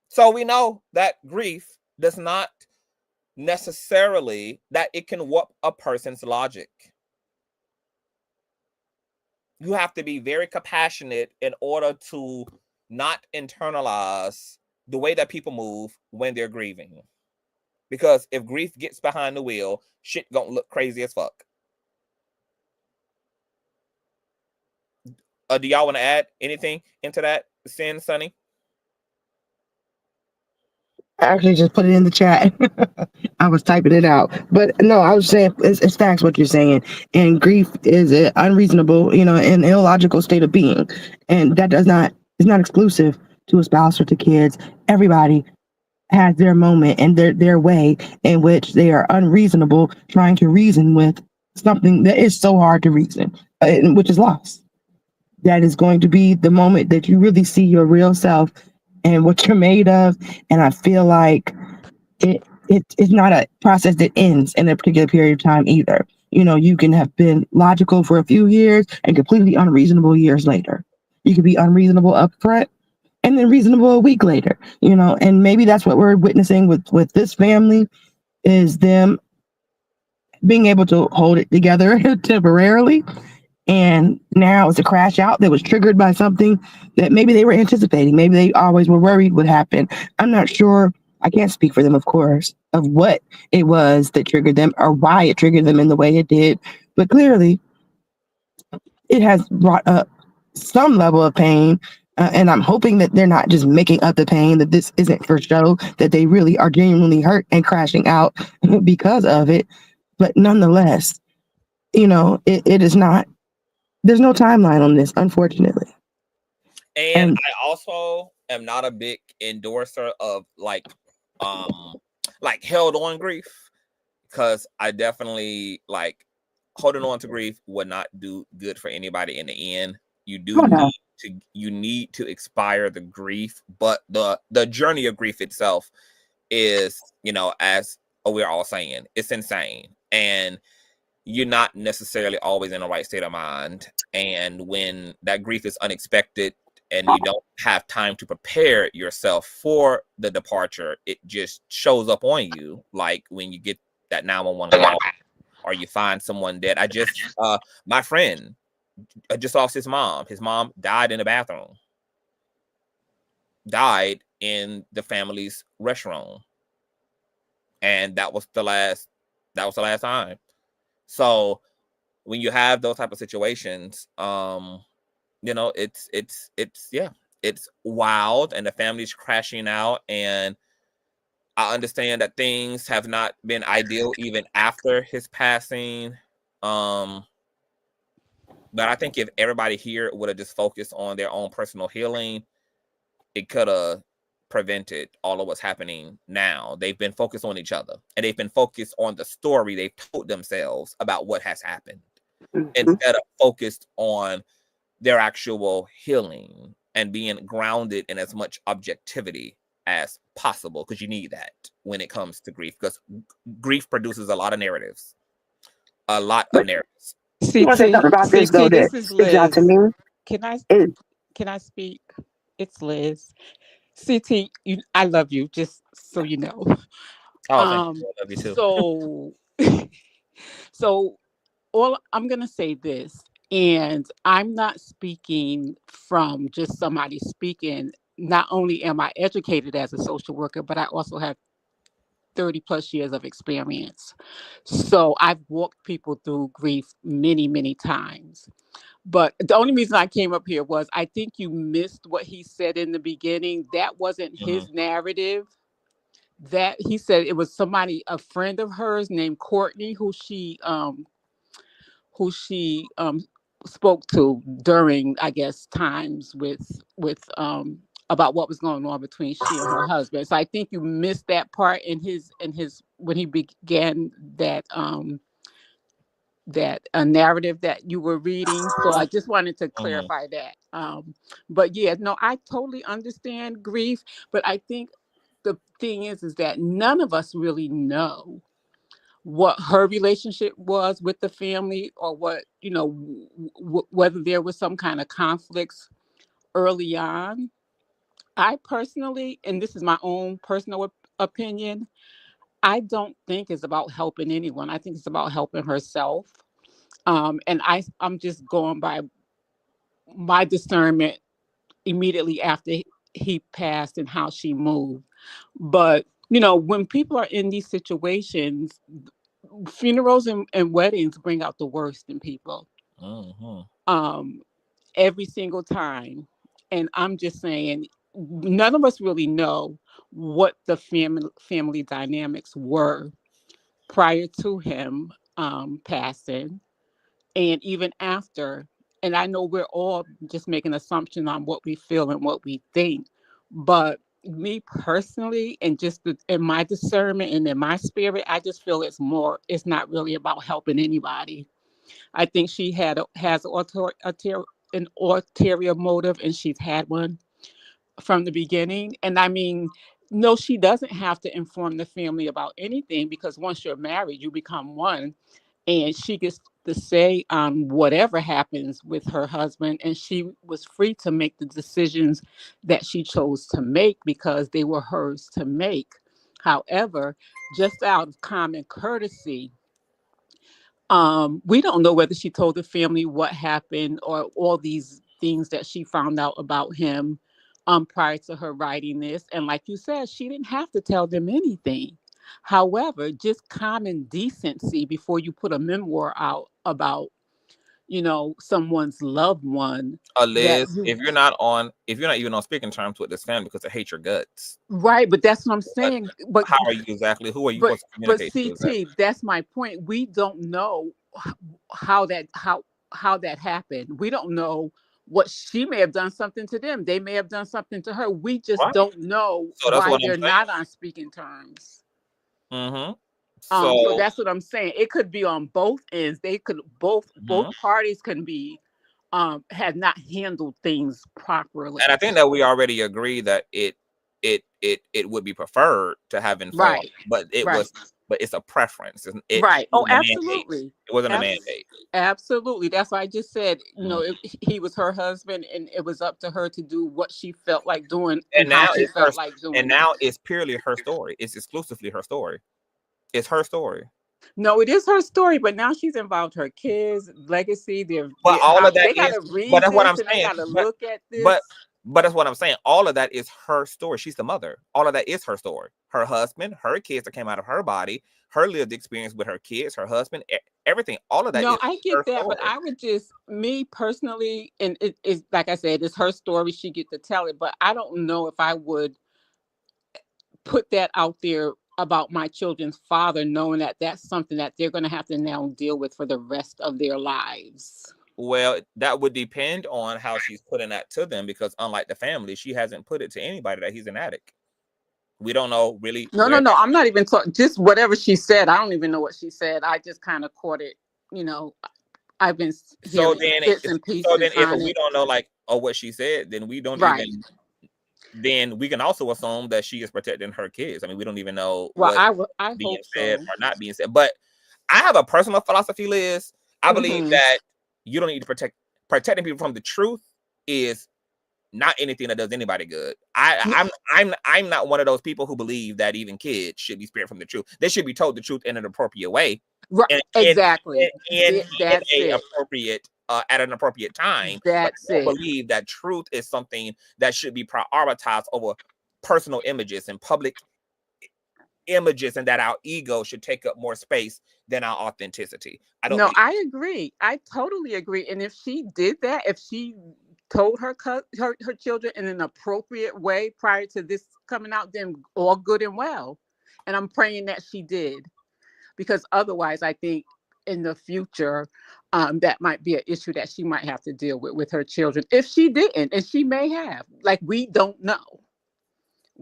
So we know that grief does not necessarily, that it can warp a person's logic. You have to be very compassionate in order to not internalize the way that people move when they're grieving. Because if grief gets behind the wheel, shit gonna look crazy as fuck. Do y'all want to add anything into that, Sin, Sonny? I actually just put it in the chat. I was typing it out. But no, I was saying it's facts what you're saying. And grief is an unreasonable, an illogical state of being. And that is not exclusive to a spouse or to kids. Everybody has their moment and their way in which they are unreasonable, trying to reason with something that is so hard to reason, which is loss. That is going to be the moment that you really see your real self and what you're made of. And I feel like it's not a process that ends in a particular period of time either. You can have been logical for a few years and completely unreasonable years later. You could be unreasonable up front and then reasonable a week later, and maybe that's what we're witnessing with this family, is them being able to hold it together temporarily. And now it's a crash out that was triggered by something that maybe they were anticipating. Maybe they always were worried would happen. I'm not sure. I can't speak for them, of course, of what it was that triggered them or why it triggered them in the way it did. But clearly, it has brought up some level of pain. And I'm hoping that they're not just making up the pain, that this isn't for show, that they really are genuinely hurt and crashing out because of it. But nonetheless, You know, it is not. There's no timeline on this, unfortunately. And I also am not a big endorser of like held on grief, because I definitely like holding on to grief would not do good for anybody in the end. You do need to expire the grief, but the journey of grief itself is, you know, as we're all saying, it's insane, and you're not necessarily always in the right state of mind. And when that grief is unexpected and you don't have time to prepare yourself for the departure, it just shows up on you. Like when you get that 911 call or you find someone dead. I just, my friend just lost his mom. His mom died in the bathroom, died in the family's restroom. And that was the last time. So when you have those type of situations, you know, it's wild, and the family's crashing out. And I understand that things have not been ideal even after his passing. But I think if everybody here would have just focused on their own personal healing, it could have prevented all of what's happening now. They've been focused on each other, and they've been focused on the story they've told themselves about what has happened, instead of focused on their actual healing and being grounded in as much objectivity as possible, because you need that when it comes to grief, because grief produces a lot of narratives. CT, this is Liz. Can I speak? It's Liz. CT, I love you, just so you know. Oh, thank you. I love you too. So all I'm gonna say this, and I'm not speaking from just somebody speaking. Not only am I educated as a social worker, but I also have 30 plus years of experience. So I've walked people through grief many, many times. But the only reason I came up here was I think you missed what he said in the beginning. That wasn't his narrative. That he said it was somebody, a friend of hers named Courtney, who she spoke to during, I guess, times with about what was going on between she and her husband. So I think you missed that part in his when he began that narrative that you were reading. So I just wanted to clarify that. But yeah, no, I totally understand grief, but I think the thing is that none of us really know what her relationship was with the family, or what, you know, whether there was some kind of conflicts early on. I personally, and this is my own personal opinion, I don't think it's about helping anyone. I think it's about helping herself. And I'm just going by my discernment immediately after he passed and how she moved. But, you know, when people are in these situations, funerals and weddings bring out the worst in people. Every single time. And I'm just saying, none of us really know what the family dynamics were prior to him passing, and even after. And I know we're all just making assumptions on what we feel and what we think, but me personally, and just in my discernment and in my spirit, I just feel it's not really about helping anybody. I think she has an ulterior motive, and she's had one from the beginning. And I mean, no, she doesn't have to inform the family about anything, because once you're married, you become one, and she gets to say whatever happens with her husband, and she was free to make the decisions that she chose to make because they were hers to make. However, just out of common courtesy, we don't know whether she told the family what happened, or all these things that she found out about him prior to her writing this. And like you said, she didn't have to tell them anything. However, just common decency before you put a memoir out about, you know, someone's loved one. Liz, if you're not even on speaking terms with this family because they hate your guts. Right, but that's what I'm saying. But how are you exactly? Who are you supposed to communicate to? But CT, that's my point. We don't know how that happened. We don't know what she may have done something to them. They may have done something to her. We just Right. don't know So that's why what I'm they're saying. not on speaking terms. Mm-hmm. So that's what I'm saying. It could be on both ends. They could both parties can be have not handled things properly. And I think that we already agree that it would be preferred to have informed, Right. but it's a preference. Right. Oh, It wasn't a mandate. absolutely. It wasn't a mandate. Absolutely. That's why I just said, he was her husband, and it was up to her to do what she felt like doing and how she felt like doing. And now it's purely her story. It's exclusively her story. It's her story. No, it is her story, but now she's involved her kids, legacy. But all of that they gotta read but that's what this I'm and saying. they gotta look at this. But that's what I'm saying. All of that is her story. She's the mother. All of that is her story. Her husband, her kids that came out of her body, her lived experience with her kids, her husband, everything. All of that. No, is I get her that, story. but I would just, me personally, and it is like I said, it's her story. She get to tell it, but I don't know if I would put that out there about my children's father, knowing that that's something that they're going to have to now deal with for the rest of their lives. Well, that would depend on how she's putting that to them, because unlike the family, she hasn't put it to anybody that he's an addict. We don't know really. No, I'm not even talking. Just whatever she said. I don't even know what she said. I just kind of caught it. I've been hearing bits and pieces. So then, if we don't know what she said, then we don't even. Then we can also assume that she is protecting her kids. I mean, we don't even know I being hope said so. or not being said. But I have a personal philosophy, Liz. I believe that you don't need to protecting people from the truth is not anything that does anybody good. I'm not one of those people who believe that even kids should be spared from the truth. They should be told the truth in an appropriate way. Right. Exactly. At an appropriate time. That's it. I believe that truth is something that should be prioritized over personal images and public images, and that our ego should take up more space than our authenticity. I agree. I totally agree. And if she did that, if she told her children in an appropriate way prior to this coming out, then all good and well. And I'm praying that she did, because otherwise I think in the future that might be an issue that she might have to deal with her children if she didn't, and she may have.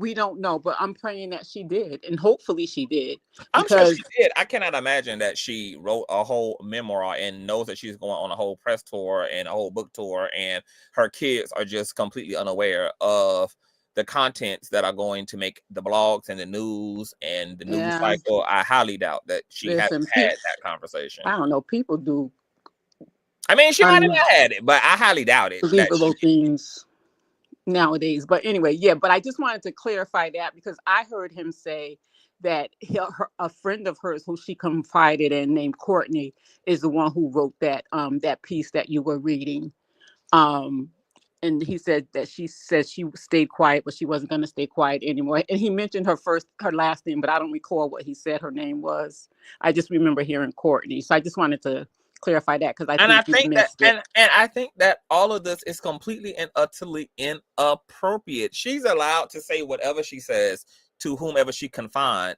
We don't know, but I'm praying that she did, and hopefully she did. I'm sure she did. I cannot imagine that she wrote a whole memoir and knows that she's going on a whole press tour and a whole book tour, and her kids are just completely unaware of the contents that are going to make the blogs and the news and the news cycle. I highly doubt that she hasn't had that conversation. I don't know. People do. I mean, she might have had it, but I highly doubt it. Believable things nowadays. But anyway, but I just wanted to clarify that, because I heard him say that a friend of hers who she confided in, named Courtney, is the one who wrote that piece that you were reading. And he said that she stayed quiet, but she wasn't going to stay quiet anymore. And he mentioned her last name, but I don't recall what he said her name was. I just remember hearing Courtney. So I just wanted to clarify that, because I think that all of this is completely and utterly inappropriate. She's allowed to say whatever she says to whomever she confined,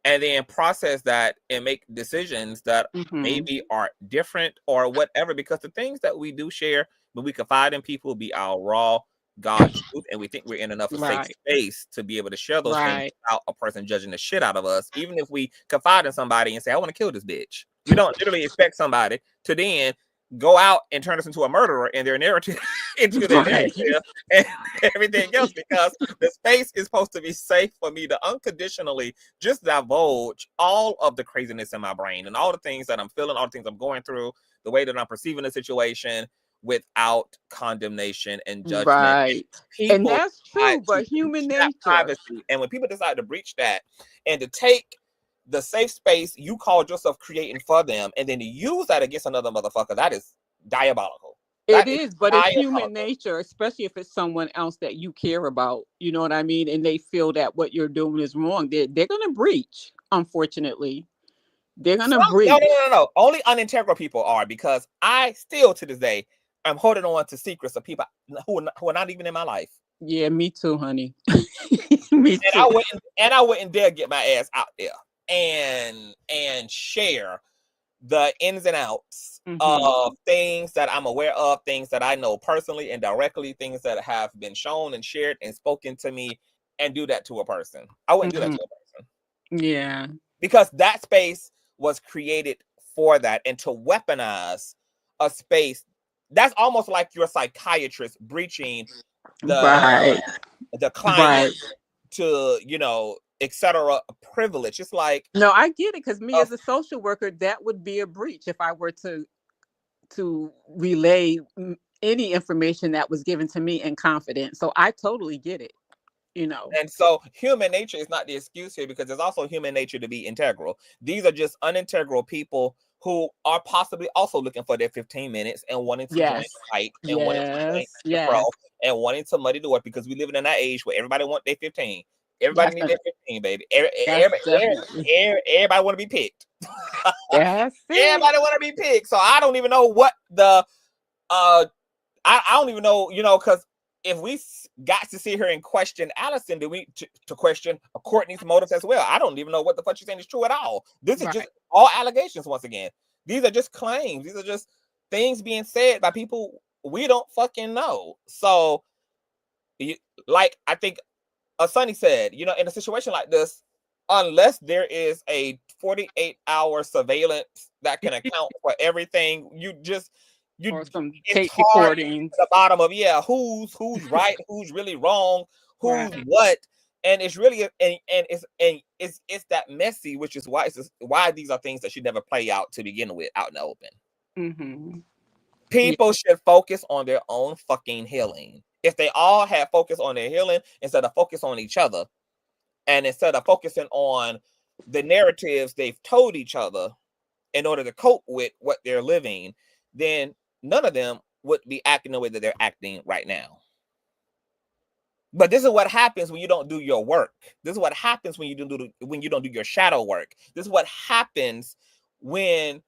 and then process that and make decisions that maybe are different or whatever, because the things that we do share when we confide in people be our raw God truth, and we think we're in enough of safe space to be able to share those things without a person judging the shit out of us. Even if we confide in somebody and say, I want to kill this bitch, we don't literally expect somebody to then go out and turn us into a murderer in their narrative, into their narrative and everything else, because the space is supposed to be safe for me to unconditionally just divulge all of the craziness in my brain and all the things that I'm feeling, all the things I'm going through, the way that I'm perceiving the situation, without condemnation and judgment. Right. And that's true, but human nature. Privacy. And when people decide to breach that and to take the safe space you called yourself creating for them, and then to use that against another motherfucker, that is diabolical. It is, but it's human nature, especially if it's someone else that you care about. You know what I mean? And they feel that what you're doing is wrong. They're going to breach, unfortunately. They're going to breach. No. Only unintegral people are, because I still, to this day, I'm holding on to secrets of people who are not even in my life. Yeah, me too, honey. Me too. I wouldn't dare get my ass out there and share the ins and outs of things that I'm aware of, things that I know personally and directly, things that have been shown and shared and spoken to me, and do that to a person. I wouldn't do that to a person. Yeah. Because that space was created for that, and to weaponize a space, that's almost like your psychiatrist breaching the client to, you know, etc. privilege. It's like, no, I get it, because me as a social worker, that would be a breach if I were to relay any information that was given to me in confidence. So I totally get it, you know. And so human nature is not the excuse here, because there's also human nature to be integral. These are just unintegral people who are possibly also looking for their 15 minutes and wanting to join the fight and wanting to join the pro and wanting to muddy the water, because we live in that age where everybody want their 15. Everybody need their 15, baby. Everybody want to be picked. Everybody want to be picked. So I don't even know what the I don't even know, you know, because if we got to sit here and question Alison, do we to question Courtney's motives as well? I don't even know what the fuck she's saying is true at all. This is just all allegations once again. These are just claims. These are just things being said by people we don't fucking know. So, like I think Sonny said, you know, in a situation like this, unless there is a 48-hour surveillance that can account for everything, or some tape recordings at the bottom of who's right, who's really wrong, who's what, and it's really and it's that messy, which is why these are things that should never play out to begin with out in the open. People should focus on their own fucking healing. If they all had focus on their healing instead of focus on each other, and instead of focusing on the narratives they've told each other in order to cope with what they're living, then none of them would be acting the way that they're acting right now. But this is what happens when you don't do your work. This is what happens when you don't do your shadow work. This is what happens when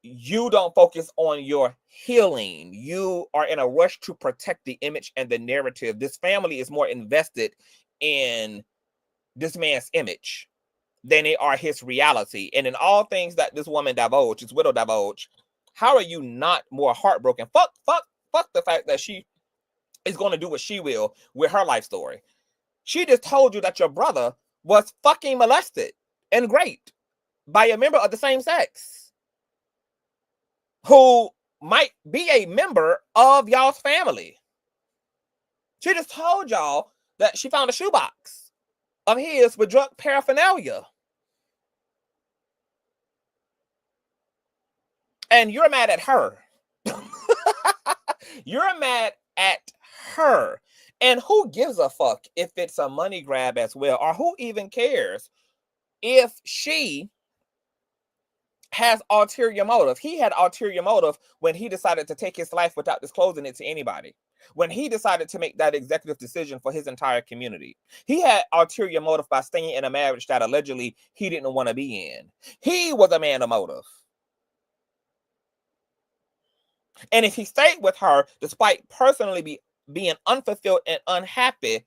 you don't focus on your healing. You are in a rush to protect the image and the narrative. This family is more invested in this man's image than they are his reality. And in all things that this woman divulged, this widow divulged, how are you not more heartbroken? Fuck the fact that she is going to do what she will with her life story. She just told you that your brother was fucking molested and raped by a member of the same sex who might be a member of y'all's family. She just told y'all that she found a shoebox of his with drug paraphernalia. And you're mad at her. You're mad at her. And who gives a fuck if it's a money grab as well? Or who even cares if she has ulterior motive? He had ulterior motive when he decided to take his life without disclosing it to anybody. When he decided to make that executive decision for his entire community. He had ulterior motive by staying in a marriage that allegedly he didn't want to be in. He was a man of motive. And if he stayed with her, despite personally being unfulfilled and unhappy,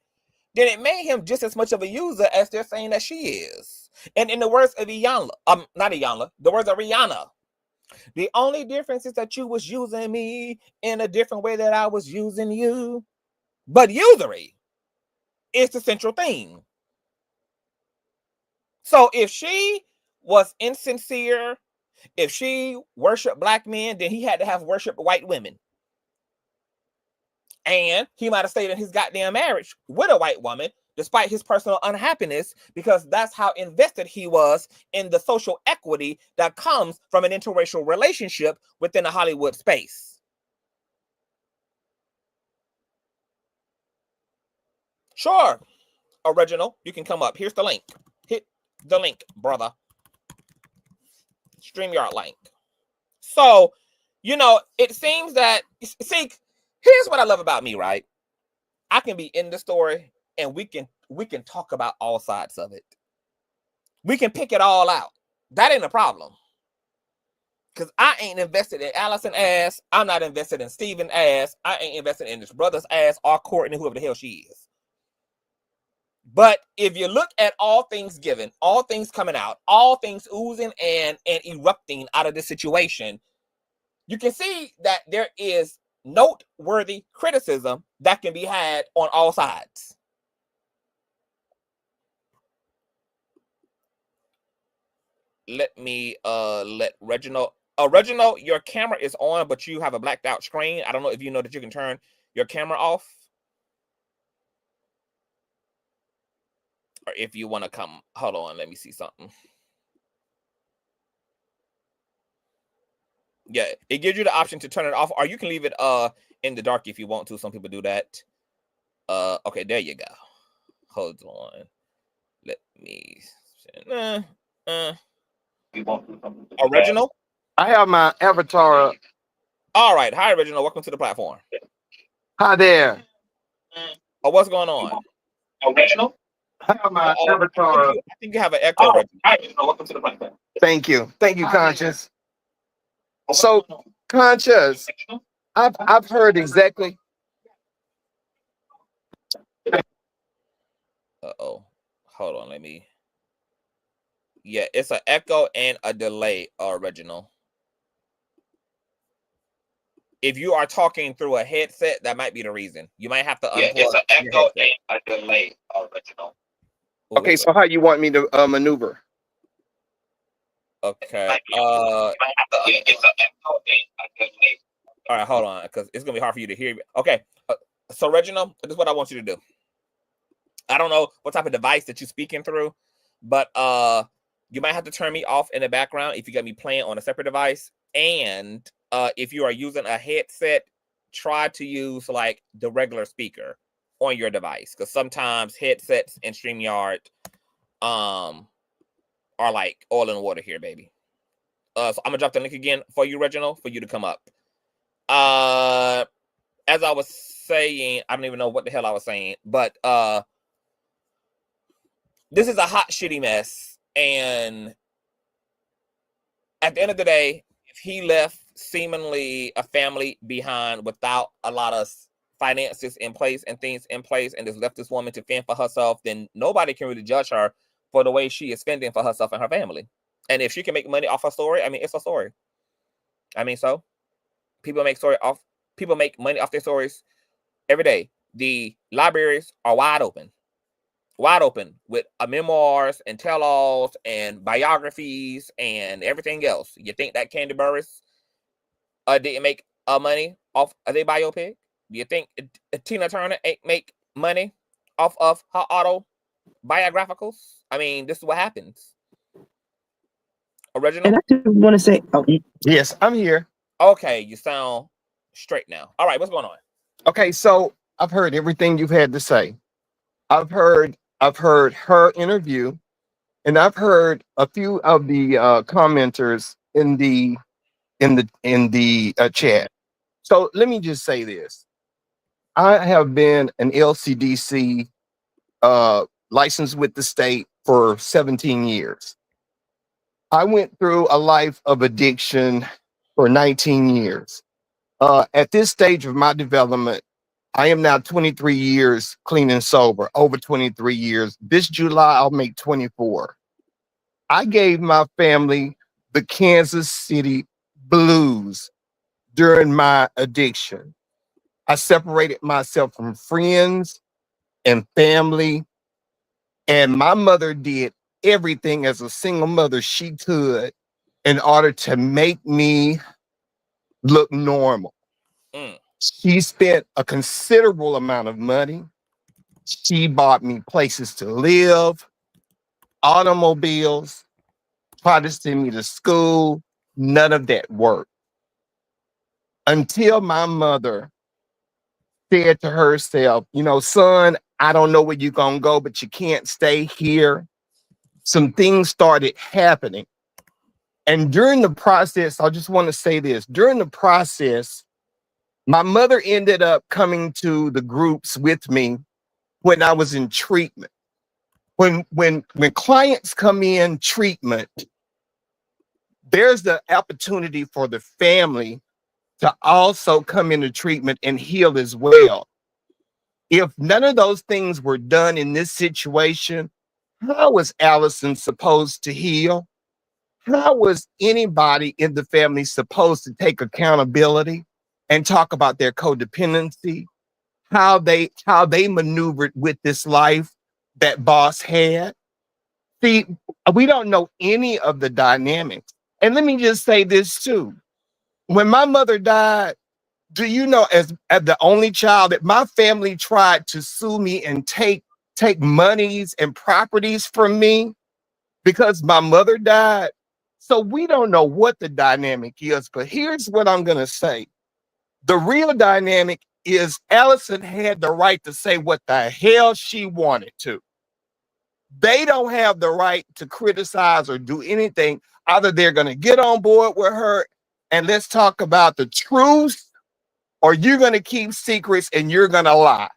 then it made him just as much of a user as they're saying that she is. And in the words of the words of Rihanna, the only difference is that you was using me in a different way that I was using you. But usury is the central theme. So if she was insincere, if she worshiped black men, then he had to have worshiped white women. And he might have stayed in his goddamn marriage with a white woman, despite his personal unhappiness, because that's how invested he was in the social equity that comes from an interracial relationship within the Hollywood space. Sure, Original, you can come up. Here's the link. Hit the link, brother. StreamYard link. So, you know, it seems that, see, here's what I love about me, right? I can be in the story and we can talk about all sides of it. We can pick it all out. That ain't a problem. Because I ain't invested in Alison ass. I'm not invested in Steven ass. I ain't invested in this brother's ass or Courtney, whoever the hell she is. But if you look at all things given, all things coming out, all things oozing and erupting out of this situation, you can see that there is noteworthy criticism that can be had on all sides. Let me let Reginald. Reginald, your camera is on, but you have a blacked out screen. I don't know if you know that you can turn your camera off. Or if you want to come, hold on, let me see something. Yeah, it gives you the option to turn it off, or you can leave it in the dark if you want to. Some people do that. Okay, there you go. Hold on. Let me Original? I have my avatar up. All right. Hi, Original. Welcome to the platform. Hi there. Oh, what's going on? Original? I have my avatar up. I think you have an echo. Welcome to the platform. Thank you. Thank you, Conscious. So, Conscious, I've heard exactly. Uh-oh. Hold on, let me. Yeah, it's an echo and a delay, Original. If you are talking through a headset, that might be the reason. You might have to unplug. It's an echo and a delay, Original. Okay, so how you want me to maneuver? Okay. All right, hold on, because it's gonna be hard for you to hear me. Okay, so Reginald, this is what I want you to do. I don't know what type of device that you're speaking through, but you might have to turn me off in the background if you got me playing on a separate device. And if you are using a headset, try to use like the regular speaker on your device, because sometimes headsets and StreamYard are like oil and water here, baby. So I'm gonna drop the link again for you, Reginald, for you to come up. As I was saying, I don't even know what the hell I was saying, but this is a hot shitty mess. And at the end of the day, if he left seemingly a family behind without a lot of finances in place and things in place, and just left this woman to fend for herself, then nobody can really judge her for the way she is fending for herself and her family. And if she can make money off her story, I mean, it's a story. I mean, so people make money off their stories every day. The libraries are wide open with memoirs and tell-alls and biographies and everything else. You think that Candy Burris didn't make money off of their biopic? Do you think Tina Turner ain't make money off of her autobiographicals? I mean, this is what happens. Original? And I just want to say, yes, I'm here. Okay, you sound straight now. All right, what's going on? Okay, so I've heard everything you've had to say. I've heard her interview, and I've heard a few of the commenters in the chat. So let me just say this: I have been an LCDC licensed with the state for 17 years. I went through a life of addiction for 19 years. At this stage of my development, I am now 23 years clean and sober, over 23 years. This July, I'll make 24. I gave my family the Kansas City blues during my addiction. I separated myself from friends and family, and my mother did everything as a single mother she could in order to make me look normal. She spent a considerable amount of money. She bought me places to live, automobiles, tried to send me to school. None of that worked. Until my mother said to herself, you know, son, I don't know where you're going to go, but you can't stay here. Some things started happening. And during the process, I just want to say this, during the process, my mother ended up coming to the groups with me when I was in treatment. When clients come in treatment, there's the opportunity for the family to also come into treatment and heal as well. If none of those things were done in this situation, how was Alison supposed to heal? How was anybody in the family supposed to take accountability and talk about their codependency, how they maneuvered with this life that boss had? See, we don't know any of the dynamics. And let me just say this too. When my mother died, do you know, as the only child, that my family tried to sue me and take monies and properties from me because my mother died? So we don't know what the dynamic is, but here's what I'm going to say. The real dynamic is Alison had the right to say what the hell she wanted to. They don't have the right to criticize or do anything. Either they're going to get on board with her and let's talk about the truth, or you're going to keep secrets and you're going to lie.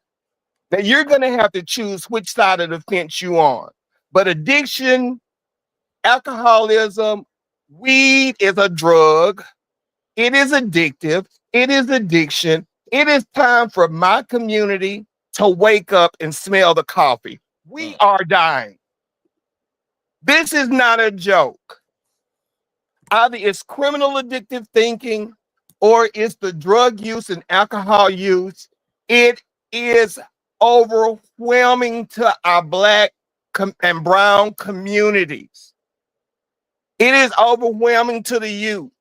Now, you're going to have to choose which side of the fence you on. But addiction, alcoholism, weed is a drug. It is addictive. It is addiction. It is time for my community to wake up and smell the coffee. We are dying. This is not a joke. Either it's criminal addictive thinking or it's the drug use and alcohol use. It is overwhelming to our Black and brown communities. It is overwhelming to the youth.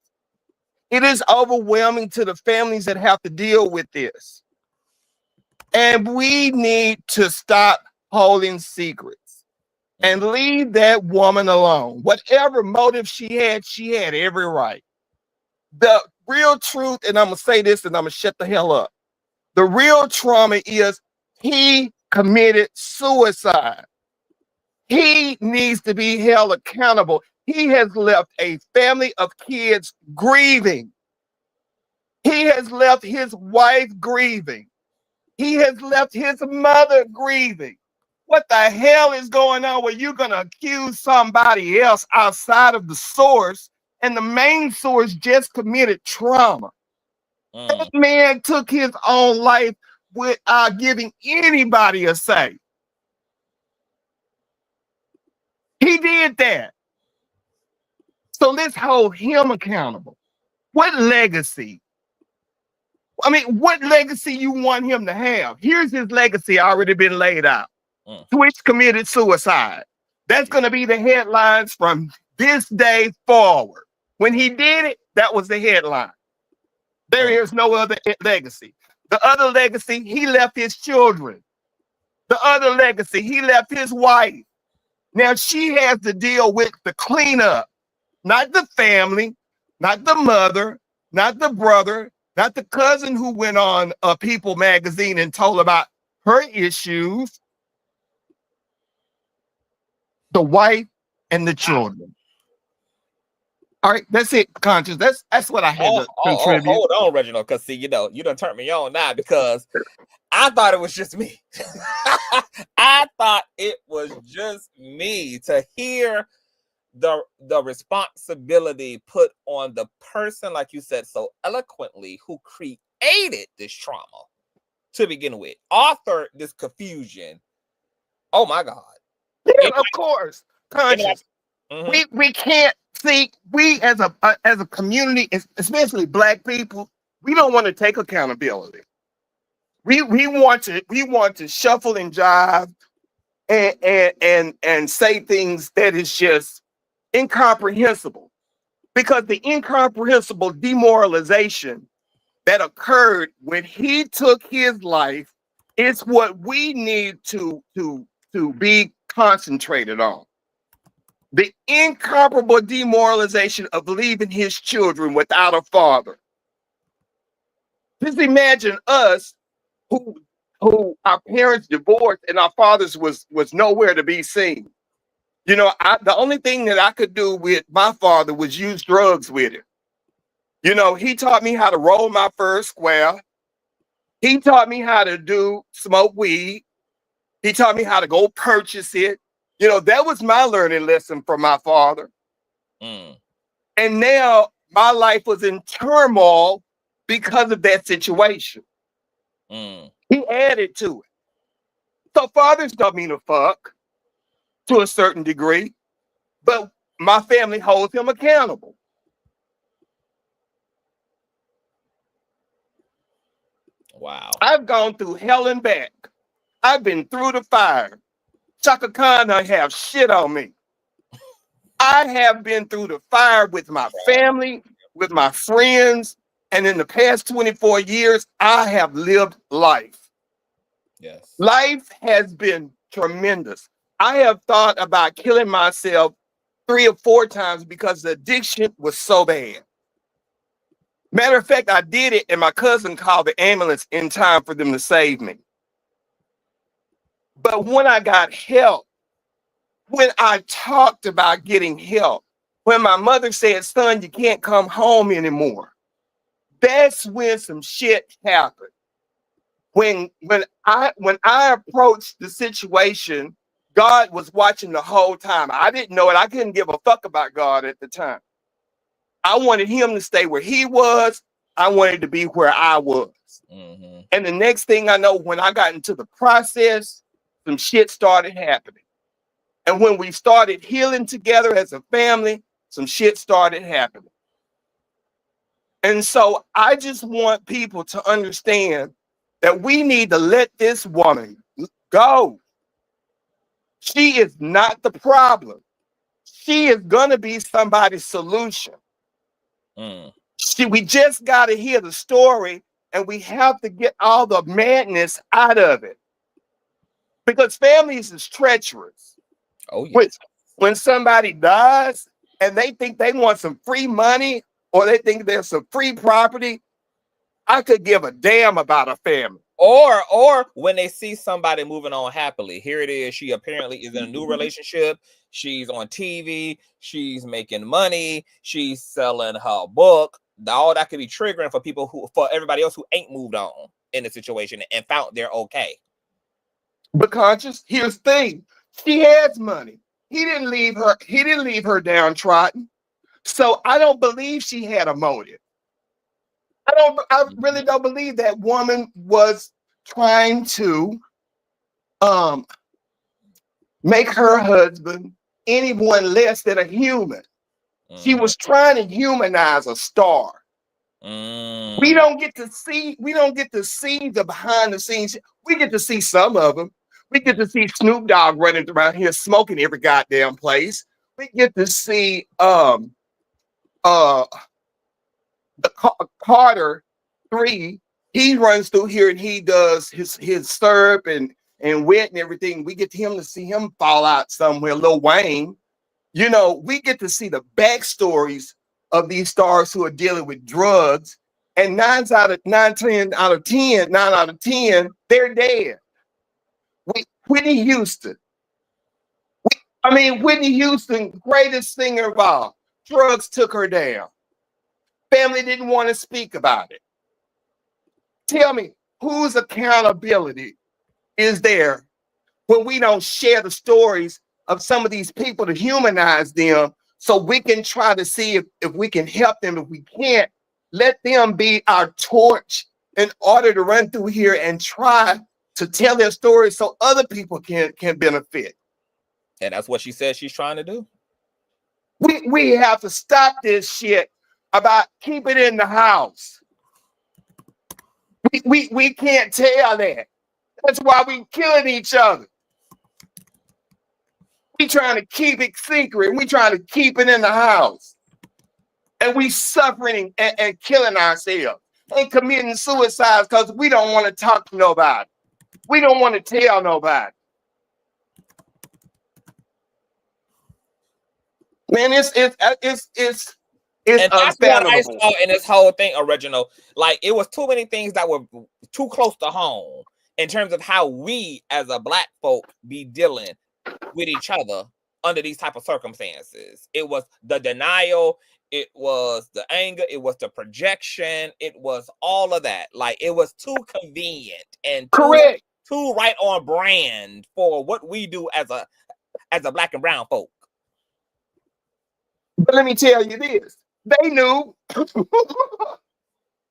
It is overwhelming to the families that have to deal with this. And we need to stop holding secrets and leave that woman alone. Whatever motive she had every right. The real truth, and I'm going to say this and I'm going to shut the hell up. The real trauma is he committed suicide. He needs to be held accountable. He has left a family of kids grieving. He has left his wife grieving. He has left his mother grieving. What the hell is going on where you're going to accuse somebody else outside of the source, and the main source just committed trauma? That man took his own life without giving anybody a say. He did that. So let's hold him accountable. What legacy? I mean, what legacy you want him to have? Here's his legacy already been laid out. Twitch committed suicide. That's going to be the headlines from this day forward. When he did it, that was the headline. There is no other legacy. The other legacy, he left his children. The other legacy, he left his wife. Now she has to deal with the cleanup, not the family, not the mother, not the brother, not the cousin who went on People magazine and told about her issues. The wife and the children. All right, that's it, Conscious. That's what I had to contribute. Hold on, Reginald, because see, you done turned me on now because I thought it was just me. I thought it was just me to hear the responsibility put on the person, like you said so eloquently, who created this trauma to begin with, authored this confusion. Oh my God. Yeah, of course, Conscious. We can't see. We as a community, especially Black people, we don't want to take accountability. We want to shuffle and jive and say things that is just incomprehensible, because the incomprehensible demoralization that occurred when he took his life is what we need to be concentrated on. The incomparable demoralization of leaving his children without a father. Just imagine us who our parents divorced and our fathers was nowhere to be seen. You know, the only thing that I could do with my father was use drugs with him. You know, he taught me how to roll my first square. He taught me how to smoke weed. He taught me how to go purchase it. You know, that was my learning lesson from my father. And now my life was in turmoil because of that situation. He added to it. So fathers don't mean a fuck to a certain degree, but my family holds him accountable. Wow. I've gone through hell and back. I've been through the fire. Chaka Khan don't have shit on me. I have been through the fire with my family, with my friends, and in the past 24 years, I have lived life. Yes. Life has been tremendous. I have thought about killing myself 3 or 4 times because the addiction was so bad. Matter of fact, I did it, and my cousin called the ambulance in time for them to save me. But when I got help, when I talked about getting help, when my mother said, son, you can't come home anymore, that's when some shit happened. When I approached the situation, God was watching the whole time. I didn't know it. I couldn't give a fuck about God at the time. I wanted him to stay where he was. I wanted to be where I was. Mm-hmm. And the next thing I know, when I got into the process, some shit started happening. And when we started healing together as a family, some shit started happening. And so I just want people to understand that we need to let this woman go. She is not the problem. She is going to be somebody's solution. We just got to hear the story, and we have to get all the madness out of it. Because families is treacherous. Oh, yeah. When somebody dies and they think they want some free money or they think there's some free property, I could give a damn about a family. Or when they see somebody moving on happily. Here it is. She apparently is in a new relationship. She's on TV. She's making money. She's selling her book. All that could be triggering for everybody else who ain't moved on in the situation and found they're okay. But Conscious, here's the thing. She has money. He didn't leave her downtrodden. So I don't believe she had a motive. I really don't believe that woman was trying to make her husband anyone less than a human. She was trying to humanize a star. We don't get to see the behind the scenes. We get to see some of them. We get to see Snoop Dogg running around here smoking every goddamn place. We get to see Carter 3. He runs through here and he does his syrup and wet and everything. We get to see him fall out somewhere. Lil Wayne, you know, we get to see the backstories of these stars who are dealing with drugs, and 9 out of 10, they're dead. Whitney Houston. Whitney Houston, greatest singer of all. Drugs took her down. Family didn't want to speak about it. Tell me, whose accountability is there when we don't share the stories of some of these people to humanize them so we can try to see if we can help them? If we can't, let them be our torch in order to run through here and try to tell their stories so other people can benefit. And that's what she says she's trying to do. We have to stop this shit about keep it in the house. We can't tell that. That's why we killing each other. We trying to keep it secret. We trying to keep it in the house. And we suffering and killing ourselves and committing suicides because we don't want to talk to nobody. We don't want to tell nobody. Man, it's and that's what I saw in this whole thing, original. Like, it was too many things that were too close to home in terms of how we as a Black folk be dealing with each other under these type of circumstances. It was the denial, it was the anger, it was the projection, it was all of that. Like, it was too convenient and correct, too right on brand for what we do as a Black and brown folk. But let me tell you this. They knew.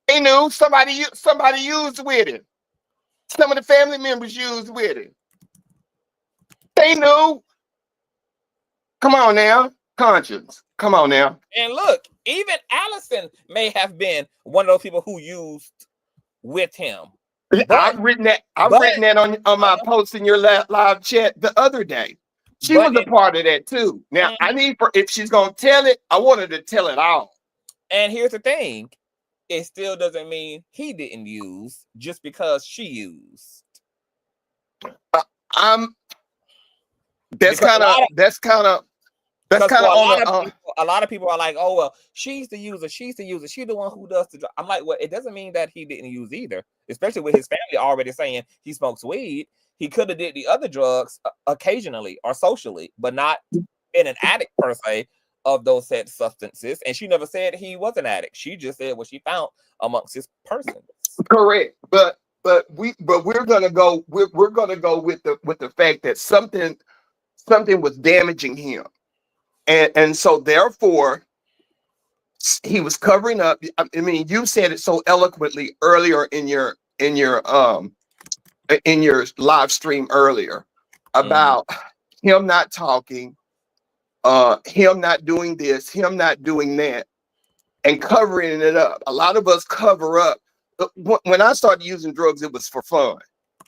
They knew somebody used with it. Some of the family members used with it. They knew. Come on now, conscience. Come on now. And look, even Alison may have been one of those people who used with him. I've written that. I've written that on my post in your live chat the other day. She was a part of that too. Now I need for if she's gonna tell it, I want her to tell it all. And here's the thing: it still doesn't mean he didn't use just because she used. That's kind of on a lot of people are like, oh well, she's the user, she's the one who does the drug. I'm like, well, it doesn't mean that he didn't use either, especially with his family already saying he smokes weed. He could have did the other drugs occasionally or socially, but not been an addict per se of those said substances. And she never said he was an addict. She just said what she found amongst his person. Correct, but we're gonna go with the fact that something was damaging him. And so therefore he was covering up. I mean, you said it so eloquently earlier in your live stream earlier about him not talking, him not doing this, him not doing that, and covering it up. A lot of us cover up. When I started using drugs, it was for fun.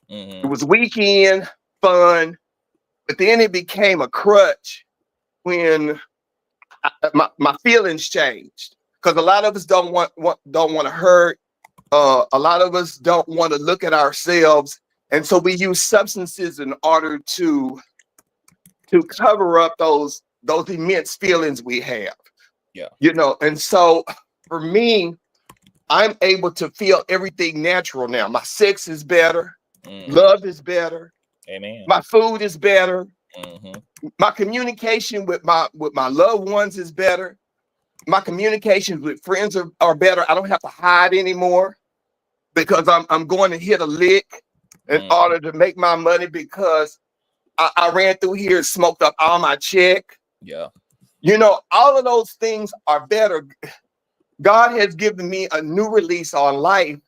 It was weekend fun, but then it became a crutch when my feelings changed, because a lot of us don't want to hurt. A lot of us don't want to look at ourselves, and so we use substances in order to cover up those immense feelings we have. Yeah, and so for me, I'm able to feel everything natural now. My sex is better, love is better, amen. My food is better. My communication with my loved ones is better. My communications with friends are better. I don't have to hide anymore because I'm going to hit a lick in order to make my money, because I ran through here and smoked up all my check. Yeah. All of those things are better. God has given me a new release on life.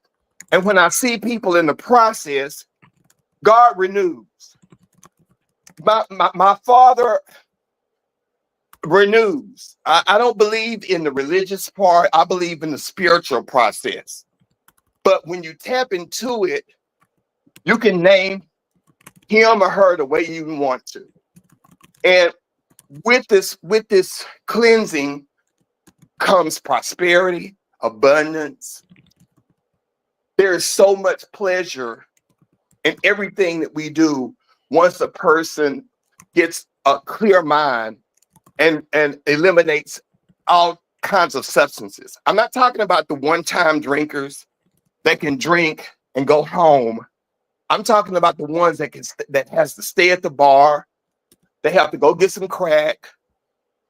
And when I see people in the process, God renews. My father renews. I don't believe in the religious part. I believe in the spiritual process. But when you tap into it, you can name him or her the way you want to. And with this cleansing comes prosperity, abundance. There is so much pleasure in everything that we do once a person gets a clear mind and eliminates all kinds of substances. I'm not talking about the one-time drinkers that can drink and go home. I'm talking about the ones that has to stay at the bar. They have to go get some crack.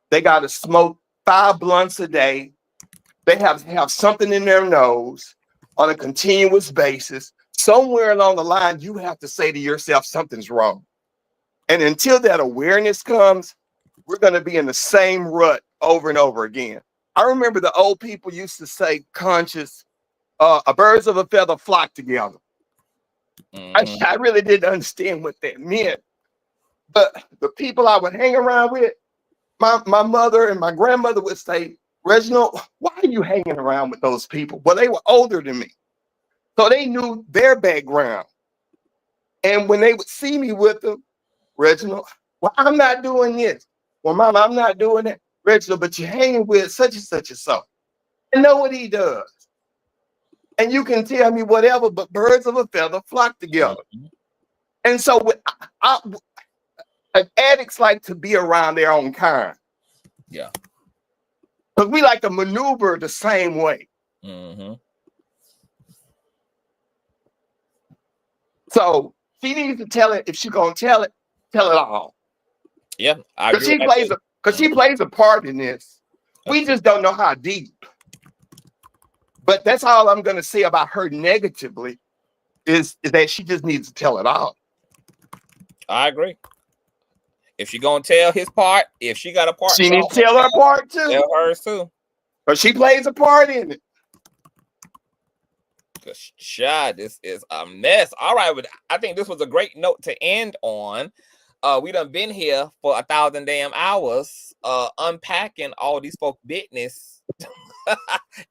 They got to smoke 5 blunts a day. They have to have something in their nose on a continuous basis. Somewhere along the line, you have to say to yourself, something's wrong. And until that awareness comes, we're going to be in the same rut over and over again. I remember the old people used to say, Conscious, a birds of a feather flock together. I really didn't understand what that meant. But the people I would hang around with, my mother and my grandmother would say, Reginald, why are you hanging around with those people? Well, they were older than me, so they knew their background. And when they would see me with them, Reginald, well, I'm not doing this. Well, Mama, I'm not doing that. Reginald, but you're hanging with such and such and so. I know what he does. And you can tell me whatever, but birds of a feather flock together. And so addicts like to be around their own kind. Yeah. Because we like to maneuver the same way. So she needs to tell it. If she's gonna tell it all. Yeah, because she plays a part in this. We just don't know how deep. But that's all I'm gonna say about her negatively is that she just needs to tell it all. I agree. If she gonna tell his part, if she got a part, she needs to tell her part too. Tell hers too. But she plays a part in it. This is a mess. All right, I think this was a great note to end on. We done been here for 1,000 damn hours, unpacking all these folk business.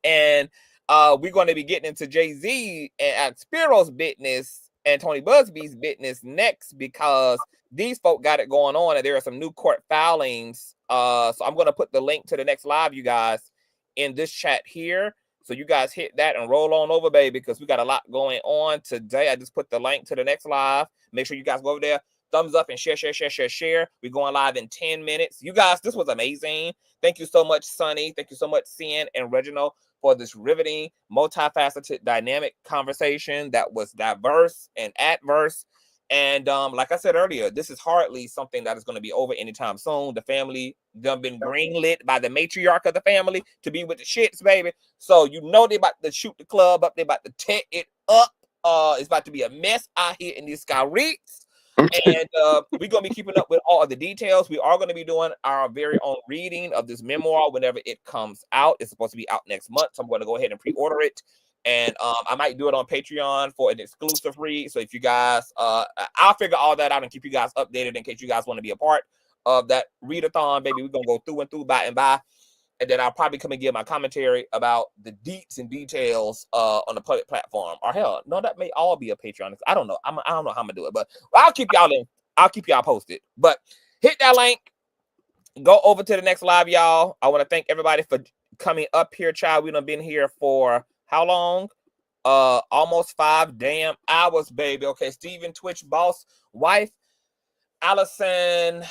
And we're going to be getting into Jay-Z and Spiro's business and Tony Busby's business next, because these folk got it going on and there are some new court filings. So I'm going to put the link to the next live, you guys, in this chat here. So you guys hit that and roll on over, baby, because we got a lot going on today. I just put the link to the next live. Make sure you guys go over there, thumbs up and share. We're going live in 10 minutes. You guys, this was amazing. Thank you so much, Sonny. Thank you so much, Cian and Reginald, for this riveting, multifaceted, dynamic conversation that was diverse and adverse. And like I said earlier, this is hardly something that is going to be over anytime soon. The family done been greenlit by the matriarch of the family to be with the shits, baby. So you know they about to shoot the club up. They about to tear it up. It's about to be a mess out here in these streets. And we're going to be keeping up with all of the details. We are going to be doing our very own reading of this memoir whenever it comes out. It's supposed to be out next month, so I'm going to go ahead and pre-order it. And I might do it on Patreon for an exclusive read. So if you guys, I'll figure all that out and keep you guys updated in case you guys want to be a part of that readathon, baby. We're going to go through and through, by and by. And then I'll probably come and give my commentary about the deets and details on the public platform. Or hell, no, that may all be a Patreon. I don't know. I don't know how I'm gonna do it, but I'll keep y'all posted. But hit that link. Go over to the next live, y'all. I want to thank everybody for coming up here, child. We done been here for how long? Almost 5 damn hours, baby. Okay, Steven, Twitch boss, wife, Alison,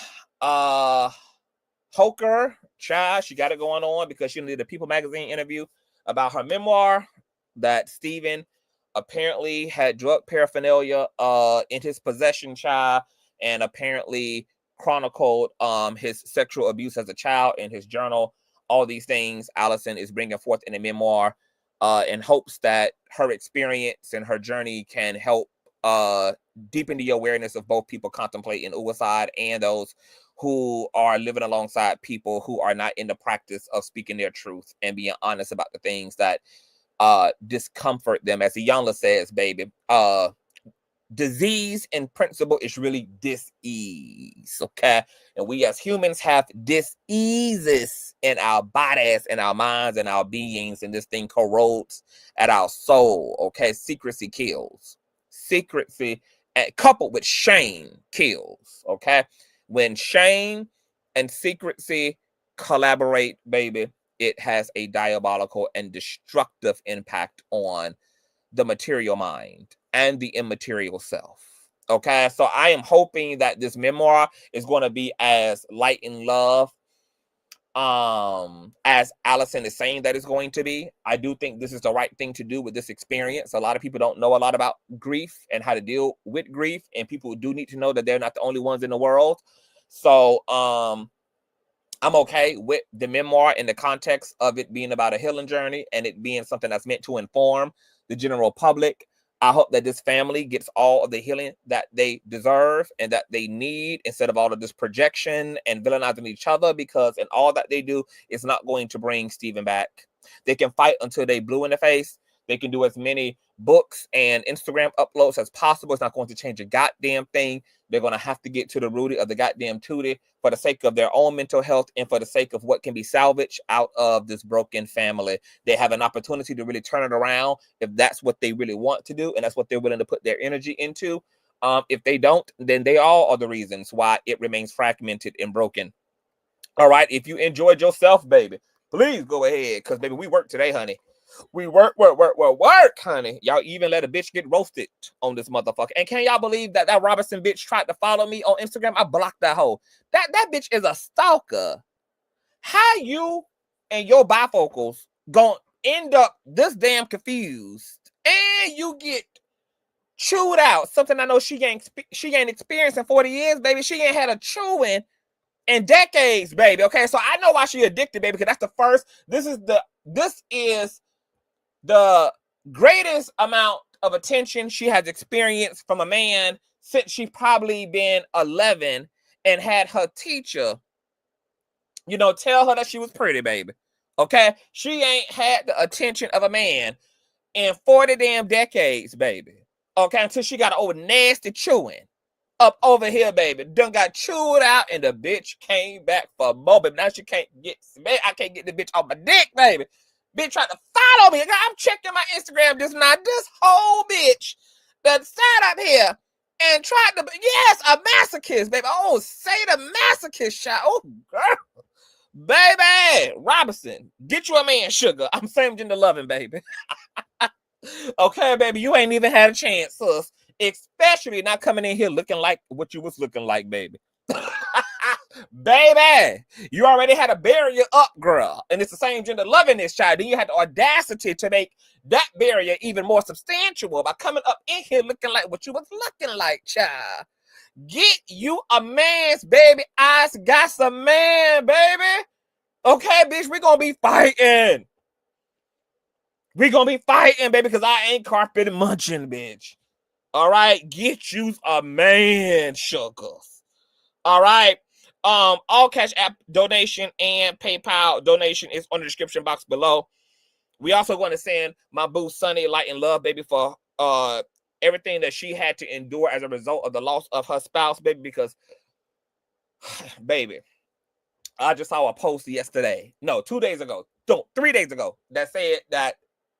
Holker, child, she got it going on because she did a People magazine interview about her memoir that Steven apparently had drug paraphernalia in his possession, child, and apparently chronicled his sexual abuse as a child in his journal. All these things Alison is bringing forth in a memoir in hopes that her experience and her journey can help deepen the awareness of both people contemplating suicide and those who are living alongside people who are not in the practice of speaking their truth and being honest about the things that discomfort them. As Iyanla says, baby, disease in principle is really dis-ease, okay? And we as humans have dis-eases in our bodies and our minds and our beings, and this thing corrodes at our soul, okay? Secrecy kills. Secrecy, coupled with shame, kills, okay? When shame and secrecy collaborate, baby, it has a diabolical and destructive impact on the material mind and the immaterial self. Okay, so I am hoping that this memoir is going to be as light and love as Alison is saying that it's going to be. I do think this is the right thing to do with this experience. A lot of people don't know a lot about grief and how to deal with grief, and people do need to know that they're not the only ones in the world. So I'm okay with the memoir in the context of it being about a healing journey and it being something that's meant to inform the general public. I hope that this family gets all of the healing that they deserve and that they need, instead of all of this projection and villainizing each other, because in all that they do, it's not going to bring Steven back. They can fight until they blue in the face. They can do as many books and Instagram uploads as possible. It's not going to change a goddamn thing. They're going to have to get to the root of the goddamn tootie for the sake of their own mental health and for the sake of what can be salvaged out of this broken family. They have an opportunity to really turn it around if that's what they really want to do and that's what they're willing to put their energy into. If they don't, then they all are the reasons why it remains fragmented and broken. All right. If you enjoyed yourself, baby, please go ahead, because, baby, we work today, honey. We work, honey. Y'all even let a bitch get roasted on this motherfucker. And can y'all believe that Robinson bitch tried to follow me on Instagram? I blocked that hoe. That bitch is a stalker. How you and your bifocals gonna end up this damn confused and you get chewed out? Something I know she ain't experienced in 40 years, baby. She ain't had a chewing in decades, baby. Okay, so I know why she addicted, baby, because that's the first. This is the greatest amount of attention she has experienced from a man since she probably been 11 and had her teacher, tell her that she was pretty, baby. Okay? She ain't had the attention of a man in 40 damn decades, baby. Okay? Until she got over nasty chewing. up over here, baby. Done got chewed out, and the bitch came back for more, baby. Now she can't get, man, I can't get the bitch off my dick, baby. Bitch tried to follow me. I'm checking my Instagram just now. This whole bitch that sat up here and tried to, yes, a masochist, baby. Oh, say the masochist shot. Oh, girl. Baby, Robinson, get you a man, sugar. I'm same gender loving, baby. Okay, baby, you ain't even had a chance, sis. Especially not coming in here looking like what you was looking like, baby. Baby, you already had a barrier up, girl. And it's the same gender loving this child. Then you had the audacity to make that barrier even more substantial by coming up in here looking like what you was looking like, child. Get you a man's baby. I got some man, baby. Okay, bitch, we gonna be fighting. We gonna be fighting, baby, because I ain't carpet munching, bitch. All right, get you a man, sugars. All right. All Cash App donation and PayPal donation is on the description box below. We also want to send my boo Sunny light and love, baby, for everything that she had to endure as a result of the loss of her spouse, baby, because baby, I just saw a post yesterday. No, 2 days ago. No, 3 days ago that said that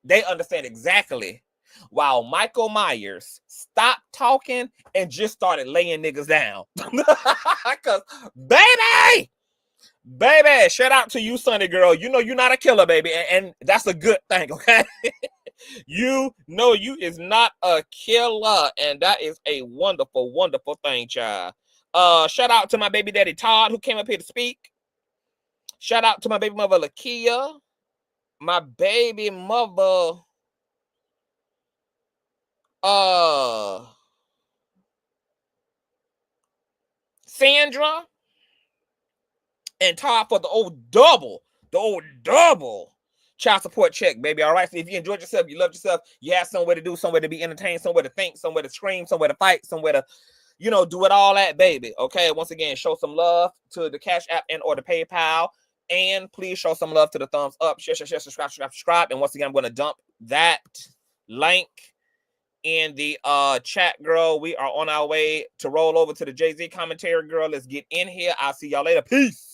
they understand exactly why Michael Myers stopped talking and just started laying niggas down. Because, baby, shout out to you, Sunny girl. You know you're not a killer, baby, and that's a good thing, okay? You know you is not a killer, and that is a wonderful, wonderful thing, child. Shout out to my baby daddy Todd, who came up here to speak. Shout out to my baby mother Lakia. My baby mother Sandra, and Todd for the old double child support check, baby. All right. So if you enjoyed yourself, you loved yourself, you have somewhere to do, somewhere to be entertained, somewhere to think, somewhere to scream, somewhere to fight, somewhere to, you know, do it all that, baby. Okay. Once again, show some love to the Cash App and or the PayPal. And please show some love to the thumbs up, share, subscribe. And once again, I'm going to dump that link in the chat, girl. We are on our way to roll over to the Jay-Z commentary, girl. Let's get in here. I'll see y'all later. Peace.